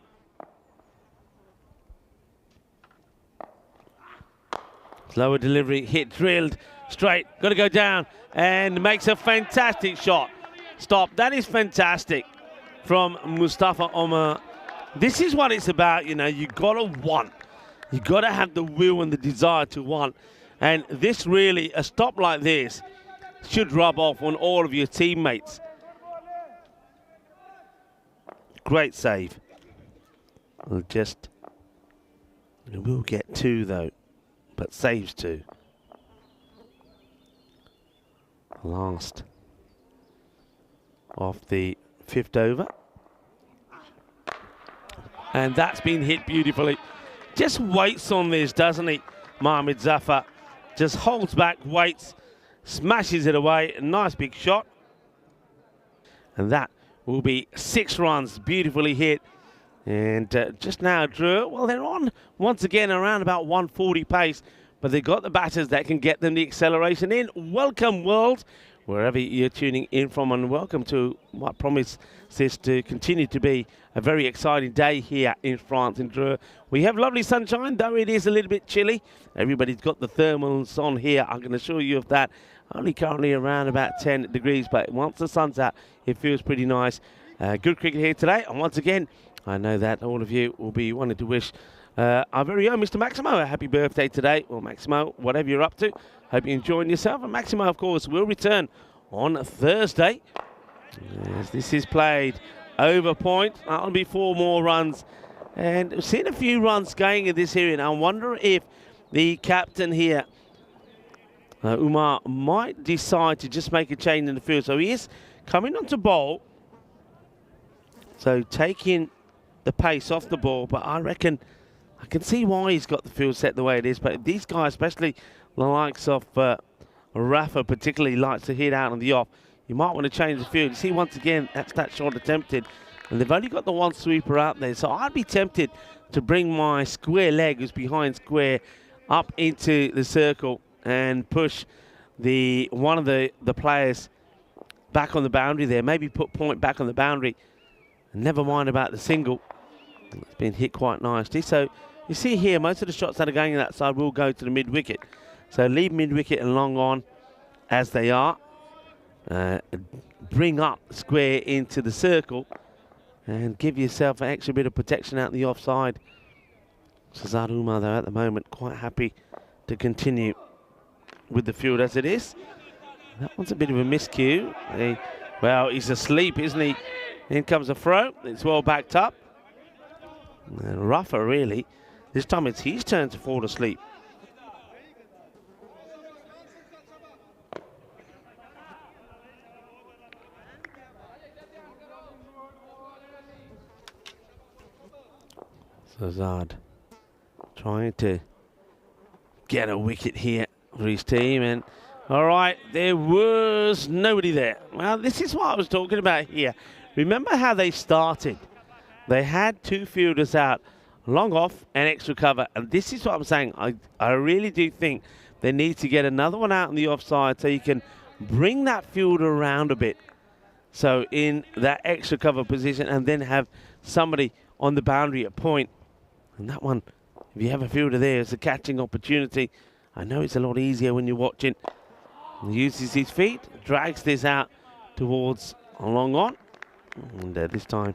Slower delivery, hit drilled, straight, got to go down, and makes a fantastic shot. Stop, that is fantastic from Mustafa Omar. This is what it's about, you know, you got to want. You got to have the will and the desire to want. And this really, a stop like this, should rub off on all of your teammates. Great save. We'll get 2 though, but saves 2. Last of the 5th over. And that's been hit beautifully. Just waits on this, doesn't he? Mohamed Zafar just holds back, waits, smashes it away. A nice big shot. And that will be 6 runs, beautifully hit. And just now, Drew, well, they're on once again around about 140 pace, but they've got the batters that can get them the acceleration in. Welcome, world, wherever you're tuning in from, and welcome to what promises to continue to be a very exciting day here in France, in Dreux. We have lovely sunshine, though it is a little bit chilly. Everybody's got the thermals on here, I can assure you of that. Only currently around about 10 degrees, but once the sun's out, it feels pretty nice. Good cricket here today, and once again, I know that all of you will be wanting to wish our very own Mr. Maximo a happy birthday today. Well, Maximo, whatever you're up to, hope you're enjoying yourself. And Maximo, of course, will return on Thursday. As this is played over point, that'll be 4 more runs. And we've seen a few runs going in this here, and I wonder if the captain here. Umar might decide to just make a change in the field. So he is coming on to bowl. So taking the pace off the ball, but I reckon I can see why he's got the field set the way it is. But these guys, especially the likes of Rafa, particularly likes to hit out on the off. You might want to change the field. You see, once again, that's that shot attempted. And they've only got the one sweeper out there. So I'd be tempted to bring my square leg, who's behind square, up into the circle and push one of the players back on the boundary there. Maybe put point back on the boundary. And never mind about the single. It's been hit quite nicely. So you see here, most of the shots that are going on that side will go to the mid-wicket. So leave mid-wicket and long on as they are. Bring up square into the circle and give yourself an extra bit of protection out the offside. Shazad Umar, though, at the moment, quite happy to continue with the field as it is. That one's a bit of a miscue. Well, he's asleep, isn't he? In comes a throw. It's well backed up. And Rafa, really. This time it's his turn to fall asleep. Shazad trying to get a wicket here for his team. And all right, there was nobody there. Well, this is what I was talking about here. Remember how they started? They had two fielders out, long off and extra cover. And this is what I'm saying. I really do think they need to get another one out on the offside so you can bring that fielder around a bit. So in that extra cover position, and then have somebody on the boundary at point. And that one, if you have a fielder there, it's a catching opportunity. I know it's a lot easier when you're watching. He uses his feet, drags this out towards a long on. And this time,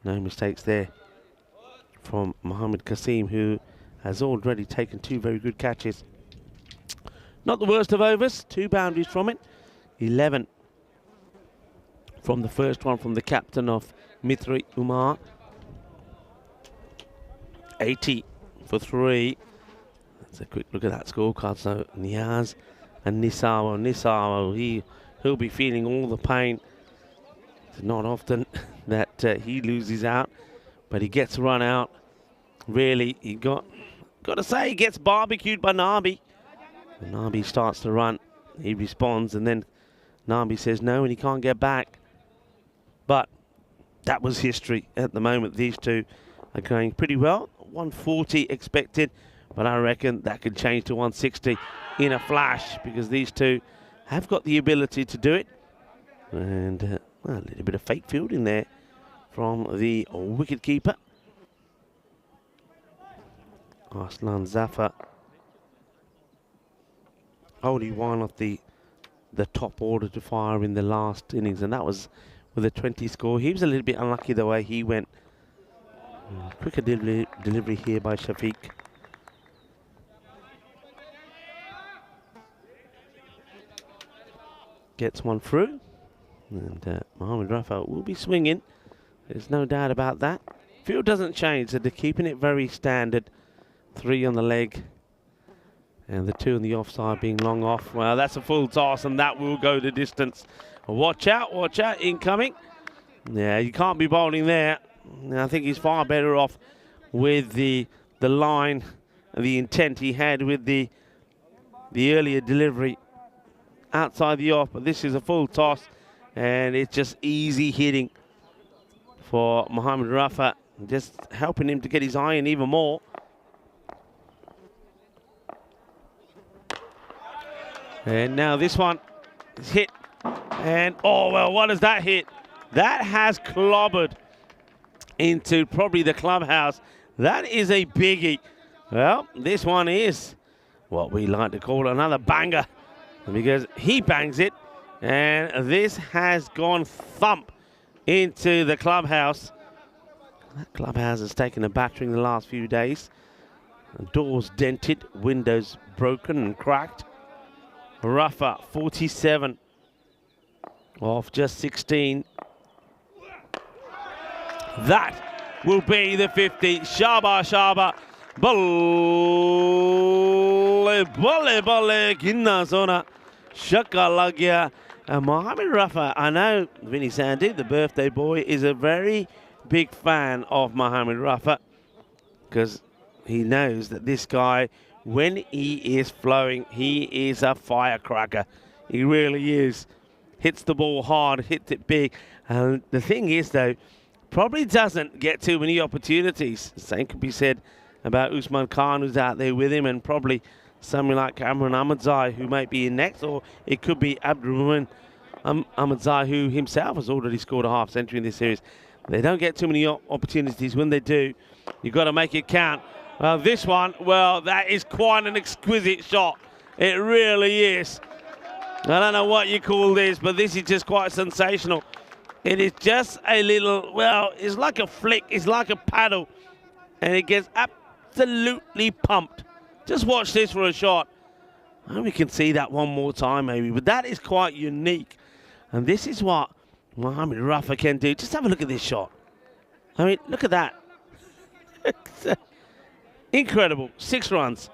no mistakes there from Mohammad Qasim, who has already taken two very good catches. Not the worst of overs, 2 boundaries from it. 11 from the first one from the captain of Mithri Umar. 80 for 3. Let's a quick look at that scorecard. So Niaz and Nisaro, he'll be feeling all the pain. It's not often that he loses out, but he gets run out. Really, he got to say, he gets barbecued by Nabi. And Nabi starts to run. He responds, and then Nabi says no, and he can't get back. But that was history at the moment. These two are going pretty well. 140 expected, but I reckon that could change to 160 in a flash, because these two have got the ability to do it. And well, a little bit of fake fielding there from the wicket keeper. Arslan Zafar only one of the top order to fire in the last innings, and that was with a 20 score. He was a little bit unlucky the way he went. Quicker delivery here by Shafiq. Gets one through. And Mohammad Rafa will be swinging. There's no doubt about that. Field doesn't change, so they're keeping it very standard. 3 on the leg. And the 2 on the offside being long off. Well, that's a full toss, and that will go the distance. Watch out, incoming. Yeah, you can't be bowling there. I think he's far better off with the line and the intent he had with the earlier delivery outside the off. But this is a full toss, and it's just easy hitting for Mohammad Rafa, just helping him to get his eye in even more. And now this one is hit, and oh well, what does that hit? That has clobbered into probably the clubhouse. That is a biggie. Well, this one is what we like to call another banger, because he bangs it, and this has gone thump into the clubhouse. That clubhouse has taken a battering the last few days. Doors dented, windows broken and cracked. Rafa, 47 off just 16. That will be the 50. Shaba, Shaba. Bowled bolle, ginna zona, shaka lagya. And Mohammed Rafa, I know Vinny Sandy, the birthday boy, is a very big fan of Mohammed Rafa because he knows that this guy, when he is flowing, he is a firecracker. He really is. Hits the ball hard, hits it big. And the thing is, though, probably doesn't get too many opportunities. The same could be said about Usman Khan, who's out there with him, and probably someone like Cameron Ahmadzai, who might be in next, or it could be Abdurrahman Ahmadzai, who himself has already scored a half century in this series. They don't get too many opportunities. When they do, you've got to make it count. This one, well, that is quite an exquisite shot. It really is. I don't know what you call this, but this is just quite sensational. It is just a little, well, it's like a flick, it's like a paddle, and it gets absolutely pumped. Just watch this for a shot. I hope we can see that one more time maybe, but that is quite unique. And this is what Mohammed Rafa can do. Just have a look at this shot. I mean, look at that. Incredible, 6 runs.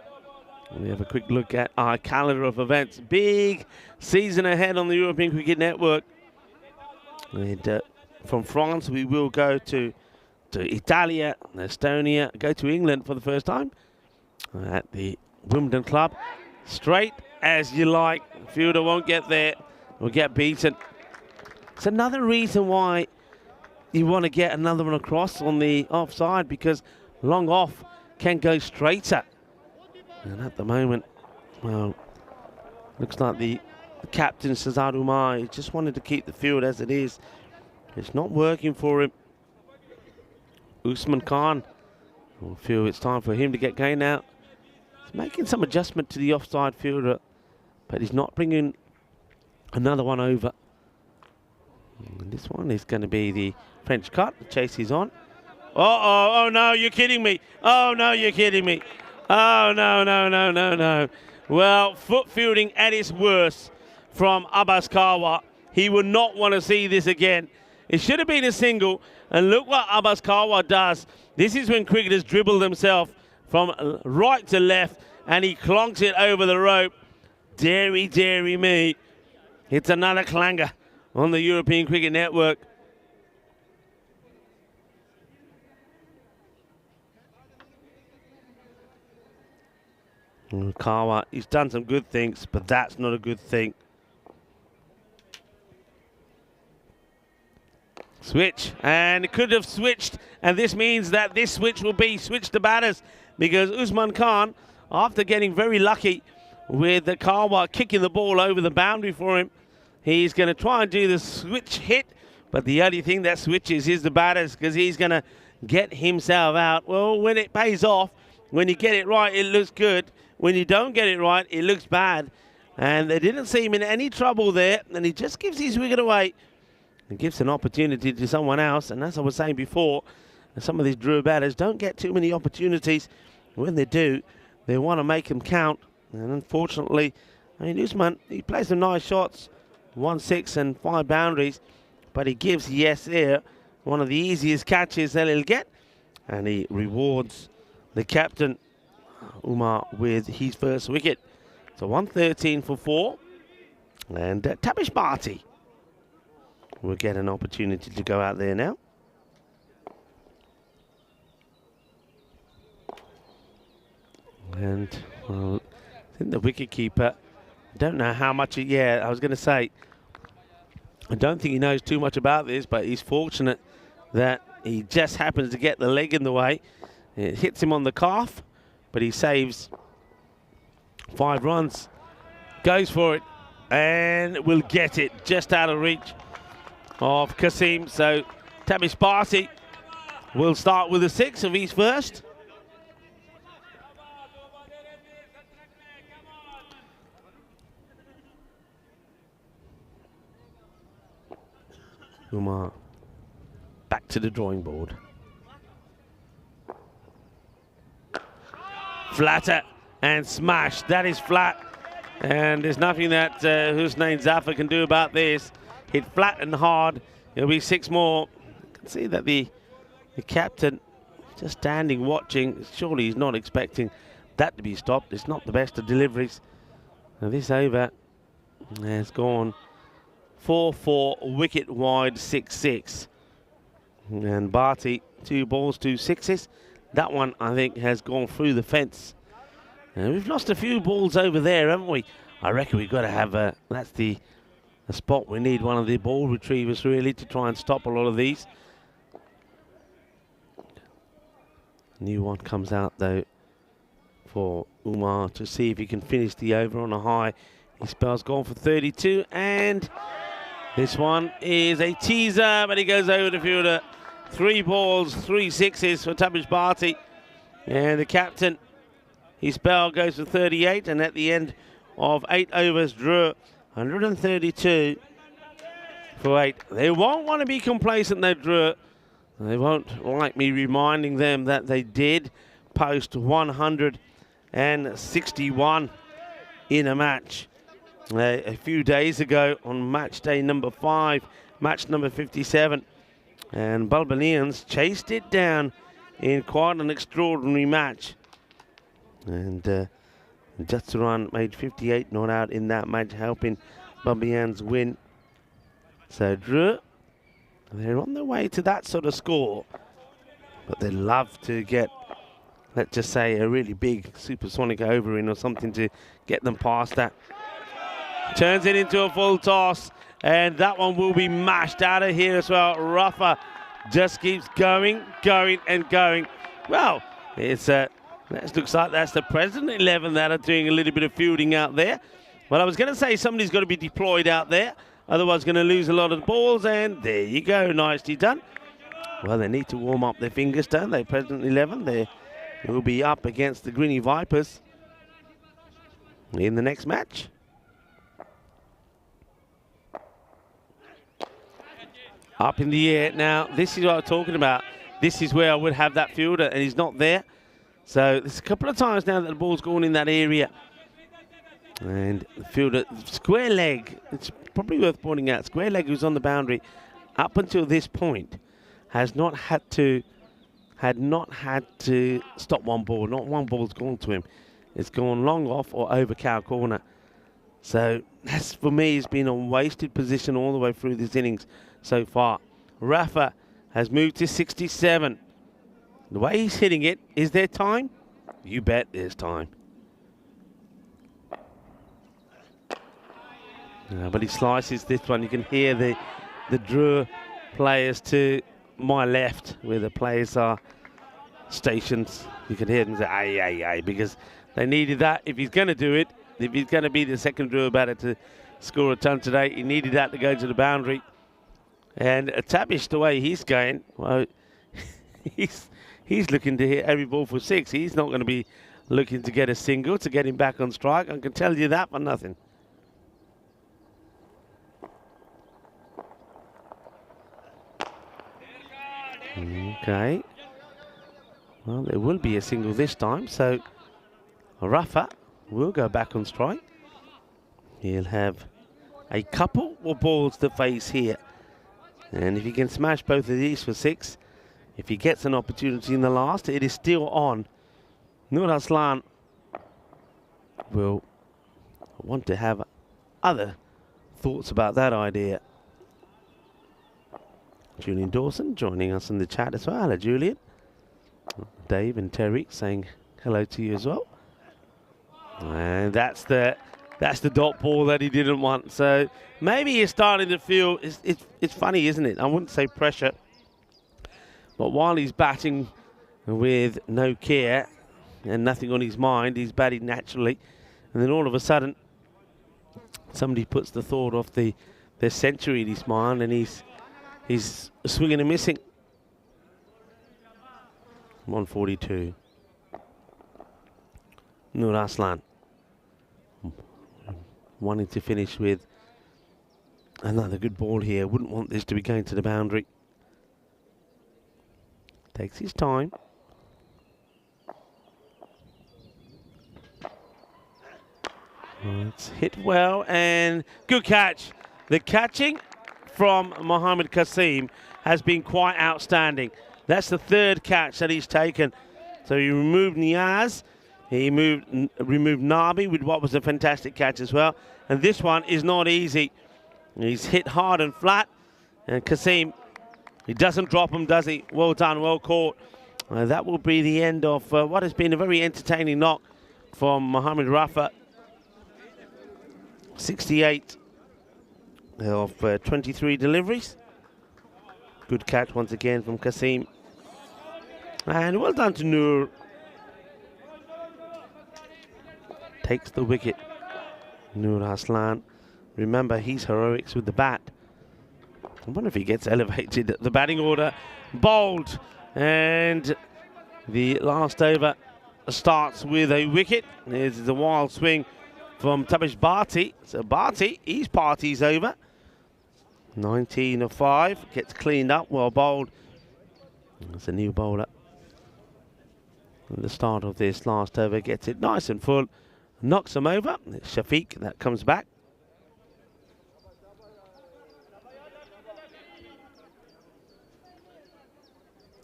We have a quick look at our calendar of events. Big season ahead on the European Cricket Network. And from France, we will go to Italia, Estonia, go to England for the first time at the Wimbledon Club. Straight as you like. Fielder won't get there, will get beaten. It's another reason why you want to get another one across on the offside, because long off can go straighter. And at the moment, well, looks like the captain, Sazad Umar, he just wanted to keep the field as it is. It's not working for him. Usman Khan will feel it's time for him to get going now. He's making some adjustment to the offside fielder, but he's not bringing another one over. And this one is going to be the French cut. The chase is on. Oh no, you're kidding me. Oh no, you're kidding me. Oh, no. Well, foot fielding at its worst from Abbas Karwa. He would not want to see this again. It should have been a single, and look what Abbas Karwa does. This is when cricketers dribble themselves from right to left, and he clonks it over the rope. Deary me. It's another clanger on the European Cricket Network. Karwa, he's done some good things, but that's not a good thing. Switch, and it could have switched, and this means that this switch will be switched to batters, because Usman Khan, after getting very lucky with the Karwa kicking the ball over the boundary for him, he's going to try and do the switch hit, but the only thing that switches is the batters, because he's going to get himself out. Well, when it pays off, when you get it right, it looks good. When you don't get it right, it looks bad. And they didn't see him in any trouble there, and he just gives his wicket away and gives an opportunity to someone else. And as I was saying before, some of these Drew batters don't get too many opportunities. When they do, they want to make them count. And unfortunately, I mean, Usman, he plays some nice shots, 1-6 and 5 boundaries, but he gives Yasir one of the easiest catches that he'll get, and he rewards the captain, Umar, with his first wicket. So 113 for 4, and Tapish Bhatti will get an opportunity to go out there now. And well, I think the wicketkeeper, I don't know how much, I was going to say, I don't think he knows too much about this, but he's fortunate that he just happens to get the leg in the way. It hits him on the calf, but he saves 5 runs, goes for it, and will get it just out of reach of Kasim. So Tapish Bhatti will start with a 6 of his first. Umar back to the drawing board. Flatter and smash. That is flat. And there's nothing that Husnain Zafar can do about this. Hit flat and hard. It'll be 6 more. You can see that the captain just standing watching. Surely he's not expecting that to be stopped. It's not the best of deliveries. Now this over has gone 4-4, wicket wide, 6-6. And Barty, 2 balls, 2 sixes. That one, I think, has gone through the fence. And we've lost a few balls over there, haven't we? I reckon we've got to have that's the spot we need one of the ball retrievers, really, to try and stop a lot of these. New one comes out, though, for Umar to see if he can finish the over on a high. His spell's gone for 32, and this one is a teaser, but he goes over the fielder. 3 balls, 3 sixes for Tabish Bharti. And the captain, his spell goes for 38, and at the end of 8 overs, drew 132 for 8. They won't want to be complacent, though, Drew. They won't like me reminding them that they did post 161 in a match a few days ago on match day number 5, match number 57. And Bulbanians chased it down in quite an extraordinary match. And Jatsuran made 58 not out in that match, helping Bulbanians win. So Drew, they're on their way to that sort of score, but they'd love to get, let's just say, a really big supersonic over in or something to get them past that. Turns it into a full toss, and that one will be mashed out of here as well. Rafa just keeps going, and going. Well, it's that looks like that's the President 11 that are doing a little bit of fielding out there. Well, I was going to say somebody's got to be deployed out there, otherwise going to lose a lot of the balls, and there you go, nicely done. Well, they need to warm up their fingers, don't they? President 11, they will be up against the Greeny Vipers in the next match. Up in the air. Now, this is what I'm talking about. This is where I would have that fielder, and he's not there. So there's a couple of times now that the ball's gone in that area. And the fielder, square leg, it's probably worth pointing out, square leg who's on the boundary up until this point had not had to stop one ball. Not one ball's gone to him. It's gone long off or over cow corner. So that's, for me, has been a wasted position all the way through this innings so far. Rafa has moved to 67. The way he's hitting it, is there time? You bet there's time. But he slices this one. You can hear the Drew players to my left, where the players are stationed. You can hear them say, aye, aye, aye, because they needed that. If he's going to do it, if he's going to be the second Drew batter to score a ton today, he needed that to go to the boundary. And Tabish, the way he's going, well, he's looking to hit every ball for 6. He's not going to be looking to get a single to get him back on strike. I can tell you that for nothing. Okay. Well, there will be a single this time, so Rafa will go back on strike. He'll have a couple of balls to face here. And if he can smash both of these for 6, if he gets an opportunity in the last, it is still on. Nur Aslan will want to have other thoughts about that idea. Julian Dawson joining us in the chat as well. Hello, Julian. Dave and Terry saying hello to you as well. And that's the dot ball that he didn't want. So maybe he's starting to feel, it's funny, isn't it? I wouldn't say pressure, but while he's batting with no care and nothing on his mind, he's batting naturally. And then all of a sudden, somebody puts the thought of their century in his mind, and he's swinging and missing. 142. Nur Aslan wanting to finish with another good ball here. Wouldn't want this to be going to the boundary. Takes his time. It's hit well, and good catch. The catching from Mohammed Kasim has been quite outstanding. That's the 3rd catch that he's taken. So he removed Niaz, He removed Nabi with what was a fantastic catch as well. And this one is not easy. He's hit hard and flat. And Kasim, he doesn't drop him, does he? Well done, well caught. That will be the end of what has been a very entertaining knock from Mohamed Rafa. 68 of 23 deliveries. Good catch once again from Kasim. And well done to Noor. Takes the wicket. Noor Aslan. Remember, he's heroics with the bat. I wonder if he gets elevated. The batting order. Bowled. And the last over starts with a wicket. There's the wild swing from Tabish Bharti. So Bharti, his party's over. 19 of 5. Gets cleaned up. Well bowled. That's a new bowler. At the start of this last over, gets it nice and full. Knocks him over. It's Shafiq that comes back.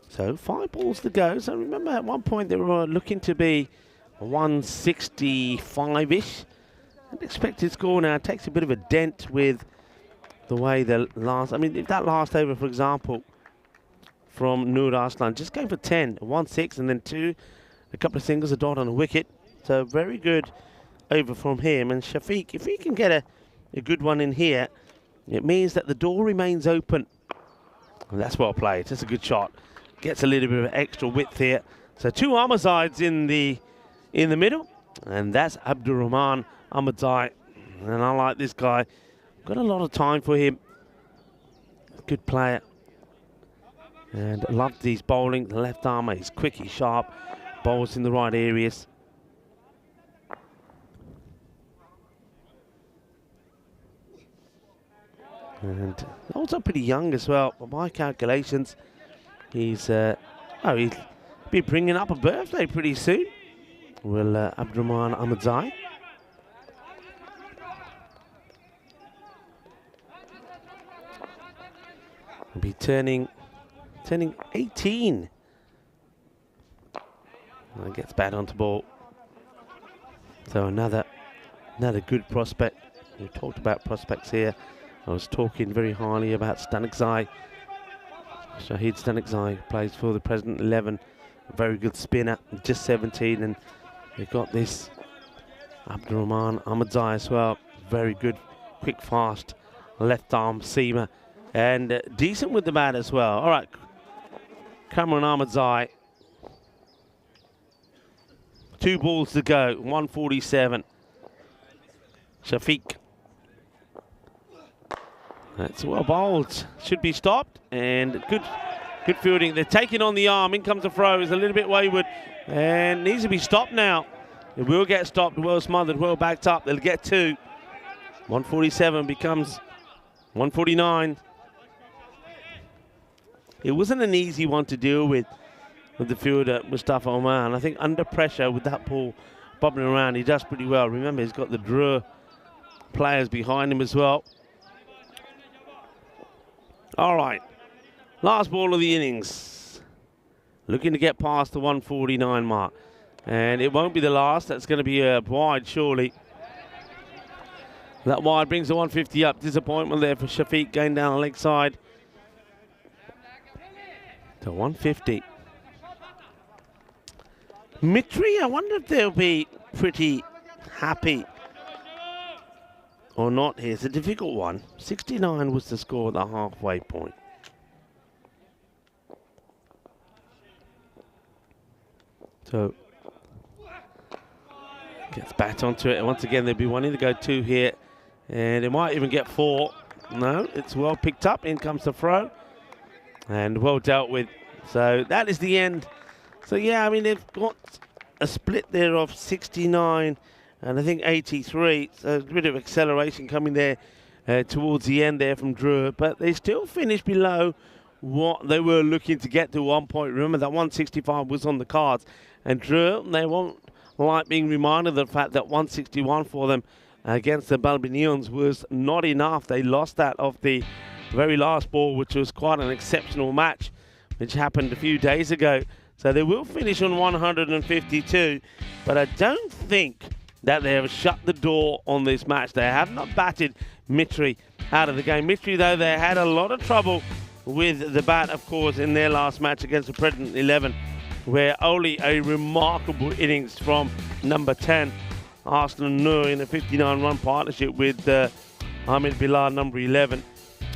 So 5 balls to go. So remember at one point they were looking to be 165-ish. Expected score now takes a bit of a dent with the way the last... I mean, if that last over, for example, from Noor Aslan, just going for 10, 1-6 and then 2, a couple of singles, a dot on a wicket. So very good over from him. And Shafiq, if he can get a good one in here, it means that the door remains open. And that's well played. That's a good shot. Gets a little bit of extra width here. So 2 Ahmadzais in the middle. And that's Abdurrahman Ahmadzai. And I like this guy. Got a lot of time for him. Good player. And I loved his bowling. The left armour, he's quick, he's sharp. Bowls in the right areas. And also pretty young as well. By my calculations, he's he'll be bringing up a birthday pretty soon. Will Abdurrahman Ahmadzai. He'll be turning 18. And gets bat onto ball. So another good prospect. We talked about prospects here. I was talking very highly about Stanikzai. Shahid Stanikzai plays for the present 11. A very good spinner, just 17. And they've got this Abdurrahman Ahmadzai as well. Very good, quick, fast, left arm seamer. And decent with the bat as well. All right, Kamran Ahmadzai. 2 balls to go, 147. Shafiq. That's well bowled. Should be stopped. And good fielding. They're taking on the arm. In comes the throw. It's a little bit wayward. And needs to be stopped now. It will get stopped. Well smothered, well backed up. They'll get 2. 147 becomes 149. It wasn't an easy one to deal with the fielder, Mustafa Omar. And I think under pressure with that ball bobbing around, he does pretty well. Remember, he's got the Drur players behind him as well. All right, last ball of the innings. Looking to get past the 149 mark. And it won't be the last. That's going to be wide, surely. That wide brings the 150 up. Disappointment there for Shafiq going down the leg side. To 150. Mitri, I wonder if they'll be pretty happy or not here. It's a difficult one. 69 was the score at the halfway point. So gets back onto it. And once again, they'll be wanting to go 2 here. And they might even get 4. No, it's well picked up. In comes the throw. And well dealt with. So that is the end. So yeah, I mean, they've got a split there of 69 and I think 83. So a bit of acceleration coming there towards the end there from Drew. But they still finished below what they were looking to get to 1 point. Remember that 165 was on the cards. And Drew, they won't like being reminded of the fact that 161 for them against the Balbinians was not enough. They lost that off the very last ball, which was quite an exceptional match, which happened a few days ago. So they will finish on 152, but I don't think that they have shut the door on this match. They have not batted Mitri out of the game. Mitri, though, they had a lot of trouble with the bat, of course, in their last match against the President 11, where only a remarkable innings from number 10, Arslan Nur, in a 59-run partnership with Ahmed Bilal, number 11.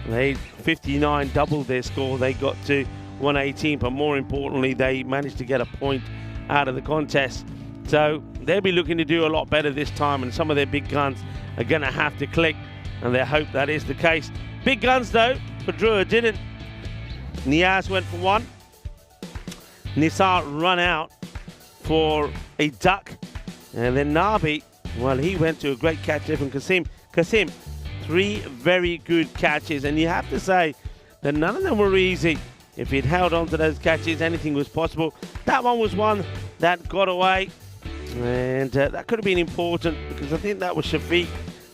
They 59 doubled their score. They got to 118, but more importantly, they managed to get a point out of the contest. So they'll be looking to do a lot better this time, and some of their big guns are going to have to click, and they hope that is the case. Big guns, though, for Drua didn't. Niaz went for one. Nisar run out for a duck. And then Nabi, well, he went to a great catch there from Kasim. Kasim, 3 very good catches. And you have to say that none of them were easy. If he'd held on to those catches, anything was possible. That one was one that got away. And that could have been important, because I think that was Shafiq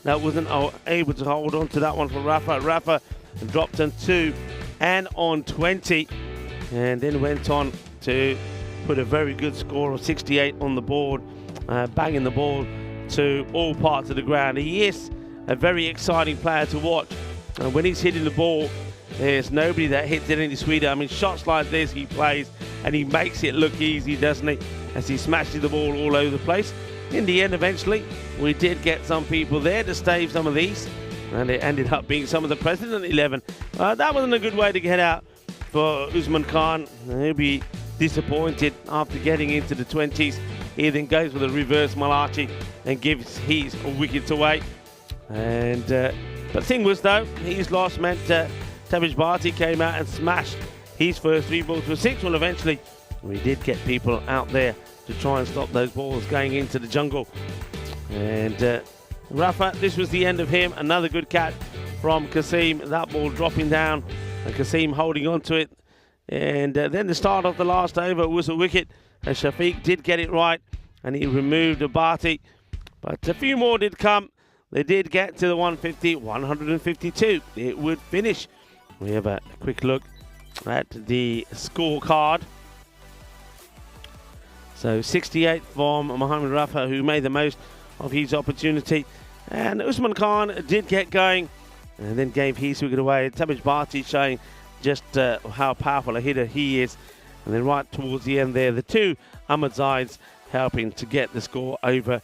that wasn't able to hold on to that one for Rafa. Rafa dropped on 2 and on 20. And then went on to put a very good score of 68 on the board. Banging the ball to all parts of the ground. He is a very exciting player to watch. And when he's hitting the ball, there's nobody that hits it any sweeter. I mean, shots like this he plays, and he makes it look easy, doesn't he? As he smashes the ball all over the place. In the end, eventually, we did get some people there to stave some of these, and it ended up being some of the President 11. That wasn't a good way to get out for Usman Khan. He'll be disappointed after getting into the 20s. He then goes with a reverse Malachi and gives his wickets away. And but thing was, though, his loss meant Tabish Bharti came out and smashed his first 3 balls for 6. Well, eventually, we did get people out there to try and stop those balls going into the jungle. And Rafa, this was the end of him. Another good catch from Kasim. That ball dropping down and Kasim holding on to it. And then the start of the last over was a wicket. And Shafiq did get it right, and he removed Bharti. But a few more did come. They did get to the 150, 152. It would finish. We have a quick look at the scorecard. So 68 from Mohammad Rafa, who made the most of his opportunity. And Usman Khan did get going and then gave his wicket away. Tabish Bharti showing just how powerful a hitter he is. And then right towards the end there, the 2 Ahmed Zaids helping to get the score over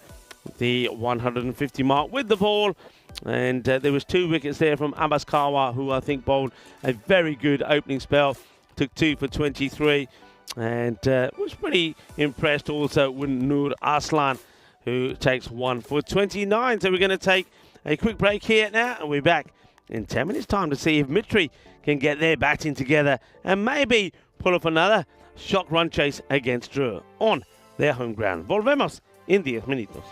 the 150 mark with the ball. And there was 2 wickets there from Abbas Kawa, who I think bowled a very good opening spell. Took 2 for 23. And was pretty impressed also with Nur Arslan, who takes 1 for 29. So we're going to take a quick break here now, and we're back in 10 minutes time to see if Mitri can get their batting together and maybe pull off another shock run chase against Drua on their home ground. Volvemos en 10 minutos.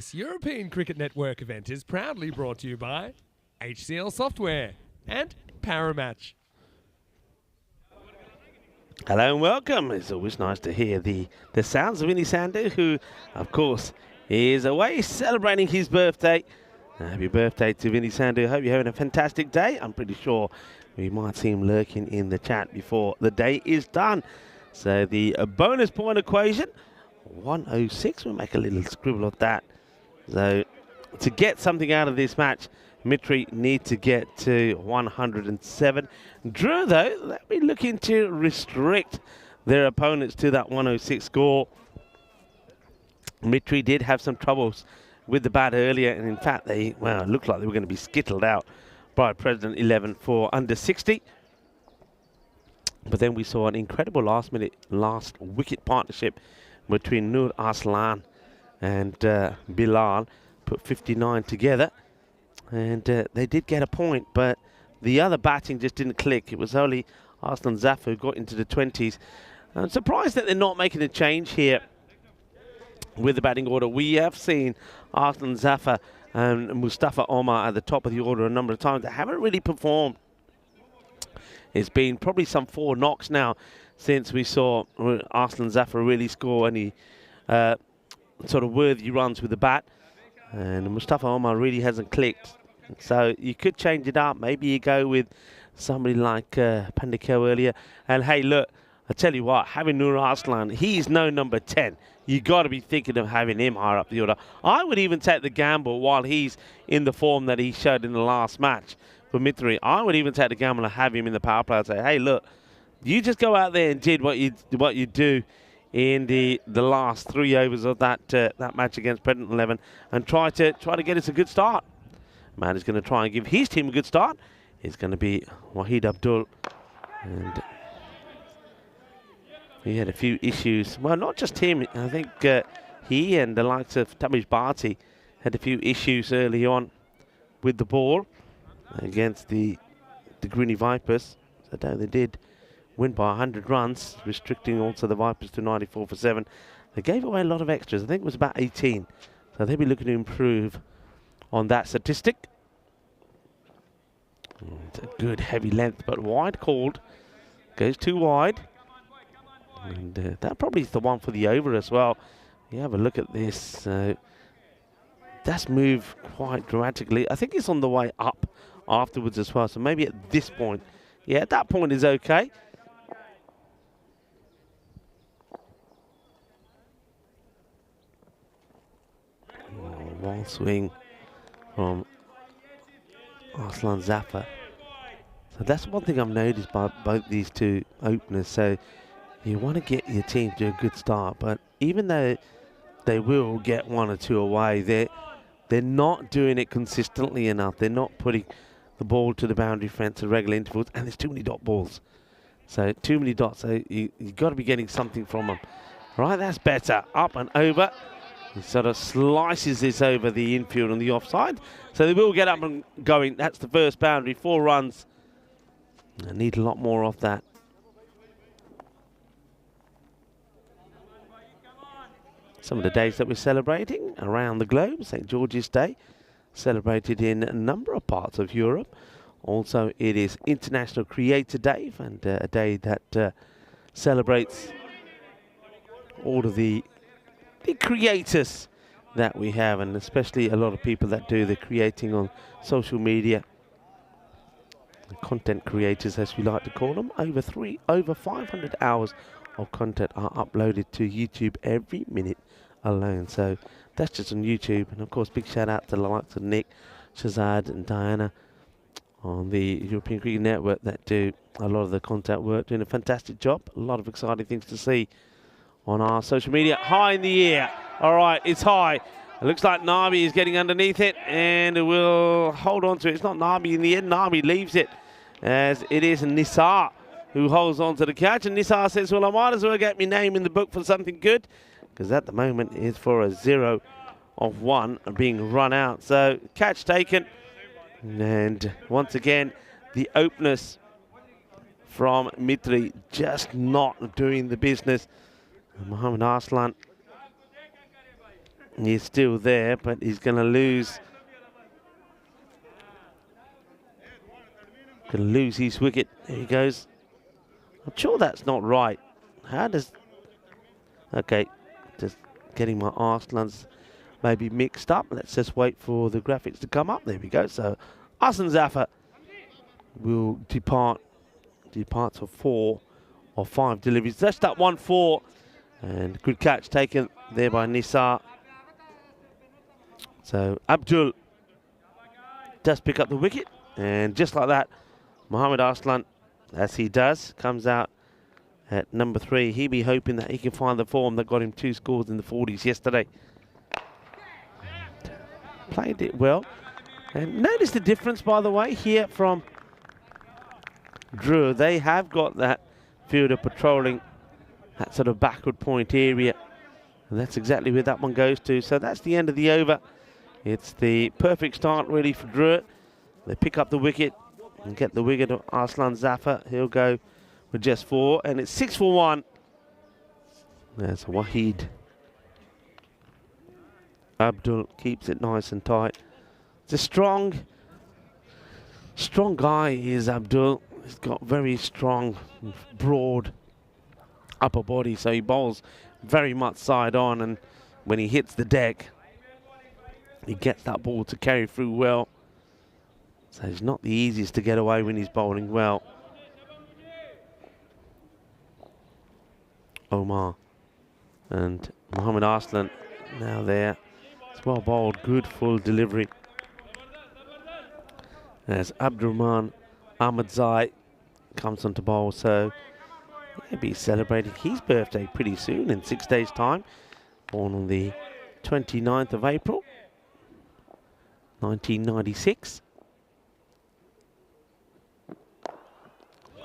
This European Cricket Network event is proudly brought to you by HCL Software and Paramatch. Hello and welcome. It's always nice to hear the sounds of Vinny Sandhu, who, of course, is away celebrating his birthday. Happy birthday to Vinny Sandhu. Hope you're having a fantastic day. I'm pretty sure we might see him lurking in the chat before the day is done. So the bonus point equation, 106. We'll make a little scribble of that. So to get something out of this match, Mitri need to get to 107. Drew, though, they'll be looking to restrict their opponents to that 106 score. Mitri did have some troubles with the bat earlier, and in fact, it looked like they were going to be skittled out by President 11 for under 60. But then we saw an incredible last wicket partnership between Nur Arslan and Bilal, put 59 together. And they did get a point, but the other batting just didn't click. It was only Arslan Zafar who got into the 20s. I'm surprised that they're not making a change here with the batting order. We have seen Arslan Zafar and Mustafa Omar at the top of the order a number of times. They haven't really performed. It's been probably some 4 knocks now since we saw Arslan Zafar really score any sort of worthy runs with the bat. And Mustafa Omar really hasn't clicked. So you could change it up. Maybe you go with somebody like Pandikal earlier. And hey, look, I tell you what, having Nur Arslan, he's no number 10. You got to be thinking of having him higher up the order. I would even take the gamble while he's in the form that he showed in the last match for Mitri. I would even take the gamble and have him in the power play and say, hey, look, you just go out there and did what you do in the last 3 overs of that match against President 11 and try to get us a good start. Man is going to try and give his team a good start. It's going to be Wahid Abdul, and he had a few issues. Well, not just him. I think he and the likes of Tamish Bharti had a few issues early on with the ball against the Greeny Vipers. So they did win by 100 runs, restricting also the Vipers to 94 for 7. They gave away a lot of extras. I think it was about 18. So they'll be looking to improve on that statistic. It's a good heavy length, but wide called. Goes too wide. And that probably is the one for the over as well. You have a look at this. That's moved quite dramatically. I think it's on the way up afterwards as well. So maybe at this point, yeah, at that point is okay. Wall swing from Arslan Zafar. So that's one thing I've noticed by both these two openers. So you want to get your team to a good start, but even though they will get 1 or 2 away, they're not doing it consistently enough. They're not putting the ball to the boundary fence at regular intervals, and there's too many dot balls. So too many dots. So you've got to be getting something from them. Right, that's better. Up and over. He sort of slices this over the infield on the offside. So they will get up and going. That's the first boundary. 4 runs. I need a lot more of that. Some of the days that we're celebrating around the globe. St. George's Day, celebrated in a number of parts of Europe. Also, it is International Creator Day, and a day that celebrates all of the creators that we have, and especially a lot of people that do the creating on social media. The content creators, as we like to call them. Over 500 hours of content are uploaded to YouTube every minute alone. So that's just on YouTube. And of course, big shout out to the likes of Nick, Shazad and Diana on the European Cricket Network that do a lot of the content work, doing a fantastic job. A lot of exciting things to see on our social media. High in the air. All right, it's high. It looks like Nabi is getting underneath it, and it will hold on to it. It's not Nabi in the end. Nabi leaves it, as it is Nisar who holds on to the catch. And Nisar says, well, I might as well get my name in the book for something good, because at the moment it's for a 0 of 1 being run out. So catch taken. And once again, the openers from Mitri just not doing the business. Mohammad Arslan He's still there, but he's going to lose. Going to lose his wicket. There he goes. I'm sure that's not right. How does... Okay, just getting my Arslans maybe mixed up. Let's just wait for the graphics to come up. There we go. So Arslan Zafar will departs for 4 or 5 deliveries. That's that 1-4. And good catch taken there by Nisar. So Abdul does pick up the wicket. And just like that, Mohammad Arslan, as he does, comes out at number 3. He'll be hoping that he can find the form that got him 2 scores in the 40s yesterday. Played it well. And notice the difference, by the way, here from Drew. They have got that fielder patrolling that sort of backward point area. And that's exactly where that one goes to. So that's the end of the over. It's the perfect start, really, for Drew. They pick up the wicket and get the wicket of Arslan Zafar. He'll go with just 4. And it's 6 for 1. There's Waheed. Abdul keeps it nice and tight. It's a strong guy is Abdul. He's got very strong, broad upper body, so he bowls very much side on, and when he hits the deck, he gets that ball to carry through well. So he's not the easiest to get away when he's bowling well. Omar and Mohammad Arslan now there. It's well bowled, good full delivery. As Abdurrahman Ahmadzai comes onto bowl, so he'll be celebrating his birthday pretty soon in 6 days' time. Born on the 29th of April, 1996.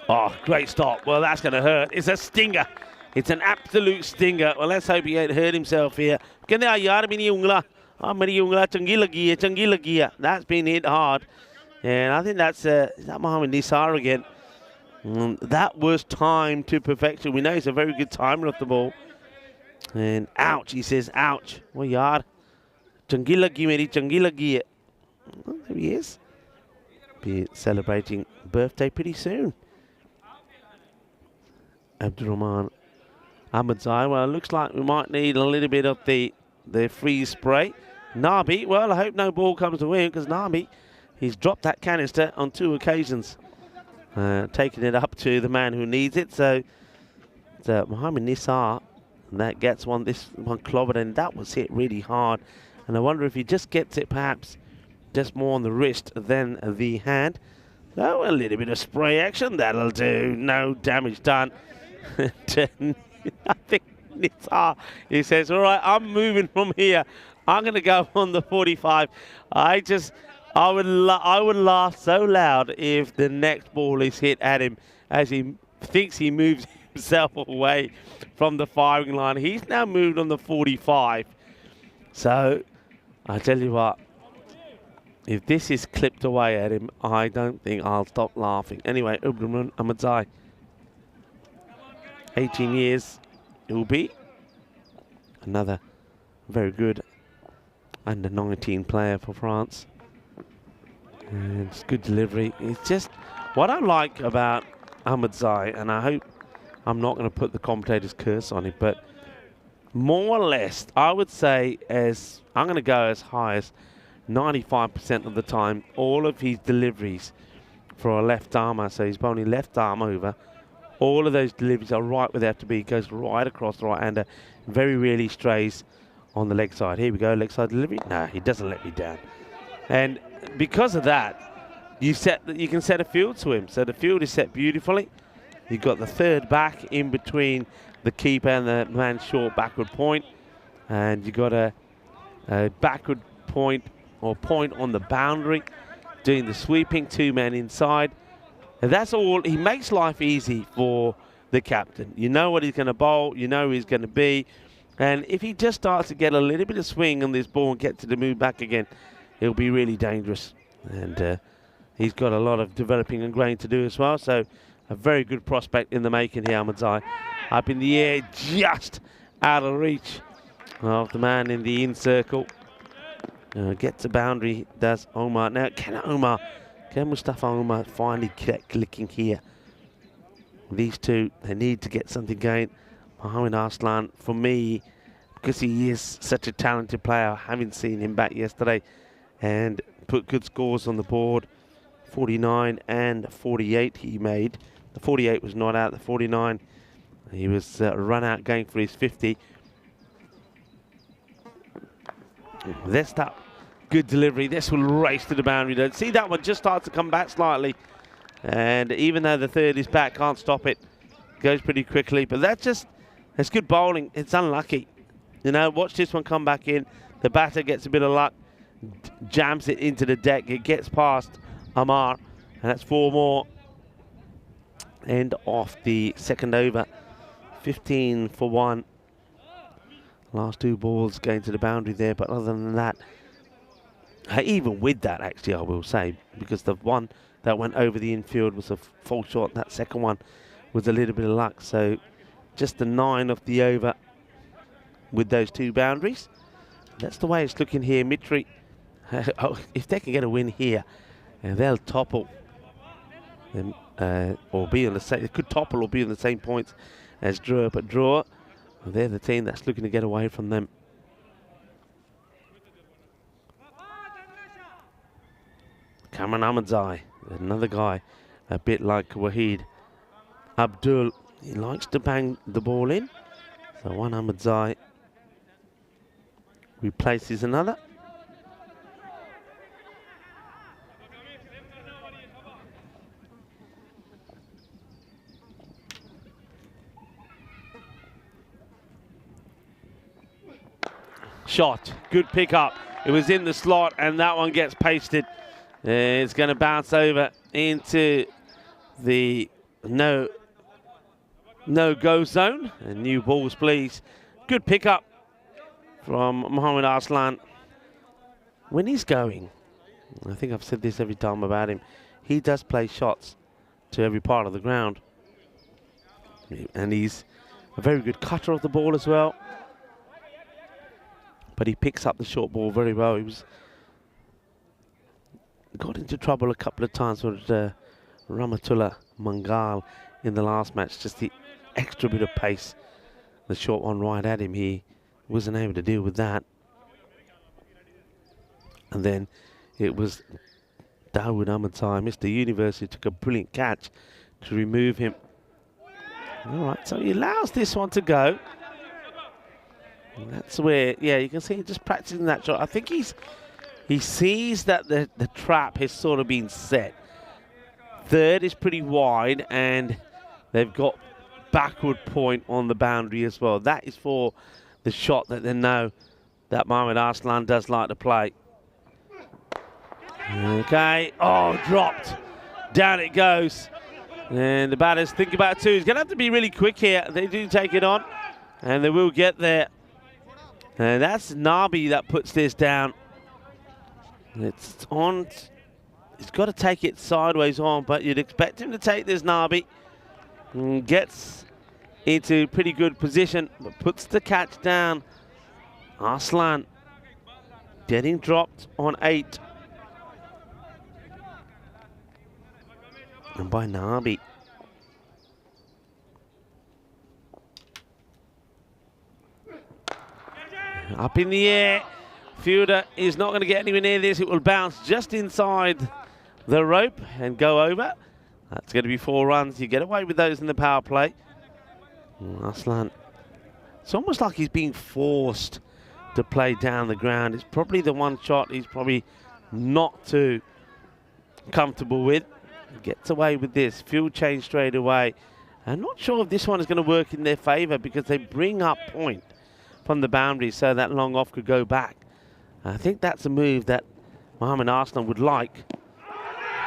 Oh, great stop. Well, that's going to hurt. It's a stinger. It's an absolute stinger. Well, let's hope he ain't hurt himself here. That's been hit hard. And I think that's is that Mohammad Nisar again. That was timed to perfection. We know he's a very good timer of the ball. And ouch, he says, ouch. Well, yaar. Changi lagi meri, changi lagi. Well, there he is. Be celebrating birthday pretty soon. Abdurrahman Ahmadzai. Well, it looks like we might need a little bit of the freeze spray. Nabi, well, I hope no ball comes to him, because Nabi, he's dropped that canister on 2 occasions. Taking it up to the man who needs it. So Mohammad Nisar, that gets this one clobbered, and that was hit really hard. And I wonder if he just gets it perhaps just more on the wrist than the hand. Oh, a little bit of spray action, that'll do. No damage done. I think Nisar, he says, all right, I'm moving from here. I'm going to go on the 45. I would laugh so loud if the next ball is hit at him as he thinks he moves himself away from the firing line. He's now moved on the 45. So, I tell you what, if this is clipped away at him, I don't think I'll stop laughing. Anyway, Abdurrahman Ahmadzai, 18 years it will be. Another very good under 19 player for France. And it's good delivery. It's just what I like about Ahmadzai, and I hope I'm not going to put the commentator's curse on it, but more or less, I would say, as I'm going to go as high as 95% of the time, all of his deliveries for a left armer, so he's bowling left arm over, all of those deliveries are right where they have to be. He goes right across the right-hander, very rarely strays on the leg side. Here we go, leg side delivery. No, he doesn't let me down. And because of that, you can set a field to him. So the field is set beautifully. You've got the third back in between the keeper and the man short backward point. And you've got a backward point or point on the boundary, doing the sweeping, 2 men inside. And that's all. He makes life easy for the captain. You know what he's going to bowl. You know who he's going to be. And if he just starts to get a little bit of swing on this ball and gets to the move back again, it'll be really dangerous. And he's got a lot of developing and growing to do as well. So a very good prospect in the making here, Ahmadzai. Up in the air, just out of reach of the man in the in circle. Gets a boundary, does Omar. Now, can Mustafa Omar finally get clicking here? These two, they need to get something going. Mohamed Arslan, for me, because he is such a talented player, having seen him back yesterday and put good scores on the board. 49 and 48 he made. The 48 was not out. The 49, he was run out going for his 50. There's that good delivery. This will race to the boundary. Don't see that one just starts to come back slightly. And even though the third is back, can't stop it. Goes pretty quickly. But that's good bowling. It's unlucky. You know, watch this one come back in. The batter gets a bit of luck. Jams it into the deck. It gets past Amar. And that's 4 more. End of the second over. 15 for 1. Last 2 balls going to the boundary there. But other than that, even with that, actually, I will say, because the one that went over the infield was a full shot. That second one was a little bit of luck. So just the 9 of the over with those 2 boundaries. That's the way it's looking here. Mitri, if they can get a win here, they'll topple them, or be on the same. They could topple or be on the same points as Drua, but Drua, they're the team that's looking to get away from them. Cameron Ahmadzai, another guy a bit like Wahid Abdul. He likes to bang the ball in. So one Ahmadzai replaces another. Shot, good pick up. It was in the slot and that one gets pasted. It's going to bounce over into the no-go zone. And new balls, please. Good pickup from Mohamed Arslan. When he's going, I think I've said this every time about him, he does play shots to every part of the ground. And he's a very good cutter of the ball as well. But he picks up the short ball very well. He got into trouble a couple of times with Rahmatullah Mangal in the last match. Just the extra bit of pace. The short one right at him. He wasn't able to deal with that. And then it was Dawood Ahmadzai, Mr. Universe, who took a brilliant catch to remove him. All right, so he allows this one to go. And that's where, yeah, you can see just practicing that shot. I think he sees that the trap has sort of been set. Third is pretty wide, and they've got backward point on the boundary as well. That is for the shot that they know that Mohamed Arslan does like to play. Okay, oh, dropped. Down it goes. And the batters think about it too. He's going to have to be really quick here. They do take it on, and they will get there. And that's Nabi that puts this down. It's on. He's got to take it sideways on, but you'd expect him to take this, Nabi. And gets into pretty good position, but puts the catch down. Arslan getting dropped on 8. And by Nabi. Up in the air. Fielder is not going to get anywhere near this. It will bounce just inside the rope and go over. That's going to be 4 runs. You get away with those in the power play. Arslan, it's almost like he's being forced to play down the ground. It's probably the one shot he's probably not too comfortable with. Gets away with this. Field change straight away. I'm not sure if this one is going to work in their favour because they bring up point from the boundary so that long off could go back. I think that's a move that Mohamed Arslan would like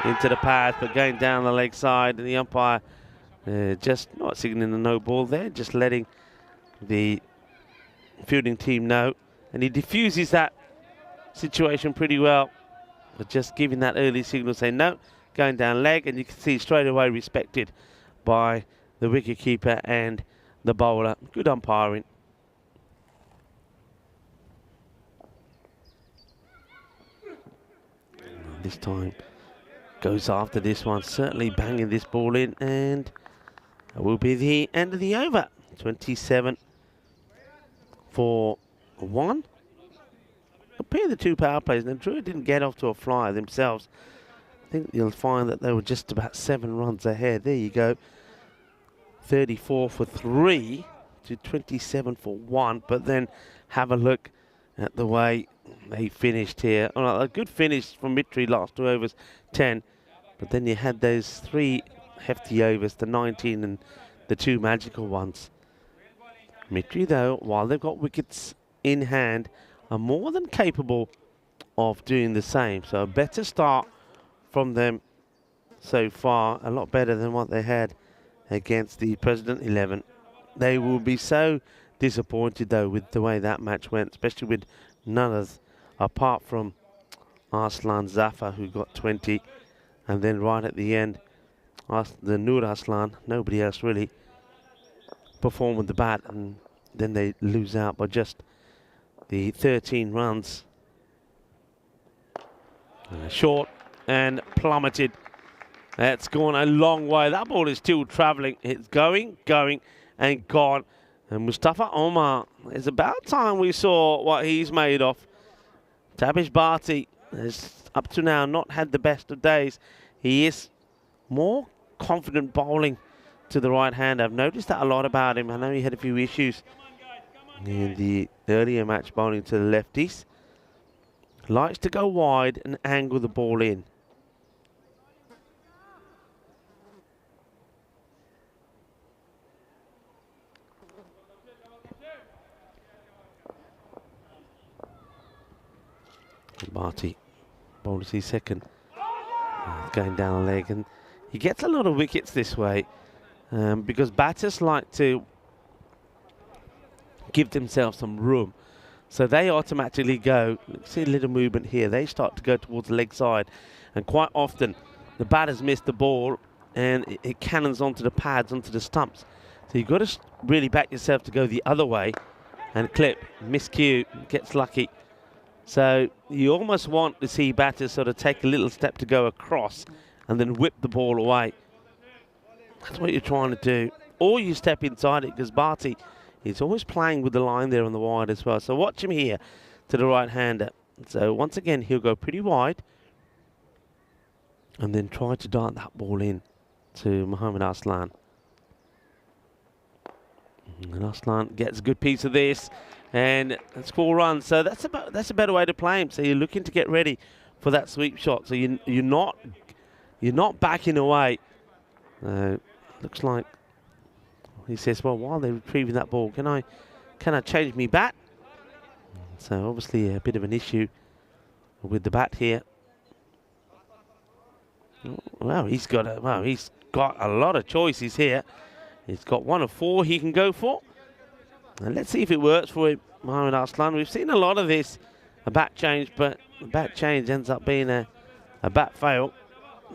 into the path, but going down the leg side, and the umpire just not signaling the no ball there, just letting the fielding team know. And he diffuses that situation pretty well, but just giving that early signal saying no, going down leg, and you can see straight away respected by the wicketkeeper and the bowler. Good umpiring. This time goes after this one, certainly banging this ball in, and it will be the end of the over. 27 for 1. Compare the two power plays. Now, Drew didn't get off to a flyer themselves. I think you'll find that they were just about 7 runs ahead. There you go. 34 for 3 to 27 for 1. But then have a look at the way they finished here. All right, a good finish from Mitri, last 2 overs, 10. But then you had those 3 hefty overs, the 19 and the 2 magical ones. Mitri, though, while they've got wickets in hand, are more than capable of doing the same. So a better start from them so far, a lot better than what they had against the President 11. They will be so disappointed, though, with the way that match went, especially with none of, apart from Arslan Zafar, who got 20, and then right at the end, the Nur Aslan, nobody else really performed with the bat, and then they lose out by just the 13 runs. Short and plummeted. That's gone a long way. That ball is still travelling. It's going, and gone. And Mustafa Omar, it's about time we saw what he's made of. Tabish Bharti has up to now not had the best of days. He is more confident bowling to the right hand. I've noticed that a lot about him. I know he had a few issues in the earlier match bowling to the lefties. Likes to go wide and angle the ball in. Bharti bowls his second. Going down the leg, and he gets a lot of wickets this way because batters like to give themselves some room. So they automatically go, see a little movement here, they start to go towards the leg side, and quite often the batters miss the ball and it cannons onto the pads, onto the stumps. So you've got to really back yourself to go the other way and clip. Miscue, gets lucky. So you almost want to see batters sort of take a little step to go across and then whip the ball away. That's what you're trying to do. Or you step inside it, because Bharti is always playing with the line there on the wide as well. So watch him here to the right-hander. So once again, he'll go pretty wide and then try to dart that ball in to Mohammad Arslan. And Arslan gets a good piece of this, and that's 4 runs. So that's a better way to play him. So you're looking to get ready for that sweep shot. So you're not backing away. Looks like he says, well, while they're retrieving that ball, can I change me bat? So obviously a bit of an issue with the bat here. Well, he's got a lot of choices here. He's got 1 of 4 he can go for. And let's see if it works for him, Mohammad Arslan. We've seen a lot of this, a bat change, but the bat change ends up being a bat fail,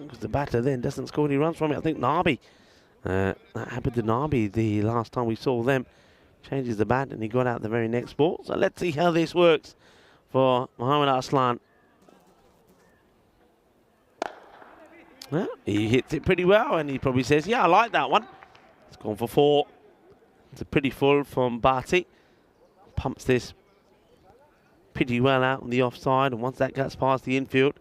because the batter then doesn't score any runs from it. I think Nabi, that happened to Nabi the last time we saw them. Changes the bat and he got out the very next ball. So let's see how this works for Mohammad Arslan. Well, he hits it pretty well, and he probably says, yeah, I like that one. It's gone for 4. It's a pretty full from Bharti. Pumps this pretty well out on the offside, and once that gets past the infield,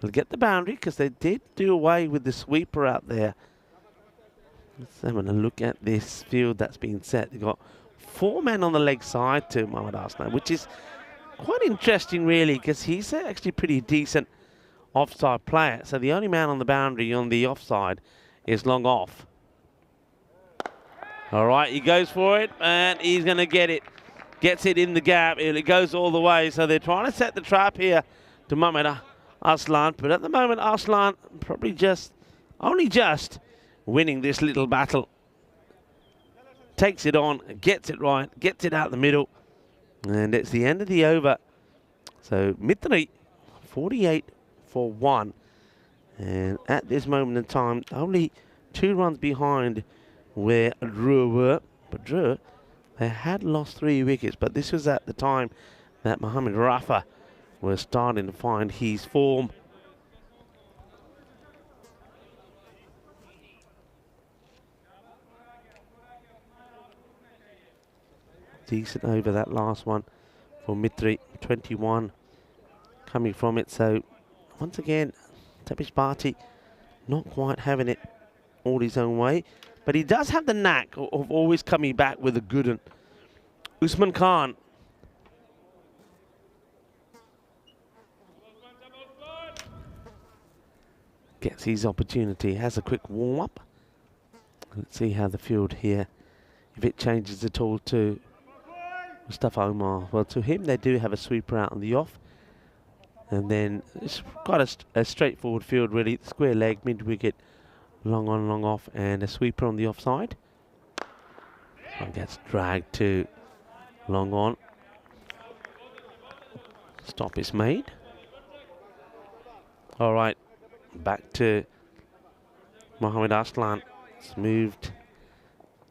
they'll get the boundary, because they did do away with the sweeper out there. Let's have a look at this field that's been set. They've got 4 men on the leg side to Mohammad Arslan, which is quite interesting, really, because he's actually pretty decent offside player. So the only man on the boundary on the offside is long off. All right, he goes for it, and he's going to get it. Gets it in the gap, and it goes all the way. So they're trying to set the trap here to Mohammad Arslan, but at the moment Arslan probably only just winning this little battle. Takes it on, gets it right, gets it out the middle, and it's the end of the over. So Mitri, 48 for 1, and at this moment in time, only 2 runs behind where Drew were. But Drew, they had lost 3 wickets, but this was at the time that Mohammad Rafa was starting to find his form. decent over that last one for Mitri. 21 coming from it. So once again, Tapish Bhati not quite having it all his own way. But he does have the knack of always coming back with a good one. Usman Khan. Gets his opportunity, has a quick warm-up. Let's see how the field here, if it changes at all to Mustafa Omar. Well, to him, they do have a sweeper out on the off. And then it's got a straightforward field, really. Square leg, mid-wicket, long on, long off, and a sweeper on the offside. One gets dragged to long on. Stop is made. All right, back to Mohammad Aslan. It's moved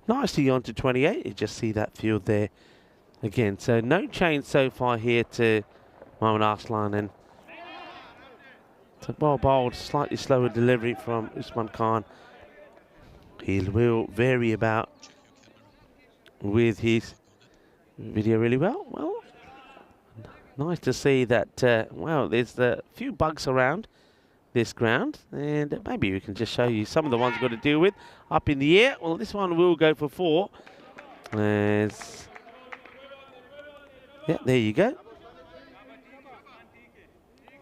nicely on to 28. You just see that field there again. So no change so far here to Mohammad Aslan. And so well bowled, slightly slower delivery from Usman Khan. He will vary about with his video really well. Well, nice to see that, well, there's a few bugs around this ground, and maybe we can just show you some of the ones we've got to deal with. Up in the air, well, this one will go for 4. As yeah, there you go.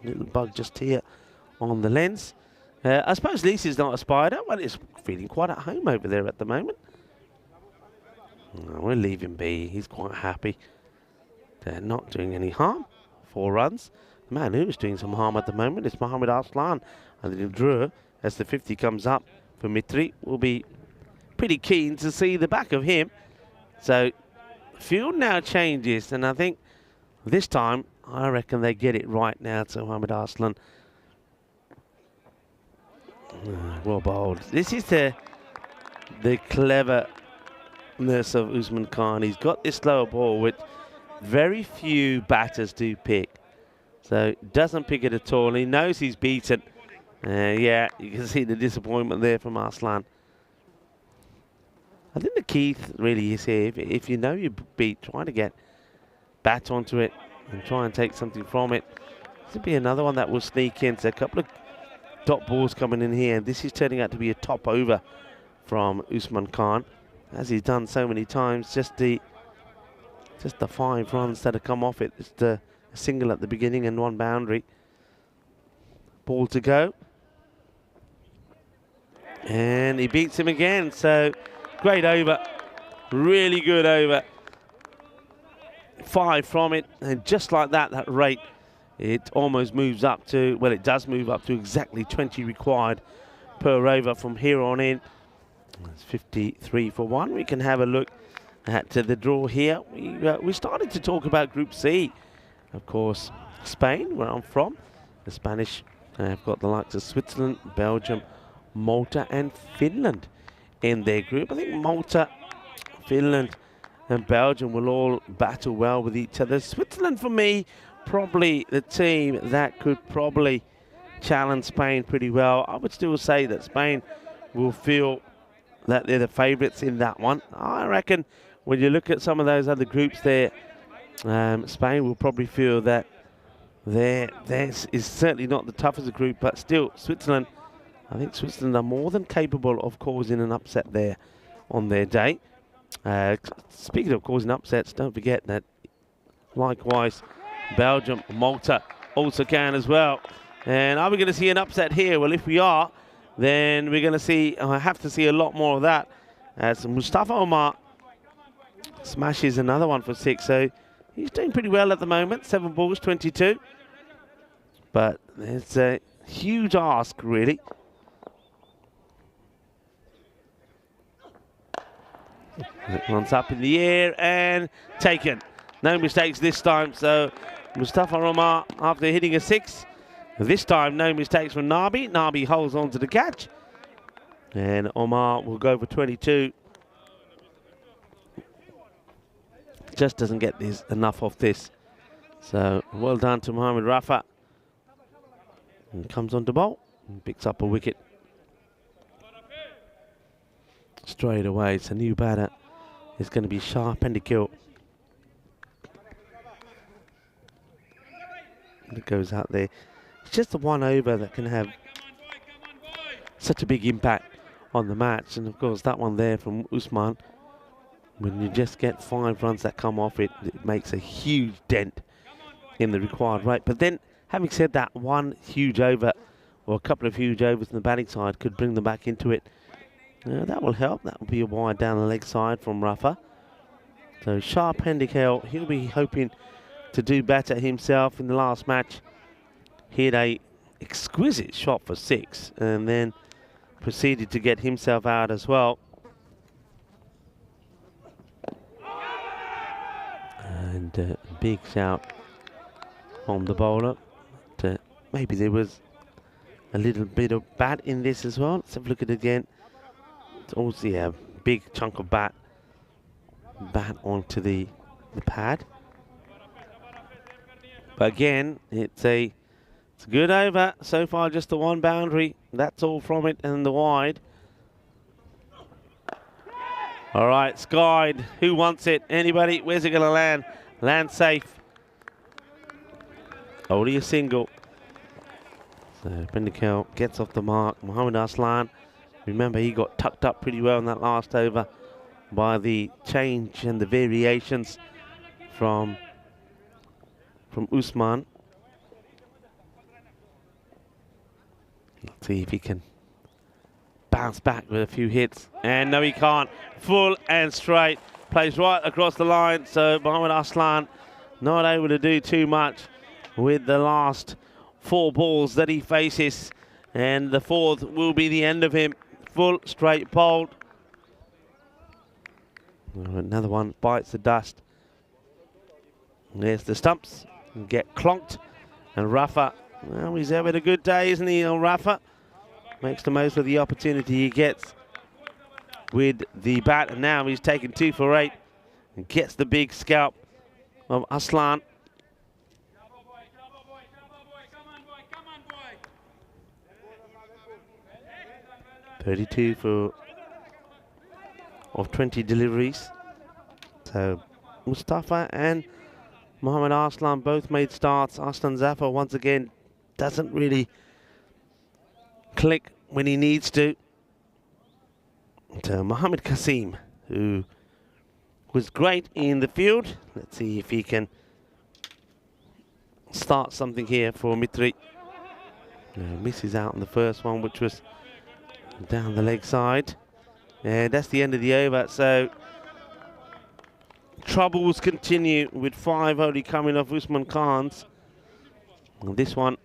Little bug just here on the lens. I suppose Lisa's not a spider. Well, it's feeling quite at home over there at the moment. We'll leave him be. He's quite happy. They're not doing any harm. 4 runs. The man who is doing some harm at the moment is Mohammad Aslan. And the draw, as the 50 comes up for Mitri, will be pretty keen to see the back of him. So, field now changes, and I think this time, I reckon they get it right now to Mohammad Aslan. Well bowled. This is the cleverness of Usman Khan. He's got this slower ball, which very few batters do pick. So doesn't pick it at all. He knows he's beaten. Yeah, you can see the disappointment there from Aslan. I think the key really is here, if you know you beat, try to get bat onto it and try and take something from it. This will be another one that will sneak in. So a couple of dot balls coming in here, and this is turning out to be a top over from Usman Khan, as he's done so many times. Just the 5 runs that have come off it. Just a single at the beginning and 1 boundary. Ball to go, and he beats him again. So great over, really good over. 5 from it, and just like that, that rate, it almost moves up to, well, it does move up to exactly 20 required per over from here on in. It's 53 for 1. We can have a look at the draw here. We started to talk about Group C. Of course, Spain, where I'm from. The Spanish have got the likes of Switzerland, Belgium, Malta and Finland in their group. I think Malta, Finland and Belgium will all battle well with each other. Switzerland, for me, probably the team that could probably challenge Spain pretty well. I would still say that Spain will feel that they're the favourites in that one. I reckon when you look at some of those other groups there, Spain will probably feel that theirs is certainly not the toughest group, but still Switzerland, I think Switzerland are more than capable of causing an upset there on their day. Speaking of causing upsets, don't forget that likewise Belgium, Malta also can as well. And are we going to see an upset here? Well, if we are, then we're going to see, I have to see a lot more of that, as Mustafa Omar smashes another one for 6. So he's doing pretty well at the moment. 7 balls, 22. But it's a huge ask, really. Runs up in the air and taken. No mistakes this time. So Mustafa Omar, after hitting a 6, this time no mistakes from Nabi. Nabi holds on to the catch, and Omar will go for 22. Just doesn't get this enough of this. So well done to Mohammad Rafa. And comes on to bowl and picks up a wicket. Straight away, it's a new batter. It's going to be sharp and a kill. It goes out there. It's just the one over that can have such a big impact on the match. And of course, that one there from Usman, when you just get 5 runs that come off it, it makes a huge dent in the required rate. But then, having said that, one huge over or a couple of huge overs on the batting side could bring them back into it. That will help. That will be a wide down the leg side from Rafa. So Shah Pendikel, he'll be hoping to do better himself in the last match. He had a exquisite shot for 6 and then proceeded to get himself out as well. And a big shout from the bowler. But, maybe there was a little bit of bat in this as well. Let's have a look at it again. It's also a big chunk of bat onto the pad. But again, it's a good over. So far, just the one boundary. That's all from it, and the wide. All right, skied. Who wants it? Anybody? Where's it going to land? Land safe. Only a single. So Pendikel gets off the mark. Mohammad Aslan, remember he got tucked up pretty well in that last over by the change and the variations from Usman. Let's see if he can bounce back with a few hits. And no, he can't. Full and straight. Plays right across the line. So Mohammad Aslan not able to do too much with the last 4 balls that he faces. And the 4th will be the end of him. Full straight bowled. Another one bites the dust. There's the stumps. Get clonked. And Rafa, well, he's having a good day, isn't he, Rafa? Makes the most of the opportunity he gets with the bat. And now he's taken 2 for 8 and gets the big scalp of Aslan. (32 of 20 deliveries). So Mustafa and Mohammad Aslan both made starts. Aslan Zafar once again doesn't really click when he needs to. So Mohammad Kasim, who was great in the field. Let's see if he can start something here for Mitri. Misses out on the first one, which was down the leg side. And that's the end of the over. So troubles continue with 5 only coming off Usman Khan's. And this one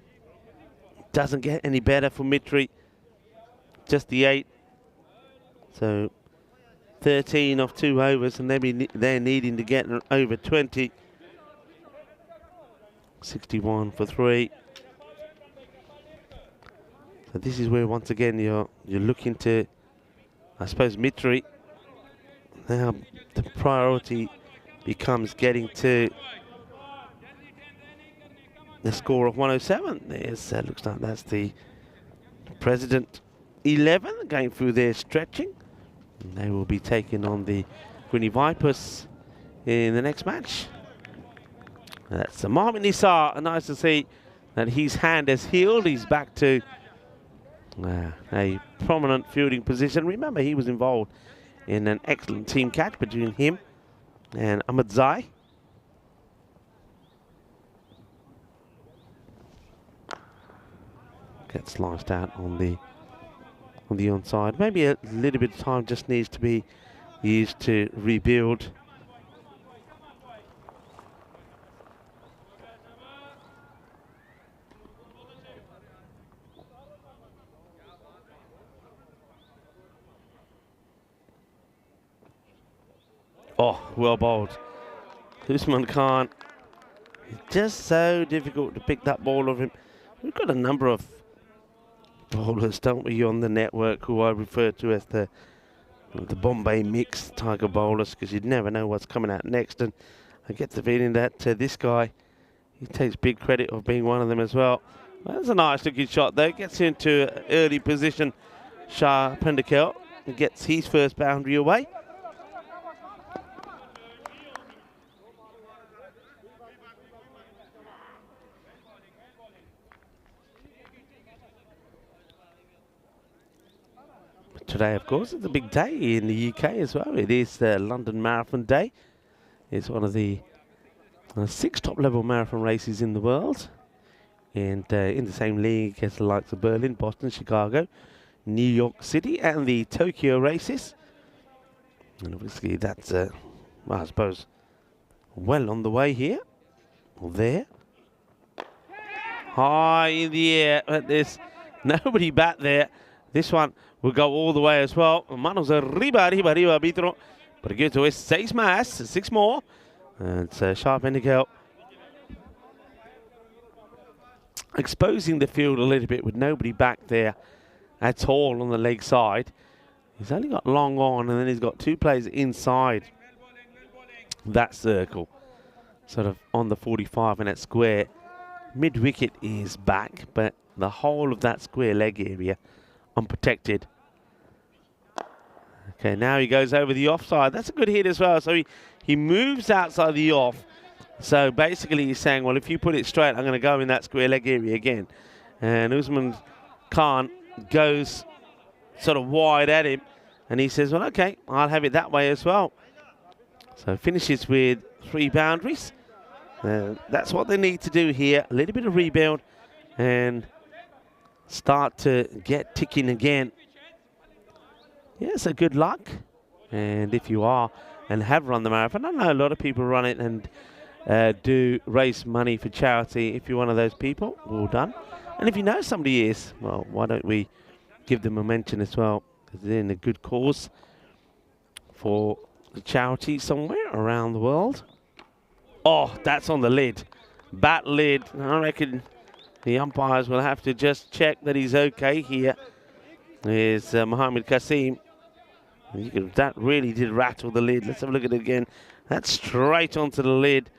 doesn't get any better for Mitri. Just the 8. So 13 off 2 overs, and they're needing to get over 20. 61 for 3. So this is where once again you're looking to, I suppose, Mitri. Now the priority becomes getting to the score of 107. There's looks like that's the President 11 going through their stretching. And they will be taking on the Gwynny Vipers in the next match. That's Mohammad Nisar. Nice to see that his hand has healed. He's back to a prominent fielding position. Remember, he was involved in an excellent team catch between him and Ahmed Zai. Gets sliced out on the onside. Maybe a little bit of time just needs to be used to rebuild. Oh, well bowled. Usman Khan. It's just so difficult to pick that ball of him. We've got a number of bowlers, don't we, on the network, who I refer to as the Bombay mix Tiger bowlers, because you'd never know what's coming out next. And I get the feeling that this guy, he takes big credit of being one of them as well. That's a nice looking shot though. Gets into an early position. Shah Pendikel gets his first boundary away. today, of course, it's a big day in the UK as well. It is the London Marathon Day. It's one of the 6 top-level marathon races in the world. And in the same league as the likes of Berlin, Boston, Chicago, New York City, and the Tokyo races. And obviously that's, well, I suppose, well on the way here. Or there. High in the air. But there's nobody back there. This one will go all the way as well. Manos arriba, arriba, arriba, arbitro. Perguto es 6 más, 6 more. And it's Sharp Endigel exposing the field a little bit with nobody back there at all on the leg side. He's only got long on, and then he's got 2 players inside that circle, sort of on the 45 and that square. Mid-wicket is back, but the whole of that square leg area unprotected. Okay, now he goes over the offside. That's a good hit as well. So he moves outside the off. So basically he's saying, well, if you put it straight, I'm going to go in that square leg area again. And Usman Khan goes sort of wide at him. And he says, well, okay, I'll have it that way as well. So finishes with 3 boundaries. That's what they need to do here. A little bit of rebuild and start to get ticking again. Yeah, so good luck. And if you are and have run the marathon, I know a lot of people run it and do raise money for charity. If you're one of those people, well done. And if you know somebody is, well, why don't we give them a mention as well? Because they're in a good cause for a charity somewhere around the world. Oh, that's on the lid. Bat lid. I reckon the umpires will have to just check that he's okay here. There's Mohammed Kasim. That really did rattle the lid. Let's have a look at it again. That's straight onto the lid.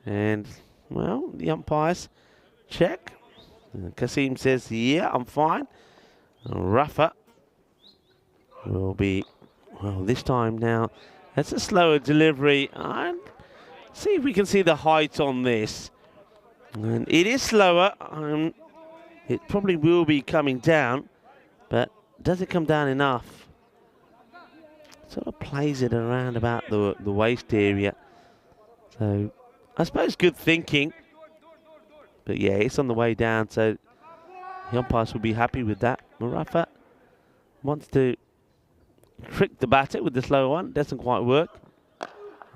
And, well, the umpires check. And Kasim says, yeah, I'm fine. Rafa will be, well, this time now, that's a slower delivery. And see if we can see the height on this. And it is slower. It probably will be coming down. But does it come down enough? Sort of plays it around about the waist area. So I suppose good thinking. But yeah, it's on the way down, so the umpires will be happy with that. Marafa wants to trick the batter with the slow one. Doesn't quite work.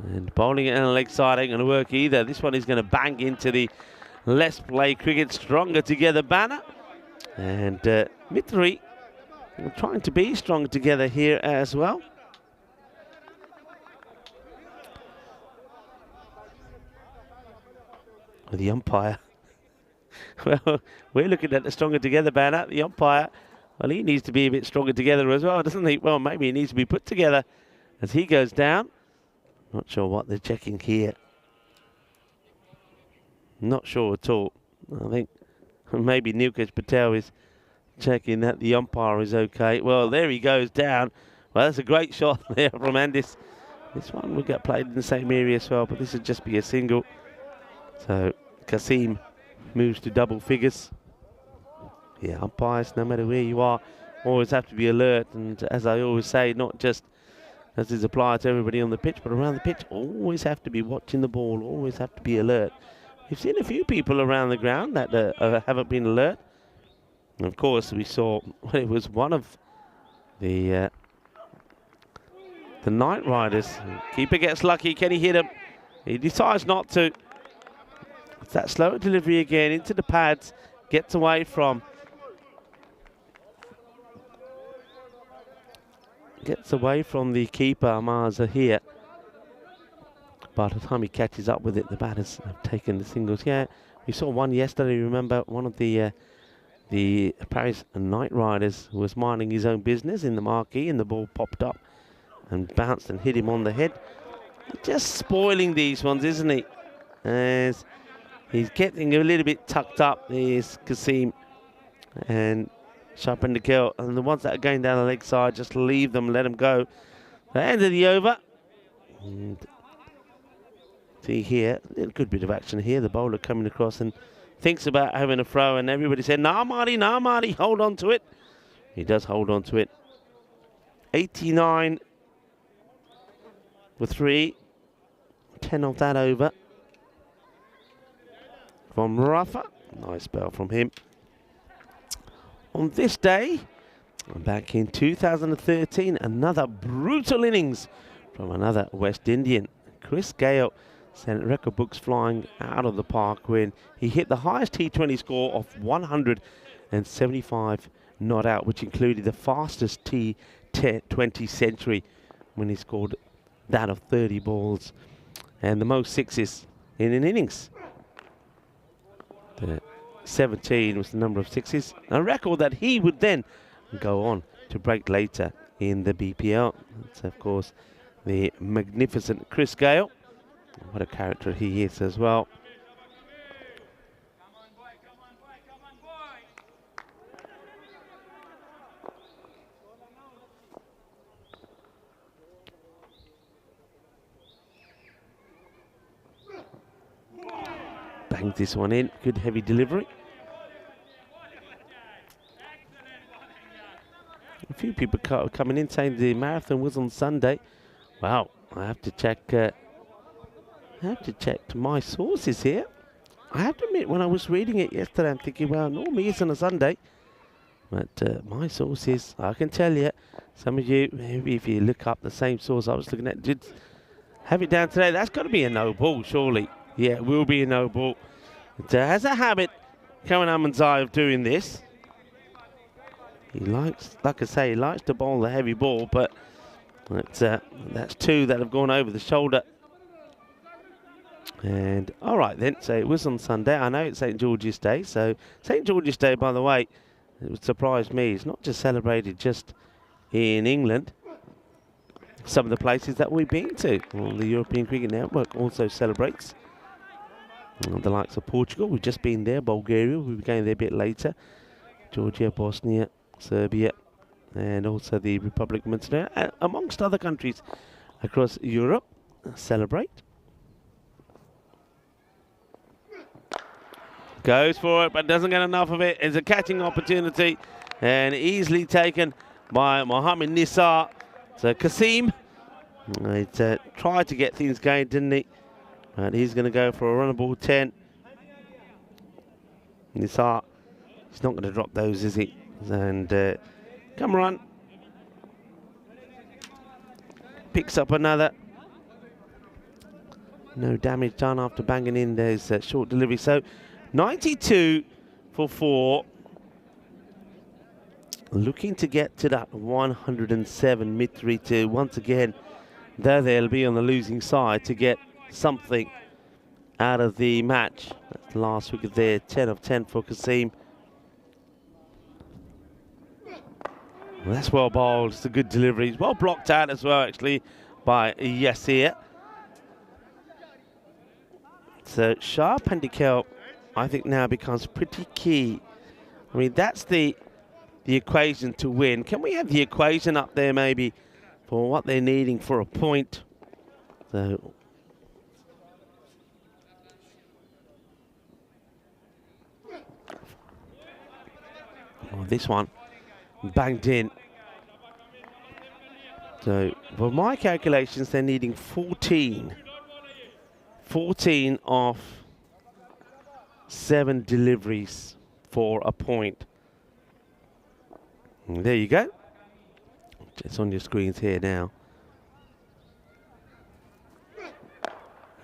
And bowling it on the leg side ain't going to work either. This one is going to bang into the Let's Play Cricket Stronger Together banner. And Mithri trying to be stronger together here as well. The umpire. Well, we're looking at the Stronger Together banner. The umpire, well, he needs to be a bit stronger together as well, doesn't he? Well, maybe he needs to be put together as he goes down. Not sure what they're checking here. Not sure at all. I think maybe Nilkesh Patel is checking that the umpire is okay. Well, there he goes down. Well, that's a great shot there from Andis. This one will get played in the same area as well, but this would just be a single. So Kasim moves to double figures. Yeah, umpires, no matter where you are, always have to be alert. And as I always say, not just as is applied to everybody on the pitch, but around the pitch, always have to be watching the ball, always have to be alert. We've seen a few people around the ground that haven't been alert. And of course, we saw, well, it was one of the Night Riders. Keeper gets lucky. Can he hit him? He decides not to. It's that slower delivery again into the pads. Gets away from. Gets away from the keeper, Marza here. By the time he catches up with it, the batters have taken the singles. Yeah, we saw one yesterday. Remember, one of the Paris Night Riders was minding his own business in the marquee, and the ball popped up and bounced and hit him on the head. Just spoiling these ones, isn't he? As he's getting a little bit tucked up. There's Kasim and Sharpen the Kill, and the ones that are going down the leg side, just leave them, let them go. The end of the over. And see here, a good bit of action here. The bowler coming across and thinks about having a throw, and everybody said, nah, Marty, hold on to it. He does hold on to it. 89 for 3. 10 of that over. From Rafa. Nice spell from him. On this day, back in 2013, another brutal innings from another West Indian. Chris Gale sent record books flying out of the park when he hit the highest T20 score of 175 not out, which included the fastest T20 century when he scored that of 30 balls and the most sixes in an innings. 17 was the number of sixes, a record that he would then go on to break later in the BPL. That's of course the magnificent Chris Gale. What a character he is as well. Banged this one in, good heavy delivery. A few people coming in saying the marathon was on Sunday. Wow, I have to check. My sources here. I have to admit, when I was reading it yesterday, I'm thinking, well, normally it's on a Sunday. But my sources, I can tell you, some of you, maybe if you look up the same source I was looking at, did have it down today. That's got to be a no ball, surely. Yeah, it will be a no ball. It has a habit, Cohen Amanzai, of doing this. He likes, like I say, he likes to bowl the heavy ball, but that's two that have gone over the shoulder. And all right then, so it was on Sunday. I know it's St. George's Day. So St. George's Day, by the way, it would surprise me. It's not just celebrated just in England. Some of the places that we've been to, well, the European Cricket Network also celebrates. The likes of Portugal, we've just been there. Bulgaria, we'll be going there a bit later. Georgia, Bosnia, Serbia, and also the Republic of Macedonia, amongst other countries across Europe, celebrate. Goes for it, but doesn't get enough of it. It's a catching opportunity, and easily taken by Mohammed Nisar. So Kasim, he tried to get things going, didn't he? And he's going to go for a run of ball 10. Nisar, he's not going to drop those, is he? And come run. Picks up another. No damage done after banging in those short delivery. So 92 for 4. Looking to get to that 107 mid-3 to once again, though they'll be on the losing side, to get something out of the match. That's the last wicket there, 10 of 10 for Kasim. Well, that's well bowled. It's a good delivery. It's well blocked out as well, actually, by Yasir. So sharp handicap, I think, now becomes pretty key. I mean, that's the equation to win. Can we have the equation up there maybe for what they're needing for a point? So this one banged in. So for my calculations, they're needing 14 of 7 deliveries for a point. And there you go. It's on your screens here now.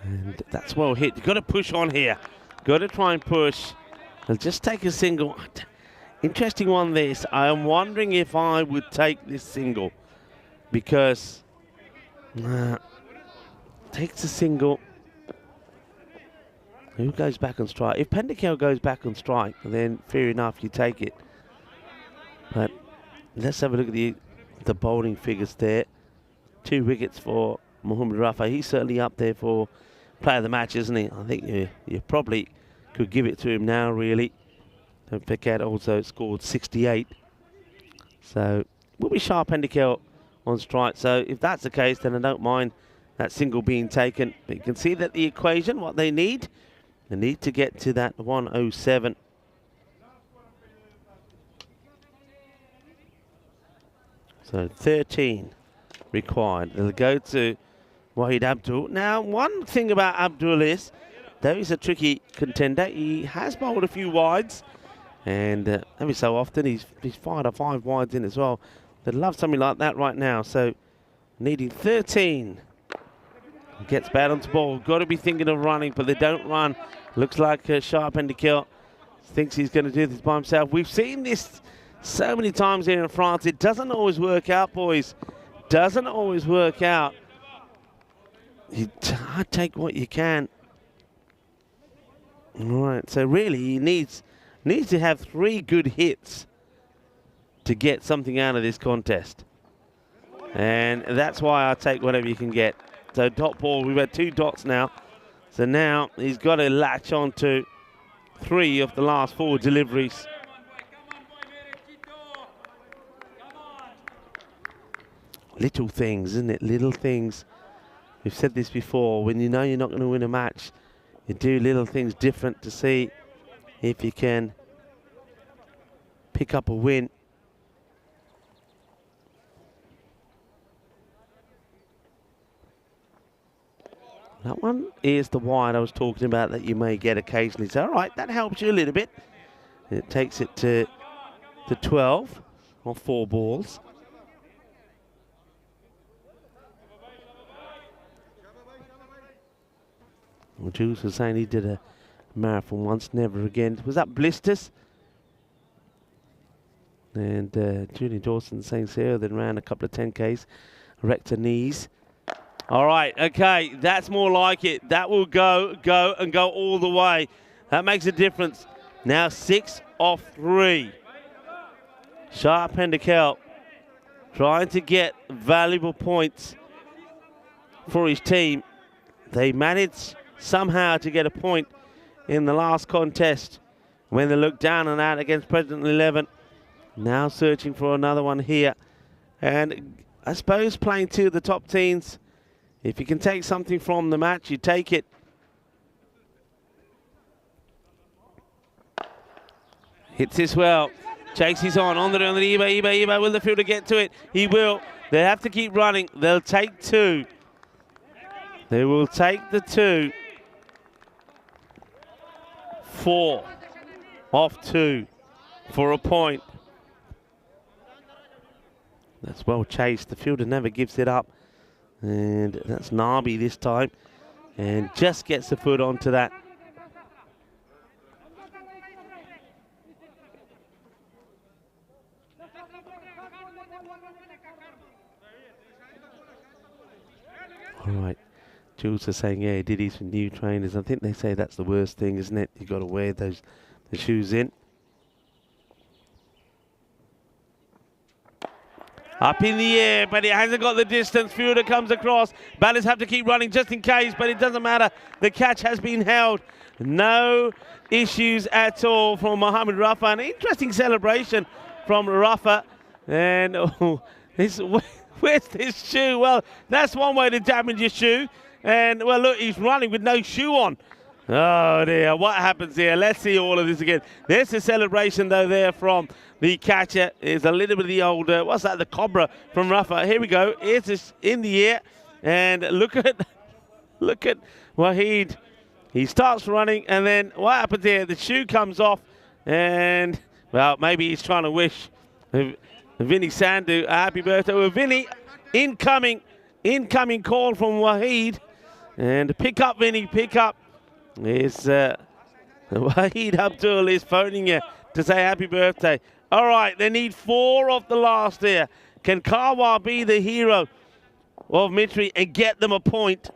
And that's well hit. You've got to push on here. Got to try and push. They'll just take a single. Interesting one, this. I am wondering if I would take this single, because takes a single. Who goes back on strike? If Pendikel goes back on strike, then fair enough, you take it. But let's have a look at the bowling figures there. 2 wickets for Mohammed Rafa. He's certainly up there for player of the match, isn't he? I think you probably could give it to him now, really. Don't forget, also scored 68. So will be sharp Pendikel on strike. So if that's the case, then I don't mind that single being taken. But you can see that the equation, what they need to get to that 107. So 13 required. They'll go to Wahid Abdul. Now, one thing about Abdul is, though he's a tricky contender, he has bowled a few wides. And every so often, he's fired a 5 wides in as well. They'd love something like that right now. So, needing 13. Gets bad onto ball. Got to be thinking of running, but they don't run. Looks like Sharp Endicott thinks he's going to do this by himself. We've seen this so many times here in France. It doesn't always work out, boys. Doesn't always work out. You take what you can. All right, so really he needs to have 3 good hits to get something out of this contest. And that's why I take whatever you can get. So dot ball, we've had 2 dots now. So now he's got to latch on to 3 of the last 4 deliveries. Little things, isn't it? Little things. We've said this before. When you know you're not going to win a match, you do little things different to see if you can pick up a win. That one is the wide I was talking about that you may get occasionally. So, all right, that helps you a little bit. It takes it to 12 or 4 balls. Well, Jules was saying he did a marathon once, never again. Was that blisters? And Julian Dawson saying Sarah then ran a couple of 10Ks, wrecked her knees. All right, okay, that's more like it. That will go all the way. That makes a difference. Now 6 off 3. Sharp Hendekel trying to get valuable points for his team. They managed somehow to get a point in the last contest when they looked down and out against President 11. Now searching for another one here. And I suppose playing 2 of the top teams, if you can take something from the match, you take it. Hits this well. Chases on the eBay. Will the fielder get to it? He will. They have to keep running. They'll take 2. They will take the 2. 4 off 2 for a point. That's well chased. The fielder never gives it up. And that's Nabi this time. And just gets the foot onto that. All right. Jules is saying, yeah, he did these for new trainers. I think they say that's the worst thing, isn't it? You've got to wear the shoes in. Up in the air, but it hasn't got the distance. Fielder comes across. Batters have to keep running just in case, but it doesn't matter. The catch has been held. No issues at all from Mohamed Rafa. An interesting celebration from Rafa. And where's this shoe? Well, that's one way to damage your shoe. And, well, look, he's running with no shoe on. Oh, dear. What happens here? Let's see all of this again. There's a celebration, though, there from the catcher. Is a little bit of the old, what's that, the Cobra from Rafa. Here we go. Here's this in the air. And look at Wahid. He starts running, and then what happens here? The shoe comes off, and, well, maybe he's trying to wish Vinny Sandhu a happy birthday. Well, Vinny, incoming call from Wahid. And pick up, Vinny, pick up. Is Wahid Abdul is phoning you to say happy birthday. All right, they need 4 of the last here. Can Kawa be the hero of Mitri and get them a point?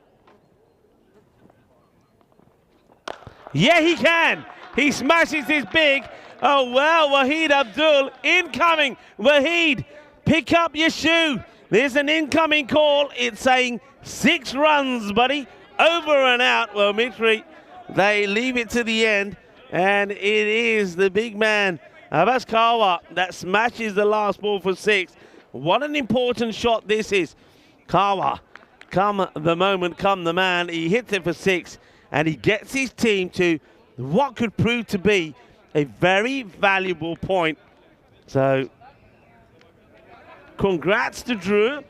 Yeah, he can. He smashes this big. Oh, well, Wahid Abdul incoming. Wahid, pick up your shoe. There's an incoming call. It's saying 6 runs, buddy. Over and out. Well, Mitri, they leave it to the end. And it is the big man, Abbas Kawa, that smashes the last ball for 6. What an important shot this is. Kawa, come the moment, come the man. He hits it for 6. And he gets his team to what could prove to be a very valuable point. So congrats to Drew.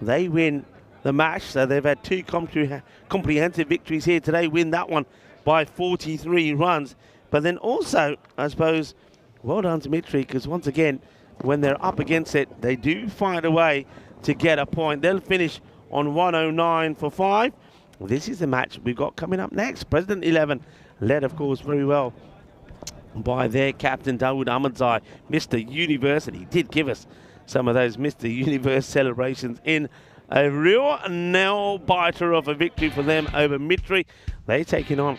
They win the match, so they've had two comprehensive victories here today, win that one by 43 runs. But then also, I suppose, well done to Mitri, because once again, when they're up against it, they do find a way to get a point. They'll finish on 109 for 5. Well, this is the match we've got coming up next. President 11, led, of course, very well by their captain, Dawood Ahmadzai, Mr. Universe, and he did give us some of those Mr. Universe celebrations in a real nail-biter of a victory for them over Mitri. They're taking on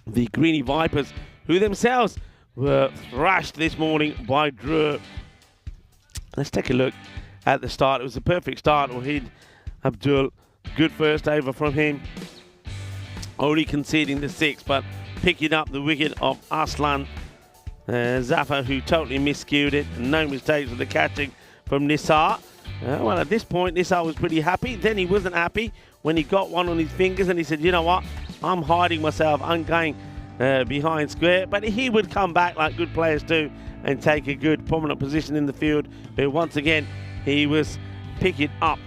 the Greeny Vipers, who themselves were thrashed this morning by Drew. Let's take a look at the start. It was a perfect start. Wahid Abdul, good first over from him. Only conceding the 6, but picking up the wicket of Aslan Zafar, who totally miscued it. No mistakes with the catching from Nisar. Well, at this point, Nisar was pretty happy. Then he wasn't happy when he got one on his fingers and he said, you know what, I'm hiding myself. I'm going behind square. But he would come back like good players do and take a good prominent position in the field. But once again, he was picking up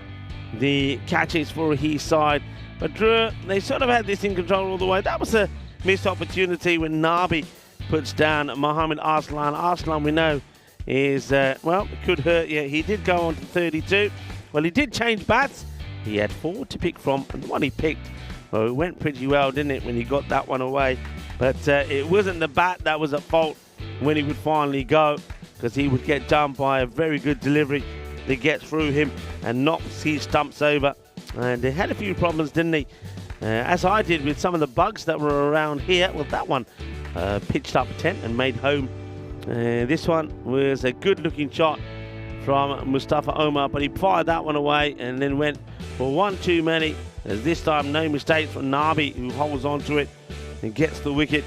the catches for his side. But Drew, they sort of had this in control all the way. That was a missed opportunity when Nabi puts down Mohammed Arslan. Arslan, we know, is, well, could hurt you. He did go on to 32. Well, he did change bats. He had 4 to pick from, and the one he picked, well, it went pretty well, didn't it, when he got that one away. But it wasn't the bat that was at fault when he would finally go, because he would get done by a very good delivery that gets through him and knocks his stumps over. And he had a few problems, didn't he? As I did with some of the bugs that were around here. Well, that one pitched up a tent and made home. This one was a good-looking shot from Mustafa Omar, but he fired that one away and then went for one too many. As this time, no mistakes from Nabi, who holds on to it and gets the wicket.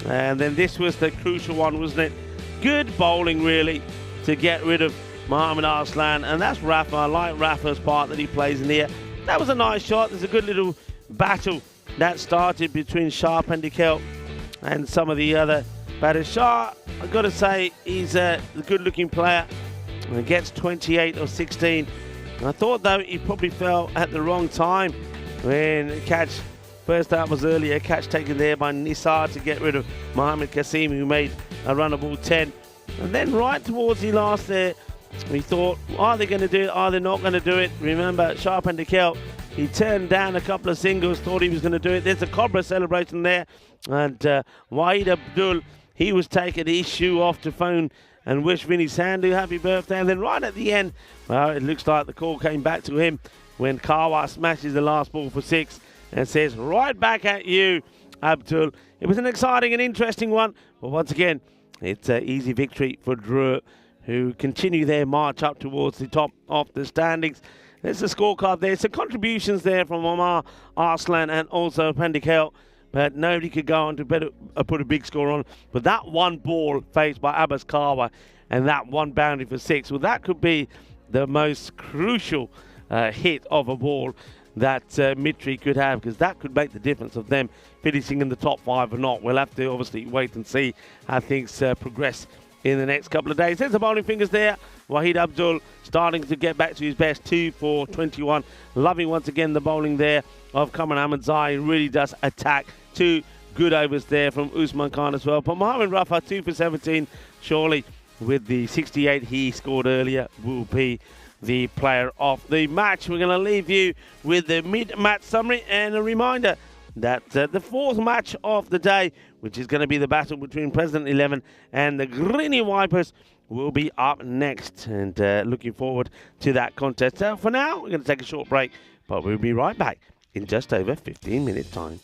And then this was the crucial one, wasn't it? Good bowling, really, to get rid of Mohammed Arslan. And that's Rafa. I like Rafa's part that he plays in here. That was a nice shot. There's a good little battle that started between Shah Pendikel and some of the other batters. Shah, I've got to say, he's a good-looking player and gets 28 or 16. And I thought, though, he probably fell at the wrong time when the catch, first out was earlier, catch taken there by Nisar to get rid of Mohammed Kasim, who made a runnable 10. And then right towards the last there, we thought, are they going to do it? Are they not going to do it? Remember, Shah Pendikel, he turned down a couple of singles, thought he was going to do it. There's a Cobra celebration there. And Wahid Abdul, he was taking his shoe off to phone and wish Vinny Sandhu happy birthday. And then right at the end, well, it looks like the call came back to him when Kawa smashes the last ball for 6 and says, right back at you, Abdul. It was an exciting and interesting one. But once again, it's an easy victory for Drew, who continue their march up towards the top of the standings. There's the scorecard there. Some contributions there from Omar Arslan and also Pendikel, but nobody could go on to put a big score on. But that one ball faced by Abbas Kawa and that one boundary for 6, well, that could be the most crucial hit of a ball that Mitri could have, because that could make the difference of them finishing in the top 5 or not. We'll have to obviously wait and see how things progress in the next couple of days. There's the bowling fingers there. Wahid Abdul starting to get back to his best, 2 for 21. Loving once again the bowling there of Kamran Ahmadzai. He really does attack. 2 good overs there from Usman Khan as well. But Mohammed Rafa, 2 for 17. Surely with the 68 he scored earlier, will be the player of the match. We're going to leave you with the mid-match summary and a reminder that the 4th match of the day, which is going to be the battle between President 11 and the Greeny Vipers, will be up next. And looking forward to that contest. For now, we're going to take a short break, but we'll be right back in just over 15 minutes' time.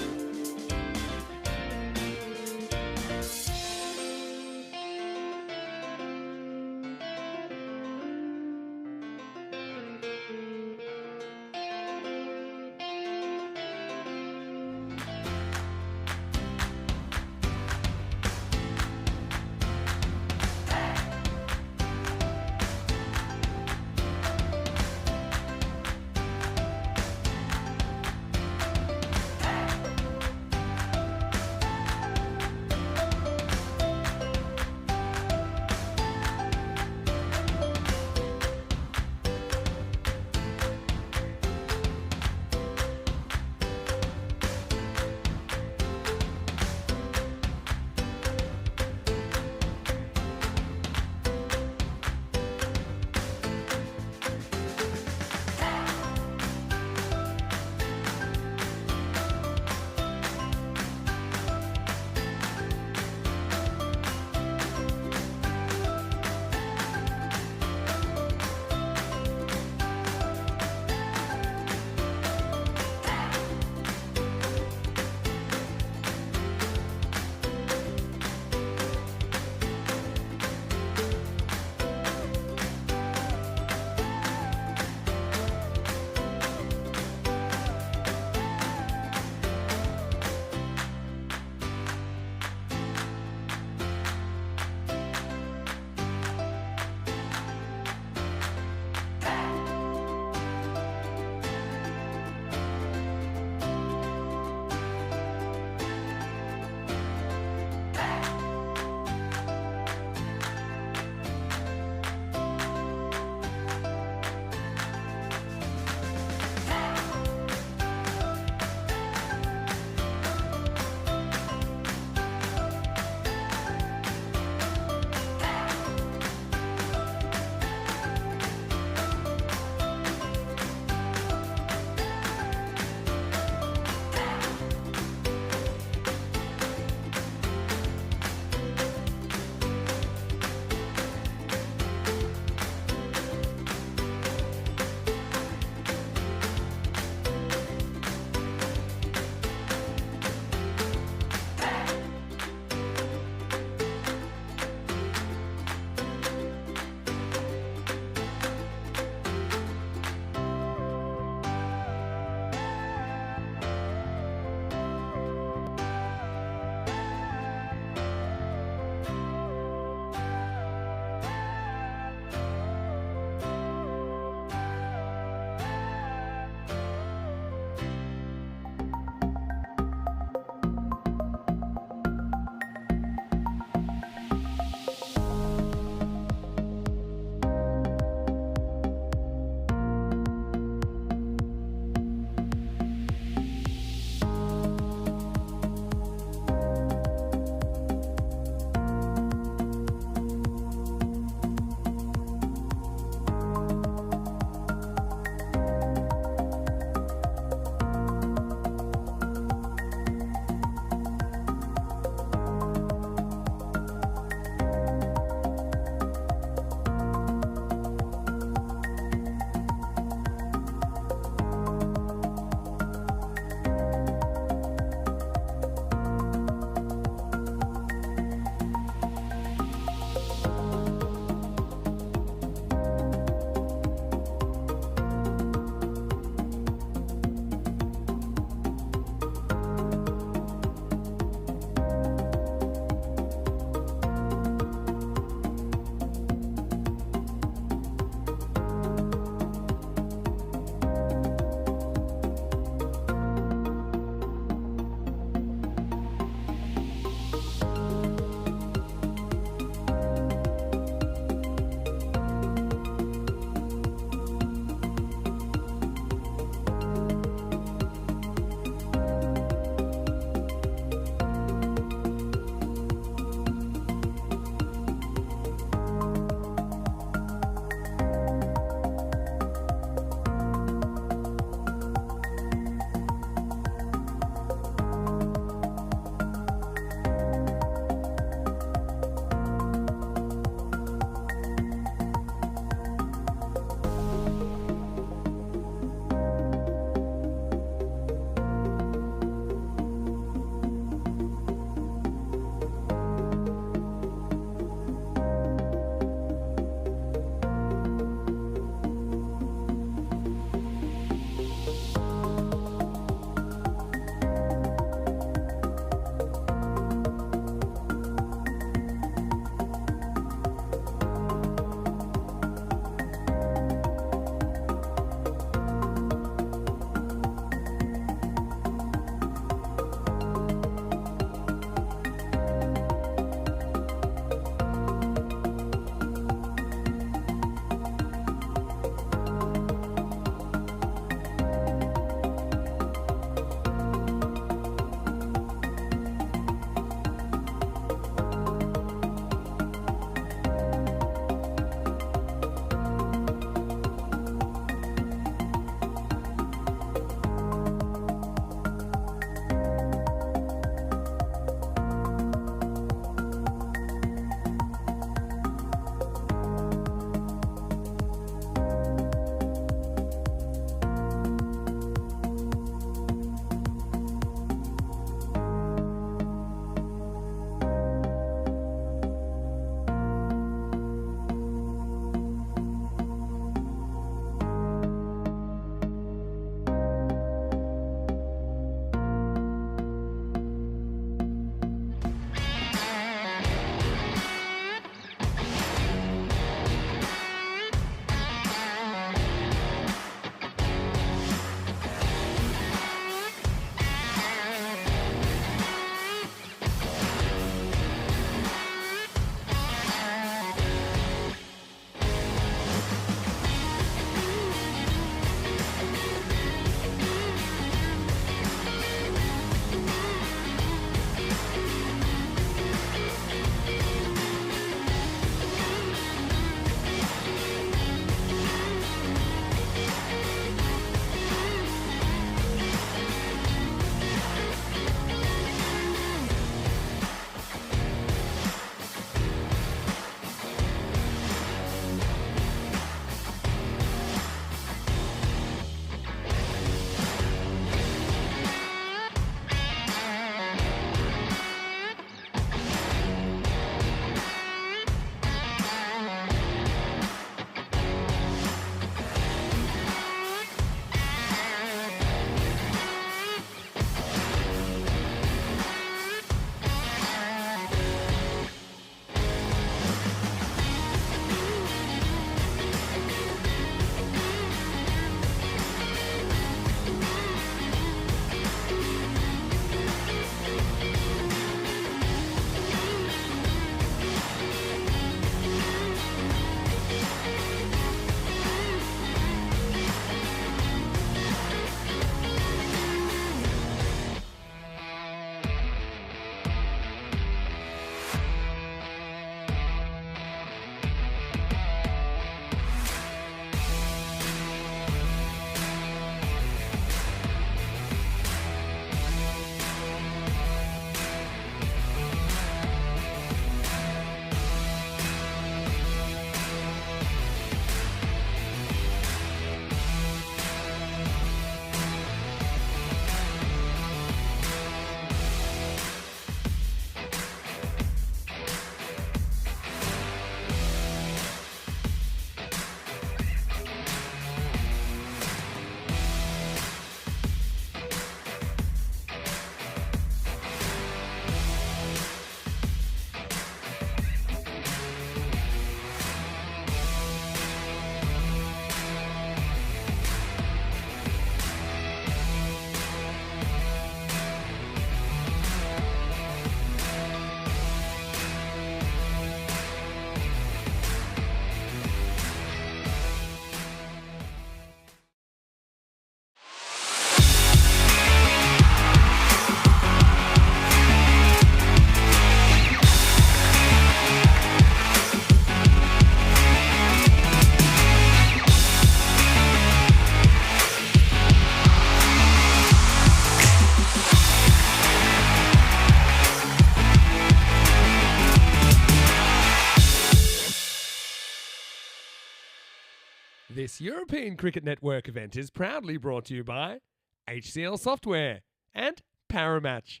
This European Cricket Network event is proudly brought to you by HCL Software and Paramatch.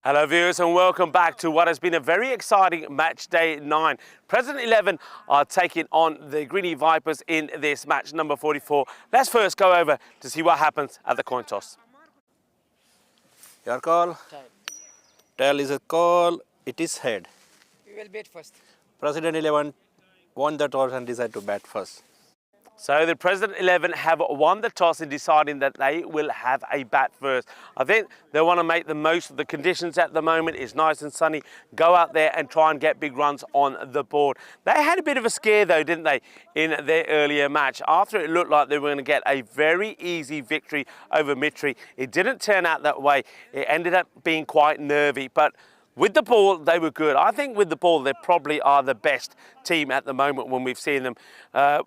Hello viewers and welcome back to what has been a very exciting match day 9. President 11 are taking on the Greeny Vipers in this match number 44. Let's first go over to see what happens at the coin toss. Your call. Tail is a call. It is head. We will bat first. President 11 won the toss and decided to bat first. So the President 11 have won the toss in deciding that they will have a bat first. I think they want to make the most of the conditions at the moment. It's nice and sunny. Go out there and try and get big runs on the board. They had a bit of a scare though, didn't they, in their earlier match. After it looked like they were going to get a very easy victory over Mitri, it didn't turn out that way. It ended up being quite nervy, but with the ball, they were good. I think with the ball, they probably are the best team at the moment when we've seen them.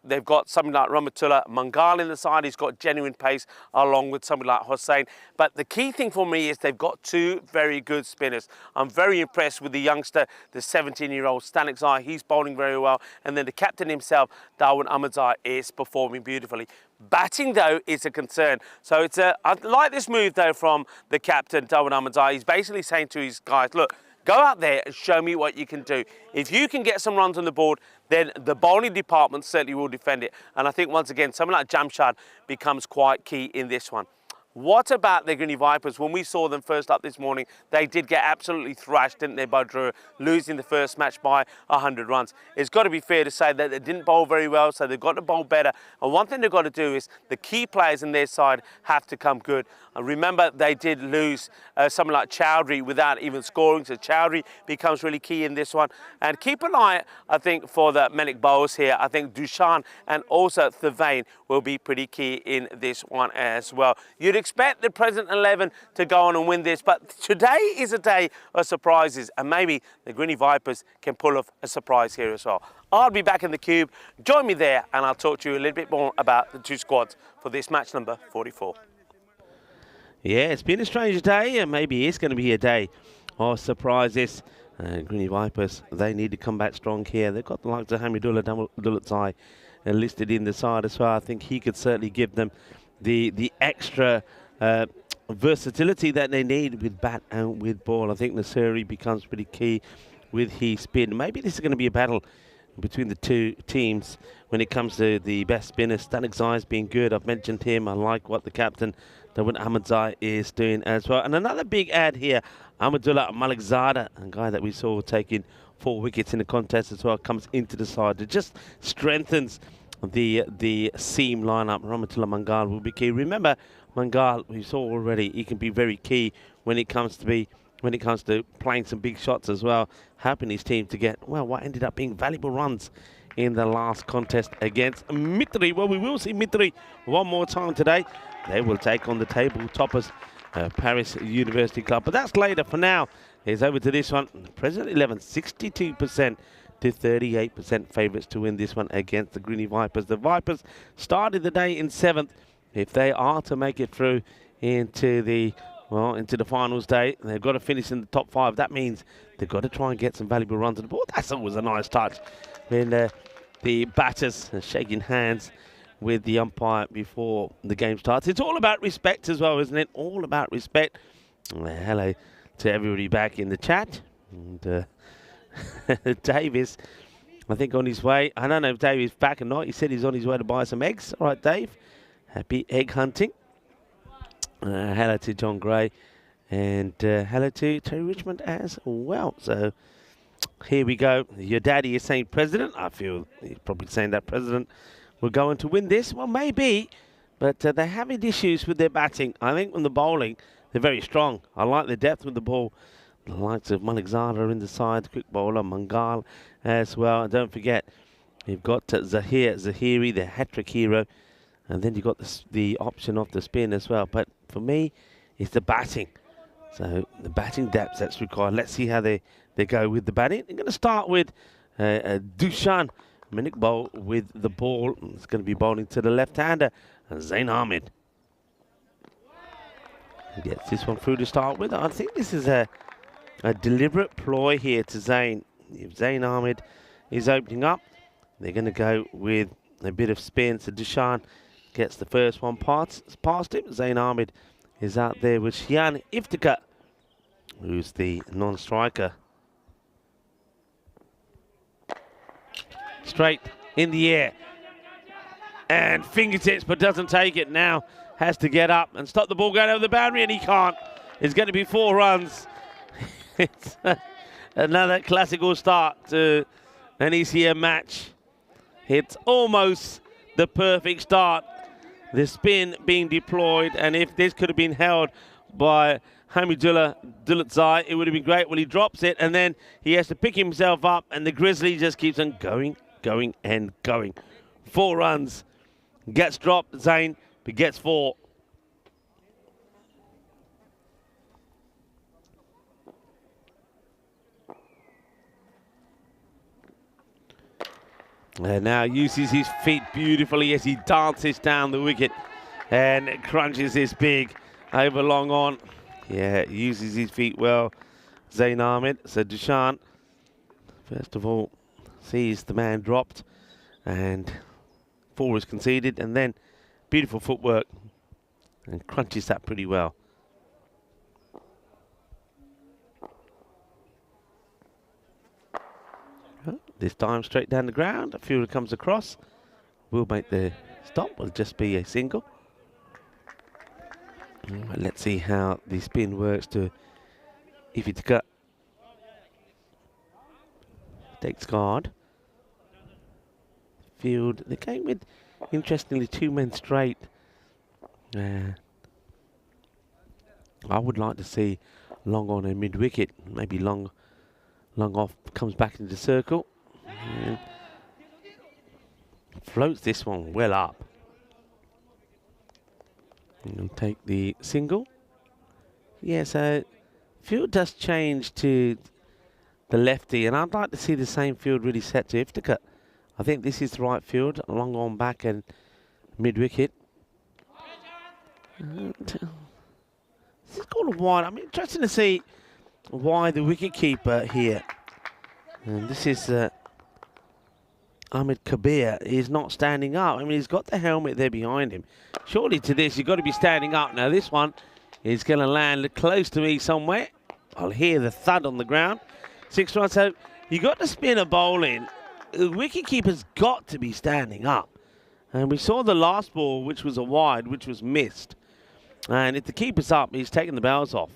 They've got something like Rahmatullah Mangal in the side. He's got genuine pace along with somebody like Hussain. But the key thing for me is they've got two very good spinners. I'm very impressed with the youngster, the 17-year-old Stanek Zai. He's bowling very well. And then the captain himself, Darwin Ahmadzai, is performing beautifully. Batting, though, is a concern. So I like this move, though, from the captain, Darwin Ahmadzai. He's basically saying to his guys, look, go out there and show me what you can do. If you can get some runs on the board, then the bowling department certainly will defend it. And I think, once again, someone like Jamshad becomes quite key in this one. What about the Greeny Vipers? When we saw them first up this morning, they did get absolutely thrashed, didn't they, by Drew, losing the first match by 100 runs. It's got to be fair to say that they didn't bowl very well, so they've got to bowl better. And one thing they've got to do is the key players in their side have to come good. And remember, they did lose someone like Chowdhury without even scoring, so Chowdhury becomes really key in this one. And keep an eye, I think, for the Menik bowls here. I think Dushan and also Thevain will be pretty key in this one as well. You'd expect the President 11 to go on and win this, but today is a day of surprises, and maybe the Greeny Vipers can pull off a surprise here as well. I'll be back in the cube. Join me there, and I'll talk to you a little bit more about the two squads for this match number 44. Yeah, it's been a strange day, and maybe it's going to be a day of surprises. Greeny Vipers, they need to come back strong here. They've got the likes of Hamidullah Dulatzai listed in the side as well. I think he could certainly give them the extra versatility that they need with bat and with ball. I think Nasiri becomes pretty key with his spin. Maybe this is going to be a battle between the two teams when it comes to the best spinner. Stanek Zai's been good. I've mentioned him. I like what the captain, Darwin Ahmadzai, is doing as well. And another big ad here, Ahmadullah Malikzada, a guy that we saw taking 4 wickets in the contest as well, comes into the side. It just strengthens the seam lineup. Rahmatullah Mangal will be key. Remember, Mangal, we saw already, he can be very key when it comes to playing some big shots as well, helping his team to get, well, what ended up being valuable runs in the last contest against Mitri. Well, we will see Mitri one more time today. They will take on the table toppers, Paris University Club. But that's later. For now, it's over to this one. President 11, 62% to 38% favourites to win this one against the Greeny Vipers. The Vipers started the day in 7th. If they are to make it through into the finals day, they've got to finish in the top 5. That means they've got to try and get some valuable runs on the board. That's always a nice touch when the batters are shaking hands with the umpire before the game starts. It's all about respect as well, isn't it? All about respect. Hello to everybody back in the chat. And Davis, I think, on his way. I don't know if Dave is back or not. He said he's on his way to buy some eggs. All right, Dave. Happy egg hunting. Hello to John Gray. And hello to Terry Richmond as well. So here we go. Your daddy is saying President. I feel he's probably saying that President will go on to win this. Well, maybe. But they're having issues with their batting. I think on the bowling, they're very strong. I like the depth with the ball. The likes of Malikzada in the side, quick bowler, Mangal as well. And don't forget, you've got Zahiri, the hat-trick hero. And then you've got the option of the spin as well. But for me, it's the batting. So the batting depth that's required. Let's see how they go with the batting. They're going to start with Dushan Minik bowl with the ball. It's going to be bowling to the left-hander, Zain Ahmed. He gets this one through to start with. I think this is a deliberate ploy here to Zain. If Zain Ahmed is opening up, they're going to go with a bit of spin. So Dushan gets the first one past him. Zain Ahmed is out there with Shian Iftikhar, who's the non-striker. Straight in the air. And fingertips, but doesn't take it now. Has to get up and stop the ball going over the boundary, and he can't. It's going to be 4 runs. It's another classical start to an ECM match. It's almost the perfect start. The spin being deployed, and if this could have been held by Hamidullah Dulatzai, it would have been great. Well, he drops it, and then he has to pick himself up, and the Grizzly just keeps on going, and going. 4 runs. Gets dropped, Zain, but gets 4. And now uses his feet beautifully as he dances down the wicket and crunches this big over long on. Yeah, uses his feet well, Zain Ahmed. So Dushan, first of all, sees the man dropped and 4 is conceded, and then beautiful footwork and crunches that pretty well. This time straight down the ground. A fielder comes across. Will make the stop. Will just be a single. Let's see how the spin works to Iftikhar. Takes guard. Field. They're going with, interestingly, 2 men straight. I would like to see long on a mid wicket. Maybe long off, comes back into the circle. And floats this one well up. And he'll take the single. Yeah, so field does change to the lefty, and I'd like to see the same field really set to Iftikhar. I think this is the right field, long on back and mid wicket. This is called a wide. I'm interested to see why the wicket keeper here. And this is Ahmed Kabir is not standing up. I mean, he's got the helmet there behind him. Surely to this, you've got to be standing up. Now, this one is going to land close to me somewhere. I'll hear the thud on the ground. 6 runs. So you got to spin a bowl in. The wicketkeeper's got to be standing up. And we saw the last ball, which was a wide, which was missed. And if the keeper's up, he's taking the bells off.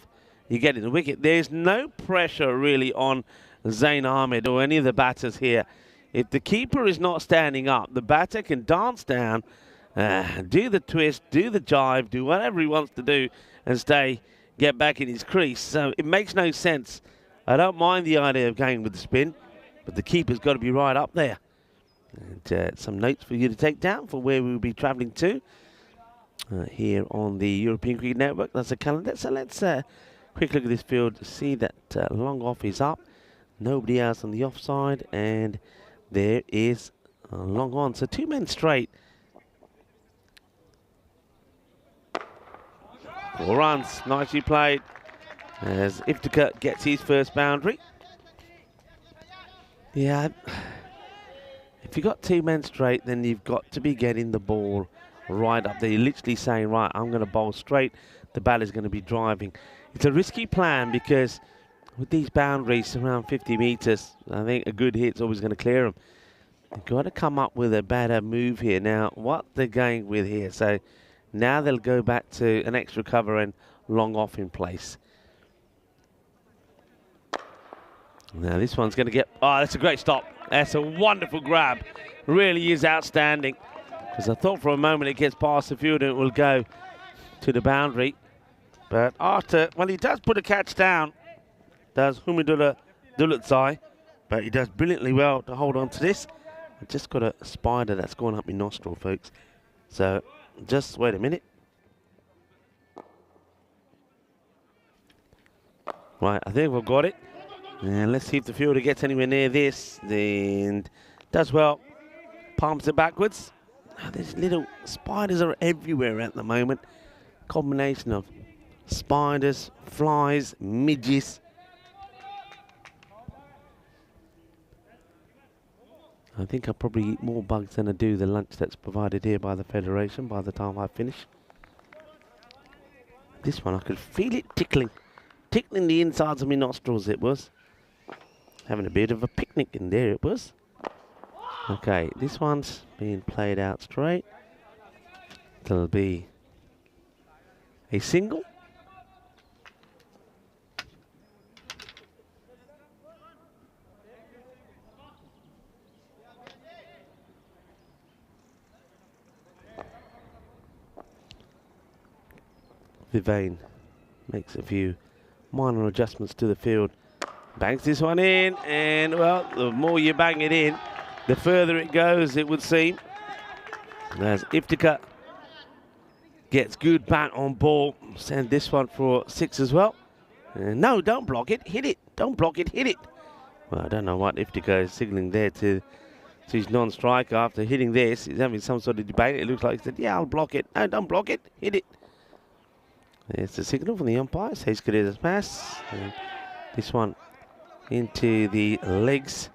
You get in the wicket. There's no pressure really on Zain Ahmed or any of the batters here. If the keeper is not standing up, the batter can dance down, do the twist, do the jive, do whatever he wants to do and get back in his crease. So it makes no sense. I don't mind the idea of going with the spin, but the keeper's got to be right up there. And some notes for you to take down for where we'll be travelling to here on the European Cricket Network. That's a calendar. So let's quick look at this field to see that long off is up. Nobody else on the offside, and there is long on. So 2 men straight. 4 runs, nicely played as Iftikhar gets his first boundary. Yeah, if you've got 2 men straight, then you've got to be getting the ball right up there. You're literally saying, right, I'm going to bowl straight. The batter's going to be driving. It's a risky plan because with these boundaries around 50 metres, I think a good hit's always going to clear them. They've got to come up with a better move here. Now, what they're going with here, so now they'll go back to an extra cover and long off in place. Now, this one's going to get... Oh, that's a great stop. That's a wonderful grab. Really is outstanding. Because I thought for a moment it gets past the field and it will go to the boundary. But after... Well, he does put a catch down. Does Hamidullah Dulatzai. But he does brilliantly well to hold on to this. I've just got a spider that's gone up my nostril, folks. So, just wait a minute. Right, I think we've got it. And let's see if the fielder gets anywhere near this. And does well. Palms it backwards. Oh, these little spiders are everywhere at the moment. Combination of spiders, flies, midges. I think I'll probably eat more bugs than I do the lunch that's provided here by the Federation by the time I finish. This one, I could feel it tickling the insides of my nostrils, it was. Having a bit of a picnic in there, it was. Okay, this one's being played out straight. There'll be a single. Vivane makes a few minor adjustments to the field. Bangs this one in, and well, the more you bang it in, the further it goes, it would seem. As Iftika gets good bat on ball, send this one for 6 as well. No, don't block it, hit it. Don't block it, hit it. Well, I don't know what Iftika is signaling there to his non-striker after hitting this. He's having some sort of debate. It looks like he said, yeah, I'll block it. No, don't block it, hit it. There's the signal from the umpire. Says good as pass. And this one into the legs.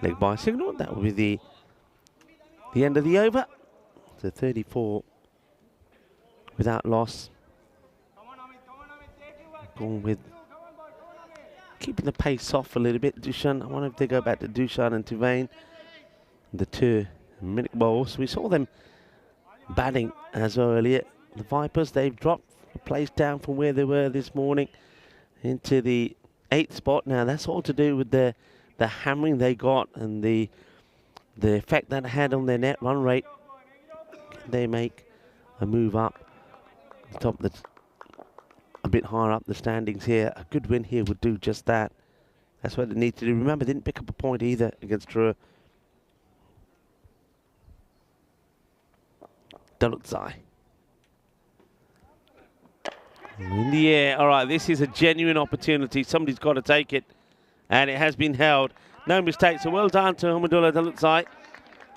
Leg by signal. That will be the end of the over. So 34 without loss. Going with keeping the pace off a little bit. Dushan. I wonder if they go back to Dushan and Tivane. The 2-minute bowls. We saw them batting as earlier. The Vipers, they've dropped a place down from where they were this morning into the 8th spot. Now that's all to do with the hammering they got and the effect that had on their net run rate. They make a move up top a bit higher up the standings here. A good win here would do just that. That's what they need to do. Remember, they didn't pick up a point either against Trua. Dalutzai. In the air. All right, this is a genuine opportunity. Somebody's got to take it. And it has been held. No mistakes. So well done to Hamadullah Dalutzai.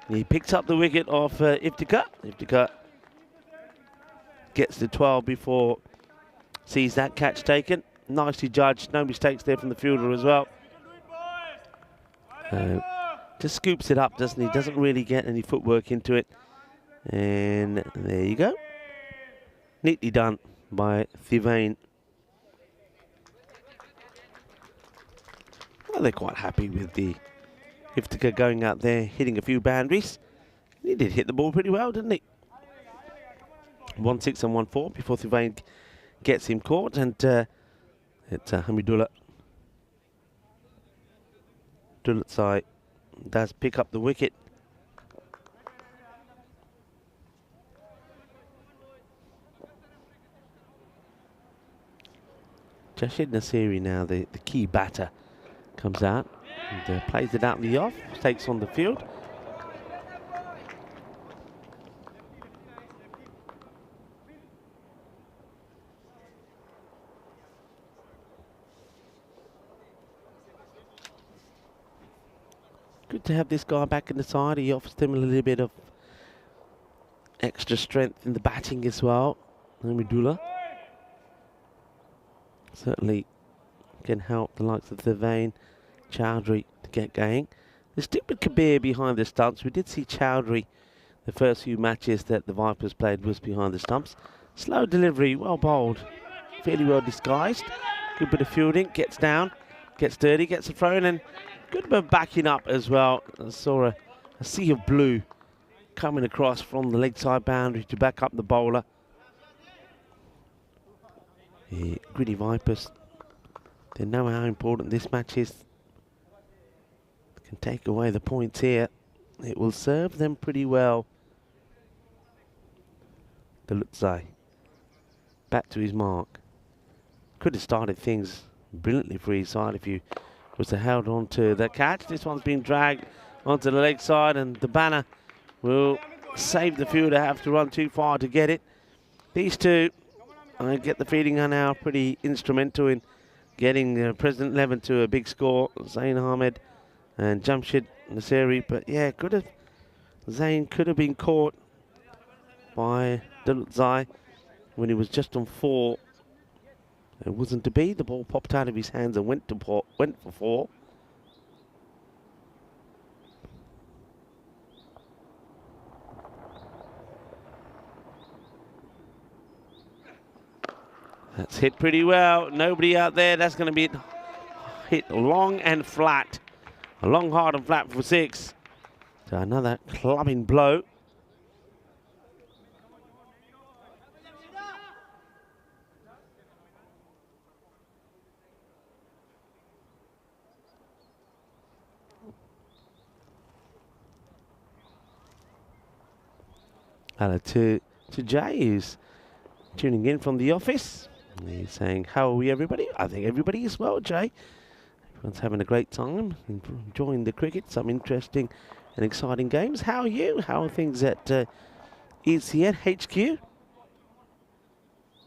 He picks up the wicket of Iftika. Iftika gets to 12 before sees that catch taken. Nicely judged. No mistakes there from the fielder as well. Just scoops it up, doesn't he? Doesn't really get any footwork into it. And there you go. Neatly done by Thivane. Well, they're quite happy with the Iftika going out there, hitting a few boundaries. He did hit the ball pretty well, didn't he? 1-6 and 1-4 before Thivane gets him caught. And it's Hamidullah. Dulatsai does pick up the wicket. Jashid Nasiri now, the key batter, comes out and plays it out in the off, takes on the field. Good to have this guy back in the side. He offers them a little bit of extra strength in the batting as well. Hamidullah certainly can help the likes of Thivane, Chowdhury to get going. The stupid Kabir behind the stumps. We did see Chowdhury the first few matches that the Vipers played was behind the stumps. Slow delivery, well bowled, fairly well disguised. Good bit of fielding, gets down, gets dirty, gets a throw in, and good bit of backing up as well. I saw a sea of blue coming across from the leg side boundary to back up the bowler. The Gritty Vipers, they know how important this match is. Can take away the points here. It will serve them pretty well. Dalutzai back to his mark. Could have started things brilliantly for his side if he was to held on to the catch. This one's been dragged onto the leg side, and the banner will save the fielder. Have to run too far to get it. These two, I get the feeling, are now pretty instrumental in getting President Levin to a big score. Zain Ahmed and Jamshid Nasiri, but yeah, Zain could have been caught by Dalutzai when he was just on 4. It wasn't to be. The ball popped out of his hands and went for 4. That's hit pretty well. Nobody out there. That's going to be hit long and flat. A long, hard and flat for 6. So another clubbing blow. Hello to Jay, who's tuning in from the office. He's saying, how are we, everybody? I think everybody is well, Jay. Everyone's having a great time, enjoying the cricket, some interesting and exciting games. How are you? How are things at ECS HQ?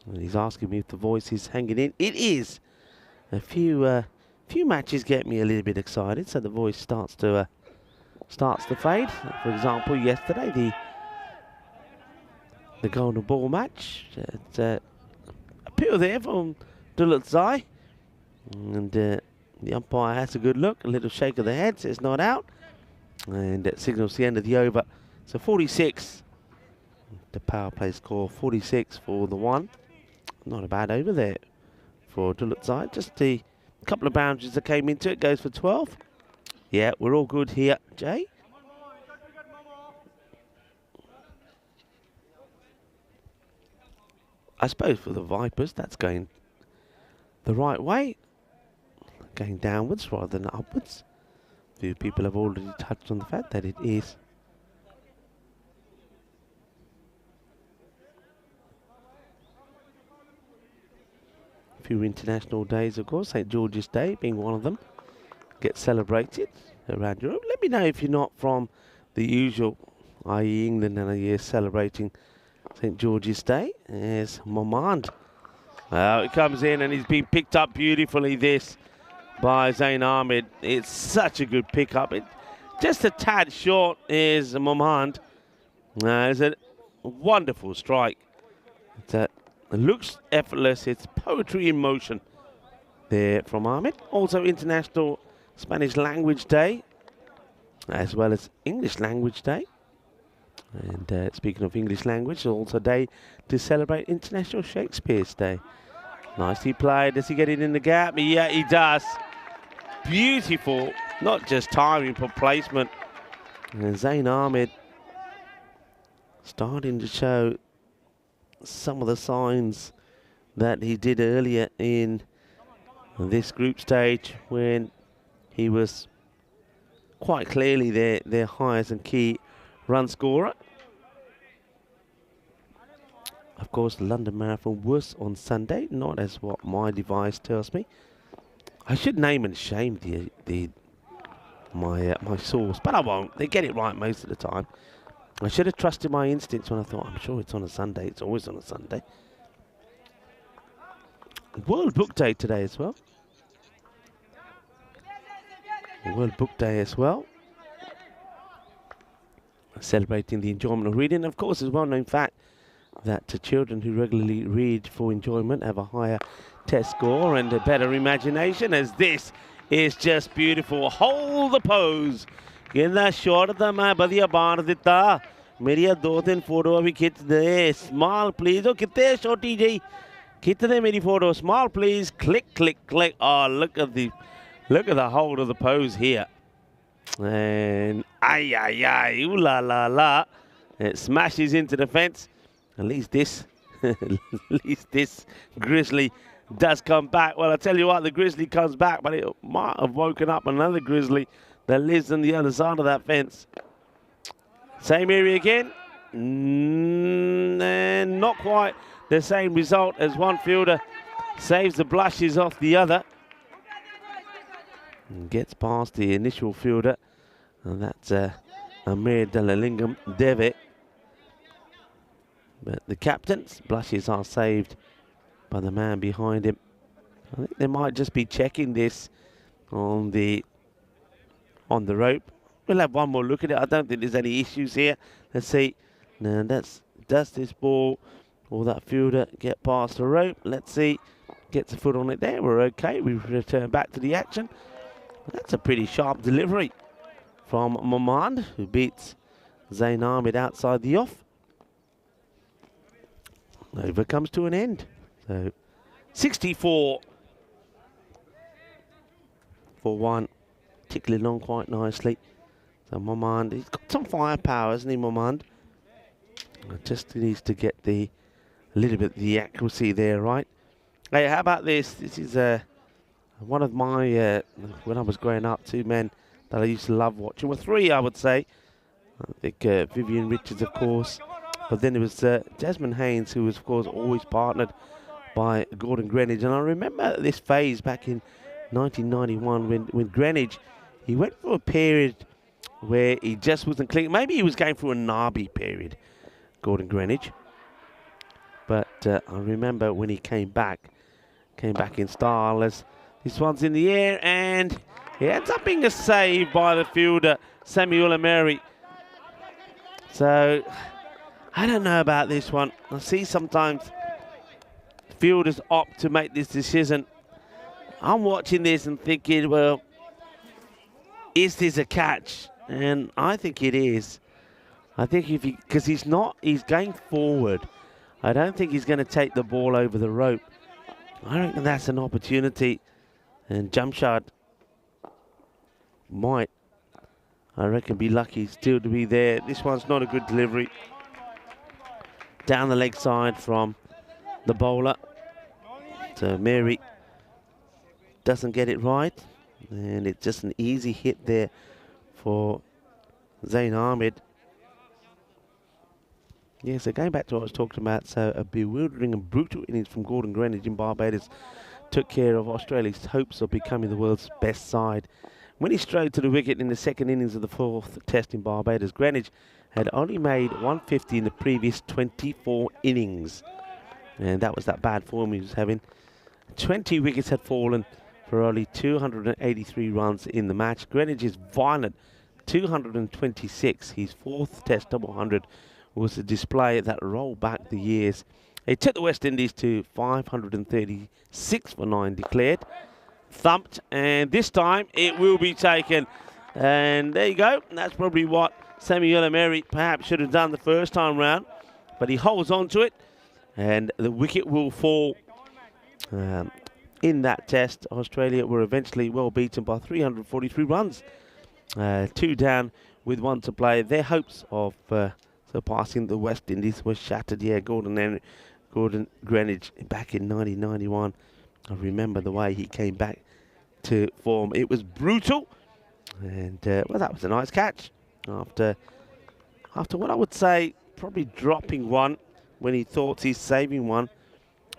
And he's asking me if the voice is hanging in. It is. A few matches get me a little bit excited, so the voice starts to fade. For example, yesterday the golden ball match. Appeal there from Dulutzai, and the umpire has a good look, a little shake of the head, says not out, and that signals the end of the over. So 46, the power play score, 46 for the 1. Not a bad over there for Dulutzai. Just a couple of boundaries that came into it, goes for 12. Yeah, we're all good here, Jay. I suppose for the Vipers, that's going the right way. Going downwards rather than upwards. A few people have already touched on the fact that it is. A few international days, of course. St. George's Day being one of them. Gets celebrated around Europe. Let me know if you're not from the usual, i.e. England, and you're celebrating St. George's Day. There's Momand. Well, it comes in and he's been picked up beautifully, this, by Zain Ahmed. It's such a good pickup. It just a tad short is Momand. It's a wonderful strike. It looks effortless. It's poetry in motion there from Ahmed. Also International Spanish Language Day, as well as English Language Day. And speaking of English language, also a day to celebrate International Shakespeare's Day. Nicely played. Does he get it in the gap? Yeah, he does. Beautiful. Not just timing, but placement. And Zain Ahmed starting to show some of the signs that he did earlier in this group stage, when he was quite clearly their highest and key run scorer. Of course, the London Marathon was on Sunday, not as what my device tells me. I should name and shame my source, but I won't. They get it right most of the time. I should have trusted my instincts when I thought, I'm sure it's on a Sunday. It's always on a Sunday. World Book Day today as well. World Book Day as well. Celebrating the enjoyment of reading. Of course, it's a well-known fact that children who regularly read for enjoyment have a higher test score and a better imagination, as this is just beautiful. Hold the pose. Ginda short the मैं बढ़िया बांध देता. मेरी 2-3 photo अभी खींच दे. Small please. Oh, कितने छोटी जी. खींच दे मेरी photo. Small please. Click, click, click. Oh, look at the hold of the pose here. And ay, ay, ay, ooh la la la. It smashes into the fence. At least this grizzly does come back. Well, I tell you what, the grizzly comes back, but it might have woken up another grizzly that lives on the other side of that fence. Same area again. And not quite the same result, as one fielder saves the blushes off the other. And gets past the initial fielder, and that's Amir Dalalingam Deve. But the captain's blushes are saved by the man behind him. I think they might just be checking this on the rope. We'll have one more look at it. I don't think there's any issues here. Let's see. Now does this ball or that fielder get past the rope? Let's see. gets a foot on it there. We're okay. We return back to the action. That's a pretty sharp delivery from Mamand, who beats Zain Ahmed outside the off. Over comes to an end. So 64 for 1. Tickling on quite nicely. So Mamand, he's got some firepower, hasn't he, Mamand? Just needs to get a little bit the accuracy there, right? Hey, how about this? This is one of my, when I was growing up, 2 men that I used to love watching. Well, 3, I would say. I think Vivian Richards, of course. But then there was Desmond Haynes, who was, of course, always partnered by Gordon Greenidge. And I remember this phase back in 1991 when Greenidge, he went through a period where he just wasn't clicking. Maybe he was going through a Nabi period, Gordon Greenidge. But I remember when he came back in style. As this one's in the air, and he ends up being a save by the fielder, Samuel Emery. So, I don't know about this one. I see sometimes fielders opt to make this decision. I'm watching this and thinking, well, is this a catch? And I think it is. I think because he's going forward. I don't think he's going to take the ball over the rope. I reckon that's an opportunity. And Jamshad might, I reckon, be lucky still to be there. This one's not a good delivery. Down the leg side from the bowler. So Mary doesn't get it right. And it's just an easy hit there for Zain Ahmed. Yeah, so going back to what I was talking about, so a bewildering and brutal innings from Gordon Greenidge in Barbados took care of Australia's hopes of becoming the world's best side. When he strode to the wicket in the second innings of the 4th test in Barbados, Greenidge had only made 150 in the previous 24 innings. And that was that bad form he was having. 20 wickets had fallen for only 283 runs in the match. Greenidge's violent 226, his 4th test double 100, was a display that rolled back the years. It took the West Indies to 536 for 9 declared. Thumped, and this time it will be taken. And there you go. That's probably what Samuel Emery perhaps should have done the first time round. But he holds on to it, and the wicket will fall. In that test, Australia were eventually well beaten by 343 runs. 2 down with 1 to play. Their hopes of surpassing the West Indies was shattered. Yeah, Gordon Greenidge back in 1991. I remember the way he came back to form. It was brutal. And, well, that was a nice catch. After what I would say, probably dropping one when he thought he's saving one.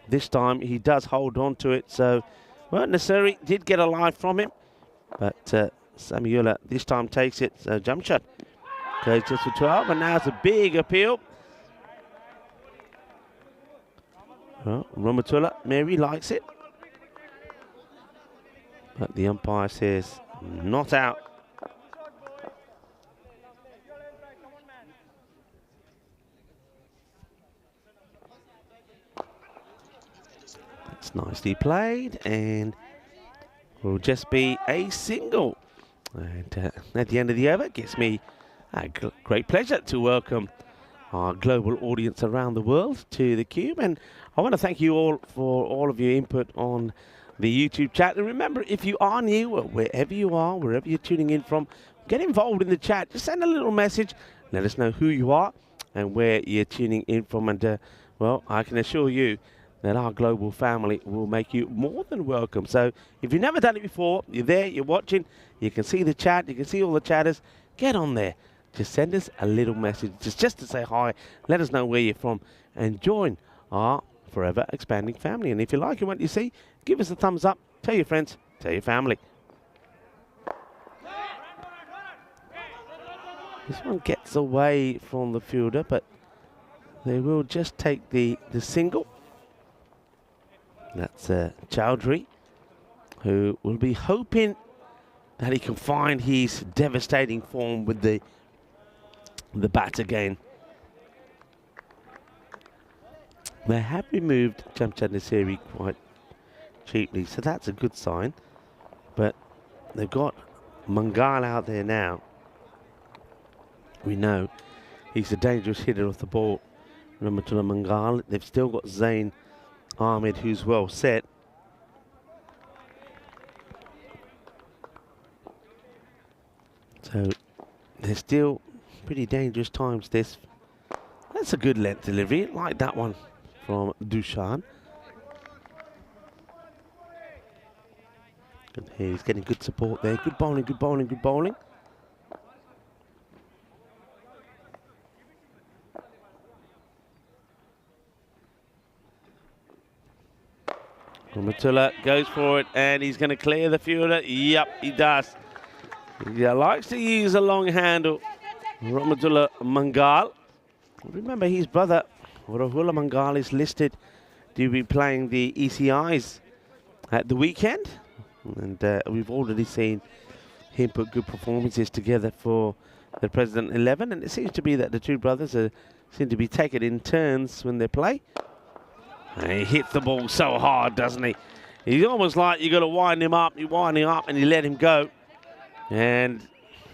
This time he does hold on to it. So, well, Nasiri did get a life from him. But Samuela this time takes it. So, Jamshad goes just for 12. And now it's a big appeal. Well, Ramatullah, Mary likes it. But the umpire says not out. It's nicely played and will just be a single. And at the end of the over, it gives me a great pleasure to welcome our global audience around the world to the Cube. And I want to thank you all for all of your input on the YouTube chat. And remember, if you are new, wherever you are, wherever you're tuning in from, get involved in the chat. Just send a little message. Let us know who you are and where you're tuning in from. And, well, I can assure you that our global family will make you more than welcome. So if you've never done it before, you're there, you're watching, you can see the chat, you can see all the chatters, get on there. Just send us a little message, just to say hi, let us know where you're from, and join our forever expanding family. And if you like what you see, give us a thumbs up, tell your friends, tell your family. This one gets away from the fielder, but they will just take the single. That's Chowdhury, who will be hoping that he can find his devastating form with the bat again. They have removed Jamshad Nasiri quite cheaply, so that's a good sign. But they've got Mangal out there now. We know he's a dangerous hitter of the ball. Ramatullah Mangal. They've still got Zain Ahmed, who's well set. So they're still pretty dangerous times this. That's a good length delivery, like that one from Dushan. And he's getting good support there. Good bowling, good bowling, good bowling. Ramatullah goes for it, and he's going to clear the fielder. Yep, he does. He likes to use a long handle. Ramatullah Mangal. Remember, his brother, Rahula Mangal, is listed to be playing the ECIs at the weekend. And we've already seen him put good performances together for the President 11. And it seems to be that the two brothers seem to be taking in turns when they play. And he hits the ball so hard, doesn't he? He's almost like you got to wind him up. You wind him up and you let him go. And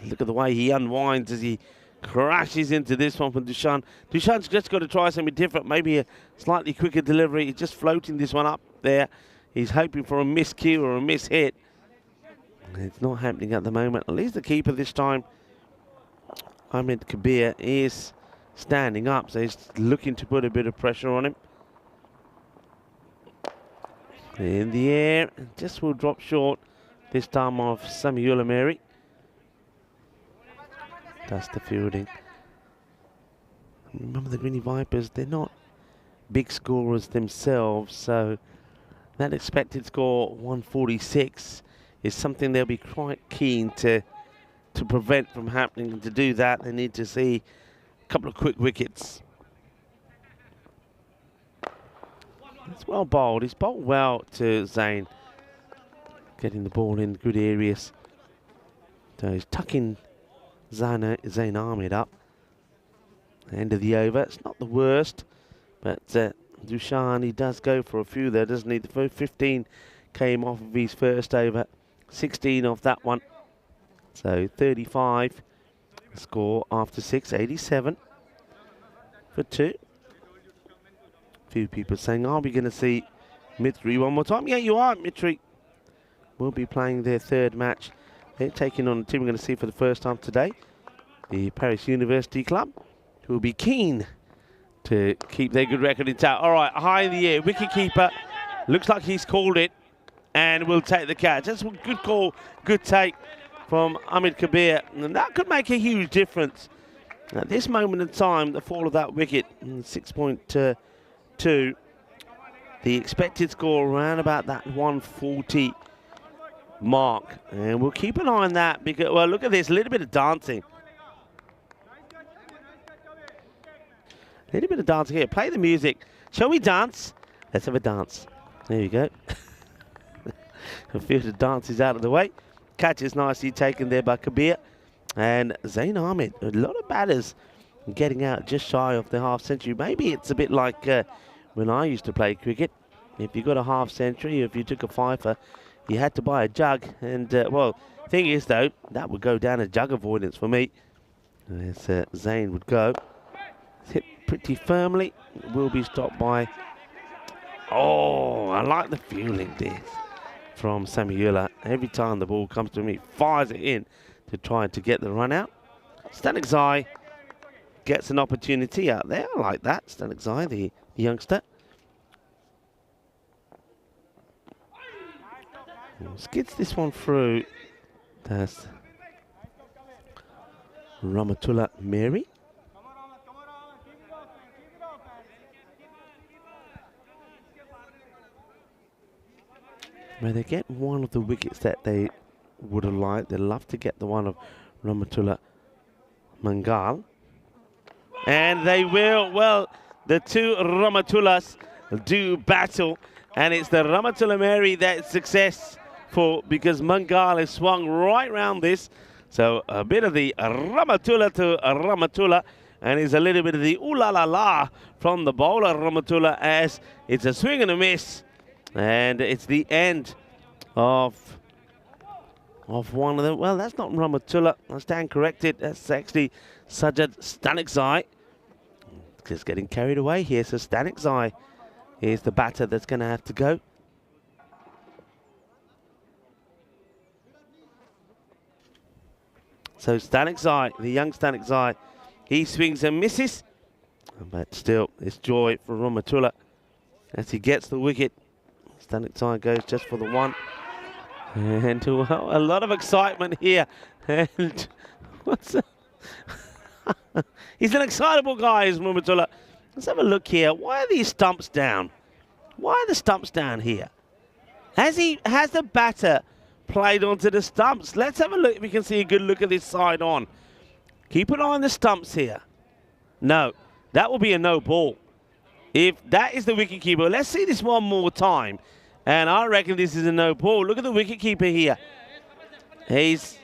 look at the way he unwinds as he crashes into this one from Dushan. Dushan's just got to try something different. Maybe a slightly quicker delivery. He's just floating this one up there. He's hoping for a miscue or a mishit. It's not happening at the moment. At least the keeper this time, Ahmed Kabir, is standing up. So he's looking to put a bit of pressure on him. In the air, just will drop short this time of Samiullah Mary. That's the fielding. Remember the Greeny Vipers, they're not big scorers themselves, so that expected score 146 is something they'll be quite keen to prevent from happening. And to do that, they need to see a couple of quick wickets. It's well bowled. He's bowled well to Zain. Getting the ball in good areas. So he's tucking Zain Ahmed up. End of the over. It's not the worst, but Dushan, he does go for a few there, doesn't he? The 15 came off of his first over. 16 off that one. So 35 score after 6, 87 for 2. Few people saying, are we going to see Mitri one more time? Yeah, you are. Mitri will be playing their third match. They're taking on a team we're going to see for the first time today, the Paris University Club, who will be keen to keep their good record intact. All right, high in the air, wicket keeper. Looks like he's called it and will take the catch. That's a good call, good take from Ahmed Kabir. And that could make a huge difference. At this moment in time, the fall of that wicket, 6.2, the expected score around about that 140 mark. And we'll keep an eye on that because, well, look at this, a little bit of dancing. A little bit of dancing here. Play the music. Shall we dance? Let's have a dance. There you go. A few of the dances out of the way. Catch is nicely taken there by Kabir. And Zain Ahmed, a lot of batters getting out just shy of the half century. Maybe it's a bit like when I used to play cricket. If you got a half century, if you took a fifer, you had to buy a jug. And, well, thing is, though, that would go down as jug avoidance for me. As Zain would go. Hit pretty firmly. Will be stopped by... Oh, I like the feeling this from Samiullah. Every time the ball comes to me, fires it in to try to get the run out. Stanexai gets an opportunity out there. I like that. Stanexai, the youngster. Skids this one through. That's Ramatullah Mary. May they get one of the wickets that they would have liked. They'd love to get the one of Ramatullah Mangal. And they will. Well, the two Ramatullahs do battle. And it's the Ramatullah Mary that's successful because Mangal has swung right round this. So a bit of the Ramatullah to Ramatullah. And it's a little bit of the ooh la la la from the bowler Ramatullah as it's a swing and a miss. And it's the end of one of them. Well, that's not Ramatullah. I stand corrected. That's actually Sajjad Stanikzai. Just getting carried away here. So Stanikzai is the batter that's going to have to go. So Stanikzai, the young Stanikzai, he swings and misses. But still, it's joy for Ramatullah as he gets the wicket. Stanikzai goes just for the one. And well, a lot of excitement here. And what's that? He's an excitable guy, is Ramatullah. Let's have a look here. Why are these stumps down? Why are the stumps down here? Has the batter played onto the stumps? Let's have a look if we can see a good look at this side on. Keep an eye on the stumps here. No, that will be a no ball. If that is the wicketkeeper, let's see this one more time. And I reckon this is a no ball. Look at the wicketkeeper here. He's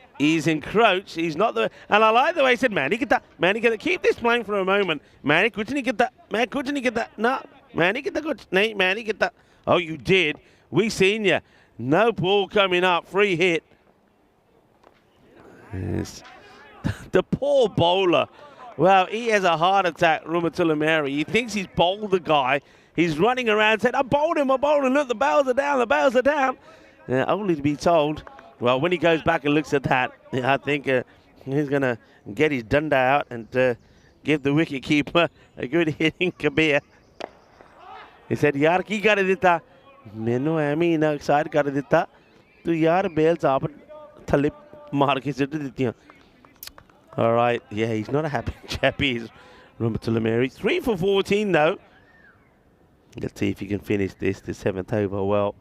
encroached. He's not the. And I like the way he said, "Man, he get that. Man, he get that. Keep this playing for a moment. Man, couldn't he get that? Man, couldn't he get that? No, man, he get that. Good. No, man, he get that. Oh, you did. We seen you. No ball coming up. Free hit. Yes. The poor bowler. Well, he has a heart attack, Ramatullah Mary. He thinks he's bowled the guy. He's running around saying, I bowled him. Look, the bails are down. The bails are down. Only to be told, well, when he goes back and looks at that, I think he's going to get his dunda out and give the wicketkeeper a good hitting Kabir. He said, yaar ki kar ditta? Mainu aimi na side kar ditta. Tu yaar bails aap thale maar ke sit dittiyan. All right, yeah, he's not a happy chap, he's Ramatullah Mary. 3 for 14 though. Let's see if he can finish the 7th over well.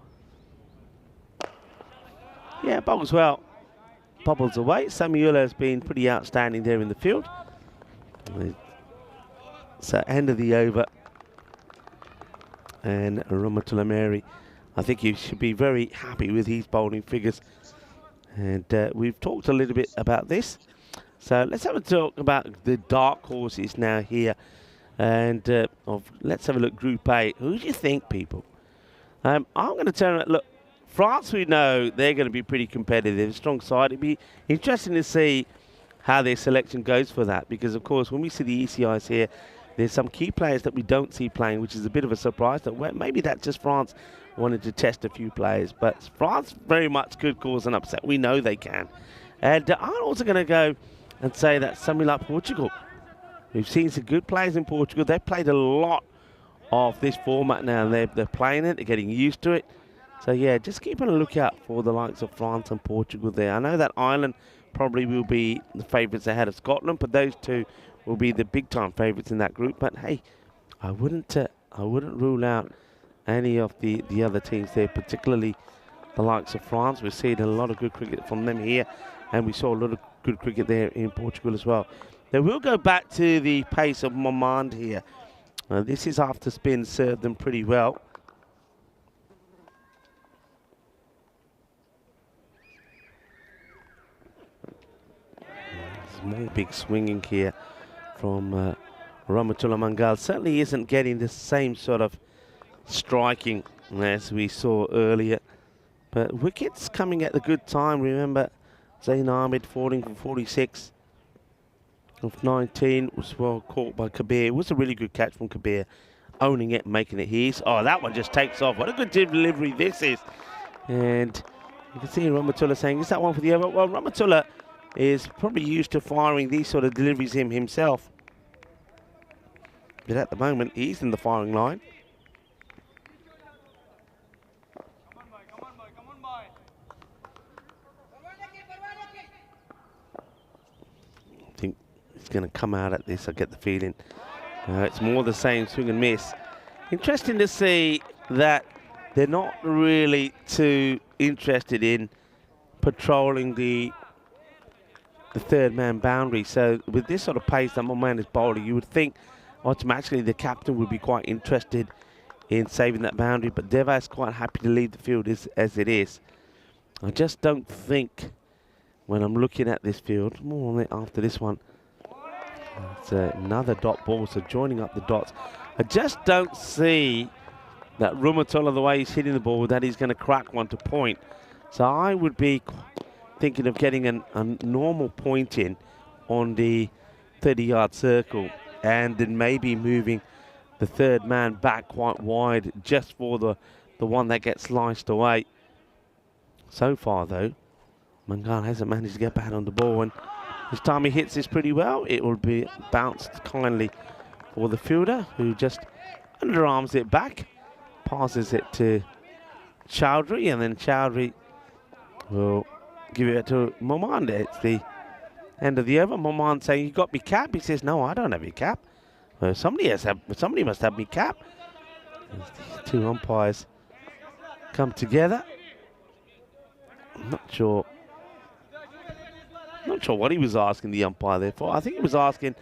Yeah, bowls well. Bobbles away. Samuel has been pretty outstanding there in the field. So end of the over. And Ramatullah Mary, I think he should be very happy with his bowling figures. And we've talked a little bit about this. So let's have a talk about the dark horses now here. And let's have a look, Group A. Who do you think, people? I'm going to turn it. Look, France, we know they're going to be pretty competitive, strong side. It'd be interesting to see how their selection goes for that. Because, of course, when we see the ECIs here, there's some key players that we don't see playing, which is a bit of a surprise. That maybe that's just France wanted to test a few players. But France very much could cause an upset. We know they can. And I'm also going to go and say that something like Portugal. We've seen some good players in Portugal. They've played a lot of this format now, and they're playing it. They're getting used to it. So, yeah, just keeping a lookout for the likes of France and Portugal there. I know that Ireland probably will be the favourites ahead of Scotland, but those two will be the big-time favourites in that group. But, hey, I wouldn't rule out any of the other teams there, particularly the likes of France. We're seeing a lot of good cricket from them here, and we saw a lot of good cricket there in Portugal as well. They will go back to the pace of Momand here. This is after spin served them pretty well. There's more big swinging here from Ramatullah Mangal. Certainly isn't getting the same sort of striking as we saw earlier. But wickets coming at the good time. Remember, Zain Ahmed falling from 46. Of 19 was well caught by Kabir. It was a really good catch from Kabir, owning it, making it his. Oh, that one just takes off. What a good delivery this is. And you can see Ramatullah saying, is that one for the over? Well, Ramatullah is probably used to firing these sort of deliveries himself. But at the moment, he's in the firing line. Going to come out at this, I get the feeling. It's more the same swing and miss. Interesting to see that they're not really too interested in patrolling the third man boundary. So with this sort of pace that my man is bowling, you would think automatically the captain would be quite interested in saving that boundary, but Deva's quite happy to leave the field as it is. I just don't think, when I'm looking at this field, more on it after this one. It's another dot ball, so joining up the dots. I just don't see that Rumatola, the way he's hitting the ball, that he's going to crack one to point. So I would be thinking of getting a normal point in on the 30-yard circle, and then maybe moving the third man back quite wide just for the one that gets sliced away. So far, though, Mangal hasn't managed to get back on the ball, and this time he hits this pretty well. It will be bounced kindly for the fielder, who just underarms it back, passes it to Chowdhury, and then Chowdhury will give it to Momand. It's the end of the over. Momand saying, "You got me cap?" He says, "No, I don't have your cap. Somebody must have me cap." As these two umpires come together. I'm not sure what he was asking the umpire there for. I think he was asking,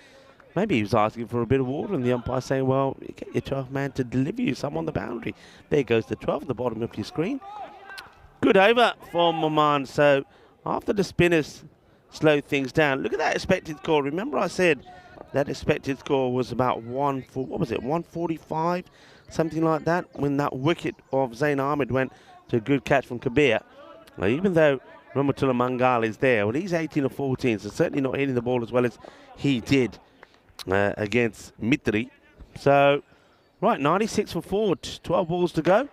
maybe he was asking for a bit of water, and the umpire saying, "Well, you get your 12th man to deliver you some on the boundary." There goes the 12 at the bottom of your screen. Good over from Momand. So after the spinners slowed things down, look at that expected score. Remember I said that expected score was about 145, something like that, when that wicket of Zain Ahmed went to a good catch from Kabir. Now, even though Ramatullah Mangal is there, well, he's 18 of 14, so certainly not hitting the ball as well as he did against Mitri. So, right, 96 for 4, 12 balls to go.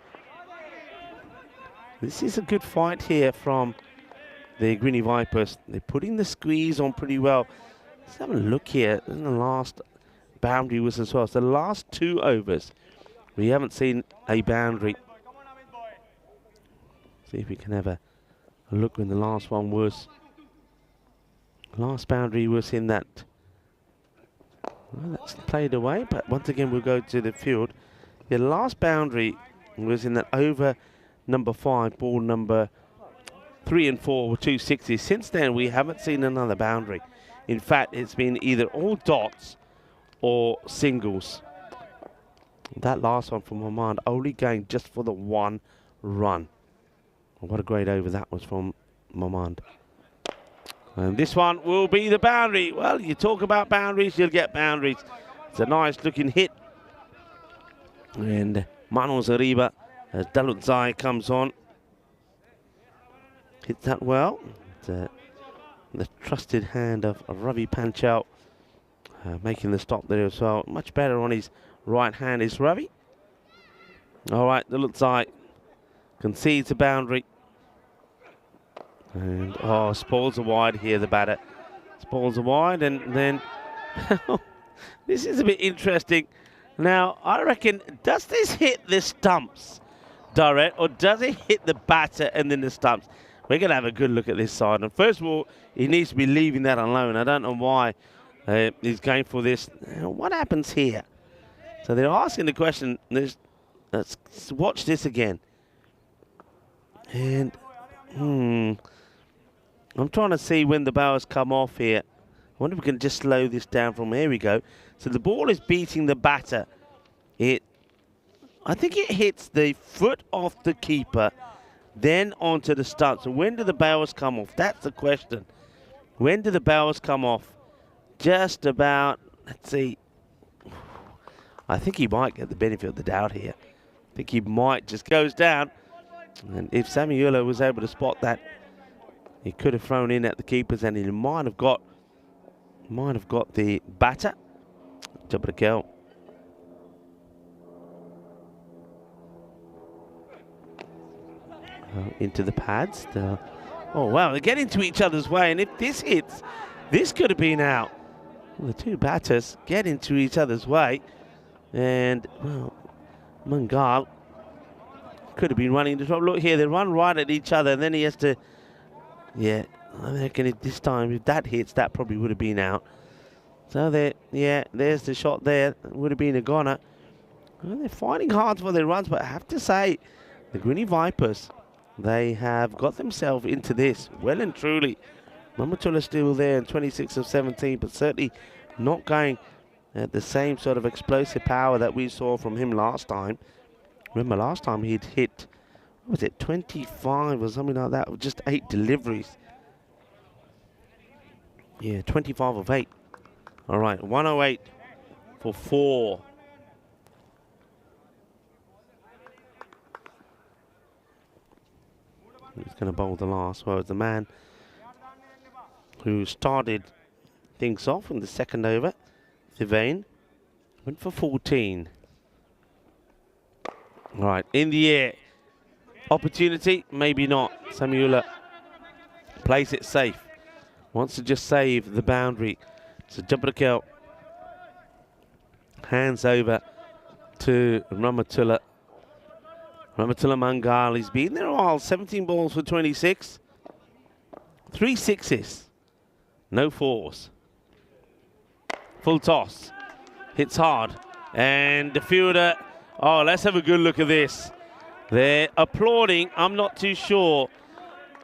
This is a good fight here from the Greeny Vipers. They're putting the squeeze on pretty well. Let's have a look here. In the last boundary was as well. So the last 2 overs, we haven't seen a boundary. See if we can have a look when the last one was. Last boundary was in that. Well, that's played away, but once again we'll go to the field. The last boundary was in that over number 5, ball number 3 and 4 were 260s. Since then, we haven't seen another boundary. In fact, it's been either all dots or singles. That last one from Momand only going just for the 1 run. What a great over that was from Momand. And this one will be the boundary. Well, you talk about boundaries, you'll get boundaries. It's a nice looking hit. And Mano Zariba, as Dalut Zai comes on, hits that well. The trusted hand of Ravi Panchal making the stop there as well. Much better on his right hand is Ravi. All right, Dalut Zai concedes a boundary. And, spoils are wide here, the batter. Spoils are wide, and then this is a bit interesting. Now, I reckon, does this hit the stumps direct, or does it hit the batter and then the stumps? We're going to have a good look at this side. And first of all, he needs to be leaving that alone. I don't know why he's going for this. Now, what happens here? So they're asking the question. Let's watch this again. And, I'm trying to see when the bowers come off here. I wonder if we can just slow this down from here we go. So the ball is beating the batter. I think it hits the foot of the keeper, then onto the stump. So when do the bowers come off? That's the question. When do the bowers come off? Just about, let's see. I think he might get the benefit of the doubt here. I think he might just goes down. And if Samuela was able to spot that, he could have thrown in at the keepers, and he might have got the batter. Jabrakel. Into the pads. Oh wow, they get into each other's way, and if this hits, this could have been out. Well, the two batters get into each other's way, and well, Mangal could have been running the top. Look here, they run right at each other, and then he has to. Yeah, I reckon this time, if that hits, that probably would have been out. So there's the shot there. It would have been a goner. Well, they're fighting hard for their runs, but I have to say, the Greeny Vipers, they have got themselves into this well and truly. Mamatullah still there in 26 of 17, but certainly not going at the same sort of explosive power that we saw from him last time. Remember, last time he'd hit, what was it, 25 or something like that, with just 8 deliveries. Yeah, 25 of 8. All right, 108 for 4. going to bowl the last? Well, it's the man who started things off in the second over. T10 went for 14. All right, in the air. Opportunity, maybe not. Samuela plays it safe. Wants to just save the boundary. So Jabrakel hands over to Ramatullah. Ramatullah Mangal, he's been there a while. 17 balls for 26. 3 sixes. No fours. Full toss. Hits hard. And the fielder, oh, let's have a good look at this. They're applauding. I'm not too sure.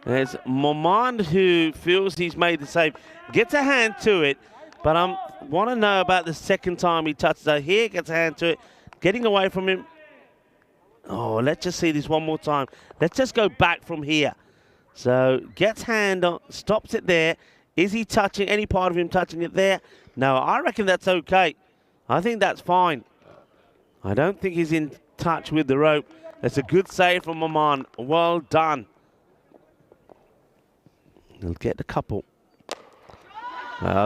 There's Momand who feels he's made the save. Gets a hand to it, but I want to know about the second time he touches it. Here, gets a hand to it. Getting away from him. Oh, let's just see this one more time. Let's just go back from here. So, gets hand on, stops it there. Is he touching, any part of him touching it there? No, I reckon that's okay. I think that's fine. I don't think he's in touch with the rope. That's a good save from Maman. Well done. He'll get the couple.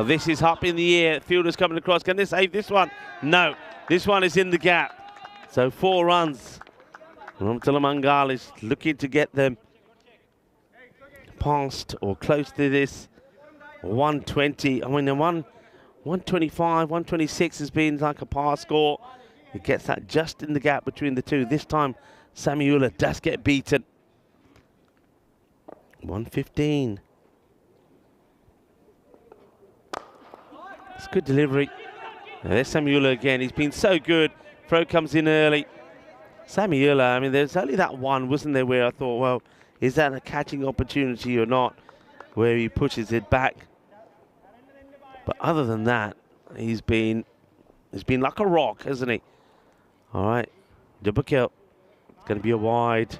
This is up in the air. Fielder's coming across. Can they save this one? No. This one is in the gap. So 4 runs. Ramatullah Mangal is looking to get them past or close to this 120. I mean, the 125, 126 has been like a par score. He gets that just in the gap between the two. This time, Samuela does get beaten. 115. It's good delivery. Now there's Samuela again. He's been so good. Throw comes in early. Samuela, I mean, there's only that one, wasn't there, where I thought, well, is that a catching opportunity or not? Where he pushes it back. But other than that, he's been like a rock, hasn't he? All right, Jabrakel. It's going to be a wide.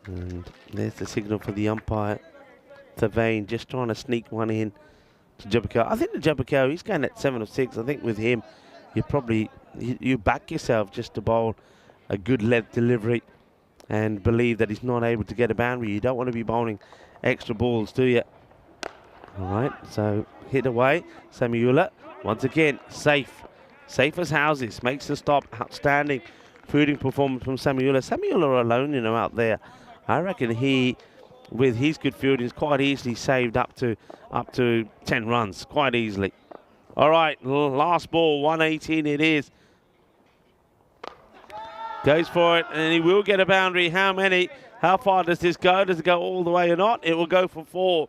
And there's the signal for the umpire. T10 just trying to sneak one in to Jabrakel. I think the Jabrakel, he's going at 7 or 6. I think with him, you probably, you back yourself just to bowl a good length delivery and believe that he's not able to get a boundary. You don't want to be bowling extra balls, do you? All right, so hit away. Samuela, once again, safe. Safe as houses. Makes the stop. Outstanding fielding performance from Samuela. Samuela alone, you know, out there. I reckon he, with his good fielding, is quite easily saved up to 10 runs. Quite easily. All right, last ball, 118 it is. Goes for it, and he will get a boundary. How many? How far does this go? Does it go all the way or not? It will go for 4.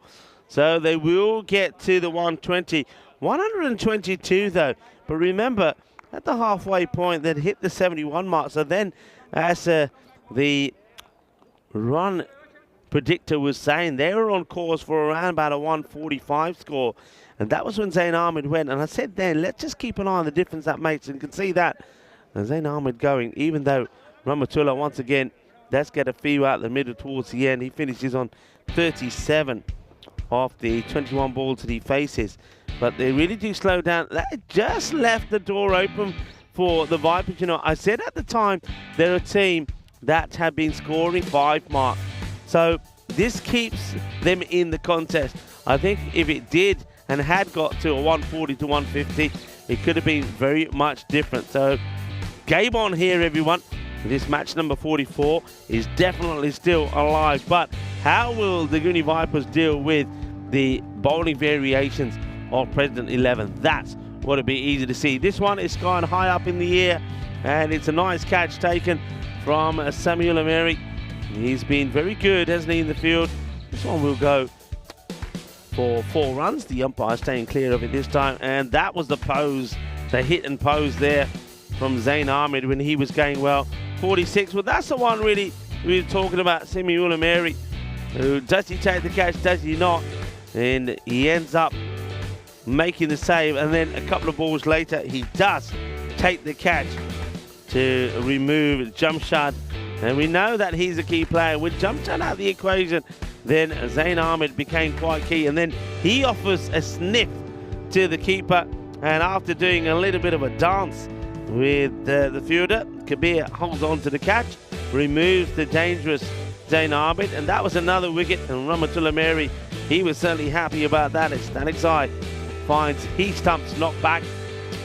So they will get to the 120. 122 though. But remember, at the halfway point, they'd hit the 71 mark. So then, as the run predictor was saying, they were on course for around about a 145 score. And that was when Zain Ahmed went. And I said then, let's just keep an eye on the difference that makes. And you can see that. And Zain Ahmed going, even though Ramatullah, once again, does get a few out the middle towards the end. He finishes on 37 off the 21 balls that he faces. But they really do slow down. That just left the door open for the Vipers. You know, I said at the time, they're a team that have been scoring 5 mark. So this keeps them in the contest. I think if it did and had got to a 140 to 150, it could have been very much different. So game on here, everyone. This match number 44 is definitely still alive. But how will the Goonie Vipers deal with the bowling variations of President 11? That's what it'd be easy to see. This one is skying high up in the air, and it's a nice catch taken from Samuela Mary. He's been very good, hasn't he, in the field. This one will go for 4 runs. The umpire staying clear of it this time, and that was the pose, the hit and pose there from Zain Ahmed when he was going well. 46, well, that's the one really we were talking about. Samuela Mary, who does he take the catch, does he not? And he ends up making the save, and then a couple of balls later he does take the catch to remove Jamshad, and we know that he's a key player. With Jamshad out of the equation, then Zain Ahmed became quite key, and then he offers a sniff to the keeper, and after doing a little bit of a dance with the fielder, Kabir holds on to the catch, removes the dangerous Zayn Ahmed, and that was another wicket. And Rahmatullah Mary, he was certainly happy about that. As Static Side finds he stumps knocked back.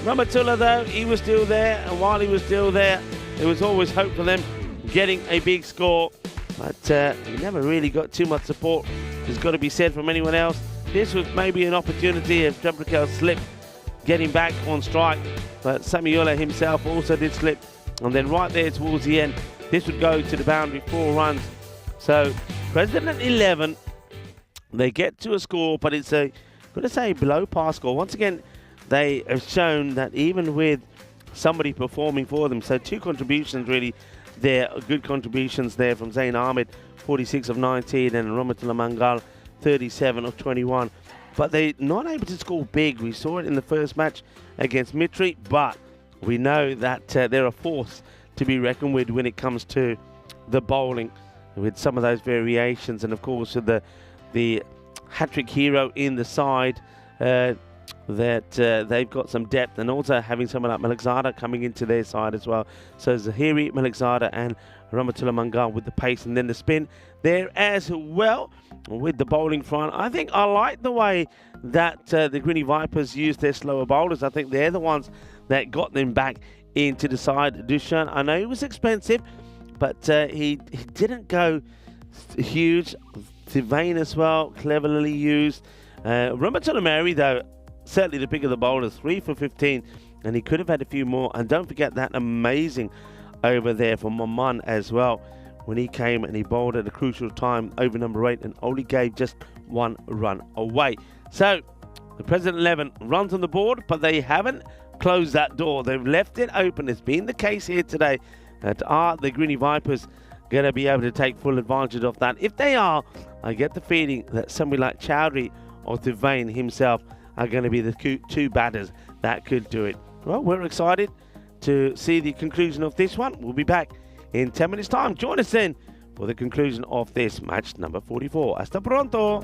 Rahmatullah, though, he was still there, and while he was still there, there was always hope for them getting a big score. But he never really got too much support, it's got to be said, from anyone else. This was maybe an opportunity if Jumbrakel slipped, getting back on strike. But Samiola himself also did slip. And then right there towards the end, this would go to the boundary, 4 runs. So President 11, they get to a score, but it's a, got to say, below par score. Once again, they have shown that even with somebody performing for them, so 2 contributions really there, good contributions there from Zayn Ahmed, 46 of 19, and Rahmatullah Mangal, 37 of 21. But they're not able to score big. We saw it in the first match against Mitri, but we know that they're a force to be reckoned with when it comes to the bowling, with some of those variations, and of course with the hat-trick hero in the side, that they've got some depth, and also having someone like Malikzada coming into their side as well. So Zahiri, Malikzada and Rahmatullah Mangal with the pace, and then the spin there as well with the bowling front. I think I like the way that the Greeny Vipers use their slower bowlers. I think they're the ones that got them back into the side. Dushan, I know he was expensive, but he didn't go huge. Sylvain as well, cleverly used. Rahmatullah Mary, though, certainly the pick of the bowlers, 3 for 15, and he could have had a few more. And don't forget that amazing over there from Maman as well, when he came and he bowled at a crucial time over number 8 and only gave just 1 run away. So the President 11 runs on the board, but they haven't closed that door. They've left it open. It's been the case here today. That are the Greeny Vipers going to be able to take full advantage of that? If they are, I get the feeling that somebody like Chowdhury or Sylvain himself are going to be the 2 batters that could do it. Well, we're excited to see the conclusion of this one. We'll be back in 10 minutes' time. Join us then for the conclusion of this match number 44. Hasta pronto.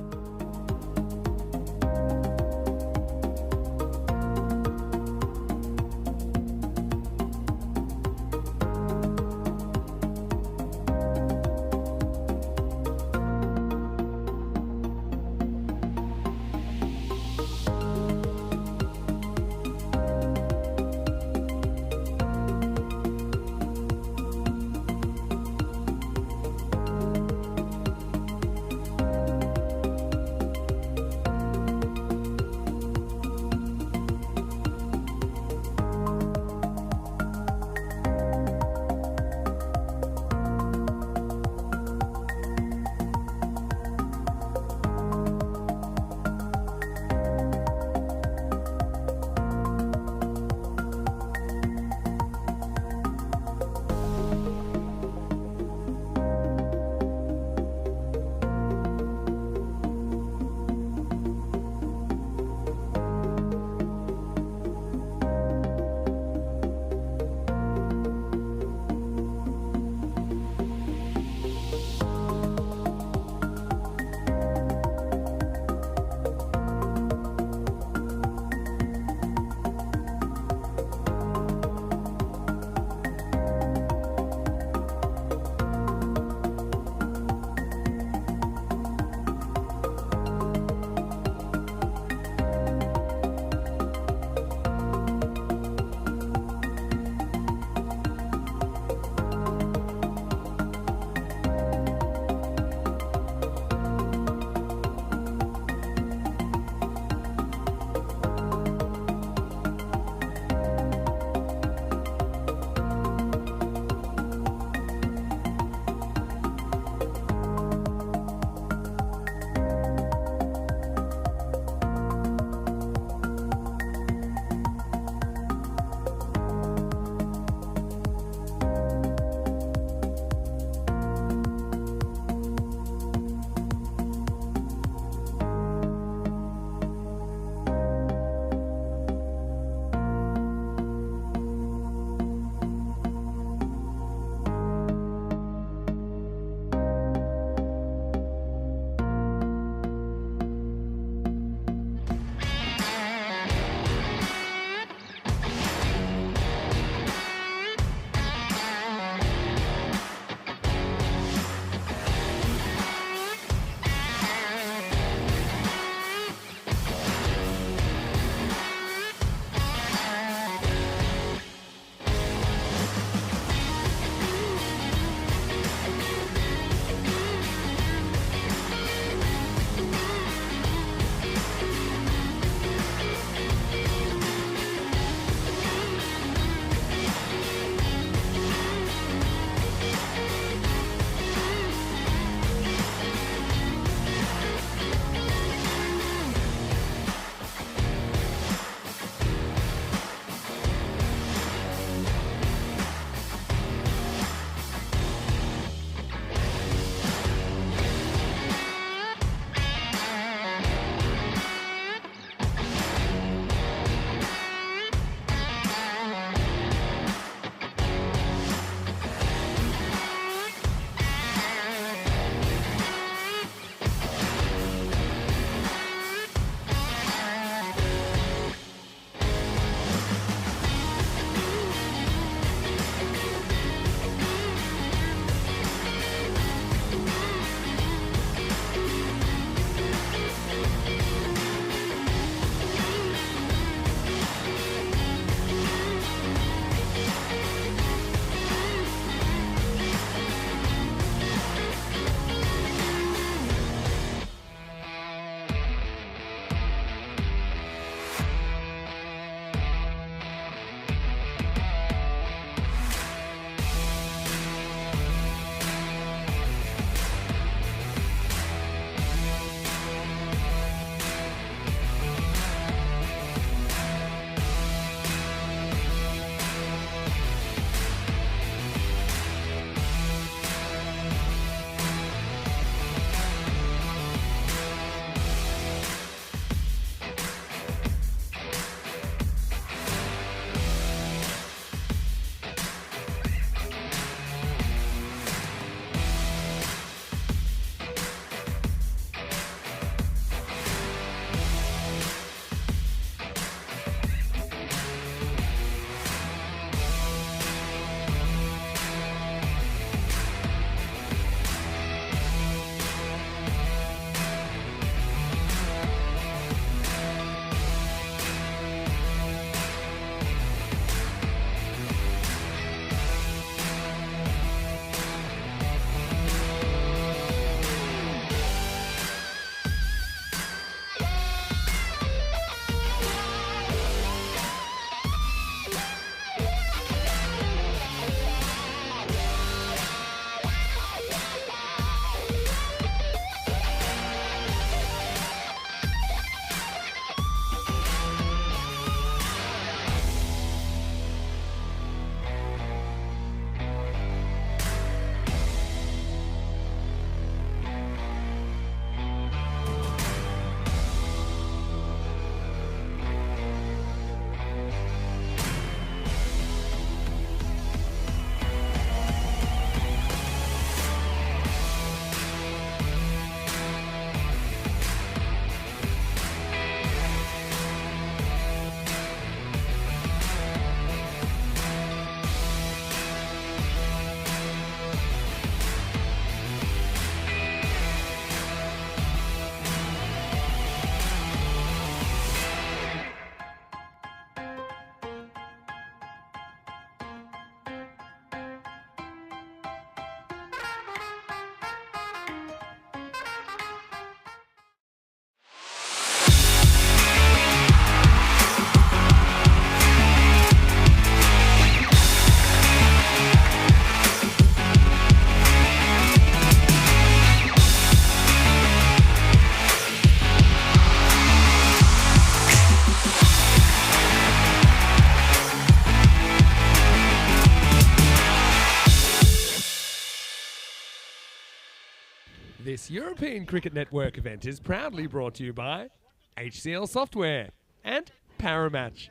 This European Cricket Network event is proudly brought to you by HCL Software and Paramatch.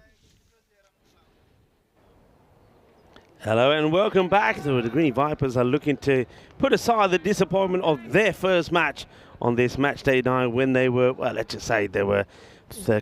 Hello and welcome back. So the Green Vipers are looking to put aside the disappointment of their first match on this match day night when they were, well, let's just say they were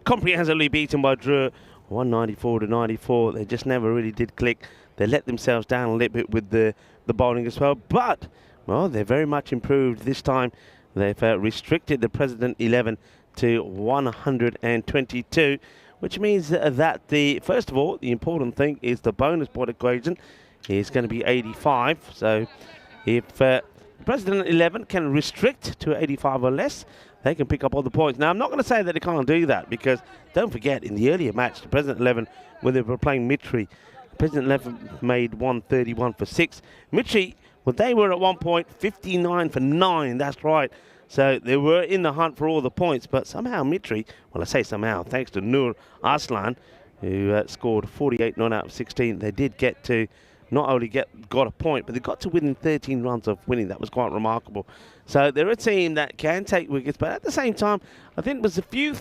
comprehensively beaten by Drew 194 to 94. They just never really did click. They let themselves down a little bit with the bowling as well. But, well, they're very much improved this time. They've restricted the President 11 to 122. Which means that first of all, the important thing is the bonus point equation is going to be 85. So if President 11 can restrict to 85 or less, they can pick up all the points. Now, I'm not going to say that they can't do that because don't forget, in the earlier match, the President 11, when they were playing Mitri, President 11 made 131 for 6. Mitri, well, they were at 1 point 59 for 9. That's right. So they were in the hunt for all the points, but somehow Mitri, well, I say somehow, thanks to Nur Arslan, who scored 48 not out of 16, they did get to not only got a point, but they got to within 13 runs of winning. That was quite remarkable. So they're a team that can take wickets, but at the same time, I think there's a few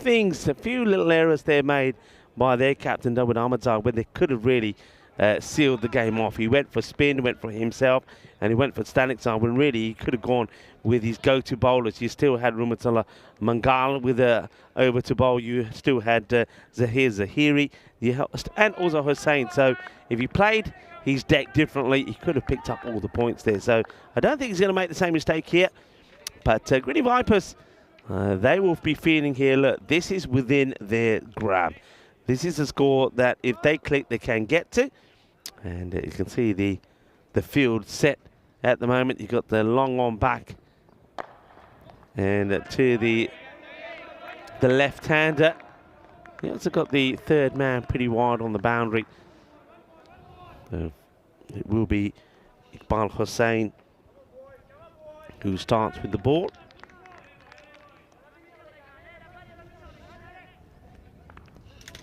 little errors they made by their captain, Dawud Ahmadzad, where they could have really sealed the game off. He went for spin, went for himself, and he went for Stanikzar when really he could have gone with his go-to bowlers. You still had Rumatullah Mangal with over to bowl. You still had Zahir Zahiri and also Hussain. So if he played his deck differently, he could have picked up all the points there. So I don't think he's going to make the same mistake here. But Gritty Vipers, they will be feeling here, look, this is within their grab. This is a score that if they click, they can get to. And you can see the field set at the moment. You've got the long on back. And to the left-hander. You also got the third man pretty wide on the boundary. So it will be Iqbal Hussain who starts with the ball.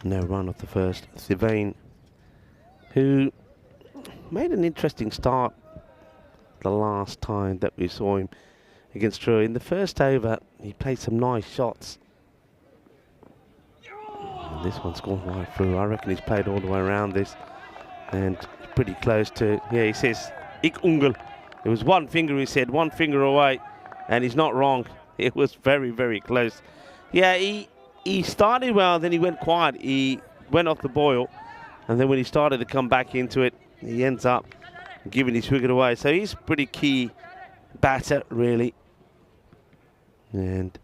No run off the first. Thivain, who made an interesting start the last time that we saw him against True. In the first over, he played some nice shots. And this one's gone right through. I reckon he's played all the way around this. And pretty close to, yeah, he says, Ik Ungel. It was one finger, he said, one finger away. And he's not wrong. It was very, very close. Yeah, he started well, then he went quiet. He went off the boil. And then when he started to come back into it, he ends up giving his wicket away. So he's a pretty key batter, really. And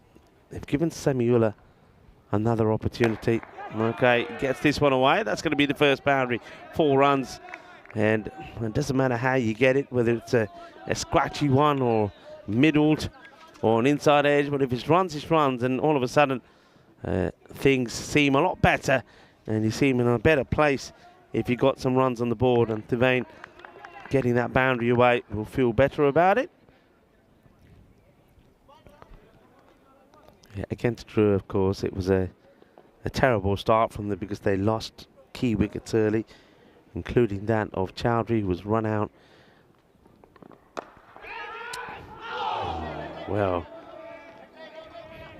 they've given Samiullah another opportunity. Okay, gets this one away. That's going to be the first boundary. 4 runs. And it doesn't matter how you get it, whether it's a scratchy one or middled or an inside edge. But if it's runs, it's runs. And all of a sudden, things seem a lot better. And you seem in a better place if you got some runs on the board. And Thivain getting that boundary away will feel better about it. Yeah, against Drew, of course, it was a terrible start from them because they lost key wickets early, including that of Chowdhury, who was run out. Well,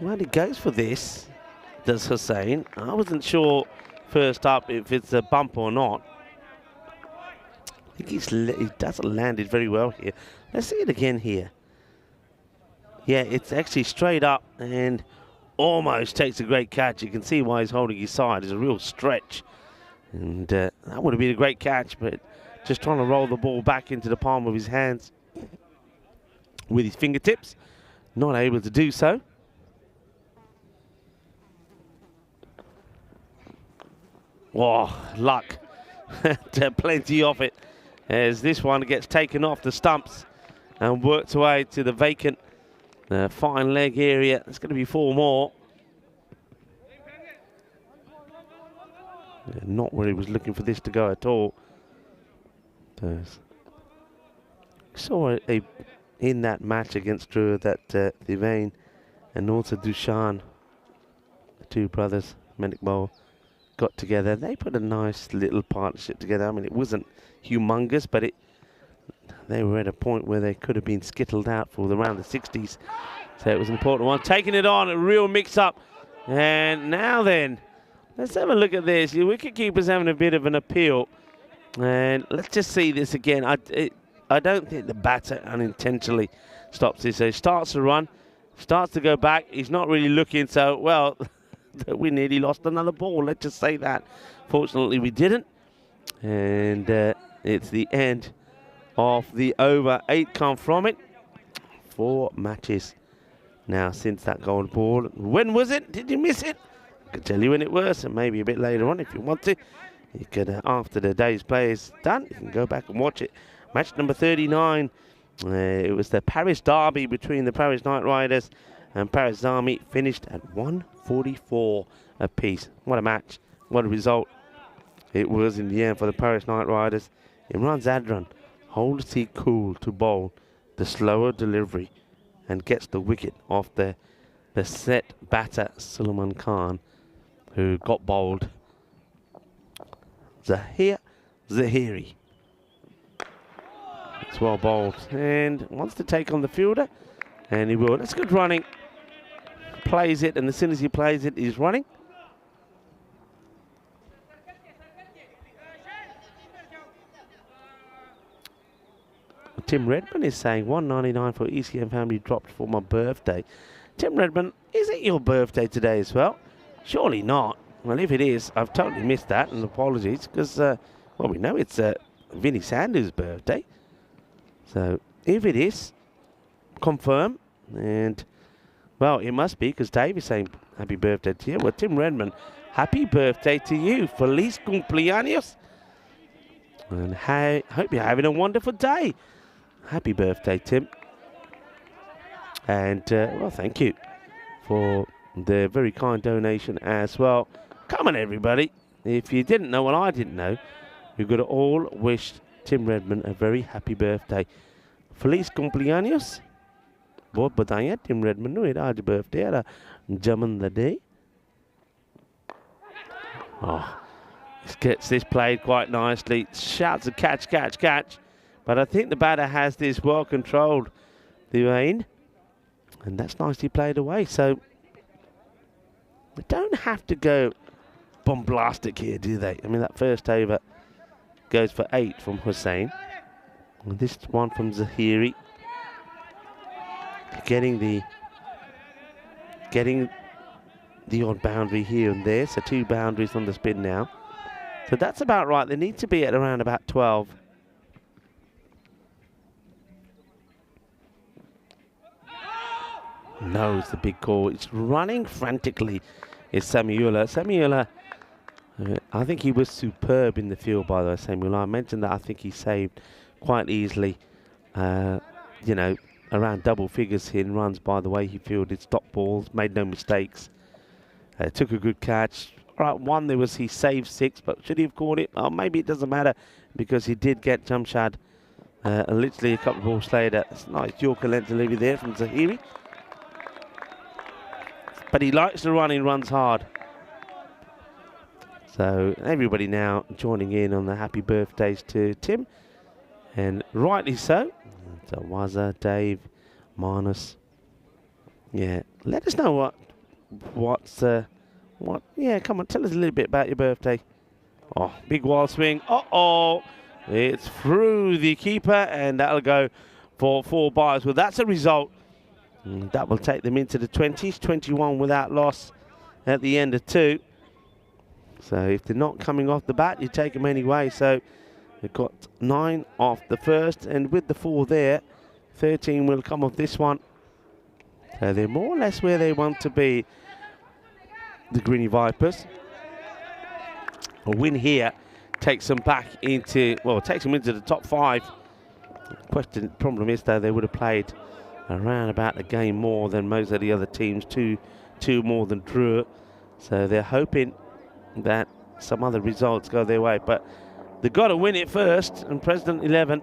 he goes for this, does Hussain. I wasn't sure first up if it's a bump or not. I think he doesn't land it very well here. Let's see it again here. Yeah, it's actually straight up and almost takes a great catch. You can see why he's holding his side. It's a real stretch. And that would have been a great catch, but just trying to roll the ball back into the palm of his hands with his fingertips. Not able to do so. Oh, luck. Plenty of it as this one gets taken off the stumps and worked away to the vacant fine leg area. It's going to be 4 more. Yeah, not where he was looking for this to go at all. Saw in that match against Drew that Thivain and also Dushan, the 2 brothers, Menik Bowl, got together. They put a nice little partnership together. I mean, it wasn't humongous, but they were at a point where they could have been skittled out for around the 60s. So it was an important one. Taking it on, a real mix-up. And now then, let's have a look at this. Your wicketkeeper's having a bit of an appeal. And let's just see this again. I don't think the batter unintentionally stops this. So he starts to run, starts to go back. He's not really looking, so, well, we nearly lost another ball. Let's just say that. Fortunately, we didn't. And it's the end of the over. 8 come from it. 4 matches now since that gold ball. When was it? Did you miss it? I can tell you when it was, and maybe a bit later on if you want to. You could, after the day's play is done, you can go back and watch it. Match number 39. It was the Paris derby between the Paris Knight Riders and Paris Army. Finished at 144 apiece. What a match. What a result it was in the end for the Paris Knight Riders. Imran Zadran holds it cool to bowl the slower delivery and gets the wicket off the set batter Sulaiman Khan, who got bowled. Zahiri. It's well bowled and wants to take on the fielder, and he will. That's good running. Plays it, and as soon as he plays it, he's running. Tim Redmond is saying 199 for ECM family dropped for my birthday. Tim Redmond, is it your birthday today as well? Surely not. Well, if it is, I've totally missed that, and apologies, because, well, we know it's Vinnie Sanders' birthday. So, if it is, confirm, and, well, it must be, because Dave is saying happy birthday to you. Well, Tim Redmond, happy birthday to you. Feliz cumpleaños. And hope you're having a wonderful day. Happy birthday, Tim. And, well, thank you for the very kind donation as well. Come on, everybody. If you didn't know what I didn't know, we've got to all wish Tim Redmond a very happy birthday. Feliz cumpleaños. Bahut badaiyan Tim Redmond nu era aaj birthday era jaman da day. Oh, this gets this played quite nicely. Shouts a catch. But I think the batter has this well controlled, the rain. And that's nicely played away. So they don't have to go bombastic here, do they? I mean, that first over goes for 8 from Hussain. And this one from Zahiri. Getting the odd boundary here and there. So 2 boundaries on the spin now. So that's about right. They need to be at around about 12. No, it's the big call. It's running frantically. It's Samiullah. Samiullah, I think he was superb in the field, by the way, Samiullah. I mentioned that I think he saved quite easily, you know, around double figures in runs by the way he fielded stop balls, made no mistakes. Took a good catch. All right, one, he saved 6, but should he have caught it? Oh, maybe it doesn't matter because he did get Jamshad literally a couple of balls later. It's a nice Yorker length delivery there from Zahiri. But he likes to run, he runs hard. So everybody now joining in on the happy birthdays to Tim. And rightly so. So Waza, Dave, Marnus. Yeah, let us know yeah, come on, tell us a little bit about your birthday. Oh, big wild swing. Uh-oh. It's through the keeper, and that'll go for 4 byes. Well, that's a result. That will take them into the 20s, 21 without loss at the end of 2. So if they're not coming off the bat, you take them anyway. So they've got 9 off the first, and with the 4 there, 13 will come off this one. So they're more or less where they want to be, the Greeny Vipers. A win here takes them back into, well, takes them into the top 5. Problem is, though, they would have played around about a game more than most of the other teams, two more than Drew. So they're hoping that some other results go their way. But they've got to win it first. And President 11,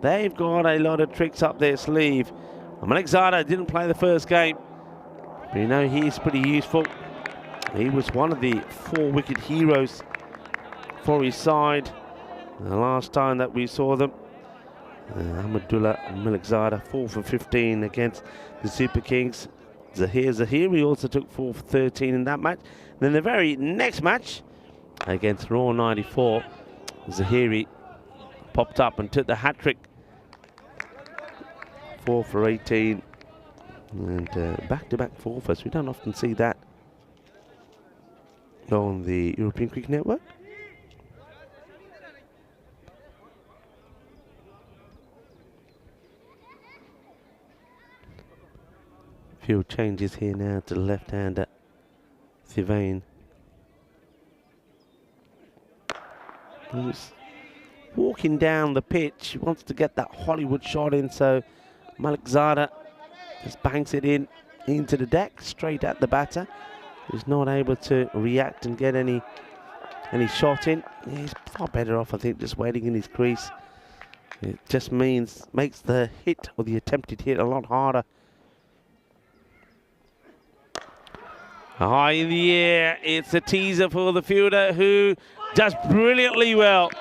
they've got a lot of tricks up their sleeve. Malik Zada didn't play the first game, but you know he's pretty useful. He was one of the 4-wicket heroes for his side the last time that we saw them. Ahmadullah Malik Zada 4 for 15 against the Super Kings. Zahir also took 4 for 13 in that match. Then the very next match against Raw 94, Zahiri popped up and took the hat-trick. 4 for 18. And back-to-back fourfers. We don't often see that on the European Cricket Network. Few changes here now to the left-hander, Thivain. He's walking down the pitch. He wants to get that Hollywood shot in, so Malik Zada just banks it into the deck, straight at the batter. He's not able to react and get any shot in. He's far better off, I think, just waiting in his crease. It just makes the hit or the attempted hit a lot harder. High in the air, it's a teaser for the fielder who does brilliantly well,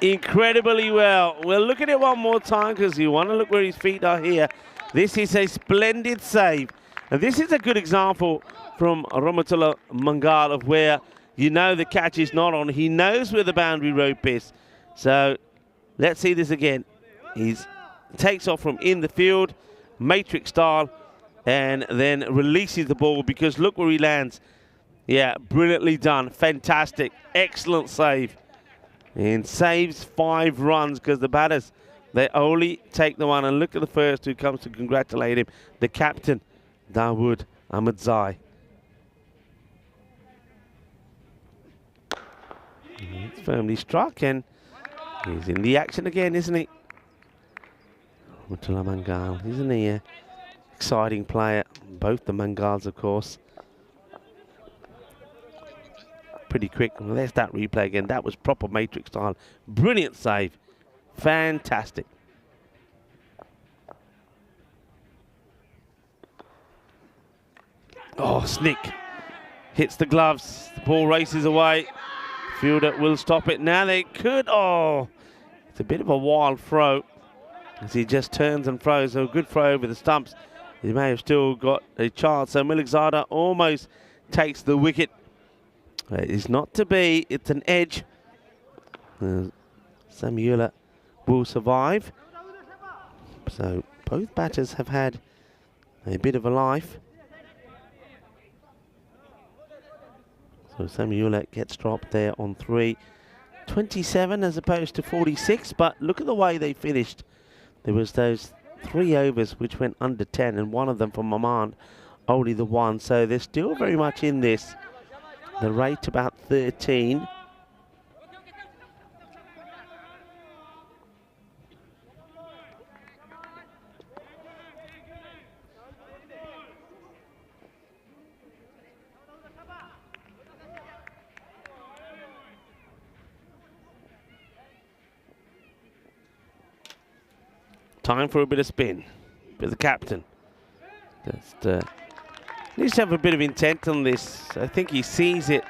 incredibly well. We'll look at it one more time because you want to look where his feet are here. This is a splendid save. And this is a good example from Rahmatullah Mangal of where you know the catch is not on. He knows where the boundary rope is. So let's see this again. He takes off from in the field, matrix style, and then releases the ball because look where he lands. Yeah, brilliantly done. Fantastic. Excellent save. And saves 5 runs because the batters, they only take the one. And look at the first who comes to congratulate him, the captain, Dawood Ahmadzai. It's firmly struck and he's in the action again, isn't he? Rahmatullah Mangal, isn't he? Exciting player, both the Mangals, of course. Pretty quick. Well, there's that replay again. That was proper matrix style. Brilliant save. Fantastic. Oh, Snick hits the gloves. The ball races away. Fielder will stop it. Now they could. Oh, it's a bit of a wild throw as he just turns and throws. So a good throw over the stumps. He may have still got a chance. So Malik Zada almost takes the wicket. It is not to be. It's an edge. Samuela will survive. So both batters have had a bit of a life. So Samuela gets dropped there on 3. 27 as opposed to 46. But look at the way they finished. There was those 3 overs which went under 10, and one of them from Maman, only the one. So they're still very much in this. The rate about 13. Time for a bit of spin for the captain. Just needs to have a bit of intent on this. I think he sees it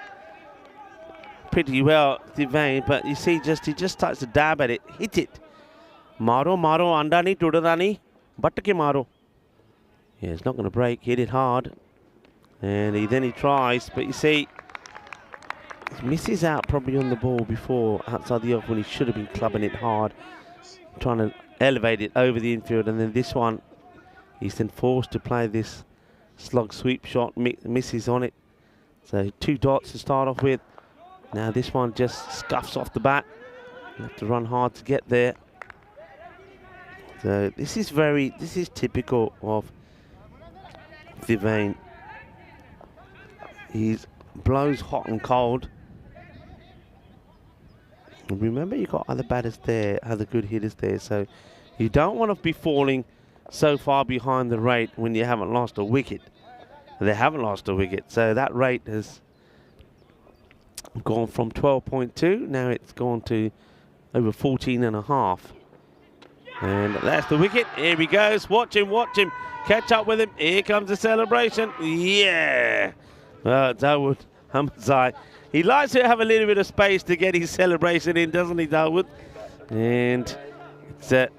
pretty well, Thivain, but you see, he just starts to dab at it. Hit it. Maro, andani, tudadani, battake maro. Yeah, it's not going to break. Hit it hard. And then he tries, but you see, he misses out probably on the ball before, outside the off when he should have been clubbing it hard. Trying to elevate it over the infield, and then this one, he's then forced to play this slug sweep shot, misses on it. So 2 dots to start off with. Now this one just scuffs off the bat. You have to run hard to get there. So this is typical of Thivain. He blows hot and cold. And remember, you've got other batters there, other good hitters there, so you don't want to be falling so far behind the rate when you haven't lost a wicket. They haven't lost a wicket, so that rate has gone from 12.2, now it's gone to over 14.5. And that's the wicket. Here he goes. Watch him, catch up with him. Here comes the celebration. Yeah. Dawood Ahmadzai. He likes to have a little bit of space to get his celebration in, doesn't he, Dawood? And it's a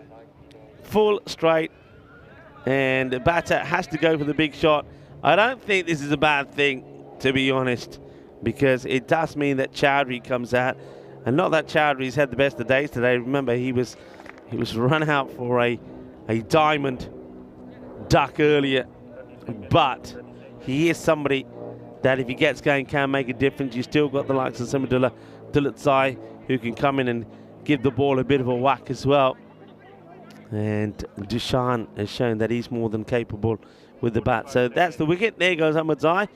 full straight and the batter has to go for the big shot. I don't think this is a bad thing, to be honest, because it does mean that Chowdhury comes out, and not that Chowdhury's had the best of days today. Remember, he was run out for a diamond duck earlier, but he is somebody that if he gets going can make a difference. You still got the likes of Samadullah Dulatzai who can come in and give the ball a bit of a whack as well. And Dushan has shown that he's more than capable with the bat. So that's the wicket. There goes Ahmadzai.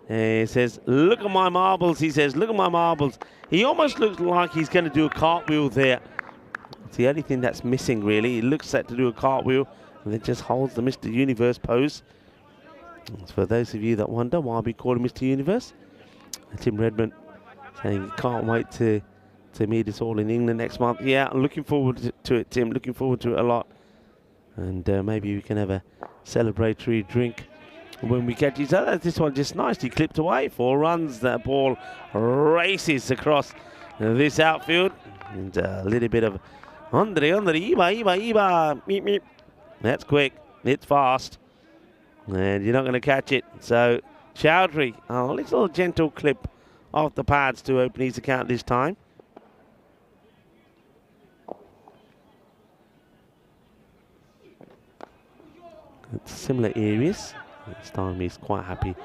He says, look at my marbles. He says, look at my marbles. He almost looks like he's going to do a cartwheel there. It's the only thing that's missing, really. He looks set to do a cartwheel and then just holds the Mr. Universe pose. And for those of you that wonder why we call him Mr. Universe, Tim Redmond saying he can't wait to meet us all in England next month. Yeah, I'm looking forward to it, Tim. Looking forward to it a lot. And maybe we can have a celebratory drink when we catch each other. This one just nicely clipped away. 4 runs. That ball races across this outfield. And a little bit of Iba, meep, meep. That's quick. It's fast. And you're not going to catch it. So Chowdhury, a little gentle clip off the pads to open his account this time. It's similar areas. This time he's quite happy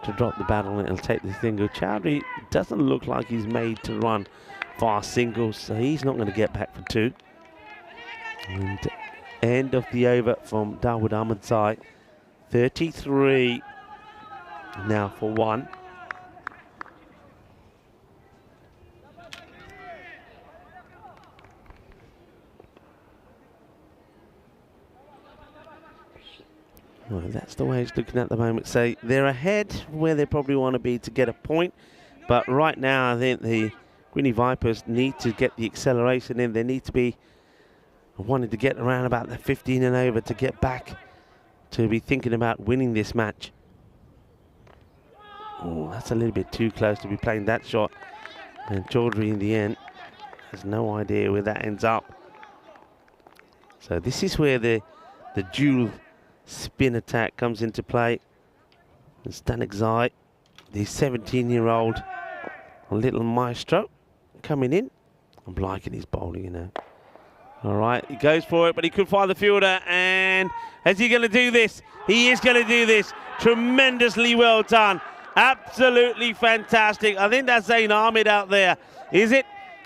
to drop the bat on it and take the single. Chowdhury doesn't look like he's made to run fast singles, so he's not going to get back for 2. And end of the over from Dawood Ahmadzai. 33 now for 1. Well, that's the way it's looking at the moment. So they're ahead where they probably want to be to get a point. But right now, I think the Greeny Vipers need to get the acceleration in. They need to be wanting to get around about the 15 and over to get back to be thinking about winning this match. Oh, that's a little bit too close to be playing that shot. And Chaudhry in the end has no idea where that ends up. So this is where the dual spin attack comes into play. And Stanexai, the 17-year-old little maestro, coming in. I'm liking his bowling, you know. All right, he goes for it, but he could find the fielder. And is he going to do this? He is going to do this. Tremendously well done. Absolutely fantastic. I think that's Zain Ahmed out there. Is it?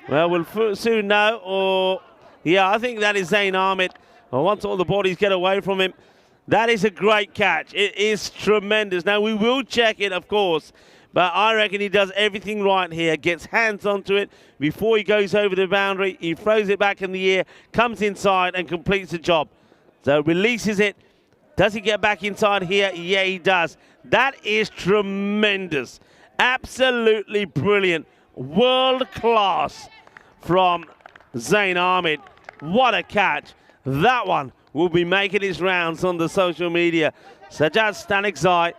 Well, we'll soon know. Or, yeah, I think that is Zain Ahmed. Well, once all the bodies get away from him, that is a great catch. It is tremendous. Now, we will check it, of course, but I reckon he does everything right here. Gets hands onto it before he goes over the boundary. He throws it back in the air, comes inside and completes the job. So releases it. Does he get back inside here? Yeah, he does. That is tremendous. Absolutely brilliant. World class from Zain Ahmed. What a catch. That one will be making his rounds on the social media. Sajjad Stanexai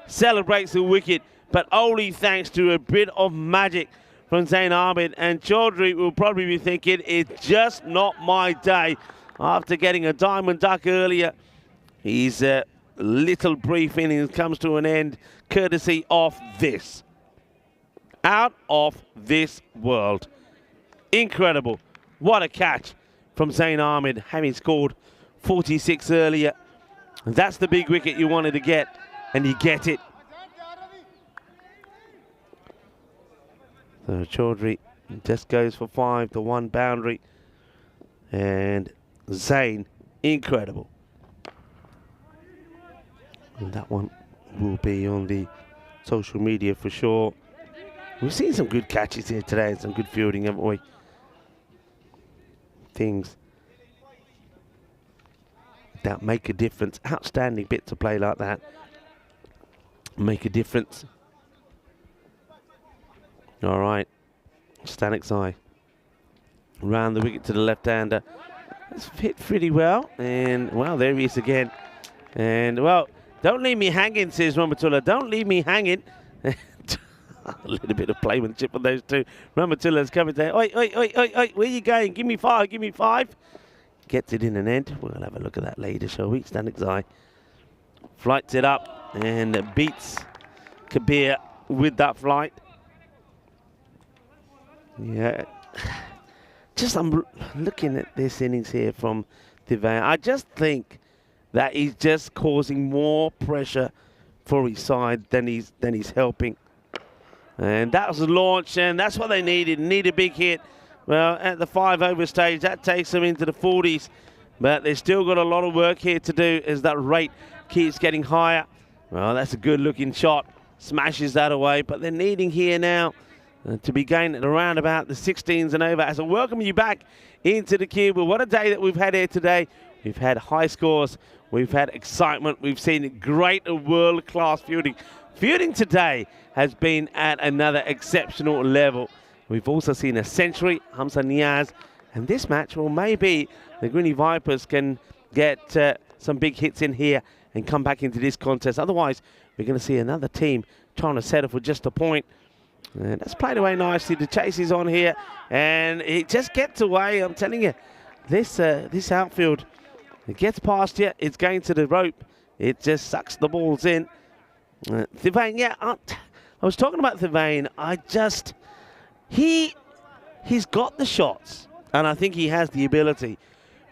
celebrates the wicket, but only thanks to a bit of magic from Zain Ahmed. And Chaudhry will probably be thinking, it's just not my day. After getting a diamond duck earlier, his little brief innings comes to an end courtesy of this. Out of this world. Incredible. What a catch from Zain Ahmed, having scored 46 earlier. And that's the big wicket you wanted to get, and you get it. So Chaudhry just goes for 5, the 1 boundary. And Zain, incredible. And that one will be on the social media for sure. We've seen some good catches here today and some good fielding, haven't we? Things that make a difference. Outstanding bit to play like that. Make a difference. All right. Stanexai round the wicket to the left-hander. That's hit pretty well. And, well, there he is again. And, well, don't leave me hanging, says Ramatullah. Don't leave me hanging. A little bit of playmanship on those two. Ramatullah's coming there. Oi, oi, oi, oi, oi, where are you going? Give me 5, give me 5. gets it in an end. We'll have a look at that later, shall we? Standing eye. Flights it up and beats Kabir with that flight. Yeah. Just I'm looking at this innings here from T10. I just think that he's just causing more pressure for his side than he's helping. And that was a launch, and that's what they needed. Need a big hit. Well, at the 5-over stage, that takes them into the 40s. But they've still got a lot of work here to do as that rate keeps getting higher. Well, that's a good-looking shot. Smashes that away, but they're needing here now to be going at around about the 16s and over. As I welcome you back into the cube. Well, what a day that we've had here today. We've had high scores. We've had excitement. We've seen great world-class fielding. Fielding today has been at another exceptional level. We've also seen a century, Hamza Niaz, and this match, well, maybe the Greeny Vipers can get some big hits in here and come back into this contest. Otherwise, we're going to see another team trying to settle for just a point. And that's played away nicely. The chase is on here, and it just gets away. I'm telling you, this outfield, it gets past you, it's going to the rope. It just sucks the balls in. T10, yeah, I was talking about T10. He's got the shots, and I think he has the ability,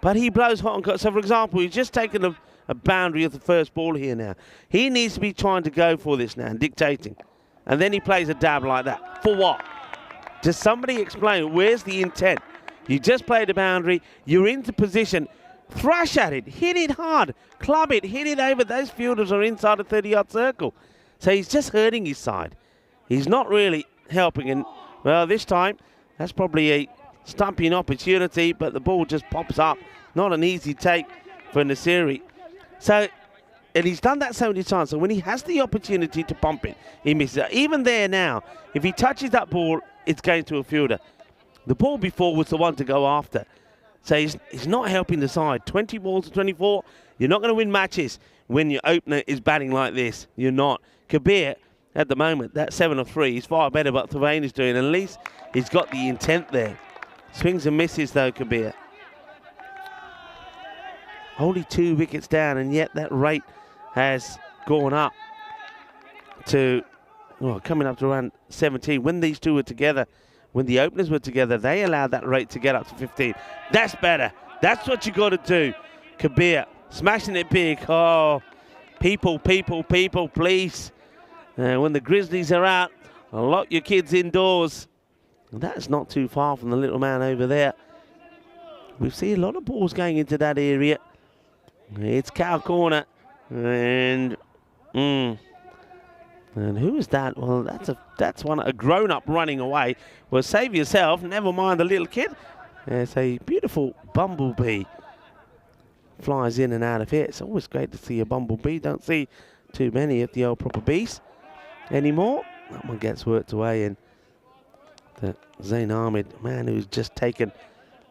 but he blows hot and cold. So, for example, he's just taken a boundary of the first ball here now. He needs to be trying to go for this now and dictating, and then he plays a dab like that. For what? Does somebody explain where's the intent? You just played a boundary, you're into position, thrash at it, hit it hard, club it, hit it over. Those fielders are inside a 30-yard circle. So he's just hurting his side. He's not really helping. And, well, this time, that's probably a stumping opportunity, but the ball just pops up. Not an easy take for Nasiri. So, and he's done that so many times. So when he has the opportunity to pump it, he misses it. Even there now, if he touches that ball, it's going to a fielder. The ball before was the one to go after. So he's not helping the side. 20 balls to 24. You're not going to win matches when your opener is batting like this. You're not. Kabir, at the moment, that 7 of 3 is far better what T10 is doing. At least he's got the intent there. Swings and misses, though, Kabir. Only 2 wickets down, and yet that rate has gone up to, well, coming up to around 17. When these two were together, when the openers were together, they allowed that rate to get up to 15. That's better. That's what you got to do. Kabir, smashing it big. Oh, people, please. When the Grizzlies are out, lock your kids indoors. And that's not too far from the little man over there. We see a lot of balls going into that area. It's cow corner. And who is that? Well, that's a grown-up running away. Well, save yourself. Never mind the little kid. There's a beautiful bumblebee. Flies in and out of here. It's always great to see a bumblebee. Don't see too many of the old proper bees anymore. That one gets worked away, and the Zain Ahmed, man, who's just taken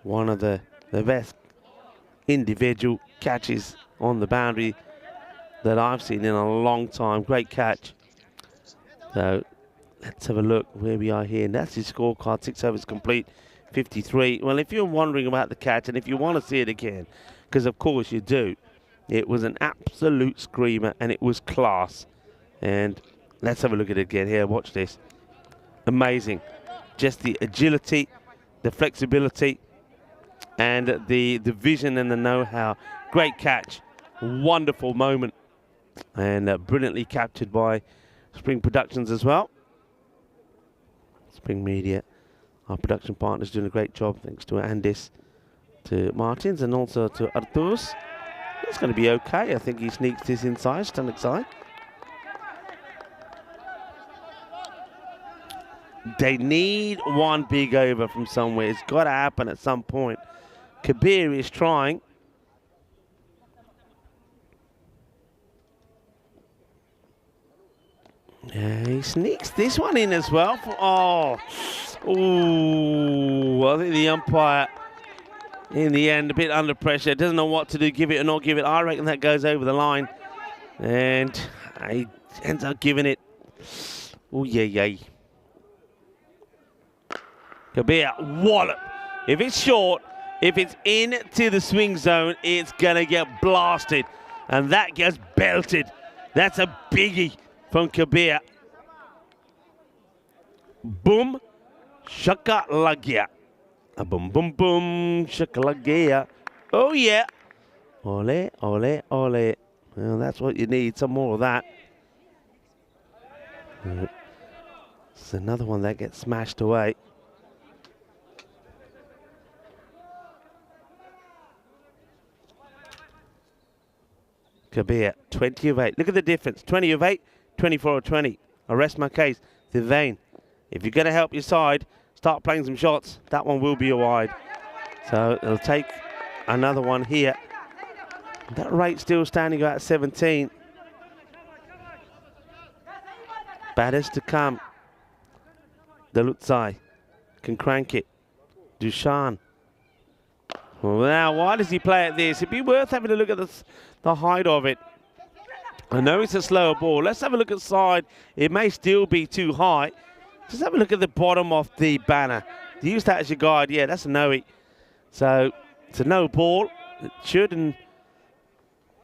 one of the best individual catches on the boundary that I've seen in a long time. Great catch. So let's have a look where we are here. And that's his scorecard. 6 overs complete, 53. Well, if you're wondering about the catch, and if you want to see it again, because of course you do, it was an absolute screamer, and it was class. And let's have a look at it again here. Watch this. Amazing. Just the agility, the flexibility, and the vision and the know-how. Great catch. Wonderful moment. And brilliantly captured by Spring Productions as well. Spring Media, our production partners, doing a great job. Thanks to Andis, to Martins, and also to Arturs. It's going to be okay. I think he sneaks this inside, stomach side. They need one big over from somewhere. It's got to happen at some point. Kabir is trying. Yeah, he sneaks this one in as well. Ooh, I think the umpire, in the end, a bit under pressure. Doesn't know what to do, give it or not give it. I reckon that goes over the line. And he ends up giving it. Oh, yeah. Kabir, wallop. If it's short, If it's into the swing zone, it's going to get blasted. And that gets belted. That's a biggie from Kabir. Boom, shaka-lagia. Boom, boom, boom, shaka-lagia. Oh, yeah. Ole, ole, ole. Well, that's what you need, some more of that. It's another one that gets smashed away. Kabir, 20 of 8. Look at the difference. 20 of 8, 24 of 20. I rest my case. Devane, if you're going to help your side, start playing some shots. That one will be a wide. So it'll take another one here. That rate still standing about 17. Batters to come. Dalutsai can crank it. Dushan. Well, now, why does he play at this? It'd be worth having a look at the height of it. I know it's a slower ball. Let's have a look at side. It may still be too high. Just have a look at the bottom of the banner. Use that as your guide. Yeah, that's a no-y. So it's a no ball. It shouldn't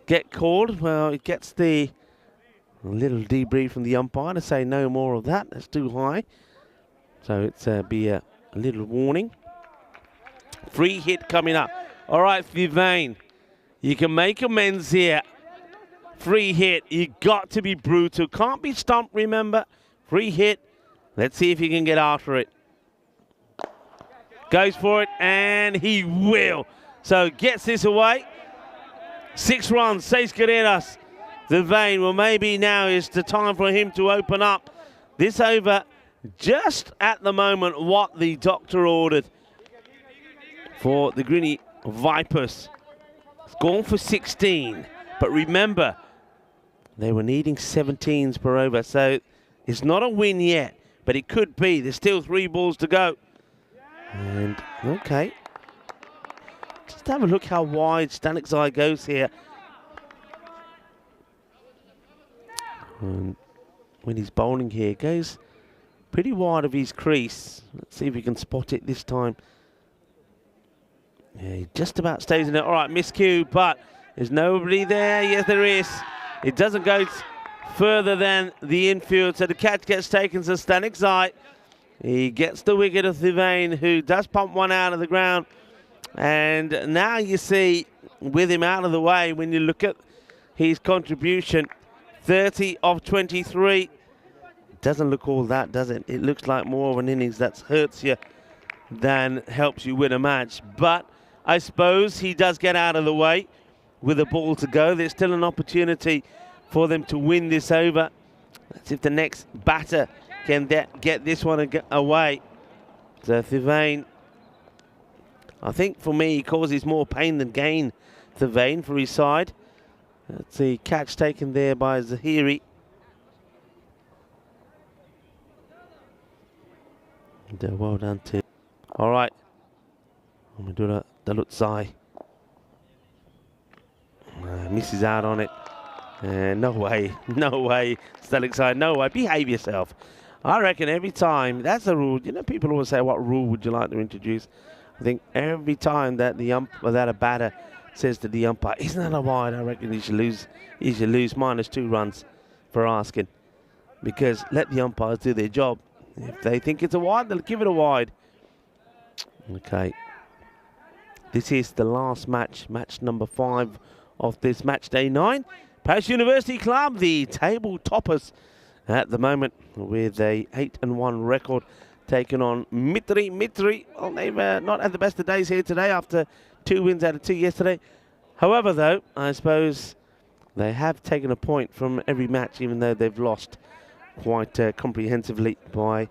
get called. Well, it gets a little debrief from the umpire to say no more of that. That's too high. So it's be a little warning. Free hit coming up. All right, Vivane, you can make amends here. Free hit. You got to be brutal. Can't be stumped, remember. Free hit. Let's see if he can get after it. Goes for it, and he will. So gets this away. 6 runs, 6 carreras. Vivane, well, maybe now is the time for him to open up this over just at the moment what the doctor ordered for the Greeny Vipers. It's gone for 16, but remember, they were needing 17s per over, so it's not a win yet, but it could be. There's still 3 balls to go. And, okay. Just have a look how wide Stanikzai goes here. And when he's bowling here, goes pretty wide of his crease. Let's see if we can spot it this time. Yeah, he just about stays in it. All right, miscue, but there's nobody there. Yes, there is. It doesn't go further than the infield, so the catch gets taken to Stanikzai. He gets the wicket of Thivane, who does pump one out of the ground. And now you see, with him out of the way, when you look at his contribution, 30 of 23. Doesn't look all that, does it? It looks like more of an innings that hurts you than helps you win a match. But I suppose he does get out of the way with a ball to go. There's still an opportunity for them to win this over. Let's see if the next batter can get this one away. So Thivane, I think for me, he causes more pain than gain, Thivane, for his side. Let's see, catch taken there by Zahiri. And, well done to. All right, Amadullah Dalutsai. Misses out on it. No way, no way, Stanikzai, no way. Behave yourself. I reckon every time, that's a rule. You know, people always say, what rule would you like to introduce? I think every time that that a batter says to the umpire, isn't that a wide? I reckon he should lose -2 runs for asking. Because let the umpires do their job. If they think it's a wide, they'll give it a wide. Okay. This is the last match, match number 5 of this match day 9. Paris University Club, the table toppers at the moment with a 8-1 record, taken on Mitri. Well, they've not had the best of days here today after 2 wins out of 2 yesterday. However, though, I suppose they have taken a point from every match, even though they've lost quite comprehensively by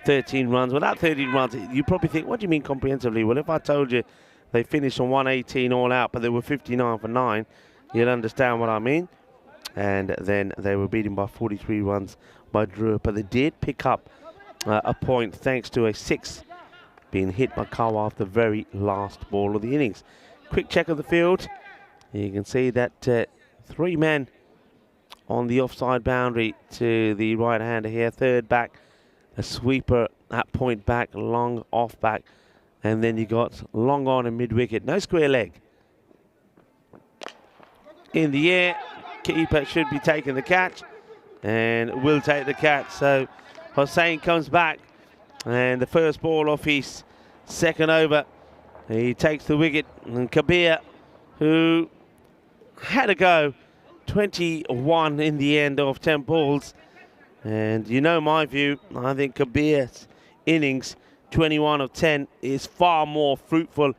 13 runs. Without 13 runs, you probably think, what do you mean comprehensively? Well, if I told you they finished on 118 all out, but they were 59 for 9, you'd understand what I mean. And then they were beaten by 43 runs by Drew, but they did pick up a point thanks to a 6 being hit by Kawa off the very last ball of the innings. Quick check of the field. You can see that 3 men on the offside boundary to the right-hander here. Third back, a sweeper at point back, long off back, And then you got long on and mid-wicket. No square leg. In the air, keeper should be taking the catch and will take the catch. So Hossain comes back and the first ball off his second over, he takes the wicket. And Kabir, who had a go, 21 in the end of 10 balls. And you know my view, I think Kabir's innings, 21 of 10, is far more fruitful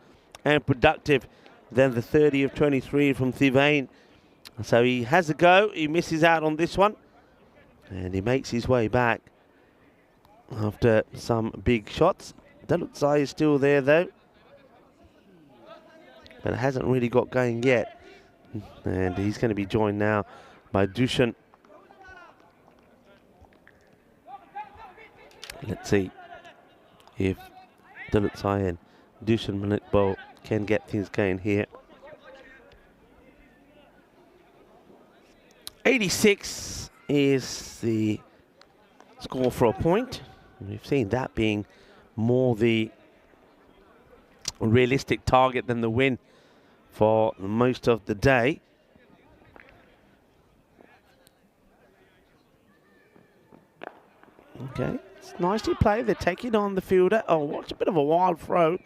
and productive than the 30 of 23 from Thivain. So he has a go, he misses out on this one, and he makes his way back after some big shots. Dalutsai is still there though, but it hasn't really got going yet. And he's going to be joined now by Dushan. Let's see if Dalutsai and Dushan Manipal can get things going here. 86 is the score for a point. We've seen that being more the realistic target than the win for most of the day. Okay, it's nicely played. They're taking on the fielder. Oh, what's a bit of a wild throw.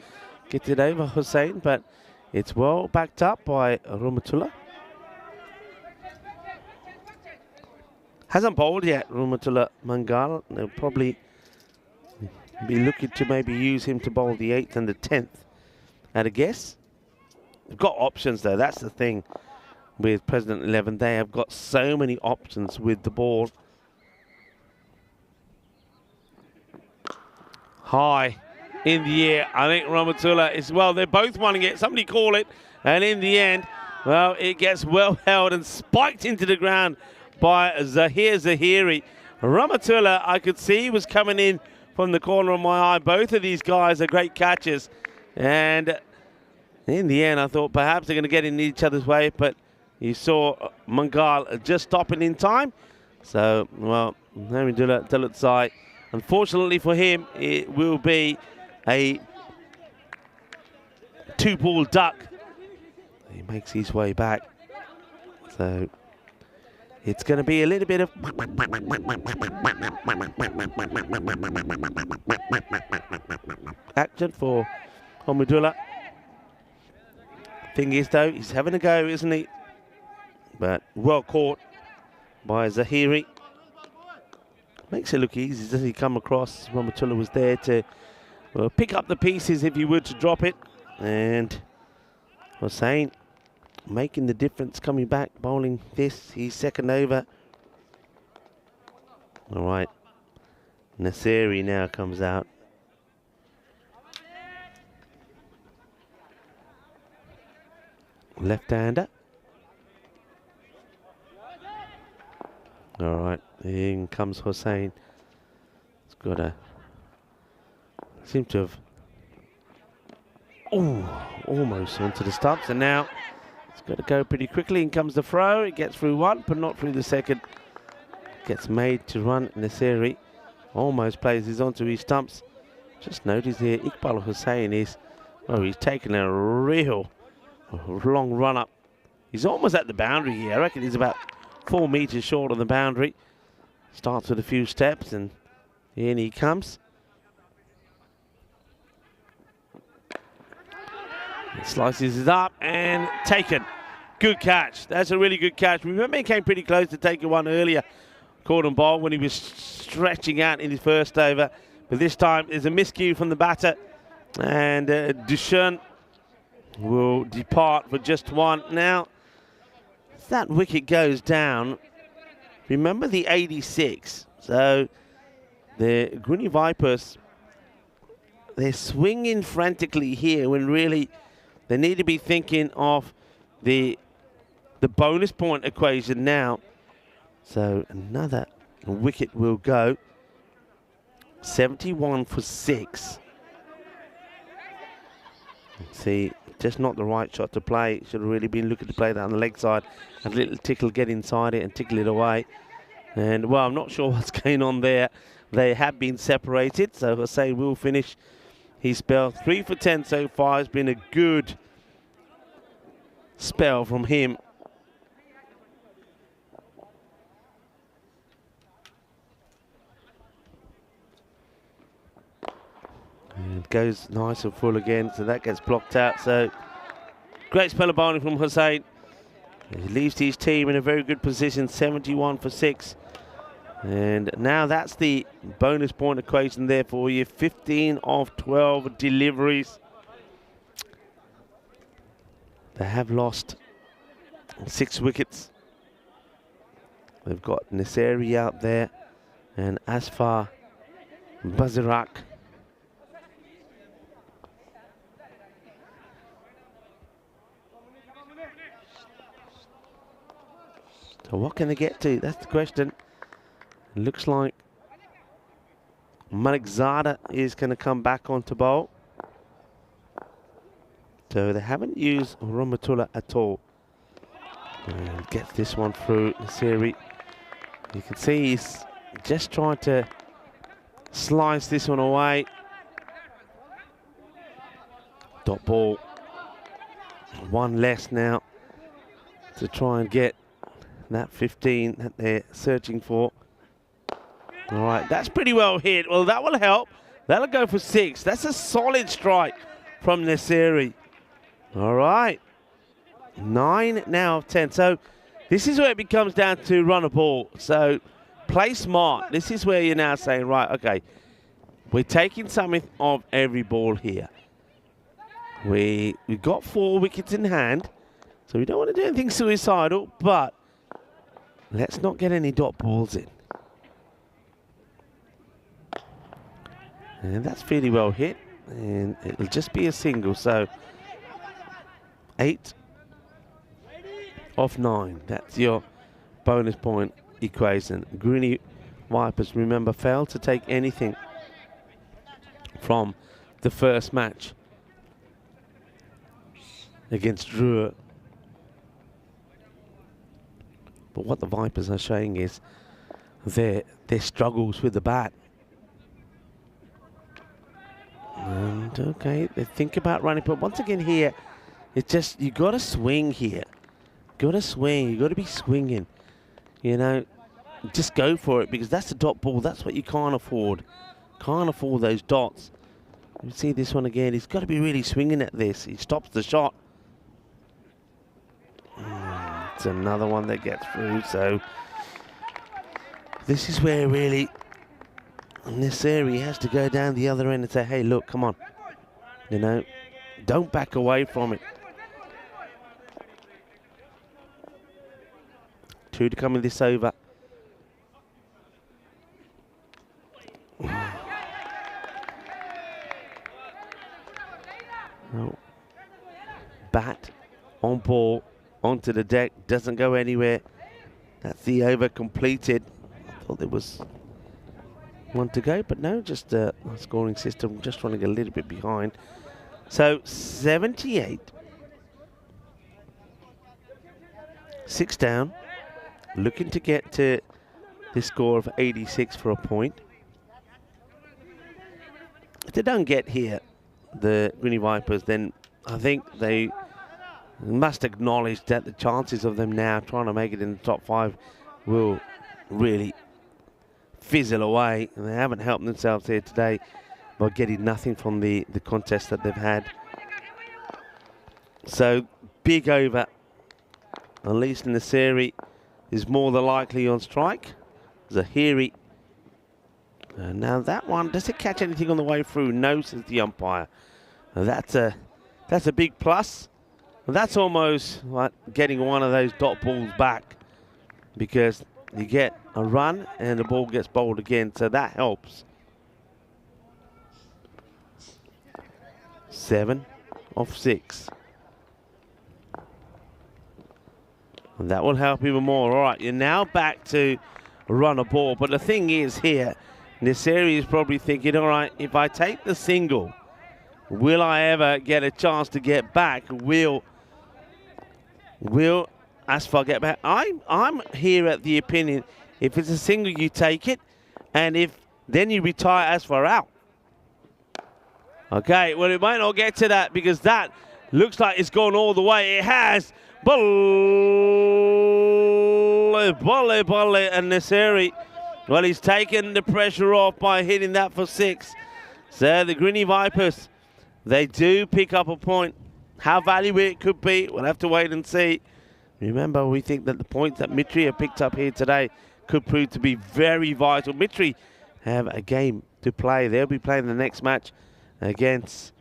Gets it over Hossain, but it's well backed up by Rumatullah. Hasn't bowled yet, Rumatullah Mangal. They'll probably be looking to maybe use him to bowl the 8th and the 10th at a guess. They've got options though, that's the thing with President 11. They have got so many options with the ball. High in the air, I think Rumatullah is, well, they're both wanting it, somebody call it, and in the end, well, it gets well held and spiked into the ground by Zahir Zahiri. Rumatullah, I could see, was coming in from the corner of my eye. Both of these guys are great catchers. And in the end, I thought perhaps they're going to get in each other's way, but you saw Mangal just stopping in time. So, well, Hamidullah Dalutsai, unfortunately for him, it will be a 2-ball duck. He makes his way back. So it's going to be a little bit of action for Hamidullah. Thing is, though, he's having a go, isn't he? But well caught by Zahiri. Makes it look easy. Does he come across? Rumatullah was there to pick up the pieces, if you would, to drop it. And Hossain making the difference, coming back, bowling this, his second over. All right, Nasiri now comes out. Left-hander. All right, in comes Hossain. It's got a, seem to have, almost onto the stumps, and now it's got to go pretty quickly. In comes the throw. It gets through one, but not through the second. Gets made to run. Nasiri almost plays his onto his stumps. Just notice here, Iqbal Hossain is, oh, he's taken a real long run up. He's almost at the boundary here. I reckon he's about 4 meters short of the boundary. Starts with a few steps, and in he comes. He slices it up and taken. Good catch. That's a really good catch. Remember, he came pretty close to taking one earlier, Cordon Ball, when he was stretching out in his first over. But this time, there's a miscue from the batter, and Dushan will depart for just one. Now, if that wicket goes down, remember the 86. So the Gwynny Vipers, they're swinging frantically here when really they need to be thinking of the bonus point equation now. So another wicket will go. 71 for 6. See, just not the right shot to play. Should have really been looking to play that on the leg side. A little tickle, get inside it and tickle it away. And, well, I'm not sure what's going on there. They have been separated, so Hossain will finish his spell. 3 for 10 so far. It's been a good spell from him. And it goes nice and full again, so that gets blocked out. So great spell of bowling from Hussain. He leaves his team in a very good position, 71 for 6. And now that's the bonus point equation there for you. 15 of 12 deliveries. They have lost 6 wickets. They've got Naseri out there and Asfar Bazarak. So what can they get to? That's the question. It looks like Malik Zada is going to come back onto bowl. So they haven't used Rahmatullah at all. And gets this one through Nasiri. You can see he's just trying to slice this one away. Dot ball. One less now to try and get that 15 that they're searching for. All right, that's pretty well hit. Well, that will help. That'll go for 6. That's a solid strike from Nasiri. All right. 9 now of 10. So this is where it becomes down to run a ball. So play smart. This is where you're now saying, right, okay, we're taking something of every ball here. We've got 4 wickets in hand, so we don't want to do anything suicidal, but let's not get any dot balls in. And that's fairly well hit, and it'll just be a single. So 8 of 9. That's your bonus point equation. Greeny Vipers, remember, failed to take anything from the first match against Drua. But what the Vipers are showing is their struggles with the bat. And okay, they think about running, but once again here, it's just, you got to swing here. Got to swing, you got to be swinging. You know, just go for it, because that's the dot ball. That's what you can't afford. Can't afford those dots. You see this one again, he's got to be really swinging at this. He stops the shot. It's another one that gets through, so this is where really Nasiri has to go down the other end and say, hey, look, come on. You know, don't back away from it. 2 to come in this over. No. Bat on ball, onto the deck, doesn't go anywhere. That's the over completed. I thought there was one to go, but no, just a scoring system, just trying to get a little bit behind. So 78. 6 down, looking to get to this score of 86 for a point. If they don't get here, the Greeny Vipers, then I think they must acknowledge that the chances of them now trying to make it in the top 5 will really fizzle away. And they haven't helped themselves here today by getting nothing from the contest that they've had. So big over. At least Nasiri is more than likely on strike. Zahiri. Now that one, does it catch anything on the way through? No, says the umpire. Now that's a big plus. Well, that's almost like getting one of those dot balls back, because you get a run and the ball gets bowled again, so that helps. 7 of 6. And that will help even more. All right, you're now back to run a ball. But the thing is here, Nasiri is probably thinking, all right, if I take the single, will I ever get a chance to get back? Will Asfar get back? I'm here at the opinion, if it's a single, you take it, and if then you retire Asfar out. Okay, well, it might not get to that because that looks like it's gone all the way. It has. Bolle, and Nasiri. Well, he's taken the pressure off by hitting that for 6. So the Greeny Vipers, they do pick up a point. How valuable it could be, we'll have to wait and see. Remember, we think that the points that Mitri have picked up here today could prove to be very vital. Mitri have a game to play. They'll be playing the next match against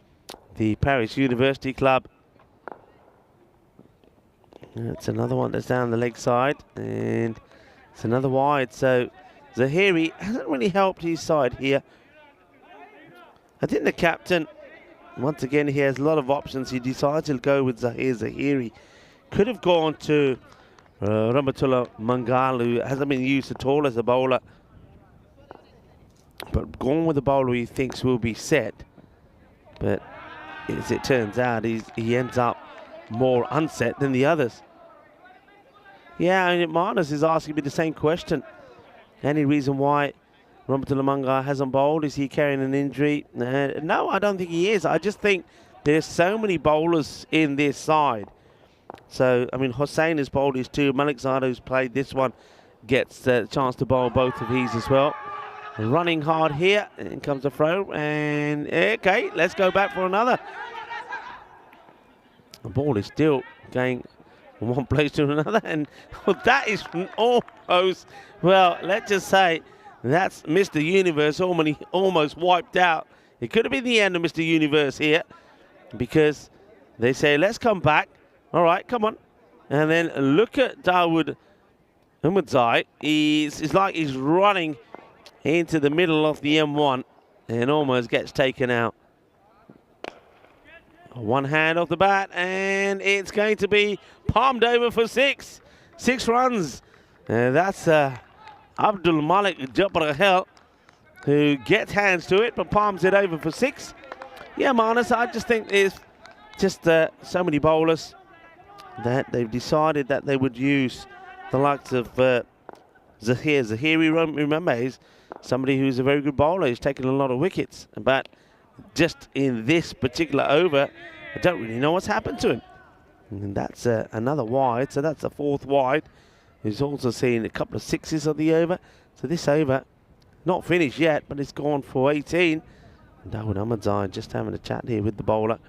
the Paris University Club. It's another one that's down the leg side, and it's another wide. So Zahiri hasn't really helped his side here. I think the captain, once again, he has a lot of options. He decided to go with Zahiri. Could have gone to Ramatullah Mangalu, hasn't been used at all as a bowler. But gone with a bowler he thinks will be set. But as it turns out, he ends up more unset than the others. Yeah, and Marnus is asking me the same question. Any reason why Ramatullah Mangalu hasn't bowled? Is he carrying an injury? No, I don't think he is. I just think there's so many bowlers in this side. So, I mean, Hossain has bowled his 2. Malik Zada, who's played this one, gets a chance to bowl both of his as well. Running hard here, and comes a throw, and okay, let's go back for another. The ball is still going from one place to another, and that is almost, well, let's just say that's Mr. Universe almost wiped out. It could have been the end of Mr. Universe here, because they say, let's come back. All right, come on. And then look at Dawood Umadzai. It's like he's running into the middle of the M1 and almost gets taken out. One hand off the bat, and it's going to be palmed over for 6. 6 runs. That's Abdul Malik Jabrahel, who gets hands to it but palms it over for 6. Yeah, Marnus, I just think there's just so many bowlers that they've decided that they would use the likes of Zahiri. Remember, he's somebody who's a very good bowler. He's taken a lot of wickets. But just in this particular over, I don't really know what's happened to him. And that's another wide. So that's a 4th wide. He's also seen a couple of 6s of the over. So this over, not finished yet, but it's gone for 18. And Dawood Umadzai just having a chat here with the bowler.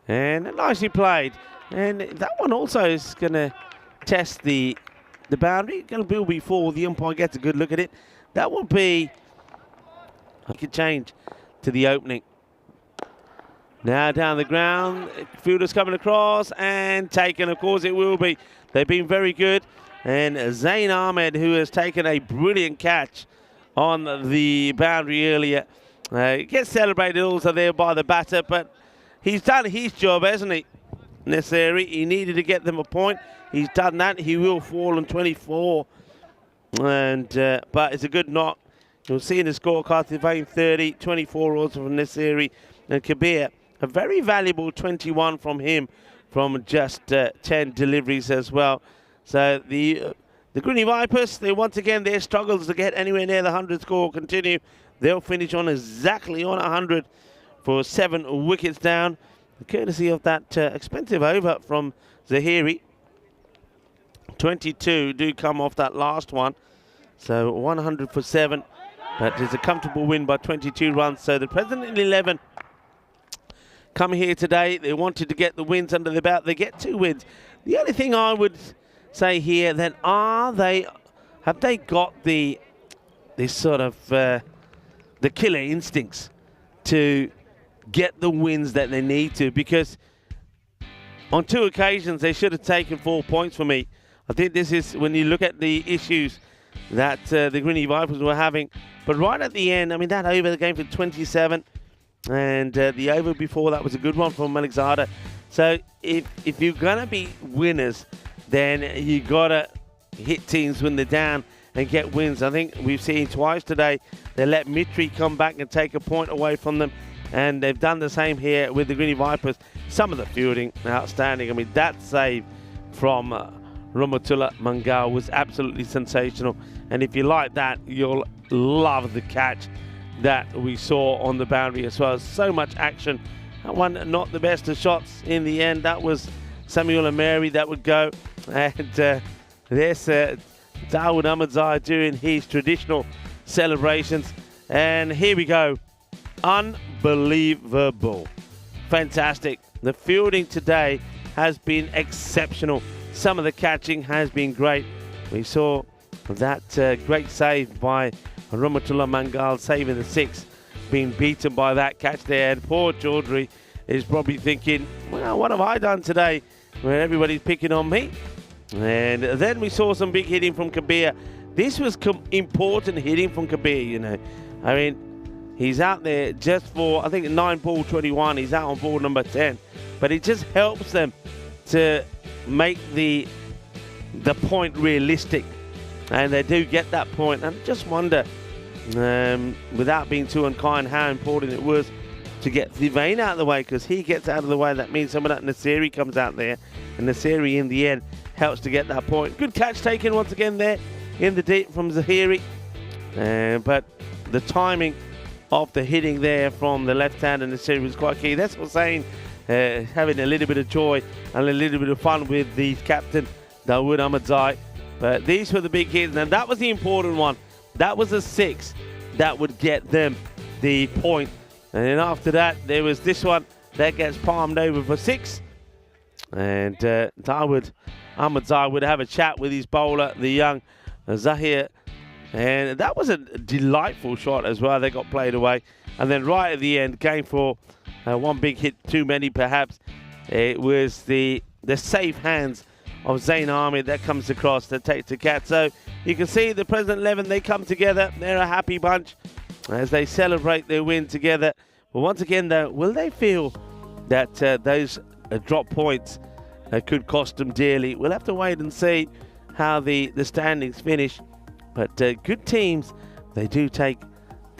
And nicely played. And that one also is going to test the boundary. Going to be before the umpire gets a good look at it. That will be a good change to the opening. Now down the ground. Fielder's coming across and taken. Of course it will be. They've been very good. And Zain Ahmed, who has taken a brilliant catch on the boundary earlier, gets celebrated also there by the batter. But he's done his job, hasn't he, Nasiri? He needed to get them a point. He's done that. He will fall on 24. And but it's a good knock. You'll see in the scorecard, Thivain 30, 24 also from Nasiri. And Kabir, a very valuable 21 from him from just 10 deliveries as well. So the Greeny Vipers, they once again, their struggles to get anywhere near the 100 score continue. They'll finish on exactly on 100 for 7 wickets down, courtesy of that expensive over from Zahiri. 22 do come off that last one, so 100 for 7, but it's a comfortable win by 22 runs. So the President 11 come here today. They wanted to get the wins under their belt. They get 2 wins. The only thing I would say here, then, have they got the sort of the killer instincts to get the wins that they need to? Because on 2 occasions they should have taken 4 points for me. I think this is when you look at the issues that the Greeny Vipers were having. But right at the end, I mean, that over the game for 27, and the over before that was a good one from Malik Zada. So if you're going to be winners, then you got to hit teams when they're down and get wins. I think we've seen twice today they let Mitri come back and take a point away from them. And they've done the same here with the Greeny Vipers. Some of the fielding, outstanding. I mean, that save from Ramatullah Mangal was absolutely sensational. And if you like that, you'll love the catch that we saw on the boundary as well. So much action. That one, not the best of shots in the end. That was Samuel Ameri that would go. And there's Dawood Ahmadzai doing his traditional celebrations. And here we go. Unbelievable. Fantastic. The fielding today has been exceptional. Some of the catching has been great. We saw that great save by Ramatullah Mangal, saving the 6, being beaten by that catch there. And poor Chaudhry is probably thinking, well, what have I done today where everybody's picking on me? And then we saw some big hitting from Kabir. This was important hitting from Kabir, you know. I mean, he's out there just for, I think, 9 ball 21. He's out on ball number 10. But it just helps them to make the point realistic. And they do get that point. And I just wonder, without being too unkind, how important it was to get Thivain out of the way, because he gets out of the way. That means some of that Nasiri comes out there. And Nasiri, in the end, helps to get that point. Good catch taken once again there in the deep from Zahiri. But the timing of the hitting there from the left hand and Nasiri was quite key. That's what I'm saying. Having a little bit of joy and a little bit of fun with the captain, Dawood Ahmadzai. But these were the big hits, and that was the important one. That was a 6 that would get them the point. And then after that, there was this one that gets palmed over for 6. And Dawood Ahmadzai would have a chat with his bowler, the young Zahir. And that was a delightful shot as well. They got played away. And then right at the end, going for one big hit too many perhaps. It was the safe hands of Zain Ahmed that comes across to take the catch. So you can see the President 11, they come together. They're a happy bunch as they celebrate their win together. But once again, though, will they feel that those drop points could cost them dearly? We'll have to wait and see how the standings finish. But good teams, they do take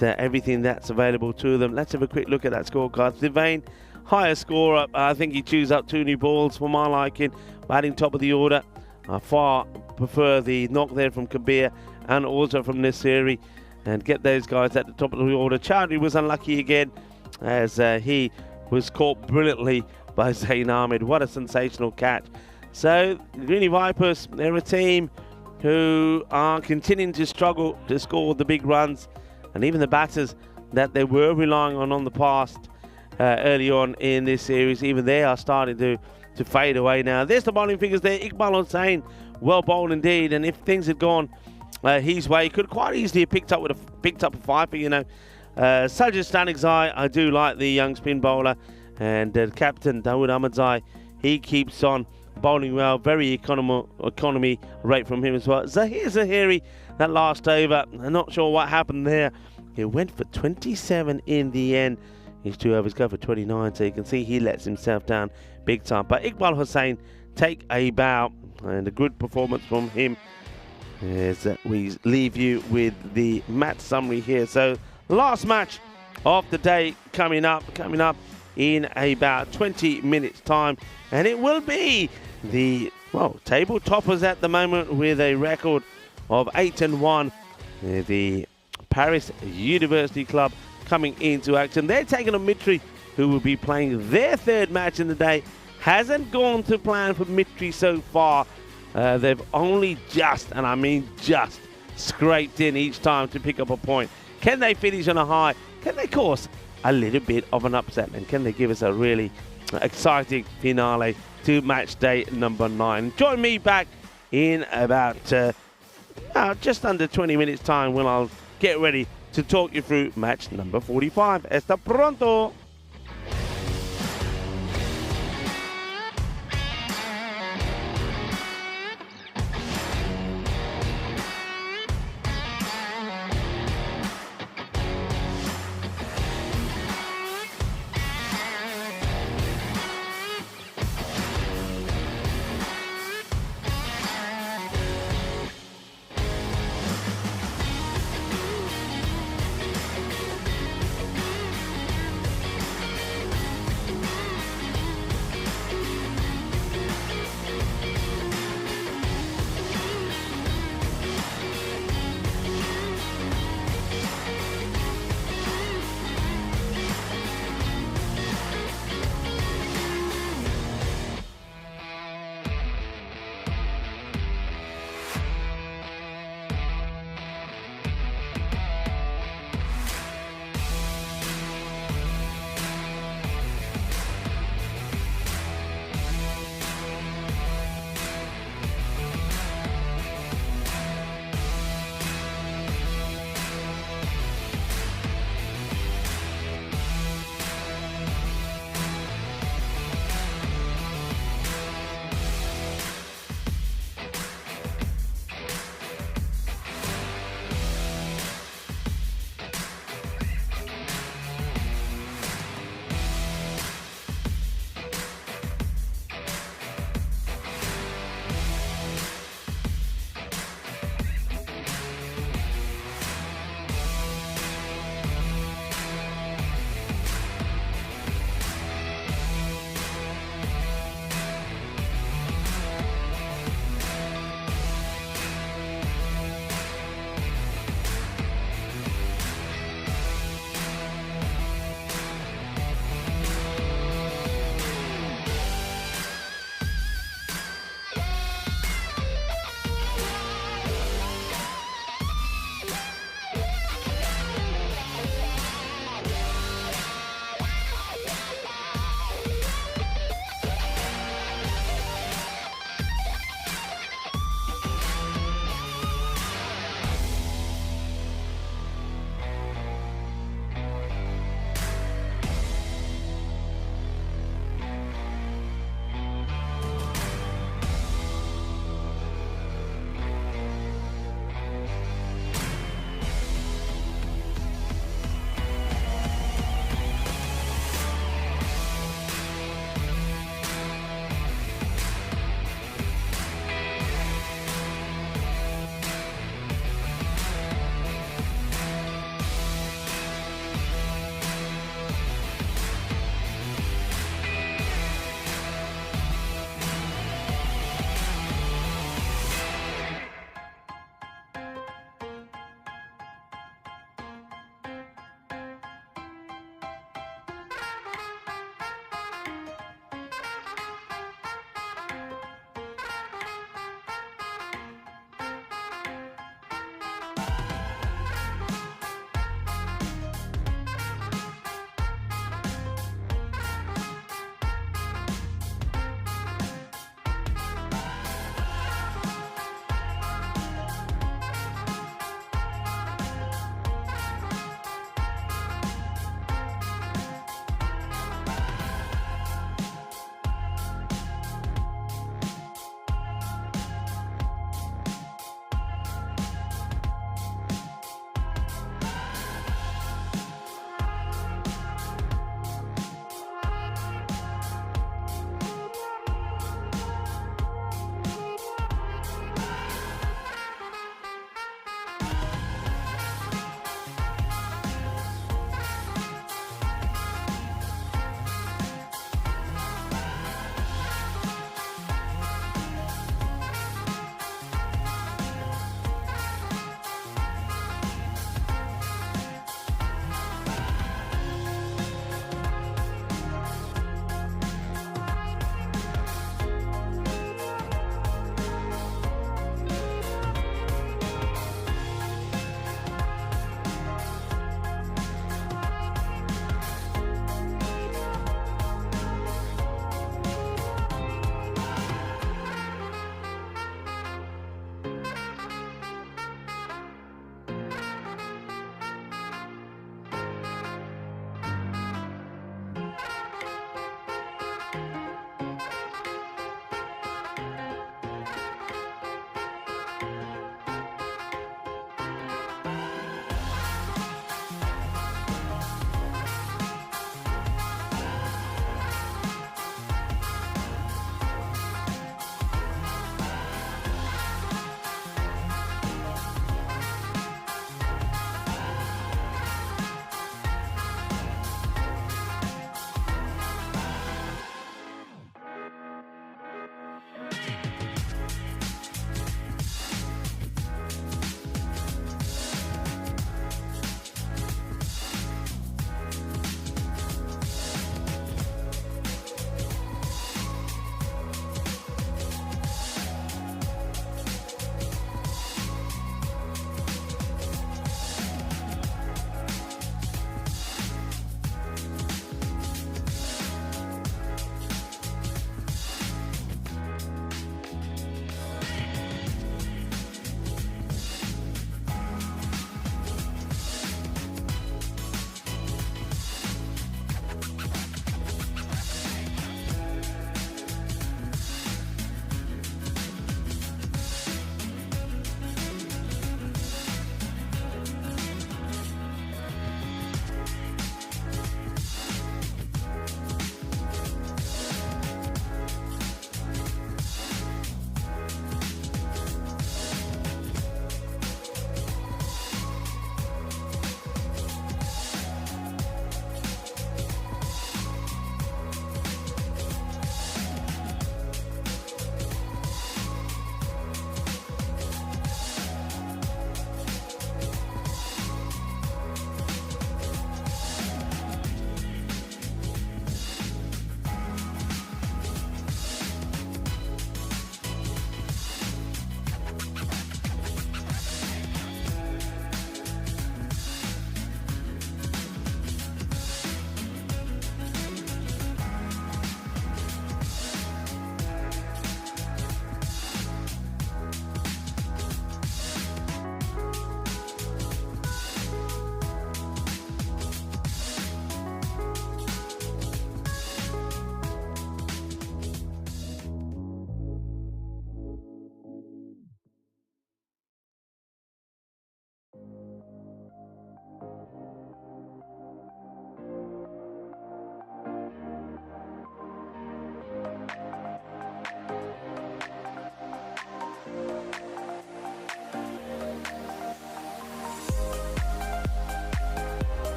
everything that's available to them. Let's have a quick look at that scorecard. Thivain, higher scorer. I think he chews up 2 new balls for my liking. Batting top of the order. I far prefer the knock there from Kabir and also from Nasiri, and get those guys at the top of the order. Chaudhry was unlucky again as he was caught brilliantly by Zain Ahmed. What a sensational catch. So, Greeny Vipers, they're a team who are continuing to struggle to score the big runs, and even the batters that they were relying on the past early on in this series, even they are starting to fade away now. There's the bowling figures there. Iqbal Hussain, well bowled indeed, and if things had gone his way, he could quite easily have picked up a 5, you know. Sajid Stanigzai, I do like the young spin bowler, and captain Dawood Ahmadzai, he keeps on bowling well. Very economy rate from him as well. Zahir Zahiri, that last over, I'm not sure what happened there. He went for 27 in the end. His 2 overs go for 29, so you can see he lets himself down big time. But Iqbal Hussain, take a bow, and a good performance from him as we leave you with the match summary here. So last match of the day coming up in about 20 minutes time, and it will be the table toppers at the moment with a record of 8-1, the Paris University Club coming into action. They're taking on Mitri, who will be playing their 3rd match in the day. Hasn't gone to plan for Mitri so far. They've only just, and I mean just, scraped in each time to pick up a point. Can they finish on a high? Can they cause a little bit of an upset? And can they give us a really exciting finale to match day number 9? Join me back in about just under 20 minutes time when I'll get ready to talk you through match number 45. Hasta pronto!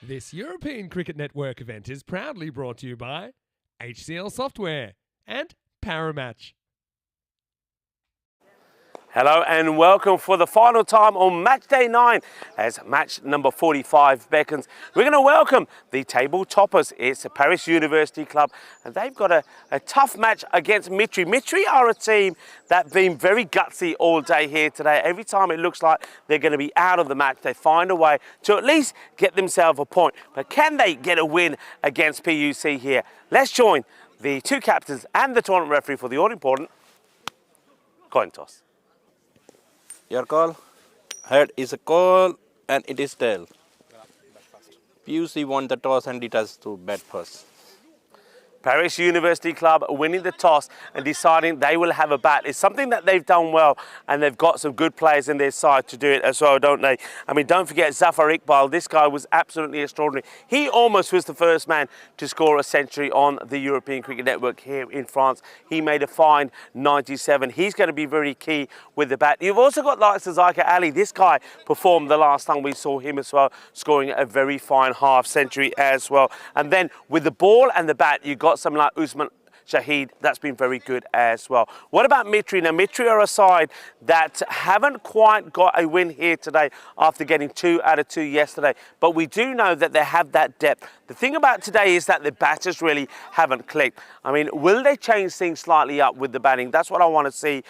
This European Cricket Network event is proudly brought to you by HCL Software and Paramatch. Hello and welcome for the final time on match day 9 as match number 45 beckons. We're going to welcome the table toppers. It's the Paris University Club and they've got a tough match against Mitri. Mitri are a team that been very gutsy all day here today. Every time it looks like they're going to be out of the match, they find a way to at least get themselves a point. But can they get a win against PUC here? Let's join the two captains and the tournament referee for the all-important coin toss. Your call. Head is a call and it is tail. PUC won the toss and it has to bat first. Paris University Club winning the toss and deciding they will have a bat is something that they've done well, and they've got some good players in their side to do it as well, don't they? I mean, don't forget Zafar Iqbal. This guy was absolutely extraordinary. He almost was the first man to score a century on the European Cricket Network here in France. He made a fine 97. He's going to be very key with the bat. You've also got like Zaika Ali. This guy performed the last time we saw him as well, scoring a very fine half century as well. And then with the ball and the bat, you got something like Usman Shahid, that's been very good as well. What about Mitri? Now, Mitri are a side that haven't quite got a win here today after getting 2 out of 2 yesterday. But we do know that they have that depth. The thing about today is that the batters really haven't clicked. I mean, will they change things slightly up with the batting? That's what I want to see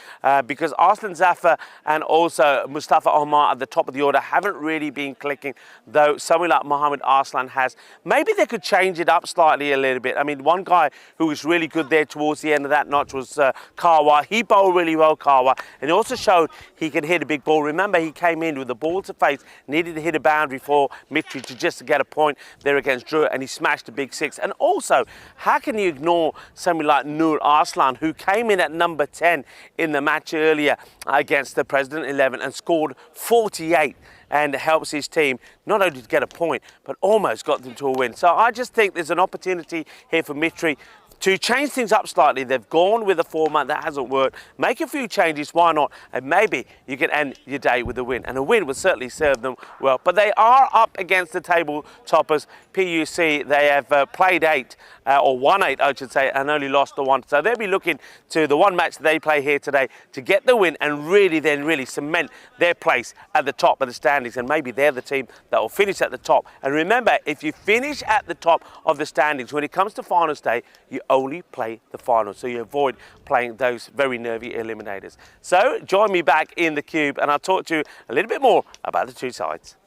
because Arslan Zafar and also Mustafa Omar at the top of the order haven't really been clicking, though someone like Mohamed Arslan has. Maybe they could change it up slightly a little bit. I mean, one guy who was really good there towards the end of that notch was Karwa. He bowled really well, Karwa, and he also showed he can hit a big ball. Remember, he came in with the ball to face, needed to hit a boundary for Mitri to just to get a point there against Drew, and he smashed a big 6. And also, how can you ignore somebody like Noor Arslan, who came in at number 10 in the match earlier against the President 11 and scored 48 and helps his team not only to get a point, but almost got them to a win. So I just think there's an opportunity here for Mitri. to change things up slightly, they've gone with a format that hasn't worked. Make a few changes, why not? And maybe you can end your day with a win. And a win would certainly serve them well. But they are up against the table toppers, PUC. They have played 8, or won 8, I should say, and only lost the 1. So they'll be looking to the one match that they play here today to get the win and really cement their place at the top of the standings. And maybe they're the team that will finish at the top. And remember, if you finish at the top of the standings, when it comes to finals day, you only play the finals. So you avoid playing those very nervy eliminators. So join me back in the cube and I'll talk to you a little bit more about the two sides.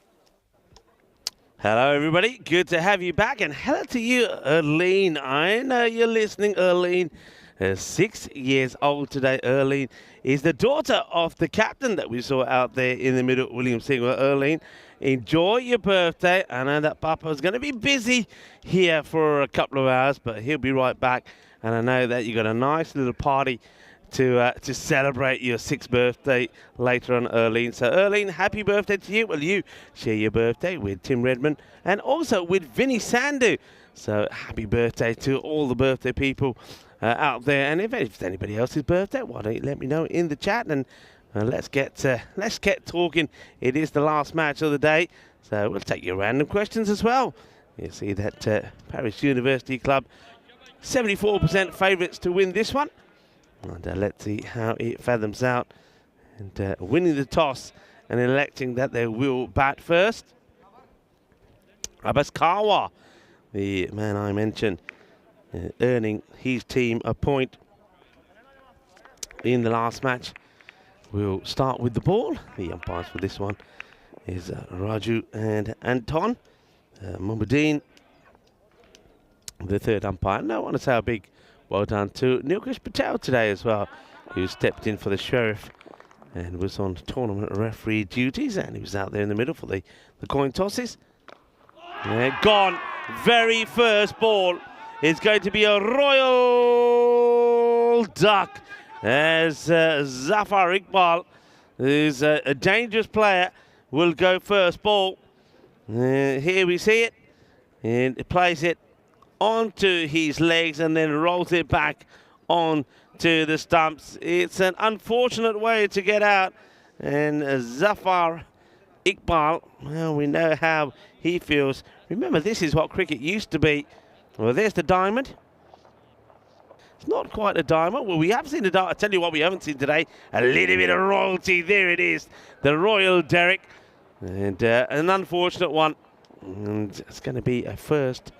Hello, everybody. Good to have you back. And hello to you, Erlene. I know you're listening, Erlene. 6 years old today. Erlene is the daughter of the captain that we saw out there in the middle, William Singh. Well, Erlene, enjoy your birthday. I know that Papa's going to be busy here for a couple of hours, but he'll be right back. And I know that you got a nice little party to celebrate your 6th birthday later on, Erlene. So, Erlene, happy birthday to you. Well, you share your birthday with Tim Redmond and also with Vinny Sandhu. So, happy birthday to all the birthday people out there. And if it's anybody else's birthday, why don't you let me know in the chat, and let's get talking. It is the last match of the day, so we'll take your random questions as well. You see that Paris University Club 74% favourites to win this one. And let's see how it fathoms out. And winning the toss and electing that they will bat first. Abbas Kawa, the man I mentioned, earning his team a point in the last match. We'll start with the ball. The umpires for this one is Raju and Anton. Mohammadin, the third umpire. And I want to say a big well done to Nilkesh Patel today as well, who stepped in for the Sheriff and was on tournament referee duties, and he was out there in the middle for the coin tosses. And gone. Very first ball is going to be a royal duck as Zafar Iqbal, who's a dangerous player, will go first ball. Here we see it, and it plays it onto his legs and then rolls it back onto the stumps. It's an unfortunate way to get out, and Zafar Iqbal, well, we know how he feels. Remember, this is what cricket used to be. Well, there's the diamond. It's not quite a diamond. Well, we have seen the diamond. I tell you what we haven't seen today. A little bit of royalty. There it is. The Royal Derrick. And an unfortunate one. And it's going to be a first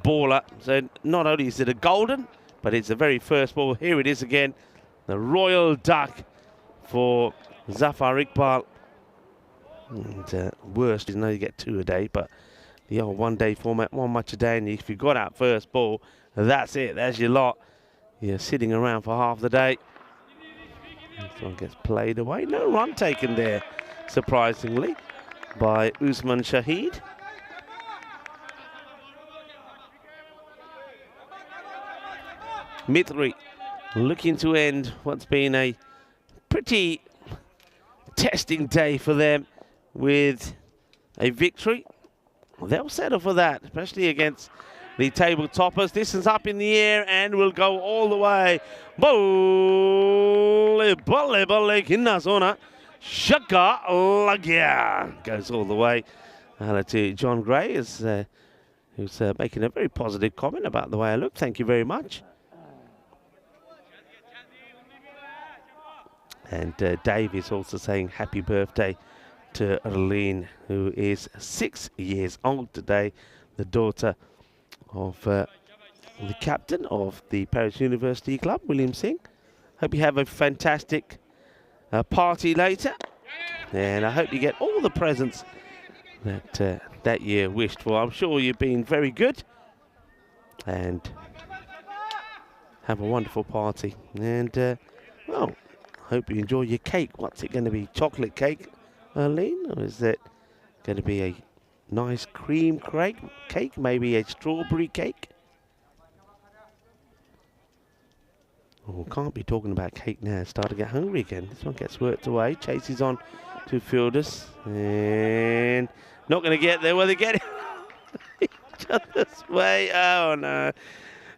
baller. So not only is it a golden, but it's the very first ball. Here it is again. The Royal Duck for Zafar Iqbal. And worst is, you get 2 a day, but the old one-day format, 1 match a day, and if you got out first ball, that's it. That's your lot. You're sitting around for half the day. This one gets played away. No run taken there, surprisingly, by Usman Shahid. Mithri looking to end what's been a pretty testing day for them with a victory. They'll settle for that, especially against the table toppers. This is up in the air and will go all the way. Shaka Lagya goes all the way. Hello to John Gray, who's making a very positive comment about the way I look. Thank you very much. And Dave is also saying happy birthday to Erlene, who is 6 years old today, the daughter of the captain of the Paris University Club, William Singh. Hope you have a fantastic party later, and I hope you get all the presents that you wished for. I'm sure you've been very good, and have a wonderful party. And well, hope you enjoy your cake. What's it going to be? Chocolate cake, Erlene? Or is it going to be a nice cream cake? Maybe a strawberry cake? Oh, can't be talking about cake now. Start to get hungry again. This one gets worked away. Chases on to fielders. And not going to get there. Will they get it? Each other's way. Oh, no.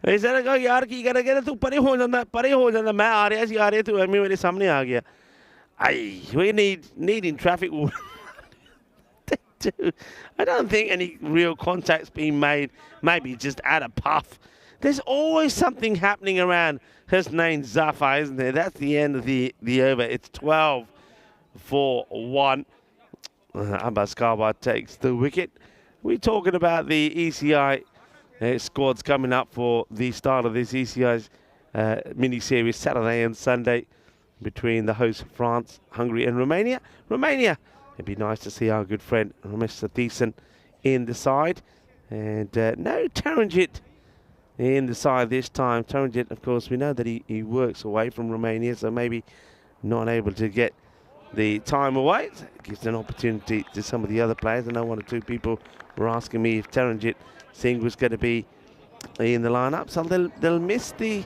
ऐसा लगा यार की करेगा ना तू परे हो जाना मैं आ रहा तू अम्मी मेरे सामने आ गया we needing traffic warning. I don't think any real contact's been made. Maybe just at a puff. There's always something happening around Husnain Zafar, isn't there? That's the end of the over. It's 12 for 1. Abbas Karbar takes the wicket. We're talking about the ECI squads coming up for the start of this ECI's mini-series Saturday and Sunday between the hosts France, Hungary and Romania. Romania, it'd be nice to see our good friend Ramesh Satheesan in the side. And no Taranjit in the side this time. Taranjit, of course, we know that he works away from Romania, so maybe not able to get the time away. So it gives an opportunity to some of the other players. I know one or two people were asking me if Taranjit Singh was going to be in the lineup. So they'll miss the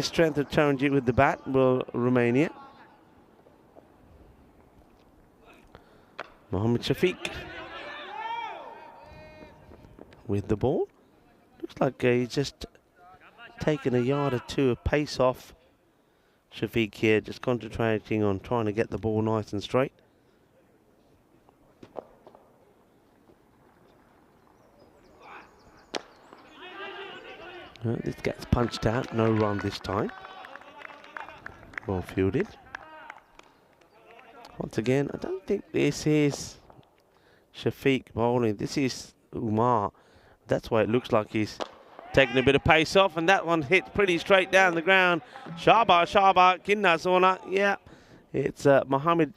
strength of Taranjit with the bat, will Romania. Mohammad Shafiq with the ball. Looks like he's just taken a yard or two of pace off Shafiq here, just concentrating on trying to get the ball nice and straight. This gets punched out, no run this time. Well fielded. Once again, I don't think this is Shafiq bowling. This is Umar. That's why it looks like he's taking a bit of pace off, and that one hits pretty straight down the ground. Shaba, Kinna Sona. Yeah, it's Mohammed.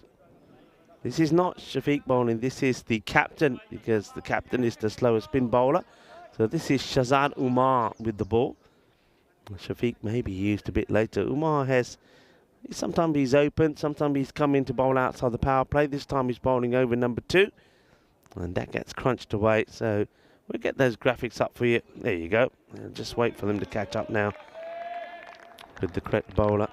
This is not Shafiq bowling. This is the captain, because the captain is the slower spin bowler. So this is Shazad Umar with the ball. Shafiq may be used a bit later. Umar has, sometimes he's open, sometimes he's come in to bowl outside the power play. This time he's bowling over number 2. And that gets crunched away. So we'll get those graphics up for you. There you go. And just wait for them to catch up now with the correct bowler.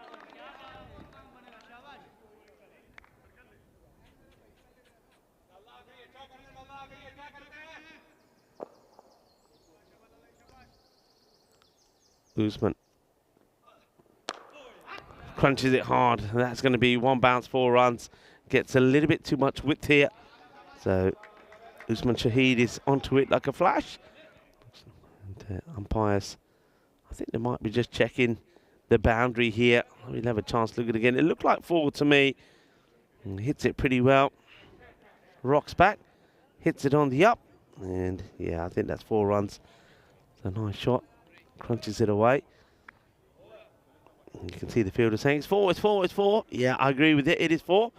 Usman crunches it hard. That's going to be 1 bounce, 4 runs. Gets a little bit too much width here. So Usman Shahid is onto it like a flash. And umpires, I think they might be just checking the boundary here. We'll have a chance to look at it again. It looked like 4 to me. And hits it pretty well. Rocks back. Hits it on the up. And yeah, I think that's 4 runs. It's a nice shot. Crunches it away. And you can see the fielder saying it's 4, it's 4, it's 4. Yeah, I agree with it. It is 4.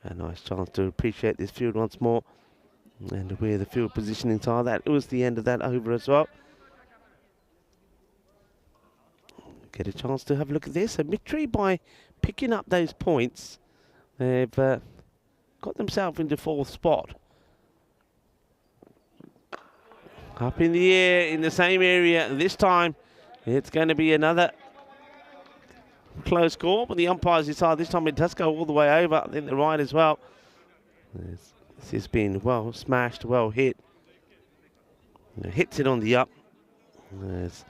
A nice chance to appreciate this field once more. And where the field positionings are. That was the end of that over as well. Get a chance to have a look at this. A Mitri, by picking up those points, they've got themselves into 4th spot. Up in the air, in the same area. This time, it's going to be another close call, but the umpires decide this time it does go all the way over. I think they're right as well. This has been well smashed, well hit. Hits it on the up. There's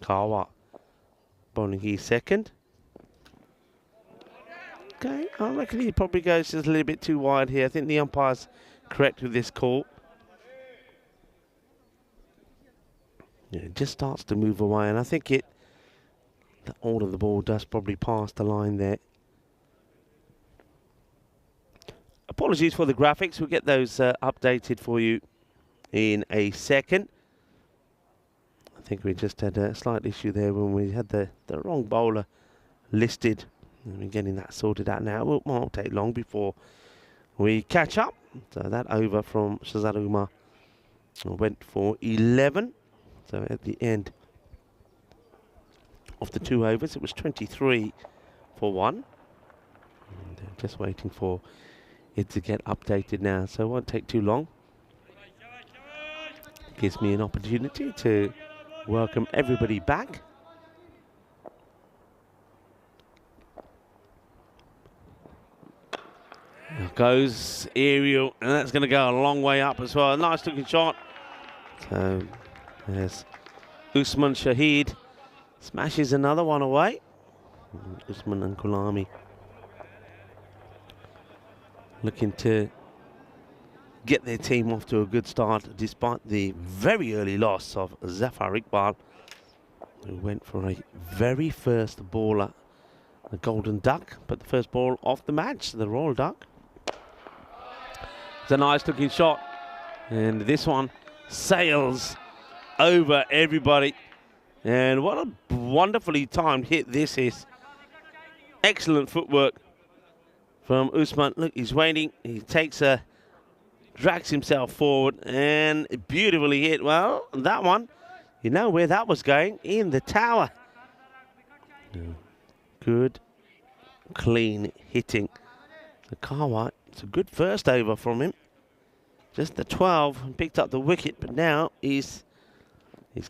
Kawa bowling here second. Okay, I reckon he probably goes just a little bit too wide here. I think the umpire's correct with this call. Yeah, it just starts to move away, and I think all of the ball does probably pass the line there. Apologies for the graphics. We'll get those updated for you in a second. I think we just had a slight issue there when we had the wrong bowler listed. And we're getting that sorted out now. It won't take long before we catch up. So that over from Shazad Umar went for 11. So at the end of the 2 overs, it was 23 for 1. And just waiting for it to get updated now. So it won't take too long. Gives me an opportunity to welcome everybody back Goes aerial, and that's going to go a long way up as well. A nice looking shot. So there's Usman Shahid. Smashes another one away. Usman and Gulami looking to get their team off to a good start despite the very early loss of Zafar Iqbal, who went for a very first baller, the Golden Duck, but the first ball off the match, the Royal Duck. It's a nice looking shot, and this one sails over everybody. And what a wonderfully timed hit this is. Excellent footwork from Usman. Look, he's waiting. He drags himself forward and beautifully hit. Well, that one, you know where that was going, in the tower. Good, clean hitting. So Kawa, it's a good first over from him. Just the 12, picked up the wicket, but now he's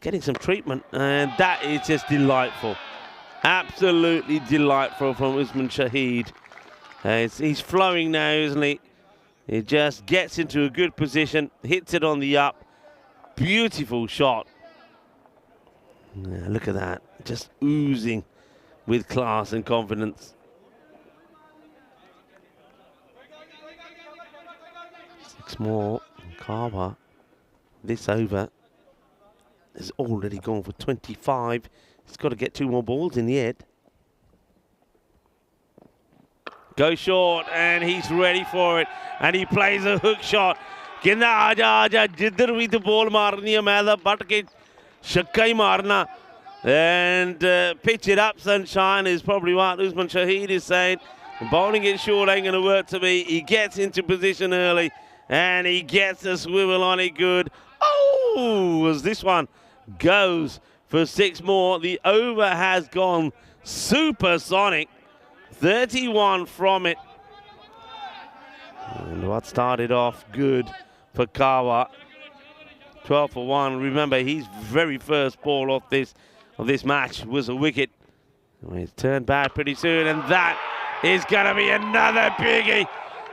getting some treatment, and that is just delightful. Absolutely delightful from Usman Shahid. He's flowing now, isn't he? He just gets into a good position, hits it on the up. Beautiful shot. Yeah, look at that, just oozing with class and confidence. 6 more. Kawa, this over, has already gone for 25. He's got to get 2 more balls in the end. Go short, and he's ready for it. And he plays a hook shot. Kinda aaja aaja, jidhar bhi to ball marni hai, main to butt ke shakka hi marna. And pitch it up, sunshine, is probably what Usman Shahid is saying. Bowling it short ain't going to work to me. He gets into position early, and he gets a swivel on it good. Oh, as this one goes for 6 more. The over has gone supersonic. 31 from it. And what started off good for Kawa. 12 for 1. Remember, his very first ball of this match was a wicket. He's turned back pretty soon, and that is going to be another biggie.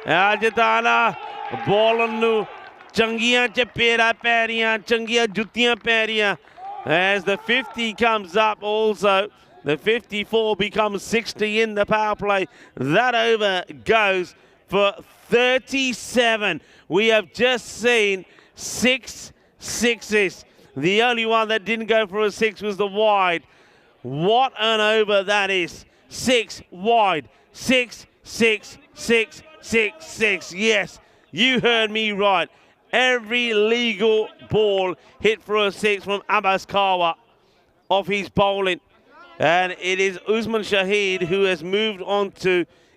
Ajitana, ball on nu. Changiyan che pera periyan, changiyan jutiyan periyan. As the 50 comes up also, the 54 becomes 60 in the power play. That over goes for 37. We have just seen 6 sixes. The only one that didn't go for a 6 was the wide. What an over that is. 6 wide. 6, 6, 6, 6, 6. Yes, you heard me right. Every legal ball hit for a 6 from Abbas Kawa off his bowling. And it is Usman Shahid who has moved on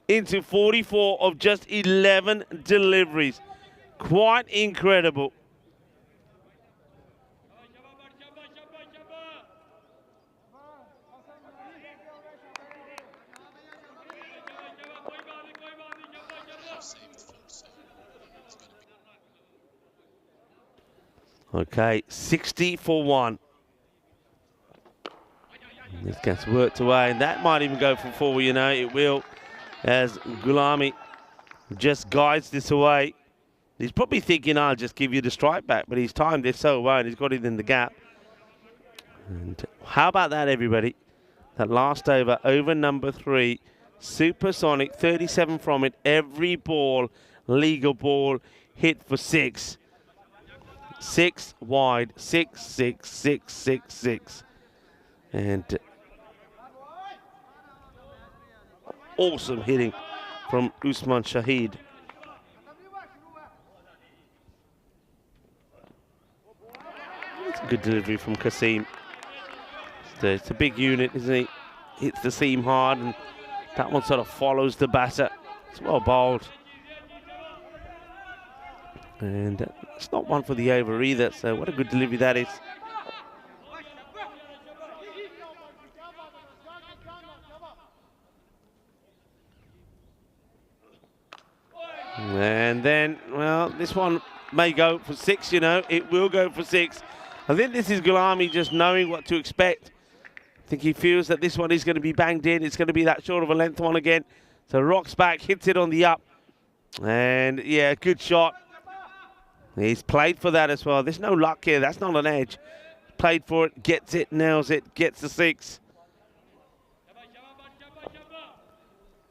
into 44 of just 11 deliveries. Quite incredible. Okay, 60 for 1. This gets worked away, and that might even go for 4, you know, it will, as Gulami just guides this away. He's probably thinking, I'll just give you the strike back, but he's timed this so well, and he's got it in the gap. And how about that, everybody? That last over, over number 3, supersonic, 37 from it. Every ball, legal ball, hit for 6. 6 wide, 6, 6, 6, 6, 6. And awesome hitting from Usman Shahid. It's a good delivery from Kasim. It's a big unit, isn't he? Hits the seam hard, and that one sort of follows the batter. It's well bowled. And it's not one for the over either, so what a good delivery that is. And then, well, this one may go for 6, you know. It will go for 6. I think this is Gulami just knowing what to expect. I think he feels that this one is going to be banged in. It's going to be that short of a length one again. So rocks back, hits it on the up. And yeah, good shot. He's played for that as well. There's no luck here. That's not an edge. Played for it, gets it, nails it, gets the 6.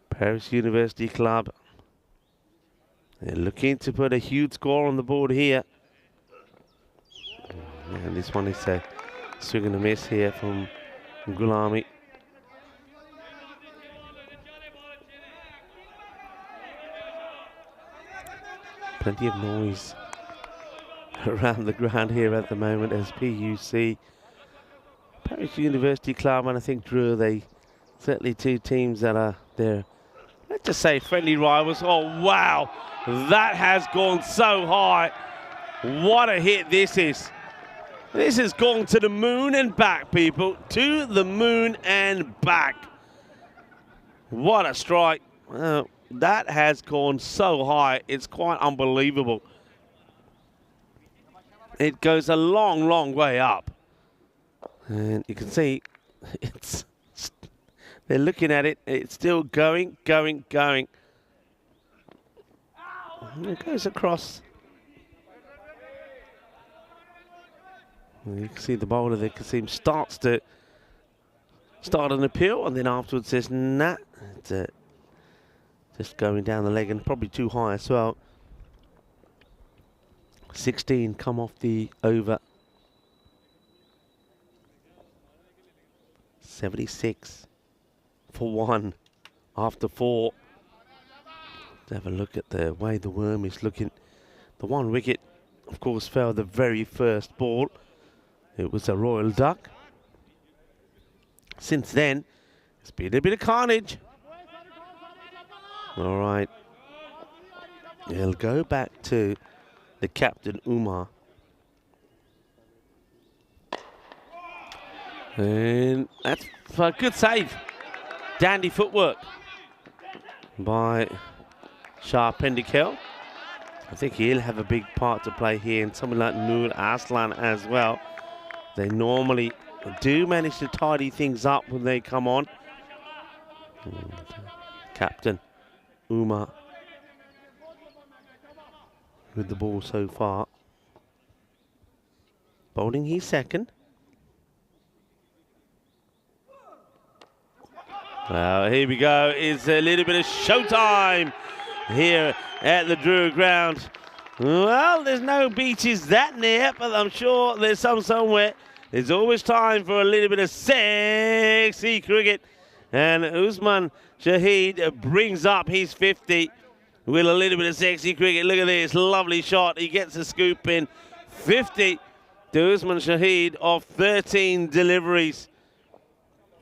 Paris University Club. They're looking to put a huge score on the board here. And this one is a swing and a miss here from Gulami. Plenty of noise around the ground here at the moment as PUC, Paris University Club, and I think Drew, they certainly two teams that are there, let's just say friendly rivals. Oh wow, that has gone so high. What a hit this is. This has gone to the moon and back, people. To the moon and back. What a strike. That has gone so high, it's quite unbelievable. It goes a long, long way up. And you can see, they're looking at it, it's still going. And it goes across. And you can see the bowler there, Kasim, starts to start an appeal, and then afterwards says, nah, it's just going down the leg and probably too high as well. 16 come off the over. 76 for 1 after 4. Let's have a look at the way the worm is looking. The 1 wicket, of course, fell the very first ball. It was a royal duck. Since then, it's been a bit of carnage. All right. He'll go back to the captain, Umar. And that's a good save. Dandy footwork by Shah Pendikel. I think he'll have a big part to play here, and someone like Noor Aslan as well. They normally do manage to tidy things up when they come on. And captain Umar with the ball so far. Bowling his second. Well, here we go. It's a little bit of showtime here at the Drew ground. Well, there's no beaches that near, but I'm sure there's some somewhere. There's always time for a little bit of sexy cricket. And Usman Shahid brings up his 50 with a little bit of sexy cricket. Look at this, lovely shot. He gets a scoop in. 50 to Usman Shahid of 13 deliveries.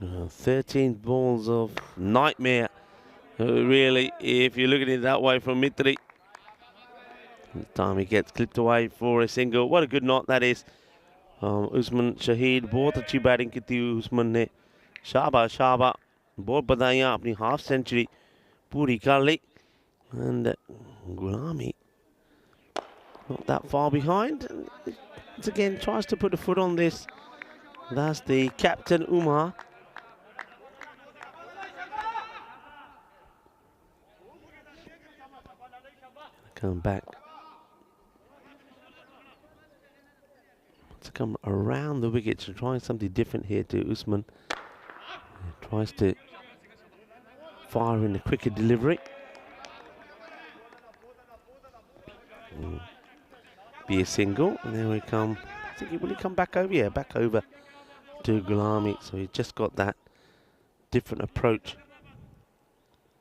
13 balls of nightmare, really, if you look at it that way from Mitri. The time he gets clipped away for a single. What a good knot that is. Usman Shahid, बहुत अच्छी batting की थी उस्मान ने. शाबाश, बहुत बधाइयाँ, अपनी half century पूरी कर ली. And Gulami not that far behind. Once again tries to put a foot on this. That's the captain, Umar. Come back. To come around the wickets and trying something different here to Usman. He tries to fire in the quicker delivery. Be a single, and then we come. I think will he come back over? Yeah, back over to Gulami. So he's just got that different approach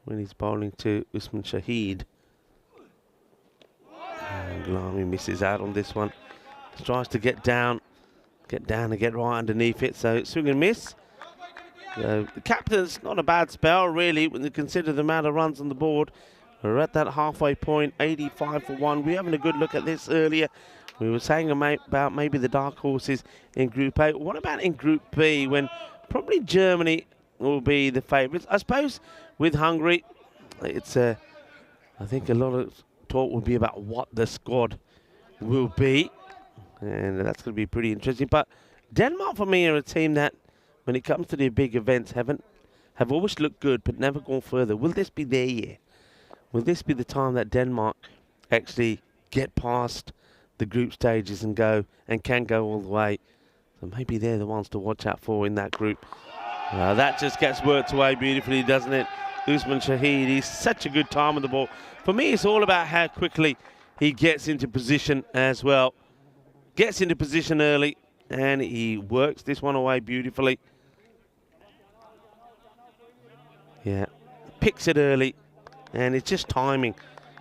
when he's bowling to Usman Shahid. And Gulami misses out on this one. Tries to get down and get right underneath it. So swing and miss. The captain's not a bad spell, really, when you consider the amount of runs on the board. We're at that halfway point, 85 for 1. We're having a good look at this earlier. We were saying about maybe the dark horses in Group A. What about in Group B, when probably Germany will be the favourites? I suppose with Hungary, it's I think a lot of talk will be about what the squad will be. And that's going to be pretty interesting. But Denmark, for me, are a team that, when it comes to their big events, have always looked good, but never gone further. Will this be their year? will this be the time that Denmark actually get past the group stages and can go all the way? So maybe they're the ones to watch out for in that group. That just gets worked away beautifully, doesn't it? Usman Shahid, he's such a good time on the ball. For me, it's all about how quickly he gets into position as well. Gets into position early, and he works this one away beautifully. Yeah, picks it early, and it's just timing.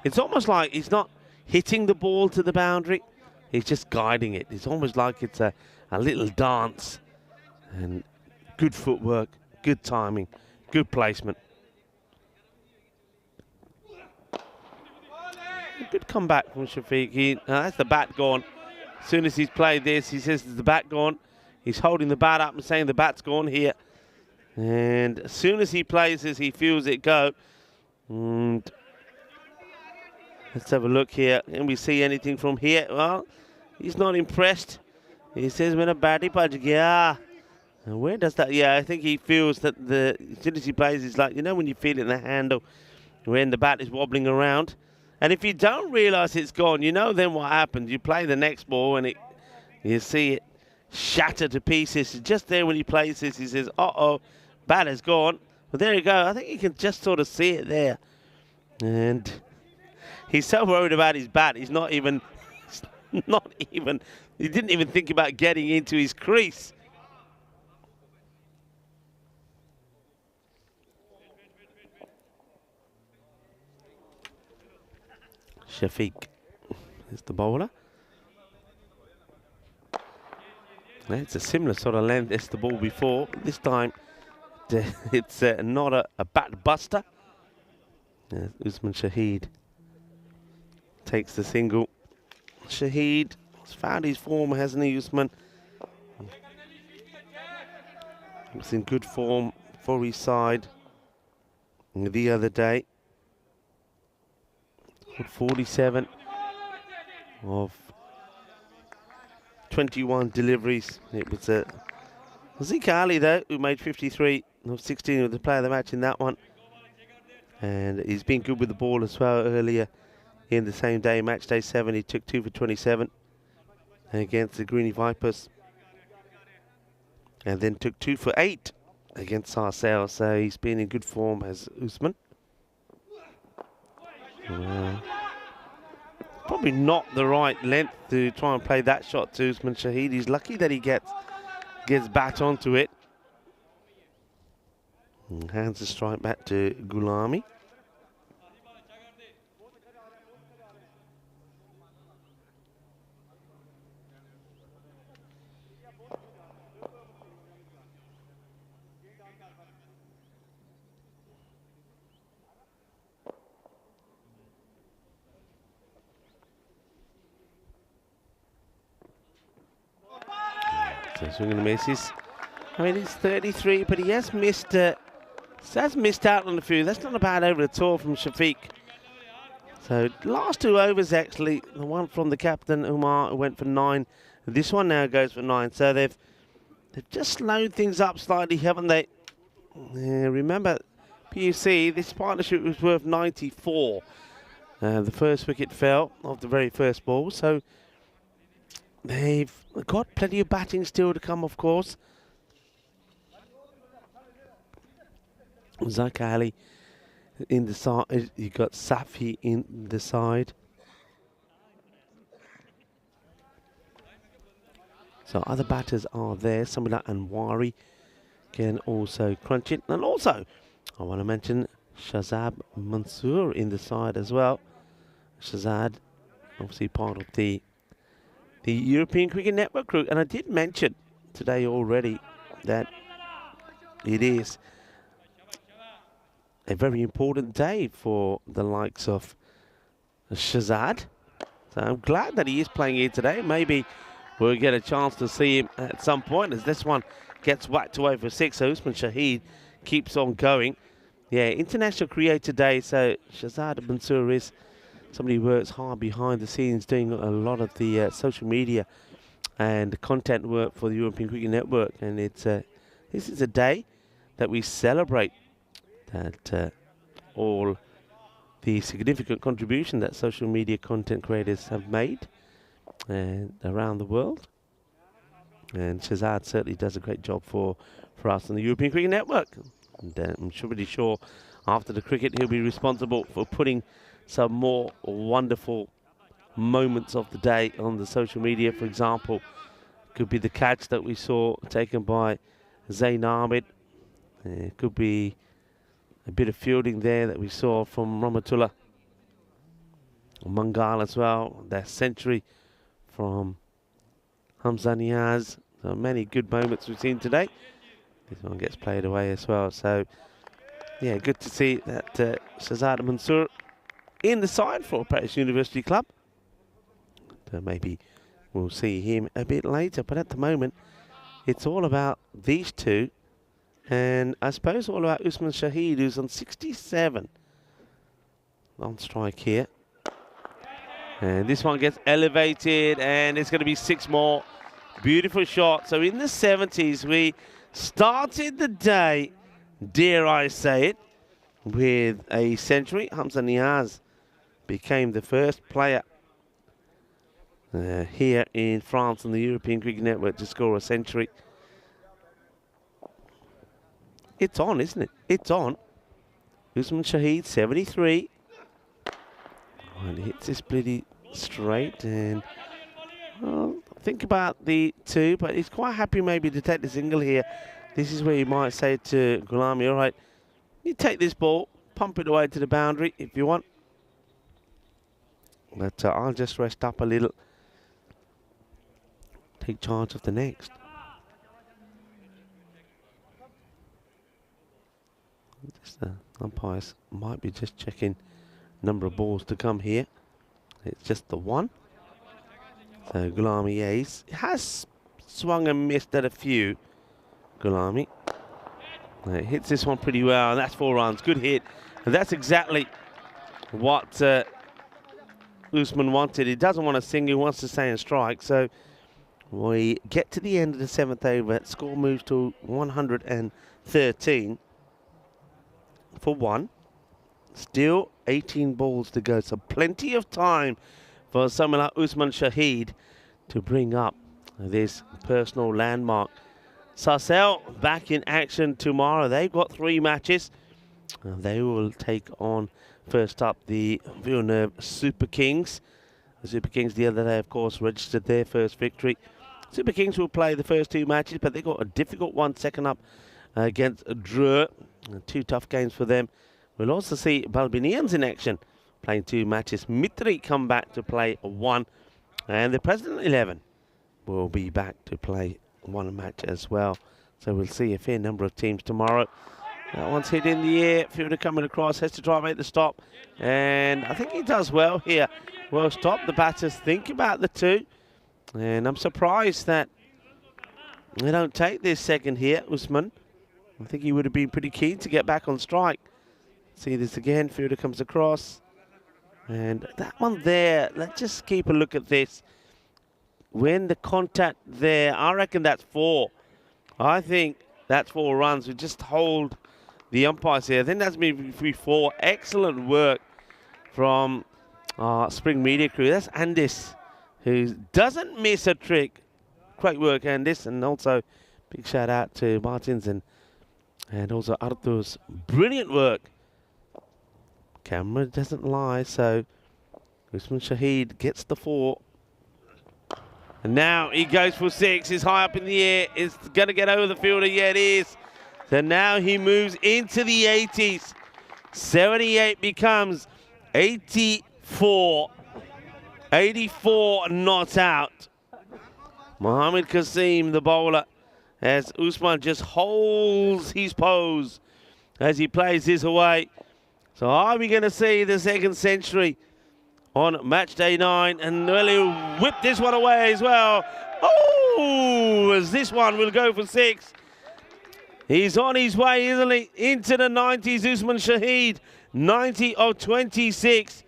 It's almost like he's not hitting the ball to the boundary. He's just guiding it. It's almost like it's a little dance. And good footwork, good timing, good placement. Good comeback from Shafiq. That's the bat gone. As soon as he's played this, he says, "Is the bat gone?" He's holding the bat up and saying the bat's gone here. And as soon as he plays this, he feels it go. And let's have a look here. Can we see anything from here? Well, he's not impressed. He says, "When a batty paj gaya." And where does that? Yeah, I think he feels that as soon as he plays, it's like, you know, when you feel it in the handle, when the bat is wobbling around. And if you don't realise it's gone, you know then what happens. You play the next ball and you see it shatter to pieces. Just there when he plays this, he says, "Uh-oh, bat has gone." But there you go. I think you can just sort of see it there. And he's so worried about his bat, he didn't even think about getting into his crease. Shafiq is the bowler. It's a similar sort of length as the ball before. This time it's not a bat buster. Usman Shahid takes the single. Shahid has found his form, hasn't he, Usman? He's in good form for his side the other day. 47 of 21 deliveries. It was Zeke Ali, though, who made 53 of 16 with the player of the match in that one. And he's been good with the ball as well earlier in the same day, match day 7. He took 2 for 27 against the Greeny Vipers. And then took 2 for 8 against Sarcelle. So he's been in good form as Usman. Probably not the right length to try and play that shot to Usman Shahid. He's lucky that he gets bat onto it. And hands the strike back to Gulami. So swinging the misses. I mean, he's 33, but he has missed out on a few. That's not a bad over at all from Shafiq. So last 2 overs, actually, the one from the captain, Umar, went for 9. This one now goes for 9. So they've just slowed things up slightly, haven't they? Remember, PUC, this partnership was worth 94. The first wicket fell off the very first ball. So they've got plenty of batting still to come, of course. Zak Ali in the side. You got Safi in the side. So other batters are there. Somebody like Anwari can also crunch it. And also, I want to mention Shazad Mansoor in the side as well. Shazad, obviously part of the European Cricket Network crew. And I did mention today already that it is a very important day for the likes of Shazad. So I'm glad that he is playing here today. Maybe we'll get a chance to see him at some point as this one gets whacked away for 6. So Usman Shahid keeps on going. Yeah, International Creator Day. So Shazad Mansoor is somebody who works hard behind the scenes doing a lot of the social media and content work for the European Cricket Network. And it's this is a day that we celebrate that all the significant contribution that social media content creators have made around the world. And Shazad certainly does a great job for us on the European Cricket Network. And I'm pretty sure after the cricket he'll be responsible for putting some more wonderful moments of the day on the social media. For example, could be the catch that we saw taken by Zayn Ahmed. Could be a bit of fielding there that we saw from Rahmatullah Mangal as well. That century from Hamza Niaz. So many good moments we've seen today. This one gets played away as well. So, yeah, good to see that Shazad Mansoor in the side for Paris University Club. Maybe we'll see him a bit later. But at the moment, it's all about these two. And I suppose all about Usman Shahid, who's on 67 on strike here. And this one gets elevated, and it's going to be 6 more. Beautiful shot. So in the 70s, we started the day, dare I say it, with a century. Hamza Niaz became the first player here in France on the European Cricket Network to score a century. It's on, isn't it? It's on. Usman Shahid, 73. And hits this bloody straight. And think about the 2, but he's quite happy maybe to take the single here. This is where you might say to Gulami, all right, you take this ball, pump it away to the boundary if you want. But I'll just rest up a little. Take charge of the next. The umpires might be just checking number of balls to come here. It's just the 1. So Gulami, yeah, he has swung and missed at a few. Gulami hits this one pretty well, and that's 4 runs. Good hit, and that's exactly what Usman wanted. He doesn't want to sing, he wants to stay and strike. So we get to the end of the 7th over. Score moves to 113 for 1. Still 18 balls to go, so plenty of time for someone like Usman Shahid to bring up this personal landmark. Sarcelle back in action tomorrow. They've got 3 matches. They will take on, first up, the Villeneuve Super Kings. The Super Kings the other day, of course, registered their first victory. Super Kings will play the first 2 matches, but they've got a difficult one second up against Dreux. 2 tough games for them. We'll also see Balbinians in action, playing 2 matches. Mitri come back to play 1. And the President 11 will be back to play 1 match as well. So we'll see a fair number of teams tomorrow. That one's hit in the air. Fielder coming across, has to try and make the stop. And I think he does well here. Well stopped. The batters think about the 2. And I'm surprised that they don't take this second here, Usman. I think he would have been pretty keen to get back on strike. See this again. Fielder comes across. And that one there, let's just keep a look at this. When the contact there, I reckon that's 4. I think that's 4 runs. We just hold the umpires here. I think that's been 3-4. Excellent work from Spring Media Crew. That's Andis, who doesn't miss a trick. Great work, Andis. And also, big shout out to Martins and also Arthur's brilliant work. Camera doesn't lie, so Usman Shahid gets the 4. And now he goes for 6. He's high up in the air. It's going to get over the fielder. Yeah, it is. So now he moves into the 80s. 78 becomes 84. 84 not out. Mohammad Qasim, the bowler, as Usman just holds his pose as he plays this away. So are we going to see the 2nd century on match day 9? And Noeli whipped this one away as well. Oh, as this one will go for 6. He's on his way, isn't he? Into the 90s, Usman Shahid. 90 of 26.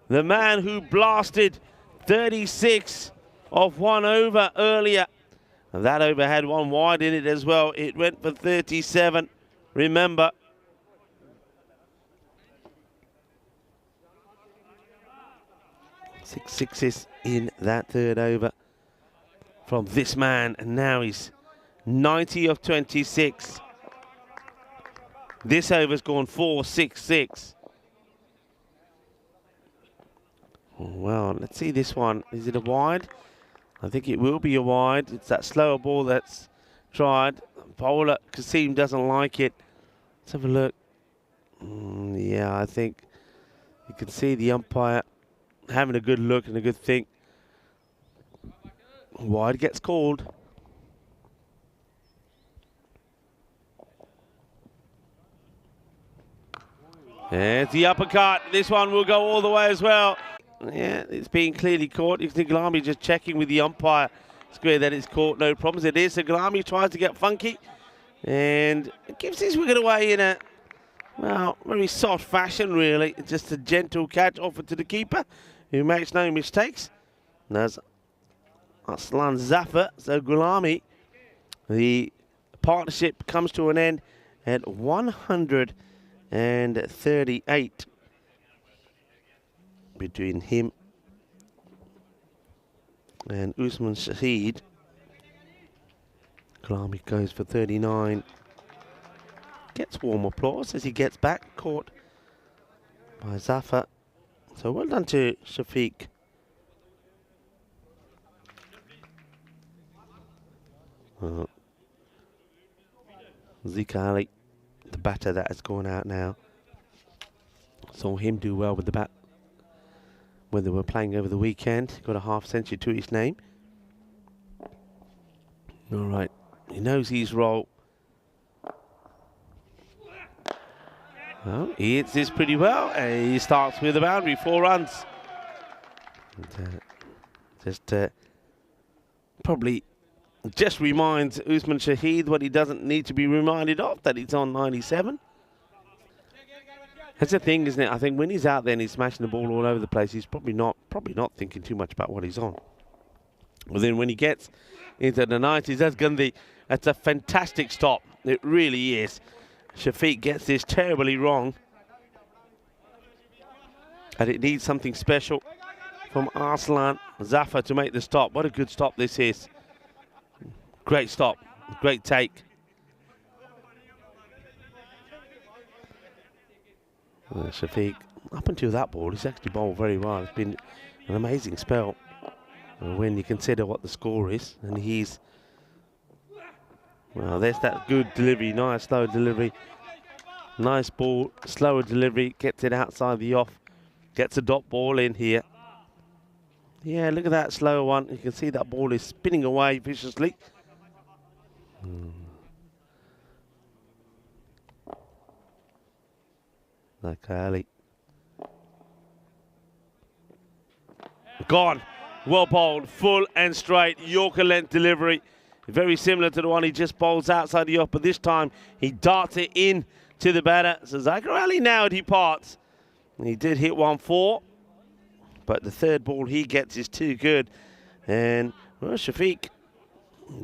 The man who blasted 36 of 1 over earlier. And that over had 1 wide in it as well. It went for 37. Remember, 6 sixes in that third over from this man, and now he's 90 of 26. This over's gone 4-6-6. Well, let's see this one. Is it a wide? I think it will be a wide. It's that slower ball that's tried. Bowler, Kasim doesn't like it. Let's have a look. Yeah, I think you can see the umpire having a good look and a good think. Wide gets called. There's the uppercut. This one will go all the way as well. Yeah, it's being clearly caught. You think Gulami just checking with the umpire square that it's caught, no problems. It is. So Gulami tries to get funky and gives his wicket away in a, well, very soft fashion, really. It's just a gentle catch offered to the keeper, who makes no mistakes. And there's Aslan Zafar. So Gulami, the partnership comes to an end at 138 between him and Usman Shahid. Gulami goes for 39. Gets warm applause as he gets back, caught by Zafar. So well done to Shafiq. Zika Ali, the batter that has gone out now. Saw him do well with the bat when they were playing over the weekend. Got a half century to his name. All right, he knows his role. Well, he hits this pretty well, and he starts with a boundary, 4 runs. And, probably just reminds Usman Shahid what he doesn't need to be reminded of, that he's on 97. That's the thing, isn't it? I think when he's out there and he's smashing the ball all over the place, he's probably not thinking too much about what he's on. Well, then when he gets into the 90s, that's a fantastic stop. It really is. Shafiq gets this terribly wrong, and it needs something special from Aslan Zafar to make the stop. What a good stop this is. Great stop, great take. Shafiq, up until that ball, he's actually bowled very well. It's been an amazing spell when you consider what the score is. And he's, well, there's that good delivery, nice slow delivery. Nice ball, slower delivery, gets it outside the off, gets a dot ball in here. Yeah, look at that slow one. You can see that ball is spinning away viciously. Like Ali. Gone. Well bowled, full and straight, Yorker length delivery. Very similar to the one he just bowls outside the off, but this time he darts it in to the batter. So Zahir Ali now departs. He did hit 1-4, but the third ball he gets is too good. And well, Shafiq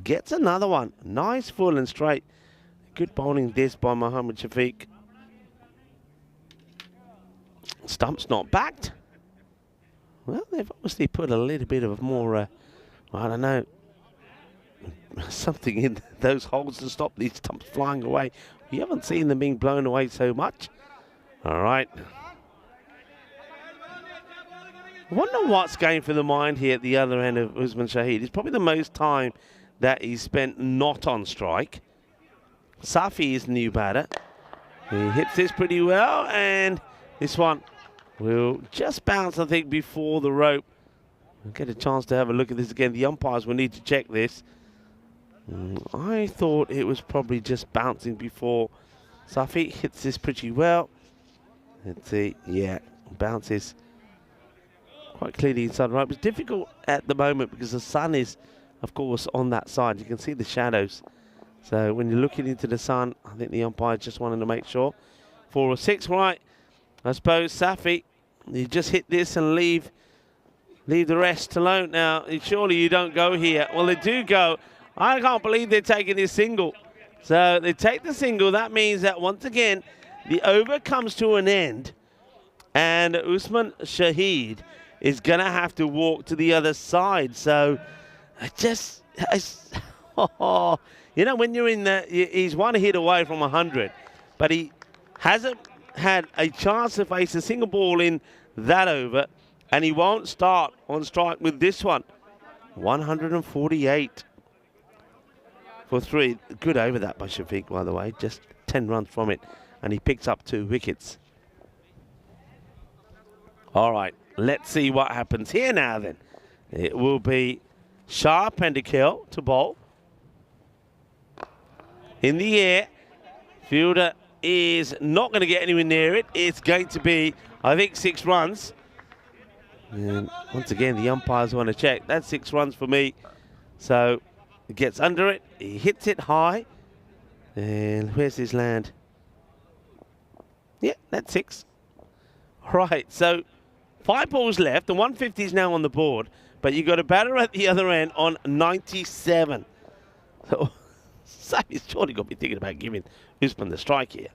gets another one. Nice, full and straight. Good bowling this by Mohammad Shafiq. Stump's not backed. Well, they've obviously put a little bit of more, I don't know, something in those holes to stop these stumps flying away. You haven't seen them being blown away so much. All right. I wonder what's going through the mind here at the other end of Usman Shahid. It's probably the most time that he's spent not on strike. Safi is the new batter. He hits this pretty well, and this one will just bounce, I think, before the rope. We'll get a chance to have a look at this again. The umpires will need to check this. I thought it was probably just bouncing before. Safi hits this pretty well. Let's see. Yeah, bounces quite clearly inside the rope. It's difficult at the moment because the sun is, of course, on that side. You can see the shadows. So when you're looking into the sun, I think the umpire just wanted to make sure. 4 or 6, right? I suppose Safi, you just hit this and leave the rest alone. Now, surely you don't go here. Well, they do go. I can't believe they're taking this single. So they take the single. That means that once again, the over comes to an end. And Usman Shahid is going to have to walk to the other side. So you know, when you're in the, he's one hit away from 100, but he hasn't had a chance to face a single ball in that over, and he won't start on strike with this one. 148 for 3. Good over that by Shafiq, by the way. Just 10 runs from it, and he picks up 2 wickets. All right, let's see what happens here now then. It will be Shah Pendikel to bowl. In the air, fielder is not going to get anywhere near it. It's going to be, I think, 6 runs. And once again, the umpires want to check. That's 6 runs for me. So he gets under it. He hits it high. And where's his land? Yeah, that's 6. Right, so 5 balls left. The 150 is now on the board. But you got a batter at the other end on 97. So he's surely got to be thinking about giving Usman the strike here.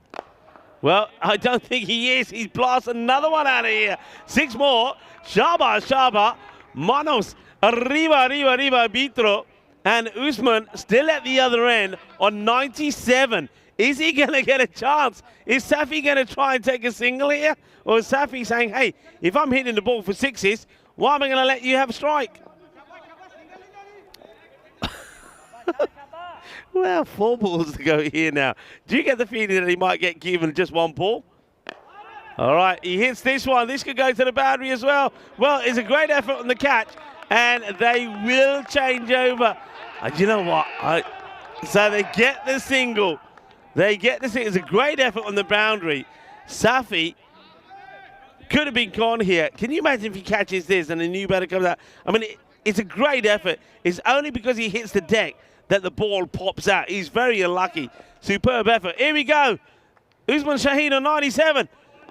Well, I don't think he is. He's blasted another one out of here. 6 more. Shaba, Manos, arriba, Vitro. And Usman still at the other end on 97. Is he going to get a chance? Is Safi going to try and take a single here? Or is Safi saying, hey, if I'm hitting the ball for 6s, why am I going to let you have a strike? Well, 4 balls to go here now. Do you get the feeling that he might get given just 1 ball? All right, he hits this one. This could go to the boundary as well. Well, it's a great effort on the catch, and they will change over. You know what? So they get the single. They get the single. It's a great effort on the boundary. Safi could have been gone here. Can you imagine if he catches this and a new batter comes out? I mean, it's a great effort. It's only because he hits the deck that the ball pops out. He's very unlucky. Superb effort. Here we go. Usman Shaheen on 97.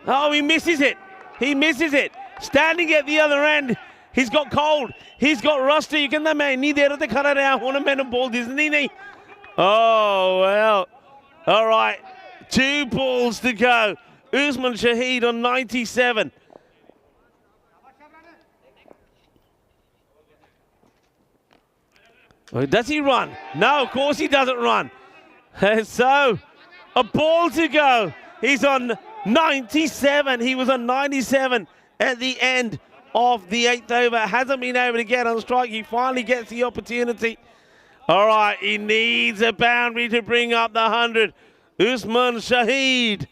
Oh, he misses it. He misses it. Standing at the other end. He's got cold. He's got rusty. You can the man. Ni there to cut out on a man of ball, isn't he? Oh, well. All right. 2 balls to go. Usman Shaheen on 97. Well, does he run? No, of course he doesn't run. So, a ball to go. He's on 97. He was on 97 at the end of the 8th over. Hasn't been able to get on strike. He finally gets the opportunity. All right, he needs a boundary to bring up the 100. Usman Shaheen.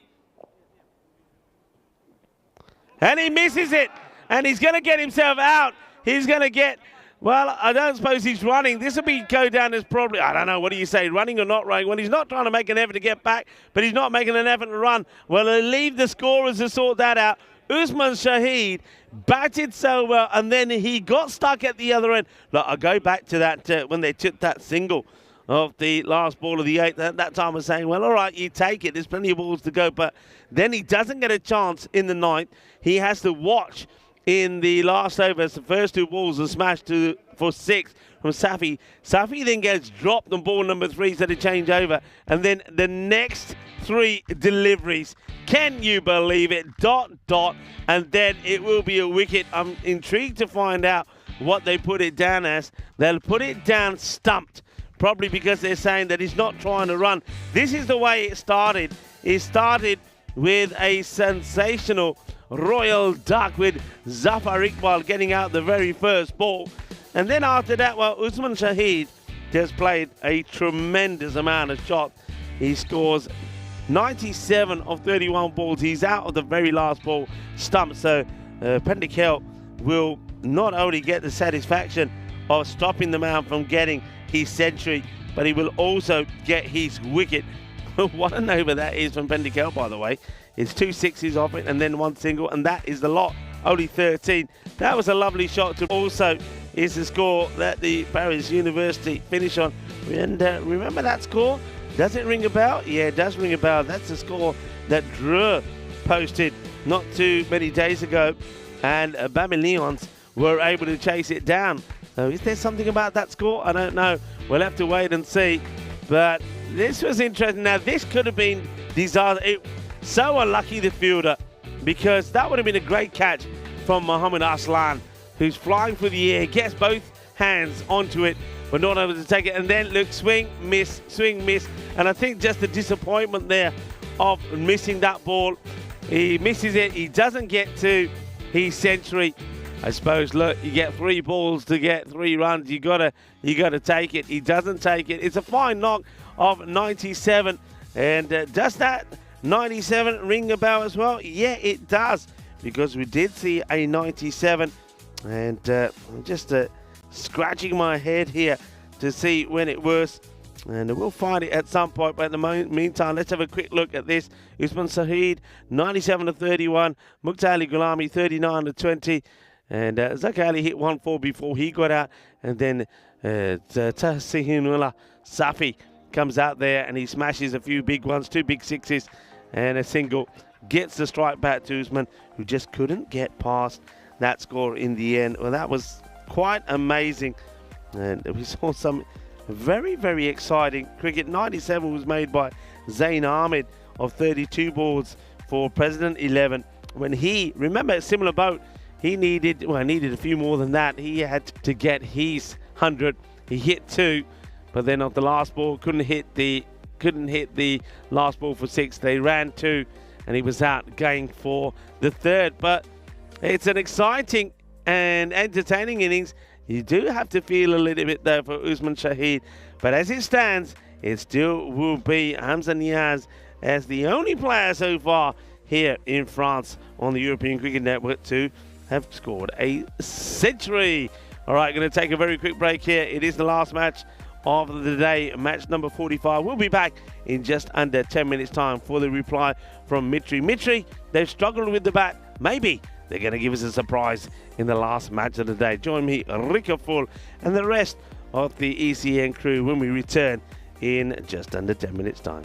And he misses it. And he's going to get himself out. He's going to get... Well, I don't suppose he's running. This will go down as probably, I don't know, what do you say, running or not running? Well, he's not trying to make an effort to get back, but he's not making an effort to run. Well, they'll leave the scorers to sort that out. Usman Shaheen batted so well, and then he got stuck at the other end. Look, I'll go back to that when they took that single of the last ball of the 8th. At that time I was saying, well, all right, you take it. There's plenty of balls to go, but then he doesn't get a chance in the 9th. He has to watch in the last over as the first 2 balls are smashed for 6 from Safi. Safi then gets dropped on ball number 3 to the change over. And then the next 3 deliveries. Can you believe it? Dot, and then it will be a wicket. I'm intrigued to find out what they put it down as. They'll put it down stumped, probably because they're saying that he's not trying to run. This is the way it started. It started with a sensational royal duck with Zafar Iqbal getting out the very first ball. And then after that, well, Usman Shaheen just played a tremendous amount of shots. He scores 97 of 31 balls. He's out of the very last ball stumped. So Pendikel will not only get the satisfaction of stopping the man from getting his century, but he will also get his wicket. What an over that is from Pendikel, by the way. It's 2 6s off it and then 1 single, and that is the lot. Only 13. That was a lovely shot. Also is the score that the Paris University finish on. And remember that score? Does it ring a bell? Yeah, it does ring a bell. That's the score that Drew posted not too many days ago, and Bamilions were able to chase it down. So is there something about that score? I don't know. We'll have to wait and see. But this was interesting. Now, this could have been disaster. So unlucky, the fielder, because that would have been a great catch from Mohammad Aslan. who's flying through the air, gets both hands onto it, but not able to take it. And then look, swing, miss. And I think just the disappointment there of missing that ball. He misses it. He doesn't get to his century. I suppose, look, you get 3 balls to get 3 runs. You gotta take it. He doesn't take it. It's a fine knock of 97. And does that 97 ring a bell as well? Yeah, it does, because we did see a 97. And I'm just scratching my head here to see when it was. And we'll find it at some point. But at the meantime, let's have a quick look at this. Usman Shahid, 97-31. Muqtali Gulami, 39-20. And Zaki Ali hit 1-4 before he got out. And then Tahsinullah Safi comes out there and he smashes a few big ones, 2 big sixes and a single. Gets the strike back to Usman, who just couldn't get past that score in the end. Well, that was quite amazing. And we saw some very, very exciting cricket. 97 was made by Zain Ahmed of 32 balls for President 11. When he, remember, a similar boat, he needed a few more than that. He had to get his 100. He hit 2, but then on the last ball couldn't hit the last ball for 6. They ran 2, and he was out going for the 3rd. But it's an exciting and entertaining innings. You do have to feel a little bit there for Usman Shahid, but as it stands, it still will be Hamza Niaz as the only player so far here in France on the European Cricket Network to have scored a century. All right, going to take a very quick break here. It is the last match of the day, match number 45. We'll be back in just under 10 minutes' time for the reply from Mitri. Mitri, they've struggled with the bat. Maybe they're going to give us a surprise in the last match of the day. Join me, Rika Full, and the rest of the ECN crew when we return in just under 10 minutes' time.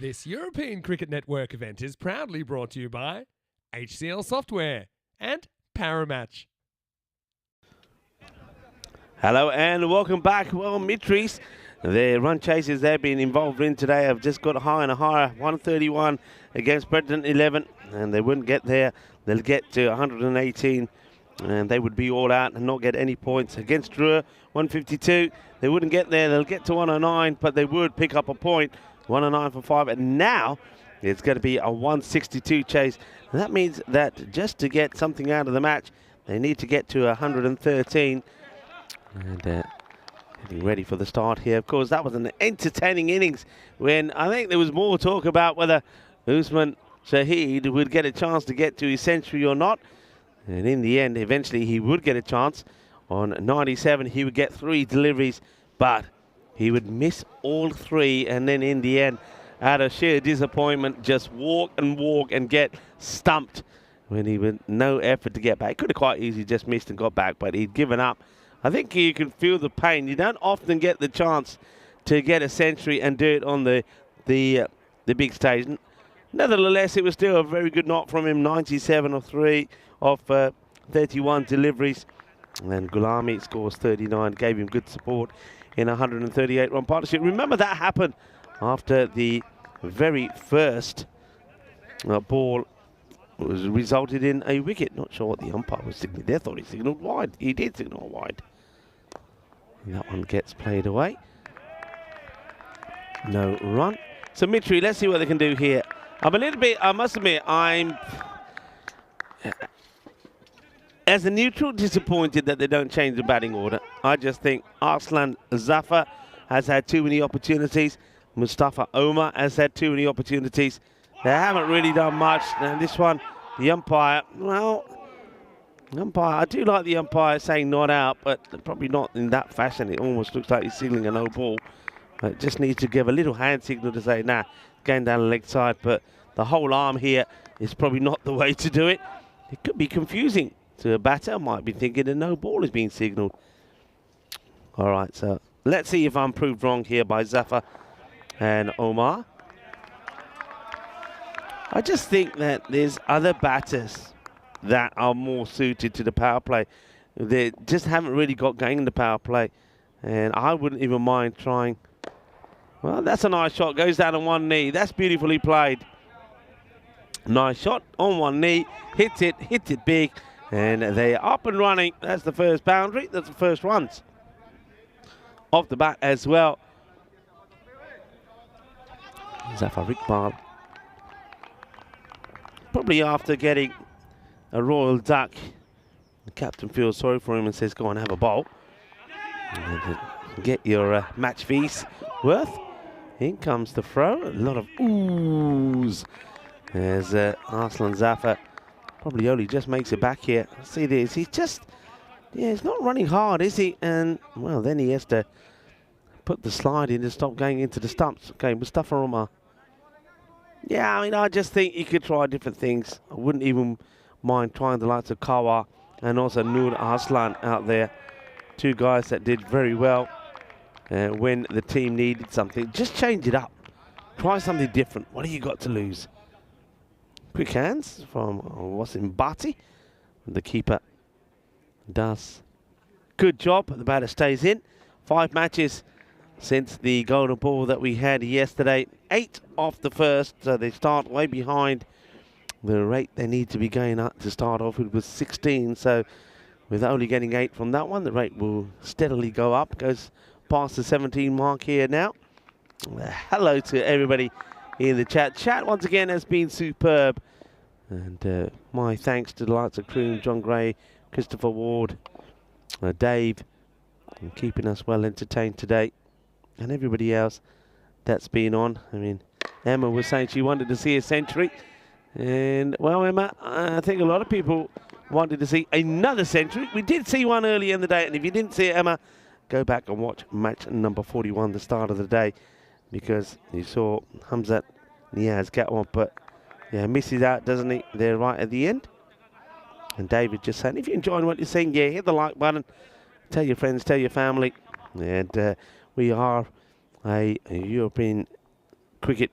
This European Cricket Network event is proudly brought to you by HCL Software and Paramatch. Hello and welcome back. Well, Mitris, the run chasers they've been involved in today have just got higher and higher. 131 against Brenton 11, and they wouldn't get there. They'll get to 118, and they would be all out and not get any points. Against Drua, 152, they wouldn't get there. They'll get to 109, but they would pick up a point. 109 for 5, and now it's going to be a 162 chase. And that means that just to get something out of the match, they need to get to 113. And getting ready for the start here. Of course, that was an entertaining innings when I think there was more talk about whether Usman Shahid would get a chance to get to his century or not. And in the end, eventually he would get a chance. On 97, he would get 3 deliveries, but he would miss all 3, and then in the end, out of sheer disappointment, just walk and get stumped when he had no effort to get back. He could have quite easily just missed and got back, but he'd given up. I think you can feel the pain. You don't often get the chance to get a century and do it on the big stage. Nevertheless, it was still a very good knock from him. 97 of 3 off 31 deliveries. And Gulami scores 39, gave him good support in a 138-run partnership. Remember, that happened after the very first ball was resulted in a wicket. Not sure what the umpire was signaling there. Thought he signalled wide. He did signal wide. And that one gets played away. No run. So Mitri, let's see what they can do here. I'm a little bit, I must admit, I'm as a neutral disappointed that they don't change the batting order. I just think Arslan Zafar has had too many opportunities. Mustafa Omar has had too many opportunities. They haven't really done much. And this one, the umpire, well, I do like the umpire saying not out, but probably not in that fashion. It almost looks like he's signaling a no ball. It just needs to give a little hand signal to say, nah, going down the leg side. But the whole arm here is probably not the way to do it. It could be confusing to a batter. Might be thinking a no ball is being signalled. All right, so let's see if I'm proved wrong here by Zafar and Omar. I just think that there's other batters that are more suited to the power play. They just haven't really got going in the power play, and I wouldn't even mind trying. Well, that's a nice shot. Goes down on one knee. That's beautifully played. Nice shot on one knee. Hits it big, and they're up and running. That's the first boundary. That's the first runs off the bat as well. Zafar Iqbal, probably after getting a royal duck, the captain feels sorry for him and says, go on, have a bowl. And get your match fees worth. In comes the throw. A lot of oohs as Arslan Zafar probably only just makes it back here. See this, he's just, yeah, he's not running hard, is he? And, well, then he has to put the slide in to stop going into the stumps. Okay, Mustafa Omar. Yeah, I mean, I just think you could try different things. I wouldn't even mind trying the likes of Kawa and also Noor Arslan out there. 2 guys that did very well when the team needed something. Just change it up. Try something different. What have you got to lose? Quick hands from Wasim Bhatti. The keeper does good job. The batter stays in. 5 matches since the golden ball that we had yesterday. 8 off the first, so they start way behind the rate they need to be going up to start off with was 16. So with only getting 8 from that one, the rate will steadily go up. Goes past the 17 mark here now. Hello to everybody in the chat. Chat once again has been superb. And my thanks to the likes of Kroon, John Gray, Christopher Ward, Dave, and keeping us well entertained today. And everybody else that's been on. I mean, Emma was saying she wanted to see a century. And, well, Emma, I think a lot of people wanted to see another century. We did see one earlier in the day. And if you didn't see it, Emma, go back and watch match number 41, the start of the day. Because you saw Hamzat Niaz get one. But, yeah, misses out, doesn't he? There right at the end. And David just saying, if you're enjoying what you're seeing, yeah, hit the like button. Tell your friends, tell your family. And we are a European Cricket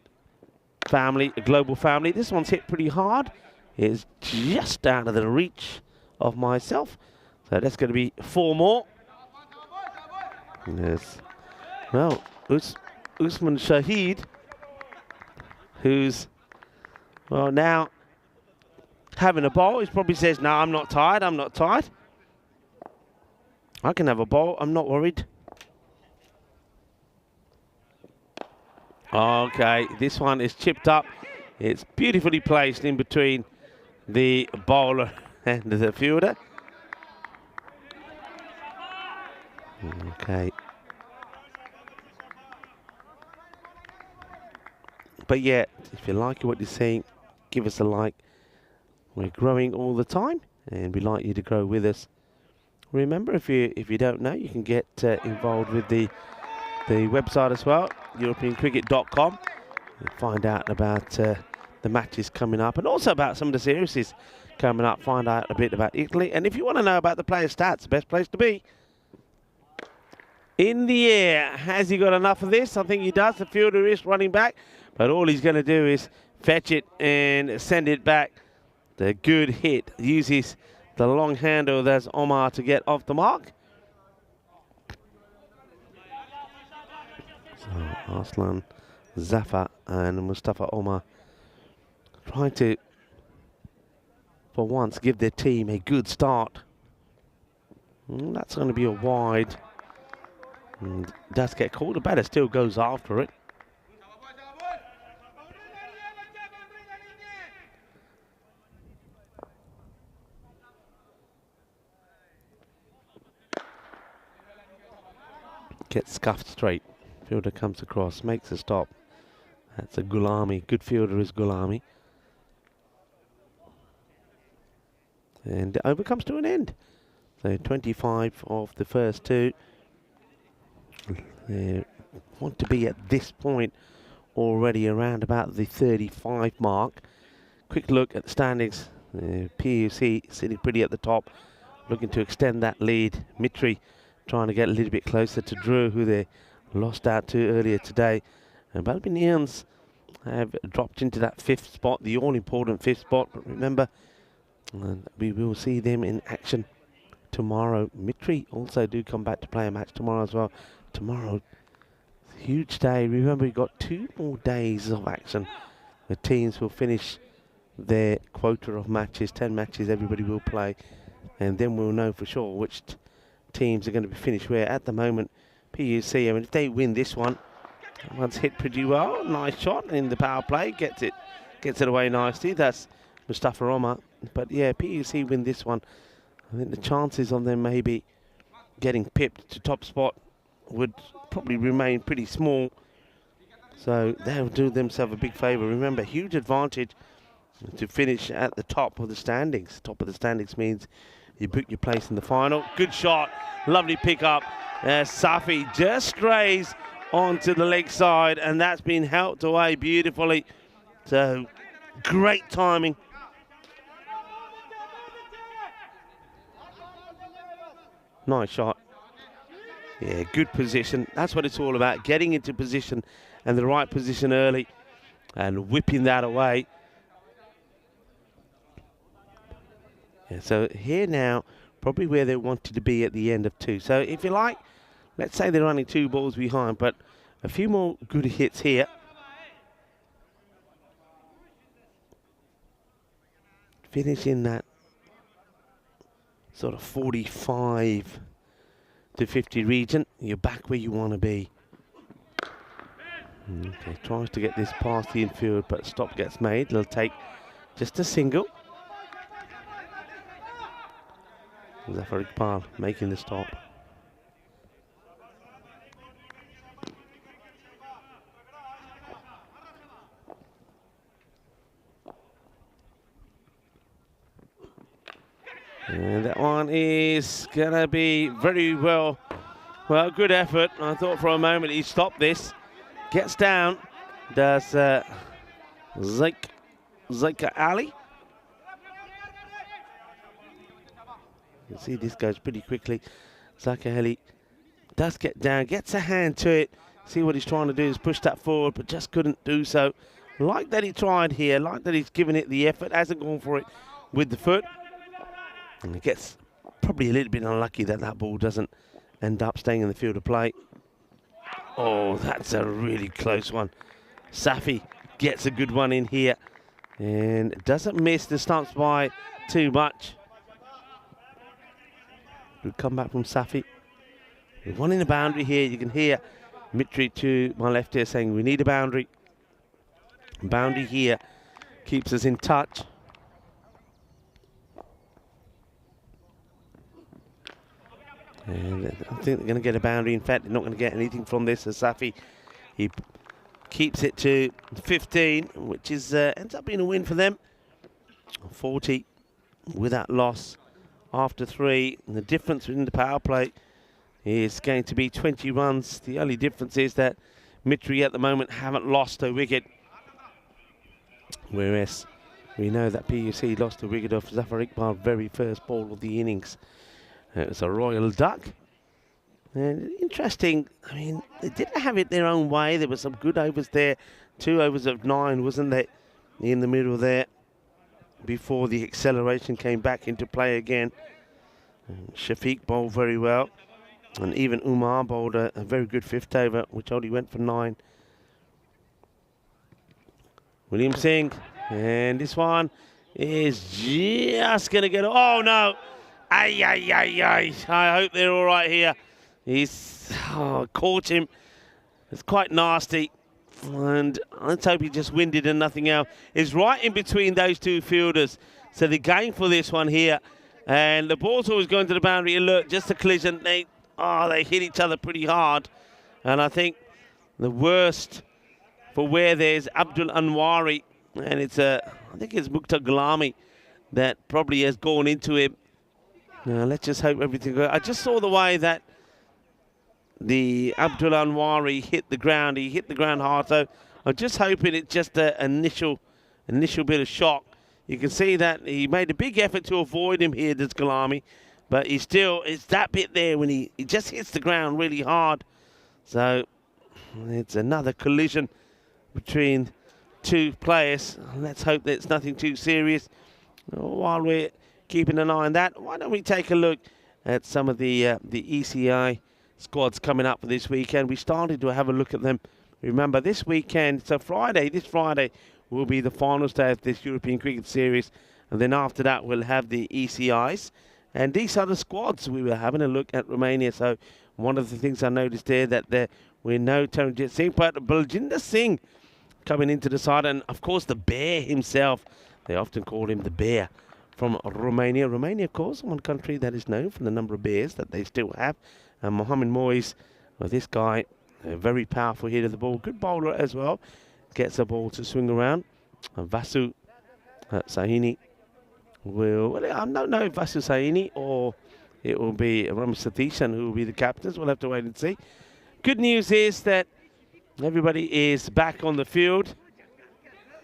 family, a global family. This one's hit pretty hard. It's just out of the reach of myself. So that's going to be 4 more. Yes. Well, Usman Shahid, who's, well, now having a bowl, he probably says, no, I'm not tired, I'm not tired. I can have a bowl, I'm not worried. Okay, this one is chipped up. It's beautifully placed in between the bowler and the fielder. Okay. But yeah, if you like what you're seeing, give us a like. We're growing all the time, and we'd like you to grow with us. Remember, if you don't know, you can get involved with the website as well, EuropeanCricket.com. and find out about the matches coming up, and also about some of the series coming up. Find out a bit about Italy, and if you want to know about the player stats, the best place to be. In the air, has he got enough of this? I think he does. The fielder is running back, but all he's going to do is fetch it and send it back. The good hit uses the long handle. There's Omar to get off the mark. So Arslan, Zafar and Mustafa Omar trying to, for once, give their team a good start. That's going to be a wide. And does get called. The batter still goes after it. Gets scuffed straight. Fielder comes across, makes a stop. That's a Gulami. Good fielder is Gulami. And the over comes to an end. So 25 of the first 2. They want to be at this point already around about the 35 mark. Quick look at the standings. PUC sitting pretty at the top, looking to extend that lead. Mitri trying to get a little bit closer to Drew, who they lost out to earlier today. And Balbinians have dropped into that 5th spot, the all-important 5th spot. But remember, we will see them in action tomorrow. Mitri also do come back to play a match tomorrow as well. Tomorrow, huge day. Remember, we've got 2 more days of action. The teams will finish their quota of matches, 10 matches everybody will play, and then we'll know for sure which teams are going to be finished where. At the moment, PUC, I mean, if they win this one, one's hit pretty well. Nice shot in the power play, gets it away nicely. That's Mustafa Omar. But yeah, PUC win this one. I think the chances on them maybe getting pipped to top spot would probably remain pretty small. So they'll do themselves a big favour. Remember, huge advantage to finish at the top of the standings. Top of the standings means you book your place in the final. Good shot, lovely pick up. Safi just strays onto the leg side, and that's been helped away beautifully. So great timing. Nice shot. Yeah, good position. That's what it's all about, getting into position and the right position early and whipping that away. Yeah, so here now, probably where they wanted to be at the end of 2. So if you like, let's say they're running 2 balls behind, but a few more good hits here. Finish in that sort of 45 to 50 region. You're back where you want to be. Okay, tries to get this past the infield, but stop gets made. They'll take just a single. Zafar Iqbal making the stop. And that one is going to be very well, good effort. I thought for a moment he stopped this. Gets down, does Zaika Ali. You can see this goes pretty quickly. Zaika Ali does get down, gets a hand to it. See what he's trying to do is push that forward, but just couldn't do so. Like that he tried here, like that he's given it the effort, hasn't gone for it with the foot. And he gets probably a little bit unlucky that that ball doesn't end up staying in the field of play. Oh, that's a really close one. Safi gets a good one in here and doesn't miss the stumps by too much. Good comeback from Safi. We're one in the boundary here. You can hear Mitri to my left here saying we need a boundary. Boundary here keeps us in touch. And I think they're going to get a boundary. In fact, they're not going to get anything from this. As Safi, he keeps it to 15, which is ends up being a win for them. 40 with that loss after 3. And the difference within the power play is going to be 20 runs. The only difference is that Mitri at the moment haven't lost a wicket. Whereas we know that PUC lost a wicket off Zafar Iqbal's very first ball of the innings. It was a royal duck. And interesting, I mean, they didn't have it their own way. There were some good overs there. 2 overs of 9, wasn't there, in the middle there, before the acceleration came back into play again. And Shafiq bowled very well. And even Umar bowled a very good 5th over, which only went for 9. William Singh, and this one is just going to get... Oh, no. Ay, ay, ay, ay. I hope they're all right here. He's caught him. It's quite nasty. And let's hope he just winded and nothing else. It's right in between those 2 fielders. So they're going for this one here. And the ball's always going to the boundary. And look, just a collision. They hit each other pretty hard. And I think the worst for where there's Abdul Anwari. And it's I think it's Mukhtar Gulami that probably has gone into him. Let's just hope everything goes. I just saw the way that the Abdul Anwari hit the ground. He hit the ground hard. So I'm just hoping it's just an initial bit of shock. You can see that he made a big effort to avoid him here, this Gulami. But it's that bit there when he just hits the ground really hard. So it's another collision between 2 players. Let's hope that it's nothing too serious. While we're keeping an eye on that, why don't we take a look at some of the ECI squads coming up for this weekend. We started to have a look at them. Remember, this weekend, so this Friday will be the final day of this European Cricket Series, and then after that we'll have the ECIs. And these are the squads. We were having a look at Romania. So one of the things I noticed there that we know Taranjit Singh, but Baljinder Singh coming into the side, and of course the Bear himself. They often call him the Bear from Romania. Romania, of course, one country that is known for the number of bears that they still have. And Mohammed Moyes, well, this guy, a very powerful hit of the ball. Good bowler as well. Gets the ball to swing around. And Vasu Sahini will... Well, I don't know if Vasu Sahini or it will be Ram Satishan who will be the captains. We'll have to wait and see. Good news is that everybody is back on the field.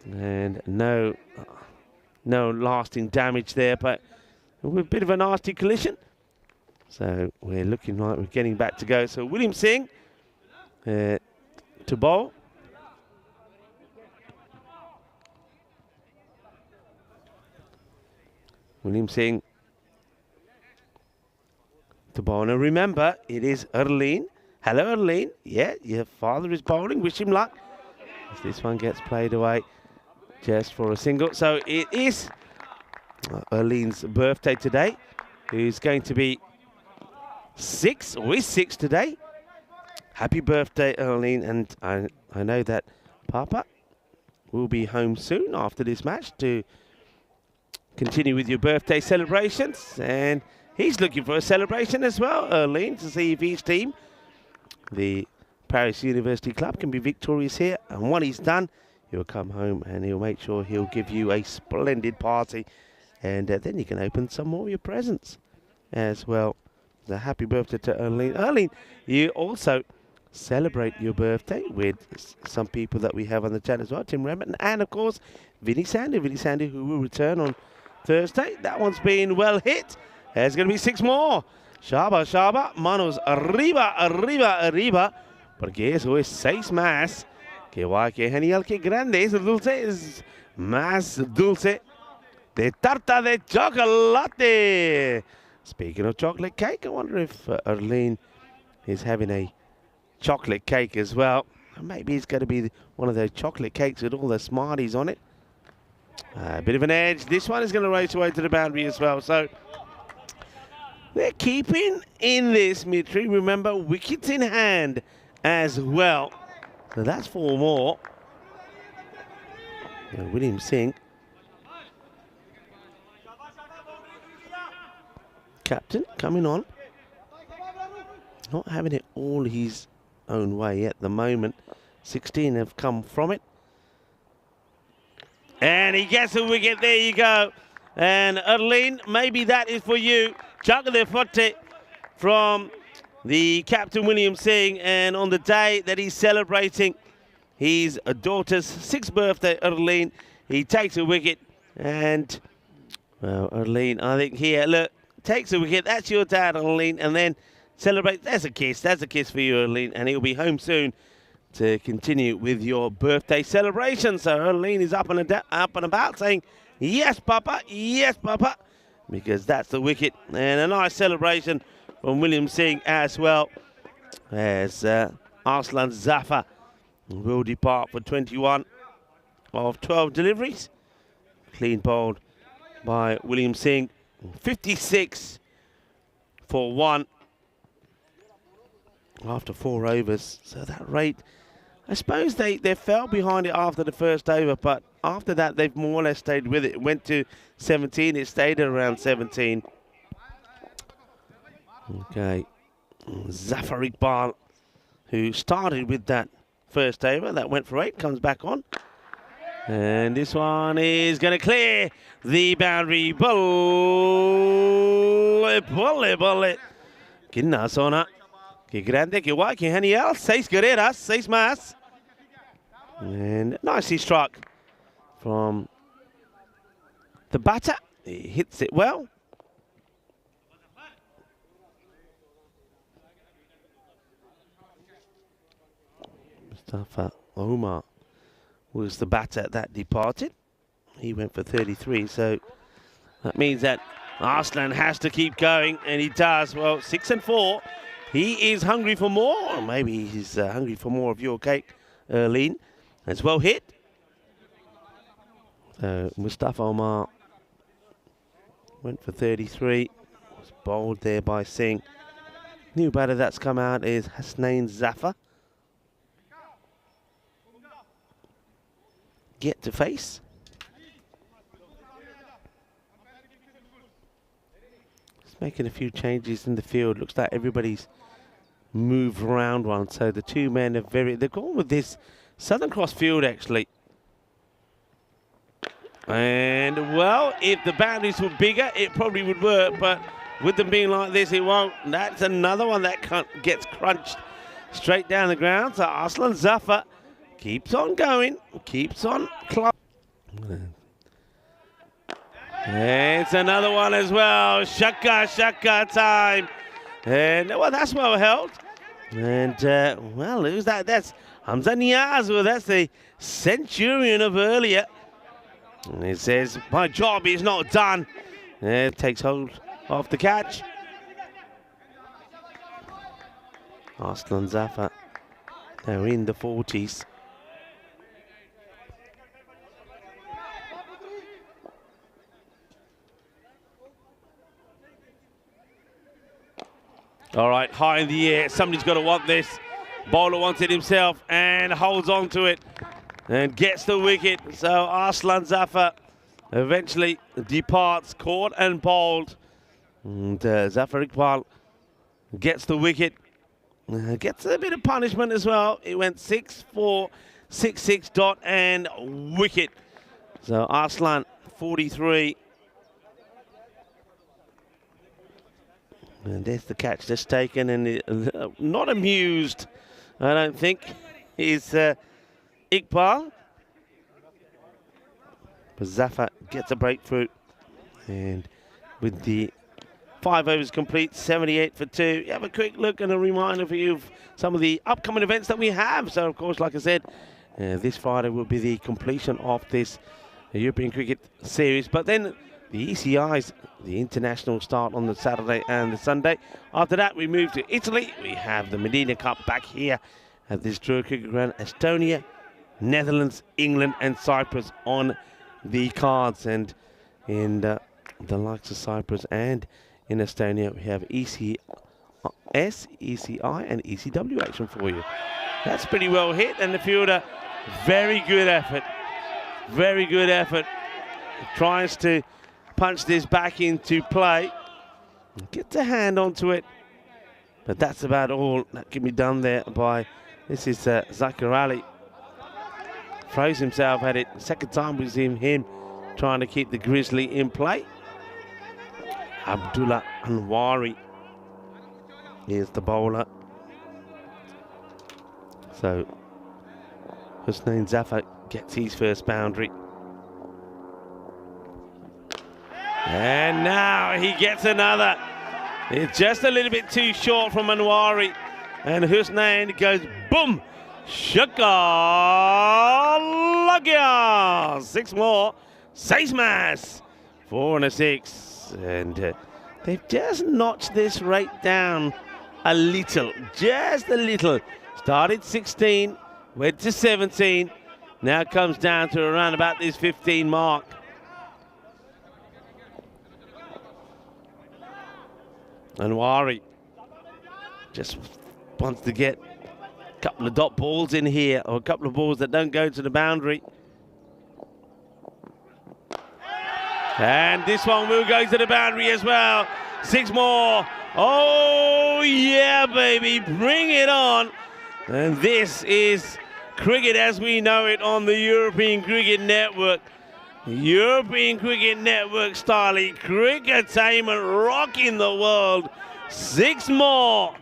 And no lasting damage there, but a bit of a nasty collision. So we're looking like we're getting back to go. So William Singh to bowl. William Singh to bowl. Now remember, it is Erleen. Hello, Erleen. Yeah, your father is bowling. Wish him luck. As this one gets played away just for a single. So it is Erleen's birthday today, who's going to be 6, or is 6 today. Happy birthday, Erleen. And I know that Papa will be home soon after this match to continue with your birthday celebrations. And he's looking for a celebration as well, Erleen, to see if his team, the Paris University Club, can be victorious here. And what he's done, he'll come home and he'll make sure he'll give you a splendid party. And then you can open some more of your presents as well. So happy birthday to Erleen. Erleen, you also celebrate your birthday with some people that we have on the chat as well. Tim Remington and, of course, Vinny Sandy. Vinny Sandy, who will return on Thursday. That one's been well hit. There's going to be 6 more. Shaba, manos arriba. Porque eso es 6 más Que guay, que genial, que grande es dulce, es más dulce de tarta de chocolate. Speaking of chocolate cake, I wonder if Arlene is having a chocolate cake as well. Maybe it's going to be one of those chocolate cakes with all the Smarties on it. A bit of an edge. This one is going to race away to the boundary as well. So they're keeping in this, Mitri. Remember, wickets in hand as well. So that's 4 more. William Singh, captain, coming on. Not having it all his own way at the moment. 16 have come from it. And he gets a wicket. There you go. And Arlene, maybe that is for you. Chakade Forte from the captain William Singh. And on the day that he's celebrating his daughter's 6th birthday, Arlene, he takes a wicket. And, well, Arlene, I think here, look, takes a wicket. That's your dad, Arlene. And then celebrate. That's a kiss. That's a kiss for you, Arlene. And he'll be home soon to continue with your birthday celebration. So Arlene is up and about saying, yes, Papa, because that's the wicket. And a nice celebration from William Singh as well, as Arslan Zafar will depart for 21 of 12 deliveries. Clean bowled by William Singh. 56 for 1 after 4 overs. So that rate, I suppose they fell behind it after the first over, but after that they've more or less stayed with it. It went to 17, it stayed at around 17. Okay, Zafar Iqbal, who started with that first over, that went for 8, comes back on. And this one is going to clear the boundary. Bolle. Kinna sona. Que grande, que guay, que genial. 6 carreras, 6 más. And nicely struck from the batter. He hits it well. Mustafa Omar was the batter that departed. He went for 33, so that means that Arslan has to keep going, and he does. Well, 6 and 4. He is hungry for more, or maybe he's hungry for more of your cake, Erlene. As well hit. So Mustafa Omar went for 33. Was bowled there by Singh. New batter that's come out is Hasnain Zafar. Get to face. Just making a few changes in the field. Looks like everybody's moved around one. So the 2 men are they've gone with this Southern Cross field actually. And well, if the boundaries were bigger, it probably would work, but with them being like this, it won't. That's another one that gets crunched straight down the ground. So Arslan Zafar keeps on going, keeps on climbing. It's another one as well. Shaka time. And well, that's well held. And well, who's that? That's Hamza Niaz. Well, that's the centurion of earlier. And it says, my job is not done. It takes hold of the catch. Arslan Zafar now in the 40s. All right, high in the air. Somebody's got to want this. Bowler wants it himself and holds on to it and gets the wicket. So Arslan Zafar eventually departs, caught and bowled. And Zafar Iqbal gets the wicket. Gets a bit of punishment as well. It went 6-4, 6-6 dot and wicket. So Arslan 43. And there's the catch just taken, and not amused, I don't think, is Iqbal. But Zafar gets a breakthrough, and with the 5 overs complete, 78 for 2. You have a quick look and a reminder for you of some of the upcoming events that we have. So, of course, like I said, This Friday will be the completion of this European Cricket Series. But then the ECIs, the international, start on the Saturday and the Sunday. After that, we move to Italy. We have the Medina Cup back here at this Drury Cricket Ground. Estonia, Netherlands, England and Cyprus on the cards. And in the likes of Cyprus and in Estonia, we have ECS, ECI and ECW action for you. That's pretty well hit, and the fielder, very good effort. Very good effort. Tries to punch this back into play. Gets a hand onto it. But that's about all that can be done there by, this is Zakir Ali. Throws himself at it. Second time we see him trying to keep the Grizzly in play. Abdullah Anwari is the bowler. So Husnain Zafar gets his first boundary. And now he gets another. It's just a little bit too short from Anwari. And Husnain goes boom. Shaka Lagya. 6 more. 6 mas. 4 and a 6. And they've just notched this rate down a little. Just a little. Started 16. Went to 17. Now comes down to around about this 15 mark. Anwari just wants to get a couple of dot balls in here, or a couple of balls that don't go to the boundary. And this one will go to the boundary as well. 6 more. Oh, yeah, baby. Bring it on. And this is cricket as we know it on the European Cricket Network. European Cricket Network style cricketainment rocking the world. 6 more.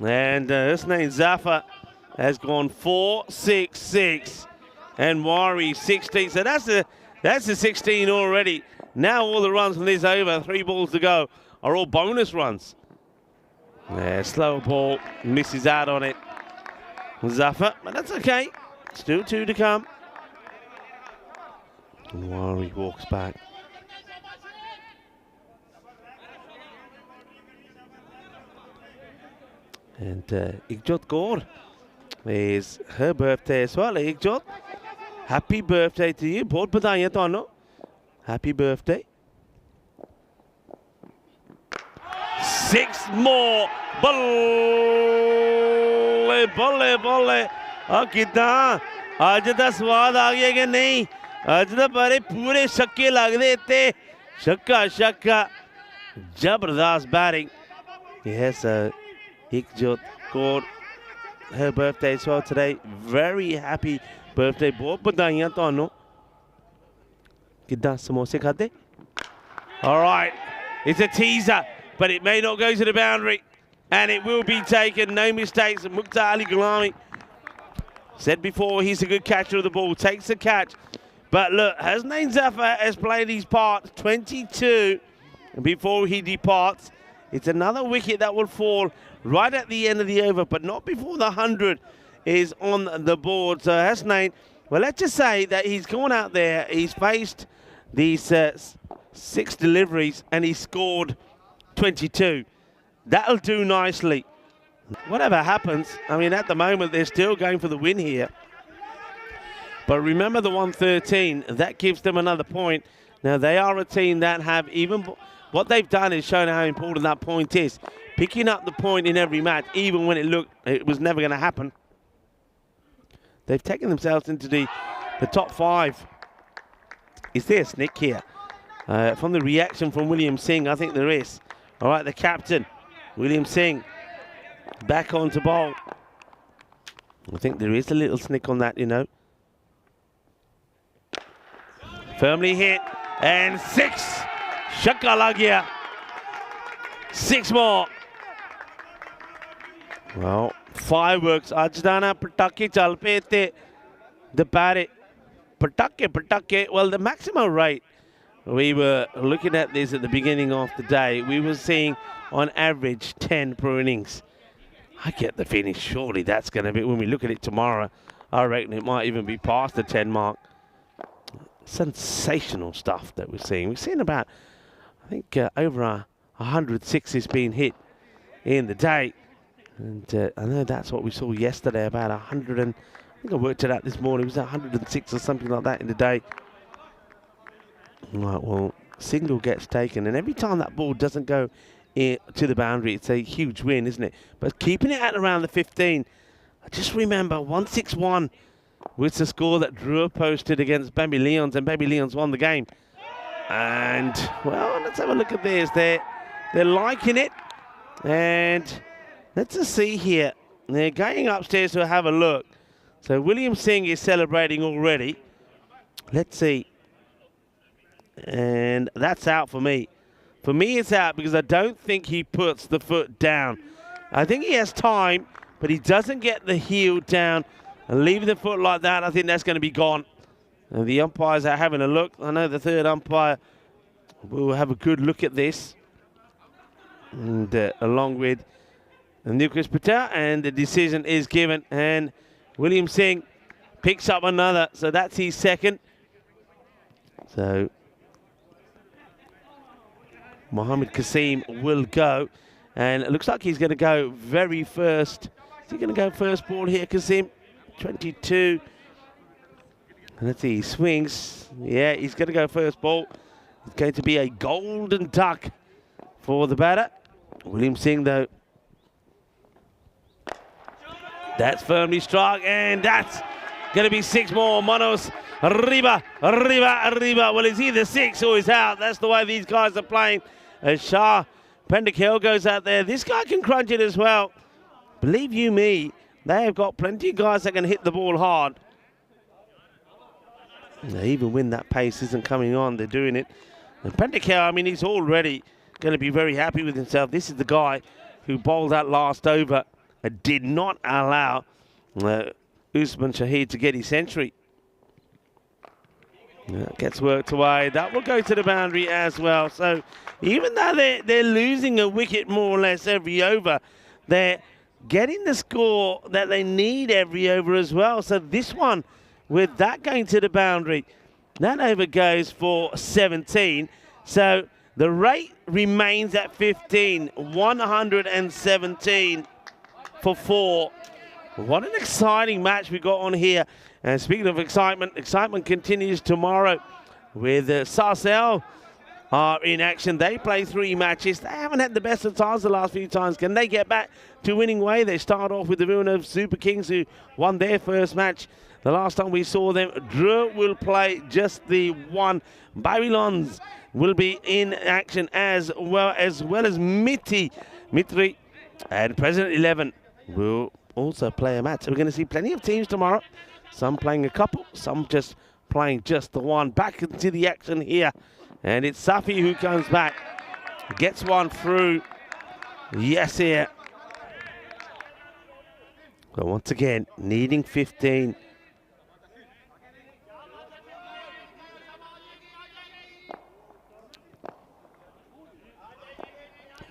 And Husnain Zafar has gone 4, 6, 6. And Wari 16. So that's a 16 already. Now all the runs from this over, 3 balls to go, are all bonus runs. Yeah, slow ball, misses out on it. Zafar, but that's okay. Still 2 to come. And Wari walks back. And Igjot Kaur is her birthday as well. Igjot, happy birthday to you. बहुत बधाइयां ਤੁਹਾਨੂੰ. Happy birthday. 6 more. ਬੱਲੇ ਬੱਲੇ ਬੱਲੇ. ਆ ਕਿਦਾਂ ਅੱਜ ਦਾ ਸਵਾਦ ਆ ਗਿਆ ਕਿ ਨਹੀਂ? ਅੱਜ ਦਾ ਬਾਰੇ ਪੂਰੇ ਛੱਕੇ ਲੱਗਦੇ ਇੱਥੇ. ਛੱਕਾ ਛੱਕਾ. ਜ਼ਬਰਦਸਤ batting. Yes, Igjot Kaur, her birthday as well today. Very happy birthday. ਬਹੁਤ ਬਧਾਈਆਂ ਤੁਹਾਨੂੰ. ਕਿੱਦਾਂ ਸਮੋਸੇ ਖਾਦੇ? All right, it's a teaser, but it may not go to the boundary, and it will be taken. No mistakes. Mukhtar Ali Gulami said before he's a good catcher of the ball. Takes the catch, but look, Husnain Zafar has played his part. 22 before he departs. It's another wicket that will fall right at the end of the over, but not before the 100 is on the board. So Husnain, well, let's just say that he's gone out there, he's faced these 6 deliveries, and he scored 22. That'll do nicely. Whatever happens, I mean, at the moment, they're still going for the win here. But remember the 113, that gives them another point. Now, they are a team that have even... What they've done is shown how important that point is. Picking up the point in every match, even when it looked it was never going to happen. They've taken themselves into the top 5. Is there a snick here? From the reaction from William Singh, I think there is. All right, the captain, William Singh, back on to bowl. I think there is a little snick on that, you know. Firmly hit, and 6. Shaka Lagya. 6 more. Well, fireworks. Ajdana Patake Chalpete. The parrot. Patake. Well, the maximum rate, we were looking at this at the beginning of the day. We were seeing on average 10 per innings. I get the feeling surely that's going to be, when we look at it tomorrow, I reckon it might even be past the 10 mark. Sensational stuff that we're seeing. We've seen about, I think, over 100 sixes being hit in the day. And I know that's what we saw yesterday, about 100 and, I think I worked it out this morning, it was 106 or something like that in the day. Right, well, single gets taken, and every time that ball doesn't go to the boundary, it's a huge win, isn't it? But keeping it at around the 15, I just remember 161 was the score that Drew posted against Baby Leons, and Baby Leons won the game. And, well, let's have a look at this. They're liking it, and let's just see here. They're going upstairs to have a look. So William Singh is celebrating already. Let's see. And that's out for me. For me, it's out because I don't think he puts the foot down. I think he has time, but he doesn't get the heel down and leaving the foot like that. I think that's going to be gone. And the umpires are having a look. I know the third umpire will have a good look at this. And along with Nilkris Patel, and the decision is given. And William Singh picks up another, so that's his second. So Mohammed Kasim will go, and it looks like he's going to go very first. Is he going to go first ball here, Kasim? 22. And let's see, he swings. Yeah, he's going to go first ball. It's going to be a golden duck for the batter. William Singh, though, that's firmly struck, and that's going to be 6 more. Manos, arriba. Well, it's either 6 or he's out. That's the way these guys are playing. As Shah Pendakel goes out there. This guy can crunch it as well. Believe you me, they have got plenty of guys that can hit the ball hard. And even when that pace isn't coming on, they're doing it. And Pendakel, I mean, he's already going to be very happy with himself. This is the guy who bowled that last over and did not allow Usman Shahid to get his century. Gets worked away. That will go to the boundary as well. So even though they're losing a wicket more or less every over, they're getting the score that they need every over as well. So this one, with that going to the boundary, that over goes for 17. So the rate remains at 15, 117 for 4. What an exciting match we got on here. And speaking of excitement, excitement continues tomorrow with Sarcelle are in action. They play 3 matches. They haven't had the best of times the last few times. Can they get back to winning way? They start off with the Villeneuve Super Kings, who won their first match the last time we saw them. Drew will play just the one. Babylons will be in action as well as Mitri. And President 11 will also play a match. So we're going to see plenty of teams tomorrow. Some playing a couple, some just playing just the one. Back into the action here. And it's Safi who comes back. Gets one through. Yes, here. But once again, needing 15.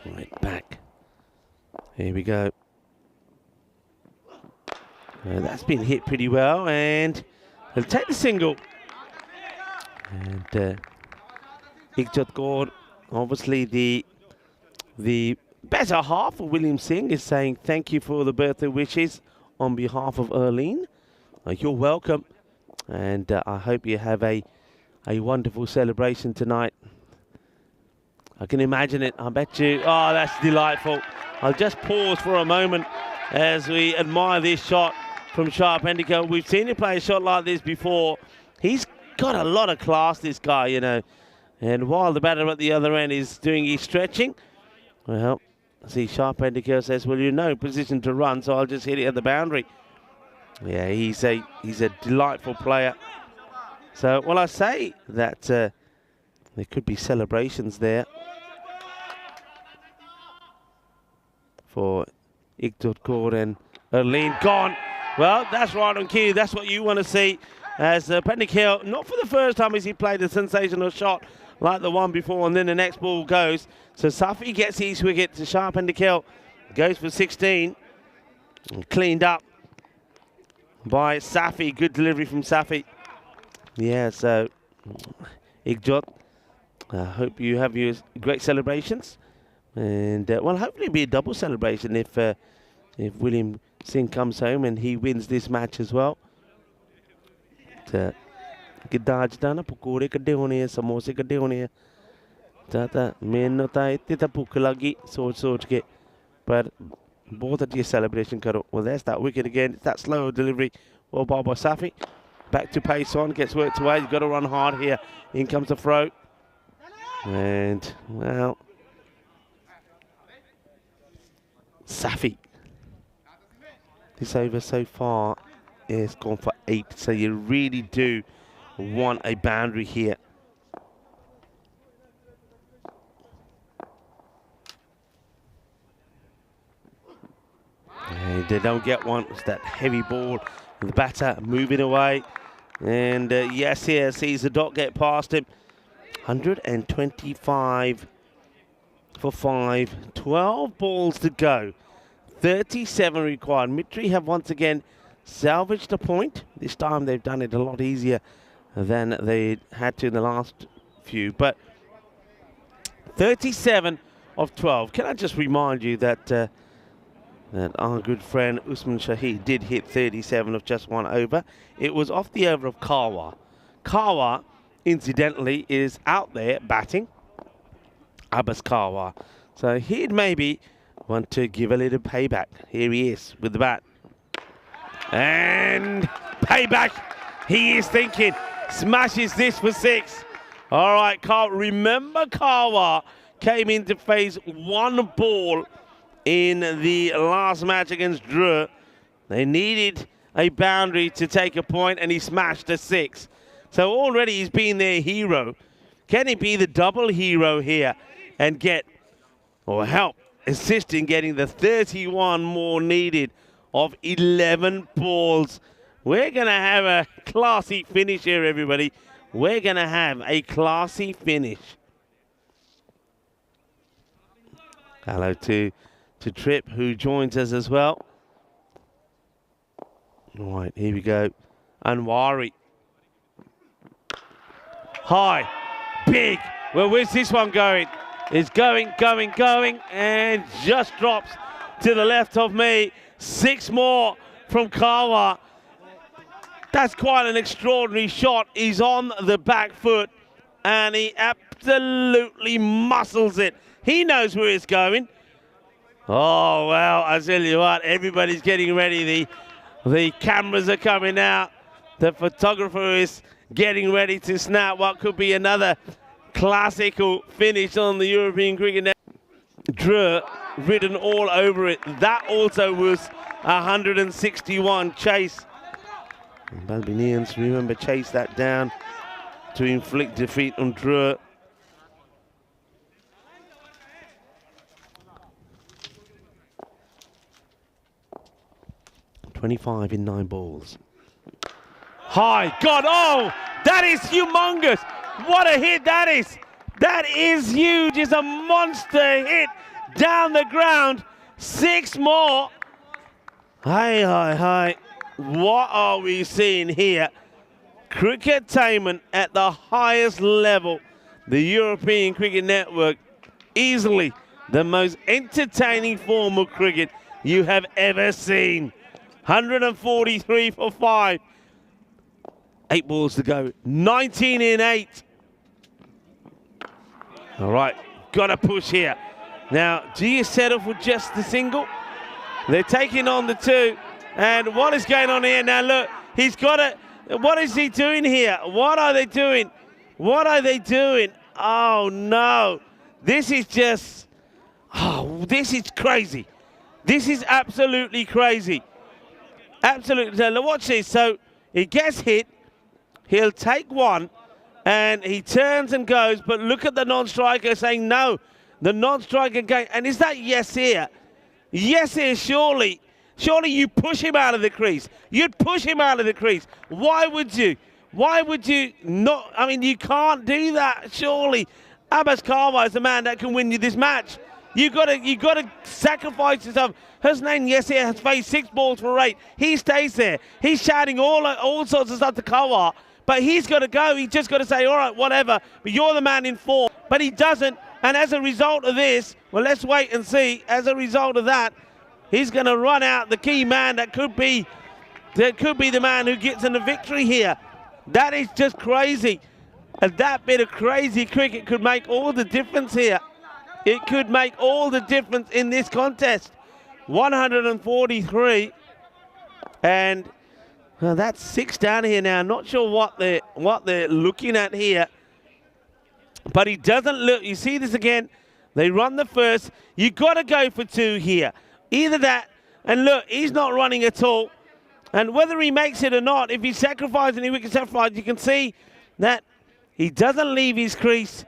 Right back. Here we go. That's been hit pretty well, and they'll take the single. And Iqjot Kaur, obviously the better half of William Singh, is saying thank you for the birthday wishes on behalf of Erlene. You're welcome, and I hope you have a wonderful celebration tonight. I can imagine it, I bet you. Oh, that's delightful. I'll just pause for a moment as we admire this shot from Shah Pendakel. We've seen him play a shot like this before. He's got a lot of class, this guy, you know. And while the batter at the other end is doing his stretching, well, see, Shah Pendakel says, well, you're in no position to run, so I'll just hit it at the boundary. Yeah, he's a delightful player. So, well, I say that there could be celebrations there for Iqjot Kaur and Erlene. Gone. Well, that's right on cue. That's what you want to see. As Pendakel, not for the first time has he played a sensational shot like the one before, and then the next ball goes. So Safi gets his wicket to Shah Pendakel. Goes for 16. And cleaned up. by Safi. Good delivery from Safi. Yeah, so Igjot, I hope you have your great celebrations. And, well, hopefully it'll be a double celebration if William Singh comes home and he wins this match as well. Giddaj dana pakore kadde hone hai, samose kadde hone hai. Tata mainu ta itte ta bhukh lagi soch ke, par bahut achhi celebration karo. Well, there's that wicket again. It's that slow delivery. Well, by Safi. Back to pace on, gets worked away. You've got to run hard here. In comes the throw. And, well, Safi. This over so far is gone for 8. So you really do want a boundary here. And they don't get one. It's that heavy ball. The batter moving away. And yes, here sees the dot get past him. 125 for 5. 12 balls to go. 37 required. Mitri have once again salvaged a point. This time they've done it a lot easier than they had to in the last few. But 37 of 12. Can I just remind you that that our good friend Usman Shahid did hit 37 of just 1 over. It was off the over of Kawa. Kawa, incidentally, is out there batting. Abbas Kawa. So he'd maybe want to give a little payback. Here he is with the bat. And payback. He is thinking. Smashes this for 6. All right, Kawa. Remember Kawa came in to face 1 ball in the last match against Drew. They needed a boundary to take a point, and he smashed a 6. So already he's been their hero. Can he be the double hero here and get, or help, assist in getting the 31 more needed of 11 balls? We're going to have a classy finish here, everybody. We're going to have a classy finish. Hello to Trip, who joins us as well. All right, here we go. Anwari. High. Big. Well, where's this one going? It's going, and just drops to the left of me. 6 more from Kawa. That's quite an extraordinary shot. He's on the back foot, and he absolutely muscles it. He knows where it's going. Oh, well, I tell you what, everybody's getting ready. The cameras are coming out. The photographer is getting ready to snap what could be another classical finish on the European Cricket Network. Drew written all over it. That also was 161 chase. Balbinians, remember, chase that down to inflict defeat on Drew. .25 in 9 balls. High, God, oh, that is humongous. What a hit that is. That is huge. It's a monster hit down the ground. 6 more. Hi. What are we seeing here? Cricketainment at the highest level. The European Cricket Network, easily the most entertaining form of cricket you have ever seen. 143 for 5. 8 balls to go. 19 in 8. All right, got to push here. Now, do you settle for just the single? They're taking on the 2. And what is going on here? Now, look, he's got it. What is he doing here? What are they doing? What are they doing? Oh, no. This is just, this is crazy. This is absolutely crazy. Absolutely. So watch this. So he gets hit. He'll take 1. And he turns and goes. But look at the non-striker saying no. The non-striker going. And is that yes here? Yes here, surely. Surely you push him out of the crease. You'd push him out of the crease. Why would you? Why would you not? I mean, you can't do that, surely. Abbas Kawa is the man that can win you this match. You got to sacrifice yourself. Husnain Yesir has faced 6 balls for 8. He stays there. He's shouting all sorts of stuff to Kawa, but he's got to go. He's just got to say, all right, whatever, but you're the man in form. But he doesn't, and as a result of this, well, let's wait and see. As a result of that, he's going to run out the key man that could be the man who gets in the victory here. That is just crazy. And that bit of crazy cricket could make all the difference here. It could make all the difference in this contest. 143, and well, that's 6 down here now. Not sure what they're looking at here, but he doesn't look. You see this again? They run the first. You got to go for 2 here. Either that, and look, he's not running at all. And whether he makes it or not, if he's sacrificing, if he can sacrifice, you can see that he doesn't leave his crease.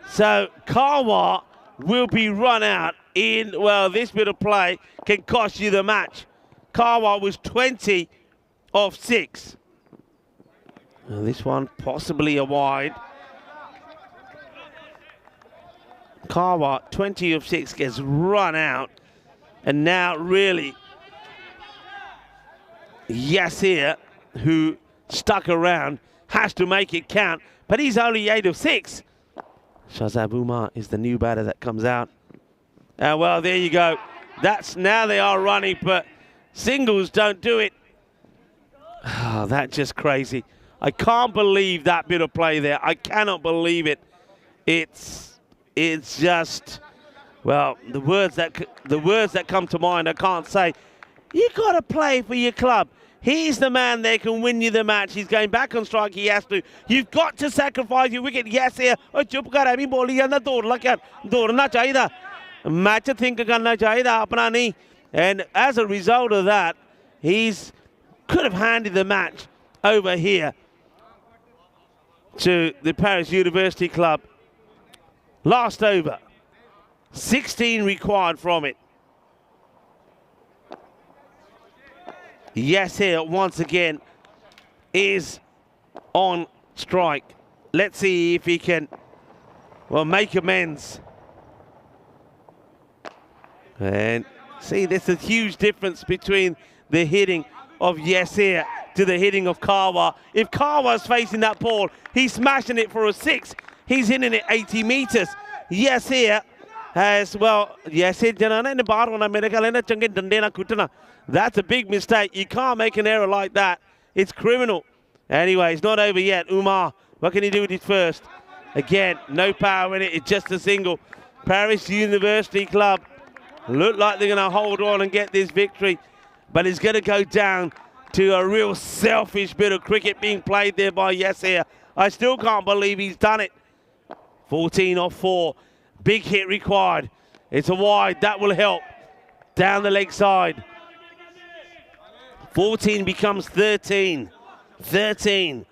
So Kawa will be run out in, well, this bit of play can cost you the match. Kawa was 20 of 6. And this one possibly a wide. Kawa, 20 of 6, gets run out. And now really, Yasir, who stuck around, has to make it count. But he's only 8 of 6. Shazab Umar is the new batter that comes out. Well, there you go. Now they are running, but singles don't do it. Oh, that's just crazy. I can't believe that bit of play there. I cannot believe it. It's just, well, the words that come to mind, I can't say. You got to play for your club. He's the man that can win you the match. He's going back on strike. He has to. You've got to sacrifice your wicket. Yes, here. Oh, chup kar abhi boli janda dodna kya? Dodna chahida. Match think karna chahida apna nahi. And as a result of that, could have handed the match over here to the Paris University Club. Last over. 16 required from it. Yasir once again is on strike. Let's see if he can, well, make amends. And see, there's a huge difference between the hitting of Yasir to the hitting of Kawa. If Kawa's facing that ball, he's smashing it for a 6. He's hitting it 80 meters. Yasir has, well, that's a big mistake. You can't make an error like that. It's criminal. Anyway, it's not over yet. Umar, what can he do with his first? Again, no power in it. It's just a single. Paris University Club look like they're going to hold on and get this victory, but it's going to go down to a real selfish bit of cricket being played there by Yasir. I still can't believe he's done it. 14 off 4. Big hit required. It's a wide. That will help. Down the leg side. 14 becomes 13. 13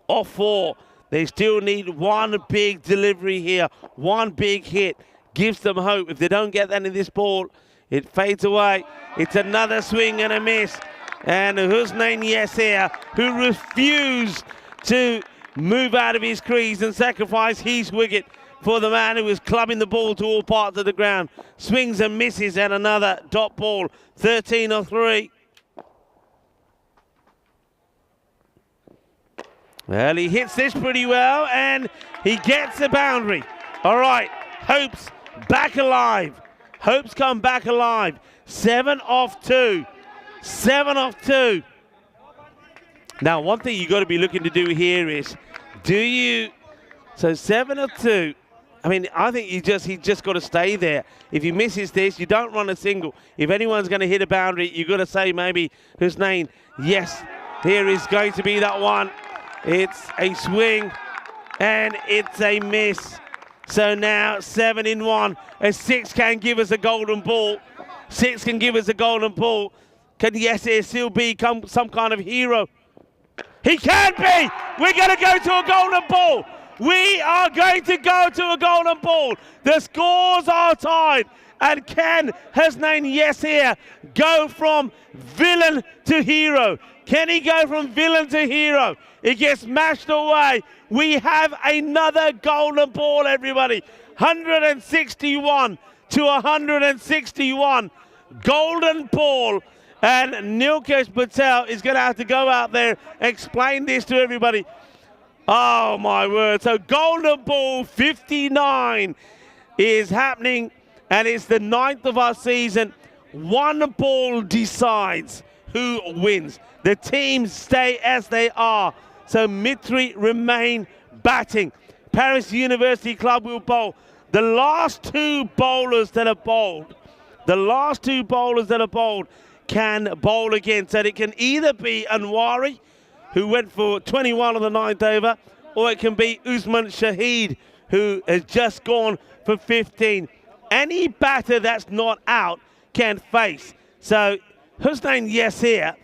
off 4. They still need one big delivery here. One big hit gives them hope. If they don't get that in this ball, it fades away. It's another swing and a miss. And Husnain Yasir, who refused to move out of his crease and sacrifice his wicket for the man who was clubbing the ball to all parts of the ground. Swings and misses and another dot ball. 13 of 3. Well, he hits this pretty well, and he gets the boundary. All right, Hope's back alive. Hope's come back alive. 7 off 2. 7 off 2. Now, one thing you've got to be looking to do here is, so 7 of 2. I mean, I think he's just got to stay there. If he misses this, you don't run a single. If anyone's going to hit a boundary, you've got to say maybe Husnain, yes, here is going to be that one. It's a swing, and it's a miss. So now 7 in 1. A 6 can give us a golden ball. 6 can give us a golden ball. Can Yasir still become some kind of hero? He can be! We're going to go to a golden ball. We are going to go to a golden ball. The scores are tied. And can Husnain Yasir go from villain to hero? Can he go from villain to hero? It gets mashed away. We have another golden ball, everybody. 161 to 161. Golden ball. And Nilkesh Patel is going to have to go out there and explain this to everybody. Oh, my word. So golden ball 59 is happening, and it's the 9th of our season. One ball decides who wins. The teams stay as they are. So Mitri remain batting. Paris University Club will bowl. The last two bowlers that have bowled, can bowl again. So it can either be Anwari, who went for 21 on the 9th over, or it can be Usman Shahid, who has just gone for 15. Any batter that's not out can face. So Hussain Yasir,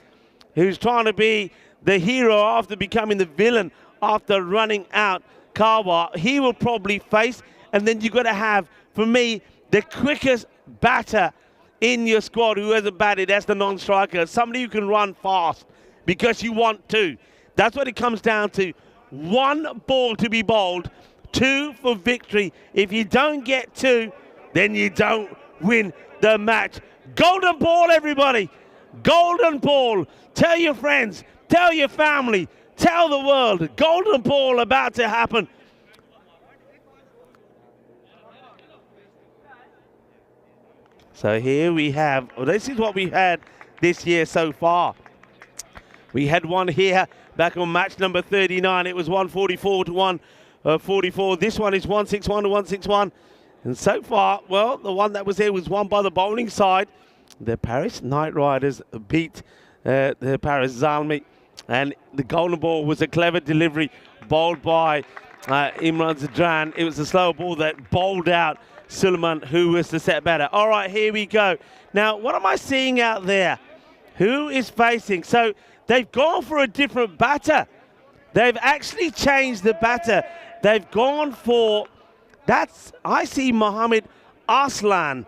who's trying to be the hero after becoming the villain after running out Kawa, he will probably face. And then you've got to have, for me, the quickest batter in your squad who hasn't batted. That's the non-striker. Somebody who can run fast because you want to. That's what it comes down to. One ball to be bowled, two for victory. If you don't get two, then you don't win the match. Golden ball, everybody. Golden ball. Tell your friends, tell your family, tell the world. Golden ball about to happen. So here we have, well, this is what we've had this year so far. We had one here back on match number 39. It was 144 to 144. This one is 161 to 161. And so far, well, the one that was here was won by the bowling side. The Paris Knight Riders beat the Paris Zalmi. And the golden ball was a clever delivery bowled by Imran Zadran. It was a slow ball that bowled out Suleiman, who was the set batter. All right, here we go. Now, what am I seeing out there? Who is facing? So they've gone for a different batter. They've actually changed the batter. They've gone for, I see Mohammed Aslan.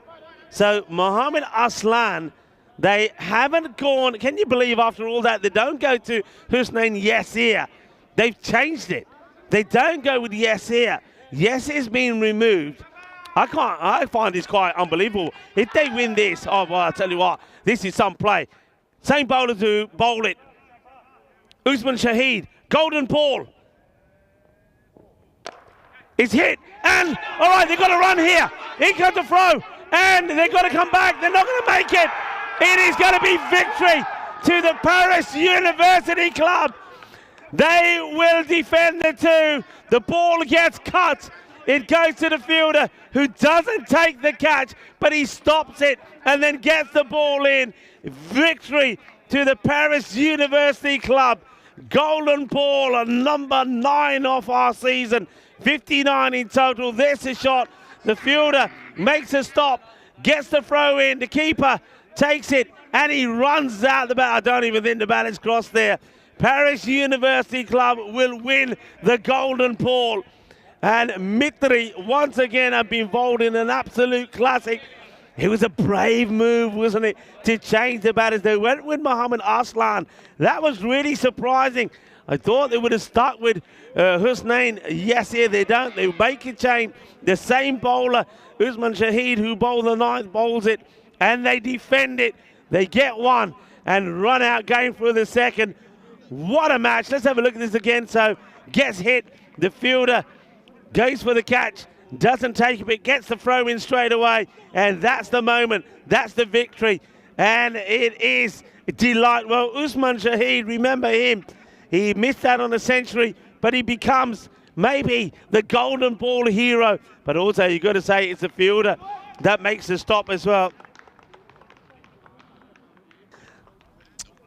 So Mohammed Aslan, they haven't gone, can you believe after all that, they don't go to Hussain Yasir. They've changed it. They don't go with Yasir. Yasir's been removed. I find this quite unbelievable. If they win this, oh, well, I'll tell you what, this is some play. Same bowler to bowl it. Usman Shahid, golden ball. It's hit, and, all right, they've got to run here. In comes the throw, and they've got to come back. They're not going to make it. It is going to be victory to the Paris University Club. They will defend the two. The ball gets cut. It goes to the fielder who doesn't take the catch, but he stops it and then gets the ball in. Victory to the Paris University Club. Golden ball, number 9 of our season. 59 in total. There's a shot. The fielder makes a stop, gets the throw in. The keeper takes it, and he runs out the bat. I don't even think the bat is crossed there. Paris University Club will win the golden ball. And Mitri, once again, have been involved in an absolute classic. It was a brave move, wasn't it, to change the batters. They went with Mohammed Aslan. That was really surprising. I thought they would have stuck with Hussain Yasir. They don't. They make a change. The same bowler, Usman Shahid, who bowled the 9th, bowls it, and they defend it. They get one and run out going for the second. What a match. Let's have a look at this again. So gets hit. The fielder goes for the catch, doesn't take it, but gets the throw in straight away. And that's the moment. That's the victory. And it is delight. Well, Usman Shahid, remember him. He missed out on a century, but he becomes maybe the golden ball hero. But also, you've got to say it's a fielder that makes the stop as well.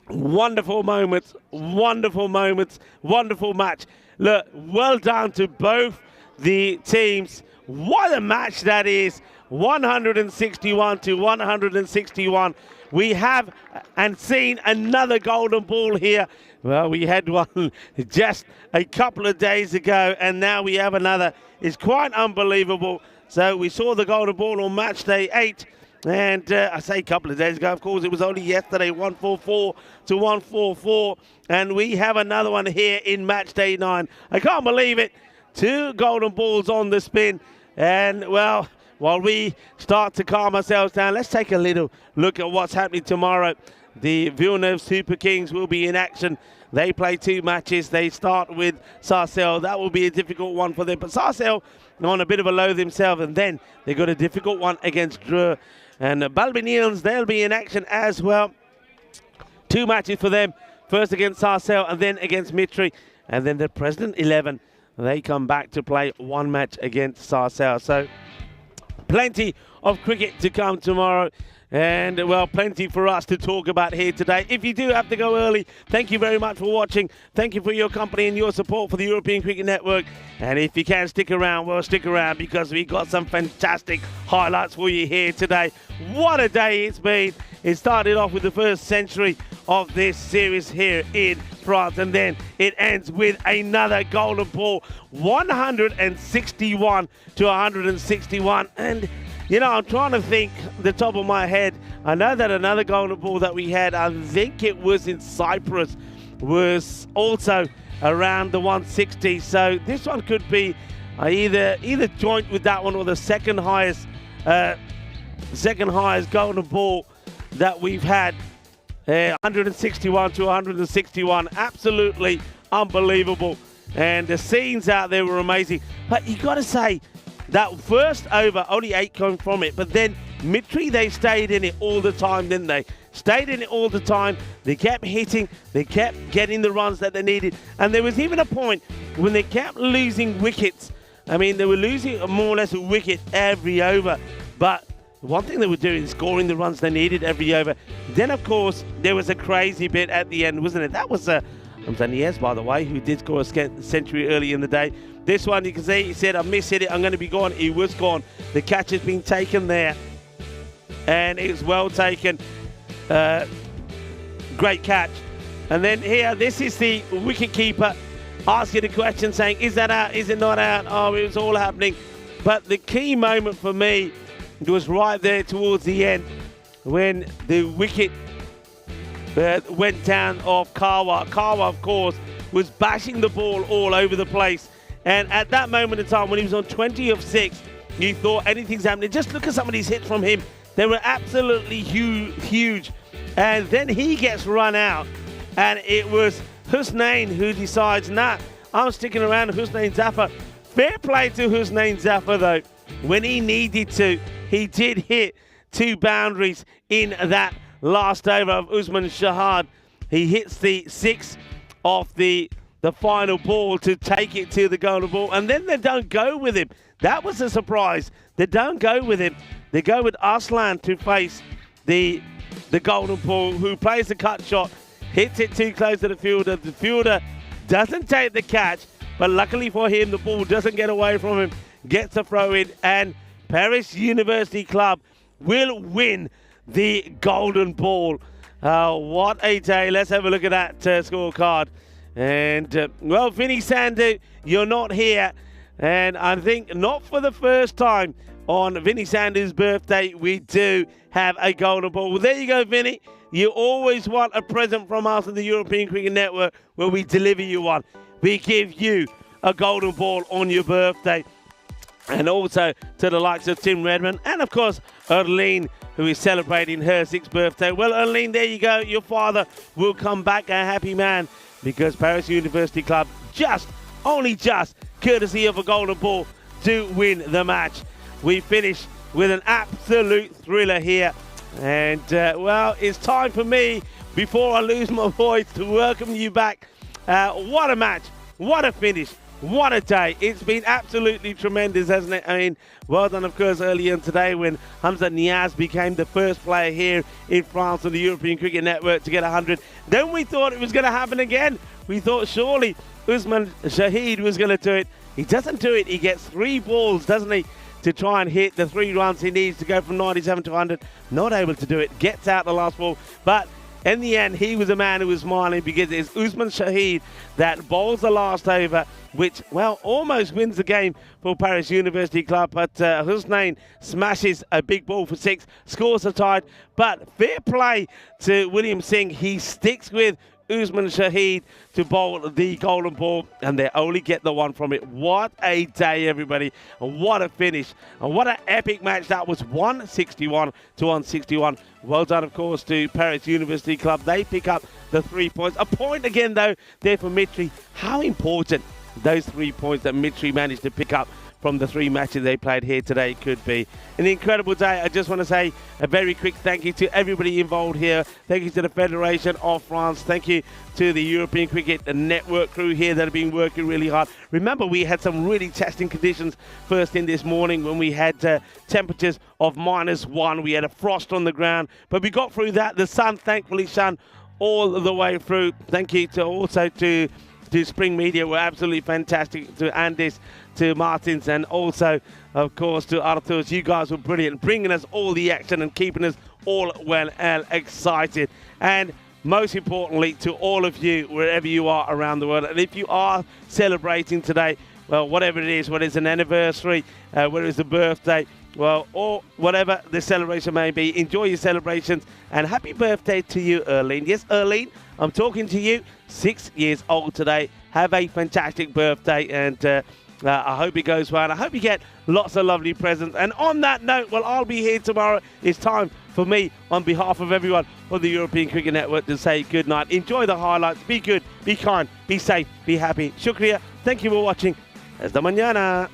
Wonderful moments, wonderful moments, wonderful match. Look, well done to both the teams. What a match that is. 161 to 161. We have and seen another golden ball here. Well, we had one just a couple of days ago, and now we have another. It's quite unbelievable. So we saw the golden ball on match day 8. And I say a couple of days ago, of course, it was only yesterday, 144 to 144. And we have another one here in match day 9. I can't believe it. 2 golden balls on the spin. And, well, while we start to calm ourselves down, let's take a little look at what's happening tomorrow. The Villeneuve Super Kings will be in action. They play 2 matches. They start with Sarcelles. That will be a difficult one for them. But Sarcelles on a bit of a low themselves, and then they got a difficult one against Dreux. And Balbinians, they'll be in action as well. 2 matches for them. First against Sarcelles and then against Mitry. And then the President 11, they come back to play 1 match against Sarcelles. So plenty of cricket to come tomorrow. And, well, plenty for us to talk about here today. If you do have to go early, thank you very much for watching. Thank you for your company and your support for the European Cricket Network. And if you can stick around, well, stick around, because we've got some fantastic highlights for you here today. What a day it's been. It started off with the first century of this series here in France, and then it ends with another golden ball, 161 to 161. And you know, I'm trying to think the top of my head. I know that another golden ball that we had, I think it was in Cyprus, was also around the 160. So this one could be either joint with that one or the second highest golden ball that we've had. 161 to 161, absolutely unbelievable. And the scenes out there were amazing. But you got to say, that first over, only 8 came from it, but then Mitry, they stayed in it all the time, didn't they? Stayed in it all the time. They kept hitting. They kept getting the runs that they needed. And there was even a point when they kept losing wickets. I mean, they were losing more or less a wicket every over. But one thing they were doing is scoring the runs they needed every over. Then, of course, there was a crazy bit at the end, wasn't it? That was Yes, by the way, who did score a century early in the day. This one, you can see, he said, I mishit it, I'm going to be gone. He was gone. The catch has been taken there, and it's well taken. Great catch. And then here, this is the wicket keeper asking the question, saying, is that out? Is it not out? Oh, it was all happening. But the key moment for me was right there towards the end when the wicket went down off Kawa. Kawa, of course, was bashing the ball all over the place. And at that moment in time, when he was on 20 of 6, you thought anything's happening. Just look at some of these hits from him. They were absolutely huge. And then he gets run out. And it was Husnain who decides, nah, I'm sticking around Husnain Zafar. Fair play to Husnain Zafar, though. When he needed to, he did hit 2 boundaries in that last over of Usman Shahad. He hits the 6 off the final ball to take it to the golden ball, and then they don't go with him. That was a surprise. They don't go with him. They go with Arslan to face the golden ball, who plays the cut shot, hits it too close to the fielder. The fielder doesn't take the catch, but luckily for him, the ball doesn't get away from him, gets a throw in, and Paris University Club will win the golden ball. What a day. Let's have a look at that scorecard. And, well, Vinny Sandhu, you're not here. And I think not for the first time on Vinny Sandhu's birthday, we do have a golden ball. Well, there you go, Vinny. You always want a present from us at the European Cricket Network where we deliver you one. We give you a golden ball on your birthday. And also to the likes of Tim Redmond and, of course, Erlene, who is celebrating her 6th birthday. Well, Erlene, there you go. Your father will come back a happy man because Paris University Club only just, courtesy of a golden ball, to win the match. We finish with an absolute thriller here. And, well, it's time for me, before I lose my voice, to welcome you back. What a match. What a finish. What a day. It's been absolutely tremendous, hasn't it? I mean, well done, of course, earlier today when Hamza Niaz became the first player here in France on the European Cricket Network to get 100. Then we thought it was going to happen again. We thought surely Usman Shahid was going to do it. He doesn't do it. He gets 3 balls, doesn't he, to try and hit the 3 runs he needs to go from 97 to 100. Not able to do it. Gets out the last ball. But in the end, he was a man who was smiling because it's Usman Shahid that bowls the last over, which, well, almost wins the game for Paris University Club. But Husnain smashes a big ball for 6, scores a tide. But fair play to William Singh. He sticks with Usman Shahid to bowl the golden ball, and they only get the one from it. What a day, everybody, and what a finish, and what an epic match that was. 161 to 161. Well done, of course, to Paris University Club. They pick up the 3 points. A point again, though, there for Mitri. How important those 3 points that Mitri managed to pick up from the 3 matches they played here today could be. An incredible day. I just want to say a very quick thank you to everybody involved here. Thank you to the Federation of France. Thank you to the European Cricket Network crew here that have been working really hard. Remember, we had some really testing conditions first in this morning when we had temperatures of -1. We had a frost on the ground, but we got through that. The sun thankfully shone all the way through. Thank you to also to Spring Media, were absolutely fantastic, to Andis, to Martins, and also, of course, to Arthurs. You guys were brilliant, bringing us all the action and keeping us all well and excited. And most importantly, to all of you, wherever you are around the world, and if you are celebrating today, well, whatever it is, whether it's an anniversary, whether it's a birthday, well, or whatever the celebration may be, enjoy your celebrations, and happy birthday to you, Erlene. Yes, Erlene, I'm talking to you, 6 years old today. Have a fantastic birthday, and I hope it goes well. I hope you get lots of lovely presents. And on that note, well, I'll be here tomorrow. It's time for me, on behalf of everyone on the European Cricket Network, to say good night. Enjoy the highlights. Be good, be kind, be safe, be happy. Shukriya. Thank you for watching. Hasta mañana.